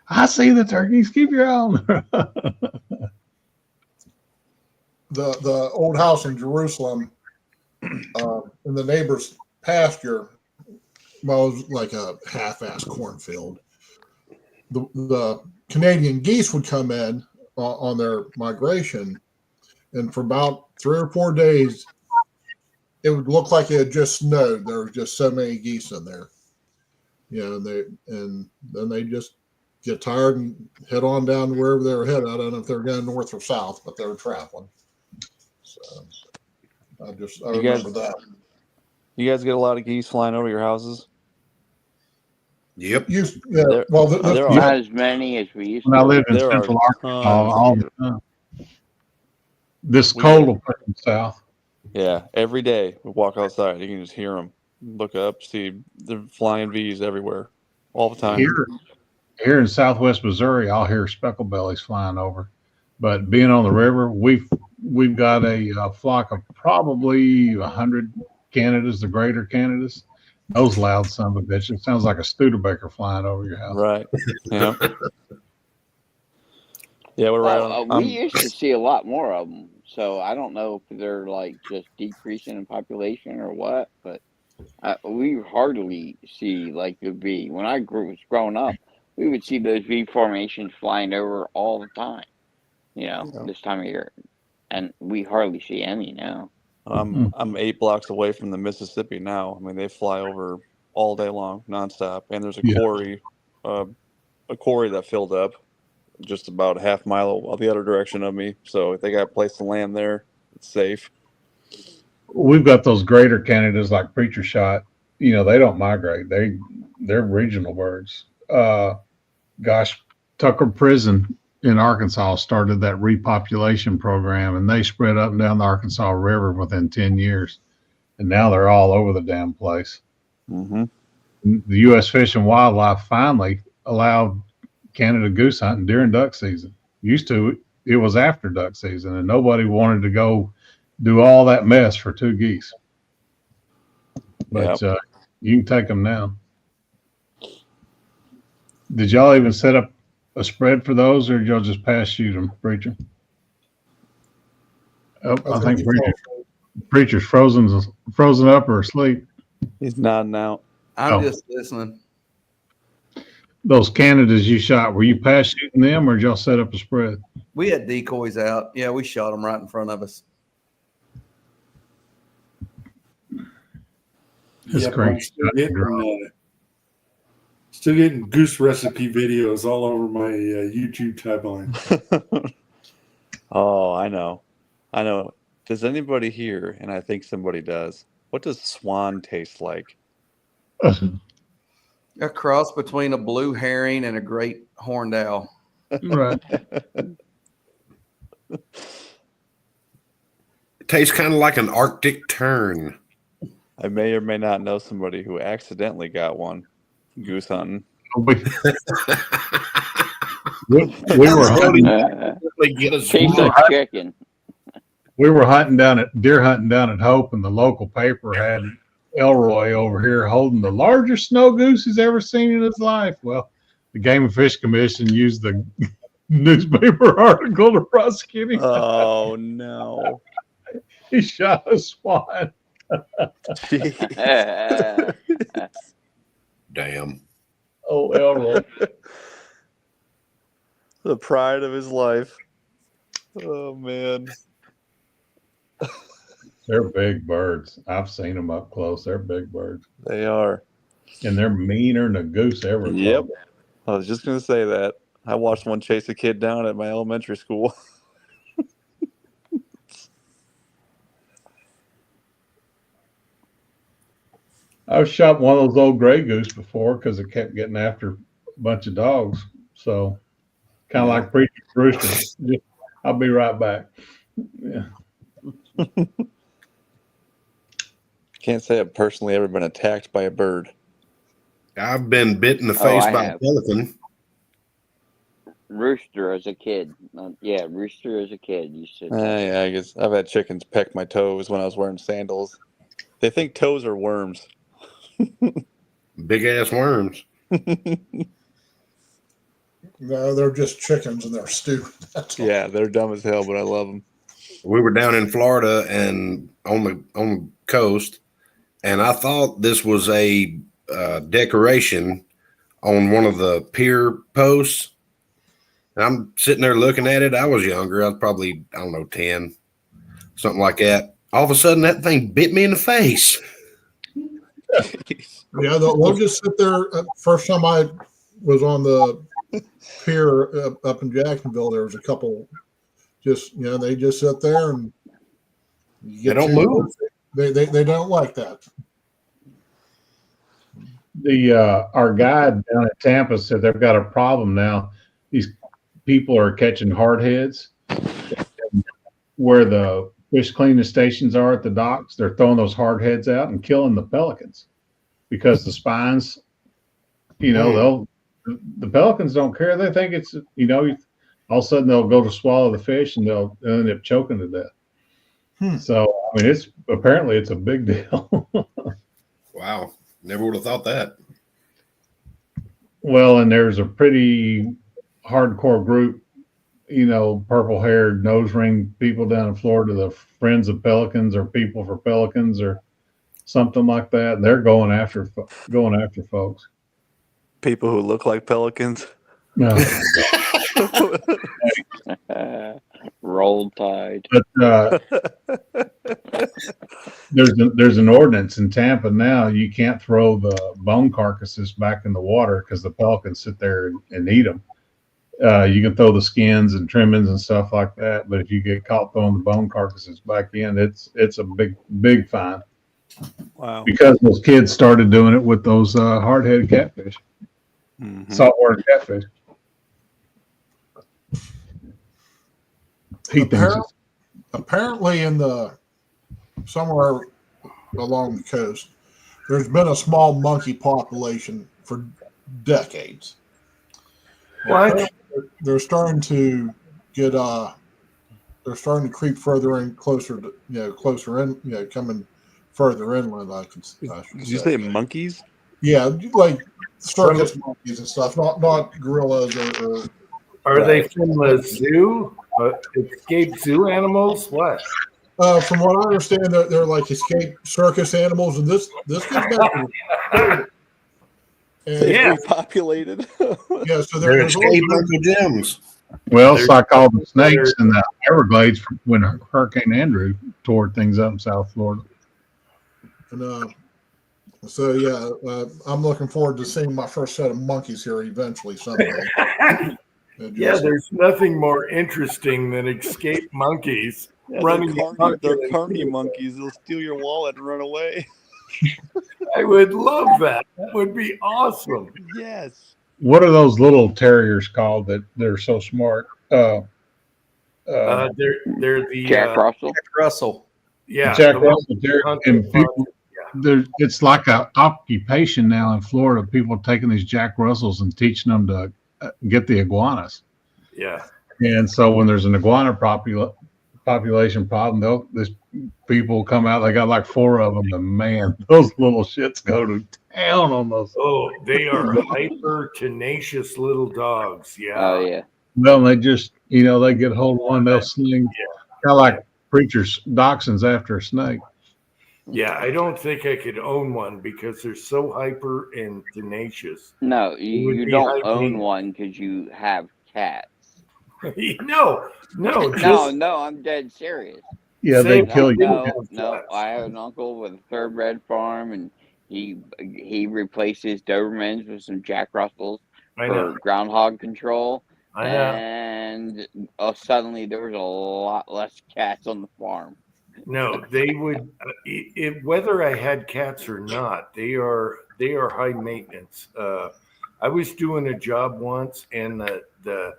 I see the turkeys. Keep your eye on the road. The old house in Jerusalem, in the neighbor's pasture, well, it was like a half-ass cornfield. The Canadian geese would come in on their migration, and for about 3 or 4 days, it would look like it had just snowed. There were just so many geese in there, and then they just get tired and head on down to wherever they were headed. I don't know if they were going north or south, but they were traveling. So I remember that. You guys get a lot of geese flying over your houses? Yep. Well, there Not are. as many as we used When I to. lived in There are Central Arkansas, tons. all the time. This We cold get- will put them south. Yeah, every day we walk outside, you can just hear them. Look up, see the flying V's everywhere, all the time. Here in Southwest Missouri, I'll hear speckled bellies flying over. But being on the river, we've got a flock of probably 100 Canadas, the greater Canadas. Those loud son of a bitch. It sounds like a Studebaker flying over your house. Right. Yeah. Yeah, we're right on. We used to see a lot more of them, so I don't know if they're like just decreasing in population or what, but we hardly see like the V. When I was growing up, we would see those V formations flying over all the time, this time of year, and we hardly see any now. I'm 8 blocks away from the Mississippi now. I mean, they fly over all day long, nonstop. And there's a quarry that filled up just about a half mile the other direction of me. So if they got a place to land there, it's safe. We've got those greater Canadas like Preacher shot. They don't migrate. They're regional birds. Tucker Prison in Arkansas started that repopulation program, and they spread up and down the Arkansas River within 10 years. And now they're all over the damn place. Mm-hmm. The U.S. Fish and Wildlife finally allowed Canada goose hunting during duck season. Used to, it was after duck season, and nobody wanted to go do all that mess for 2 geese. But you can take them now. Did y'all even set up a spread for those, or did y'all just pass shoot them, Preacher? Oh, I think Preacher's frozen up or asleep. He's nodding out. I'm just listening. Those Canadas you shot, were you pass shooting them, or did y'all set up a spread? We had decoys out. Yeah, we shot them right in front of us. That's great. Still getting goose recipe videos all over my YouTube timeline. Oh, I know. Does anybody here, and I think somebody does, what does swan taste like? A cross between a blue herring and a great horned owl. Right. It tastes kind of like an Arctic tern. I may or may not know somebody who accidentally got one goose hunting. We were hunting. Get a Chase squirrel. that chicken. We were deer hunting down at Hope, and the local paper had Elroy over here holding the largest snow goose he's ever seen in his life. Well, the Game and Fish Commission used the newspaper article to prosecute him. Oh no! He shot a swan. Damn. Oh, Elroy. The pride of his life. Oh man. They're big birds. I've seen them up close. They're big birds. They are. And they're meaner than a goose ever. Yep. I was just going to say that. I watched one chase a kid down at my elementary school. I've shot one of those old gray goose before because it kept getting after a bunch of dogs. So kind of like Preacher Rooster. I'll be right back. Yeah. Can't say I've personally ever been attacked by a bird. I've been bit in the face I by have. a pelican. Rooster as a kid. Yeah, rooster as a kid. You should. Yeah, I guess I've had chickens peck my toes when I was wearing sandals. They think toes are worms. Big ass worms. No, they're just chickens and they're stupid. That's all. Yeah, they're dumb as hell, but I love them. We were down in Florida and on the coast, and I thought this was a decoration on one of the pier posts. And I'm sitting there looking at it. I was younger. I was probably, I don't know, 10, something like that. All of a sudden, that thing bit me in the face. Yeah, they'll just sit there. First time I was on the pier up in Jacksonville, there was a couple they just sit there and They don't move. They don't like that. Our guide down at Tampa said they've got a problem now. These people are catching hardheads where the fish cleaning stations are at the docks. They're throwing those hardheads out and killing the pelicans because the spines, the pelicans don't care. They think it's, all of a sudden they'll go to swallow the fish and they'll end up choking to death. So, I mean, apparently it's a big deal. Wow. Never would have thought that. Well, and there's a pretty hardcore group, purple-haired nose ring people down in Florida, the Friends of Pelicans or People for Pelicans or something like that. And they're going after folks. People who look like pelicans. No. Roll Tide. But there's an ordinance in Tampa now. You can't throw the bone carcasses back in the water because the pelicans sit there and eat them. You can throw the skins and trimmings and stuff like that, but if you get caught throwing the bone carcasses back in, it's a big fine. Wow! Because those kids started doing it with those hard-headed catfish, saltwater catfish. Apparently, somewhere along the coast, there's been a small monkey population for decades. What? They're starting to get they're starting to creep further in, closer in, coming further inland. Did you say monkeys? Yeah, like circus monkeys and stuff, not gorillas or Are they from the zoo? Escaped zoo animals? What? From what I understand, they're like escaped circus animals, and this goes back to Repopulated. Yeah, so they're escaped Uncle Jim's. Well, it's like all the snakes in the Everglades when Hurricane Andrew tore things up in South Florida. And I'm looking forward to seeing my first set of monkeys here eventually someday. Yeah, there's nothing more interesting than escaped monkeys running. They're carny monkeys. They'll steal your wallet and run away. I would love that. That would be awesome. Yes. What are those little terriers called that they're so smart? They're the Jack Russell. Jack Russell. Yeah, Jack Russell Terrier. And people, it's like an occupation now in Florida. People are taking these Jack Russells and teaching them to get the iguanas. Yeah. And so when there's an iguana population problem, this people come out. They got like 4 of them, and man, those little shits go to town on those. Oh, they are hyper tenacious little dogs. Yeah. Oh yeah. Well, they just, they get hold of one, they'll sling, kind of like preachers dachshunds after a snake. Yeah, I don't think I could own one because they're so hyper and tenacious. No, you don't own one because you have cats. No, no, I'm dead serious. Yeah, they kill you. No, I have an uncle with a thoroughbred farm, and he replaces Dobermans with some Jack Russells for groundhog control. And suddenly there was a lot less cats on the farm. No, they would. Whether I had cats or not, they are high maintenance. I was doing a job once, and the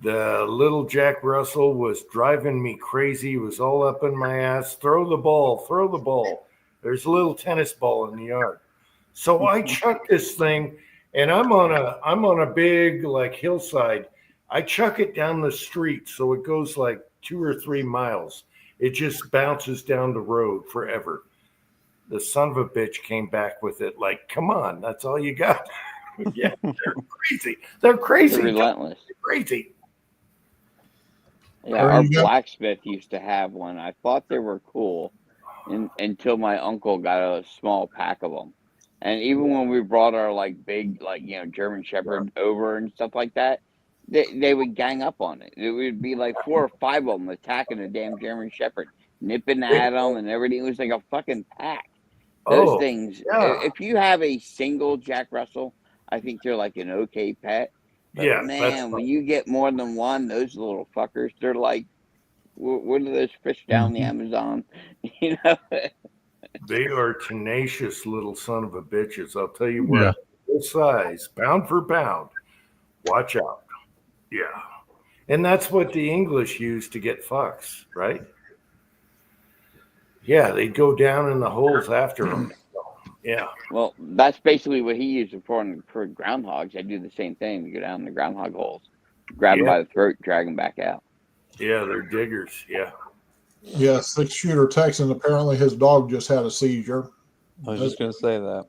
little Jack Russell was driving me crazy. He was all up in my ass. Throw the ball, throw the ball. There's a little tennis ball in the yard. So I chuck this thing, and I'm on a big like hillside. I chuck it down the street, so it goes like 2 or 3 miles. It just bounces down the road forever. The son of a bitch came back with it like, come on, that's all you got. Yeah, they're crazy. They're crazy. They're relentless. They're crazy. Yeah, our blacksmith used to have one. I thought they were cool until my uncle got a small pack of them. And even when we brought our big German Shepherd over and stuff like that, they would gang up on it. It would be like 4 or 5 of them attacking the damn German Shepherd, nipping at them and everything. It was like a fucking pack. Those things. Yeah. If you have a single Jack Russell, I think they're like an okay pet. But Yeah, man, when you get more than one, those little fuckers, they're like, what are those fish down the Amazon? They are tenacious little son of a bitches. I'll tell you what, full size, pound for pound. Watch out. Yeah. And that's what the English used to get fox, right? Yeah, they'd go down in the holes after them. Yeah. Well, that's basically what he used it for groundhogs. They do the same thing. They go down in the groundhog holes, grab them by the throat, drag them back out. Yeah, they're diggers. Yeah. Yeah, 6-shooter Texan. Apparently, his dog just had a seizure. I was just going to say that.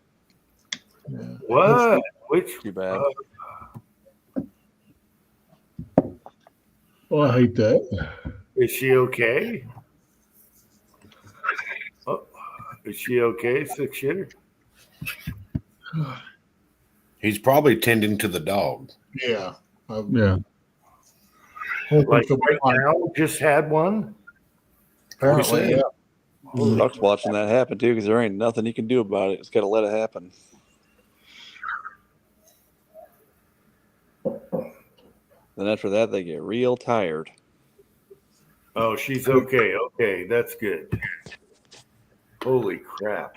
Yeah. What? Which? Too bad. Well, I hate that. Is she okay? Oh, is she okay, 6-shooter? He's probably tending to the dog. Yeah. Yeah. Like right now, just had one? Apparently, yeah. Buck's watching that happen too, because there ain't nothing he can do about it. It's got to let it happen. Then after that, they get real tired. Oh, she's okay. Okay, that's good. Holy crap.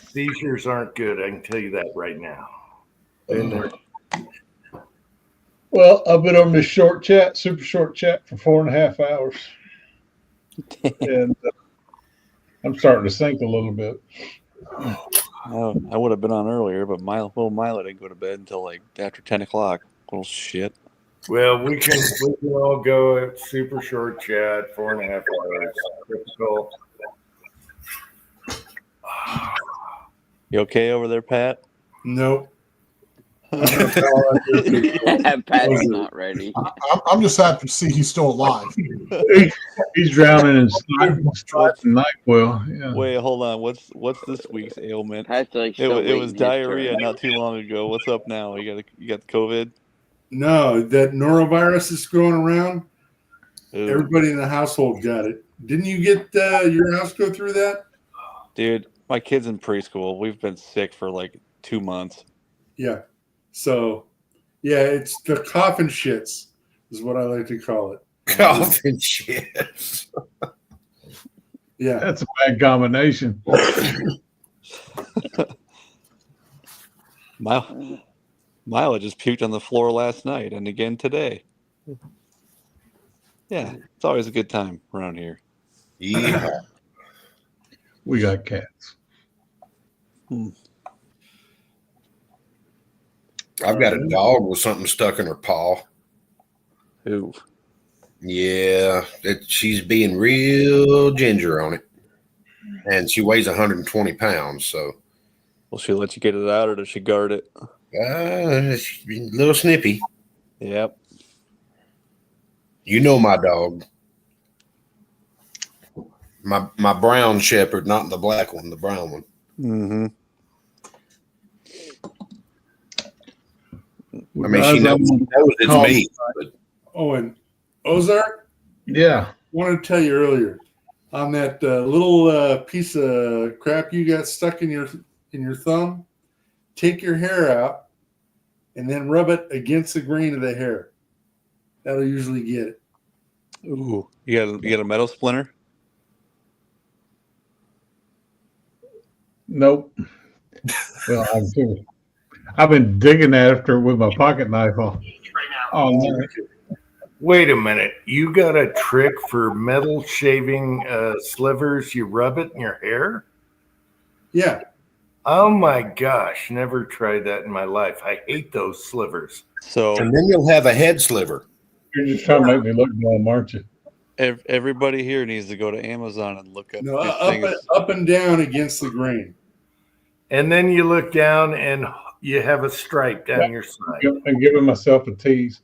Seizures aren't good. I can tell you that right now. And they're Well, I've been on this super short chat for 4.5 hours. And I'm starting to sink a little bit. Oh, I would have been on earlier, but little Milo didn't go to bed until like after 10 o'clock. Little shit. well, we can all go at super short chat, 4.5 hours. Typical. You okay over there, Pat? Nope. Pat's not ready. I'm just happy to see he's still alive. He's drowning in stripes and NyQuil. Yeah. Wait, hold on. What's this week's ailment? Pat's like It was diarrhea not too long ago. What's up now? You got COVID? No, that norovirus is going around. Ooh. Everybody in the household got it. Didn't you get your house go through that? Dude, my kid's in preschool. We've been sick for like 2 months. Yeah. So, yeah, it's the coffin shits is what I like to call it. Coffin shits. Yeah. That's a bad combination. Milo just puked on the floor last night and again today. Yeah, it's always a good time around here. Yeah. We got cats. I've got a dog with something stuck in her paw. Ooh. Yeah, she's being real ginger on it, and she weighs 120 pounds. So, Will she let you get it out, or does she guard it? she's a little snippy. Yep. You know my dog, my brown shepherd, not the black one, the brown one. Mm-hmm. I mean, she knows it's me. But Oh, and Ozark, Yeah. wanted to tell you earlier on that little piece of crap you got stuck in your thumb. Take your hair out and then rub it against the grain of the hair. That'll usually get it. Ooh. You got a metal splinter? Nope. Well, I've been digging after it with my pocket knife on. Oh, no. Wait a minute. You got a trick for metal shaving slivers? You rub it in your hair? Yeah. Oh my gosh. Never tried that in my life. I hate those slivers. So, and then you'll have a head sliver. You're just trying to make me look dumb, aren't you? everybody here needs to go to Amazon and look up No, these up, things. up and down against the grain. And then you look down and you have a stripe down your side. I'm giving myself a tease.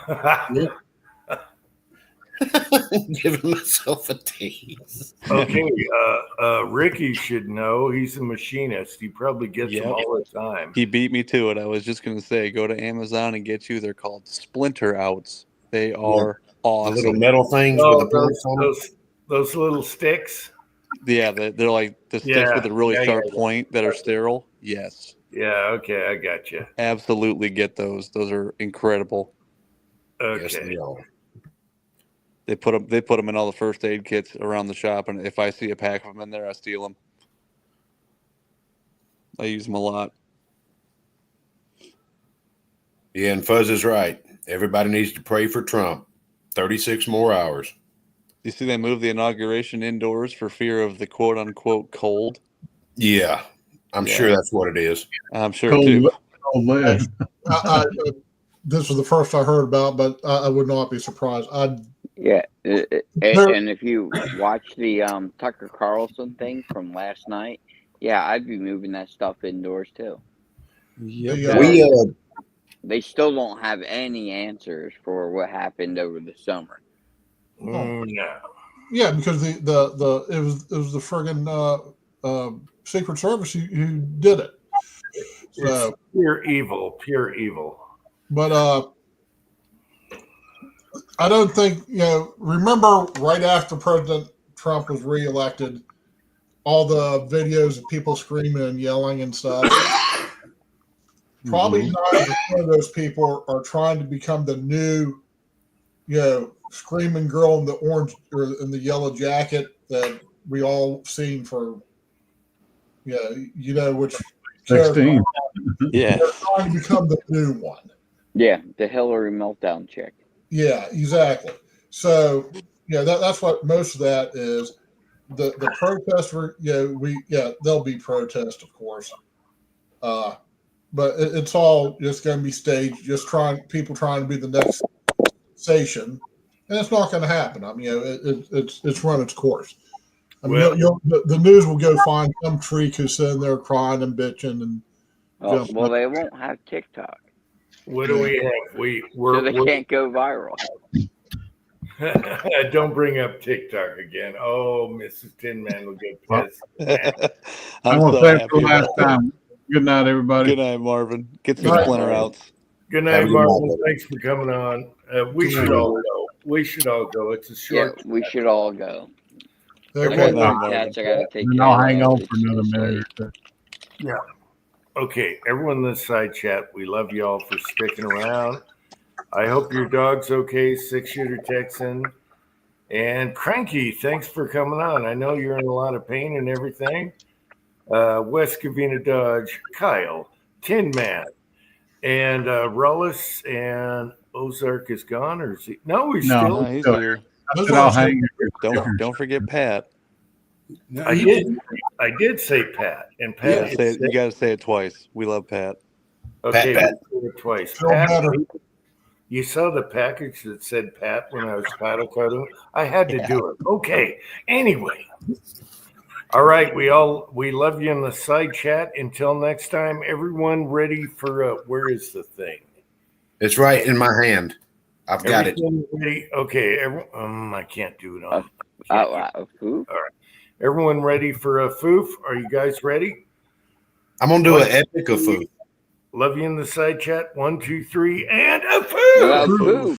Yeah. Giving myself a tease. Okay, Ricky should know. He's a machinist. He probably gets them all the time. He beat me to it. I was just going to say, go to Amazon and get you. They're called splinter outs. They are awesome. The little metal things Oh, with the points on them. those little sticks. Yeah, they're like the sticks with a really sharp point that are sterile. Yes. Yeah. Okay, I got you. Absolutely get those. Those are incredible. Okay. Yes, they are. They put them in all the first aid kits around the shop, and if I see a pack of them in there, I steal them. I use them a lot. Yeah, and Fuzz is right. Everybody needs to pray for Trump. 36 more hours. You see, they moved the inauguration indoors for fear of the quote unquote cold. Yeah, I'm sure that's what it is. I'm sure too. This was the first I heard about, but I would not be surprised. Yeah, and if you watch the Tucker Carlson thing from last night, yeah, I'd be moving that stuff indoors too. Yep. They still don't have any answers for what happened over the summer. No. Yeah, because it was the friggin' Secret Service who did it. So It's pure evil, pure evil. But I don't think, remember right after President Trump was reelected, all the videos of people screaming and yelling and stuff. Probably 90% of those people are trying to become the new, screaming girl in the orange or in the yellow jacket that we all seen for, which 16. Yeah, they're trying to become the new one. Yeah, the Hillary meltdown chick. Yeah, exactly. So, that's what most of that is. The protest, there'll be protest, of course. But it's all just going to be staged, just people trying to be the next sensation, and it's not going to happen. I mean, it's run its course. I mean, the news will go find some freak who's sitting there crying and bitching and. Well, they won't have TikTok. What do we have? So they can't go viral. Don't bring up TikTok again. Oh, Mrs. Tin Man will get pissed. I'm going to say for the last time. Good night, everybody. Good night, Marvin. Get some splinter outs. Good night, Marvin. Thanks for coming on. We should all go. We should all go. It's a short. Yeah, we should all go. Okay. I got cats I got to take And care I'll of. hang on for another minute or two. Yeah. Okay, everyone in the side chat, we love you all for sticking around. I hope your dog's okay, 6-shooter Texan. And Cranky, thanks for coming on. I know you're in a lot of pain and everything. West Covina Dodge, Kyle, Tin Man, and Rullis and Ozark is gone, or is he? No, he's still. No, he's here. Don't forget Pat. No, I did say Pat, and Pat. You got to say it twice. We love Pat. Okay, Pat. twice. Feel Pat, better. you saw the package that said Pat when I was paddle cutting? I had to do it. Okay. Anyway. All right. We love you in the side chat. Until next time, everyone ready for where is the thing? It's right in my hand. I've got it. Ready? Okay. I can't do it on. Foof? All right. Everyone ready for a foof? Are you guys ready? I'm gonna do an epic of food. Love you in the side chat. 1, 2, 3, and a foof. Foof.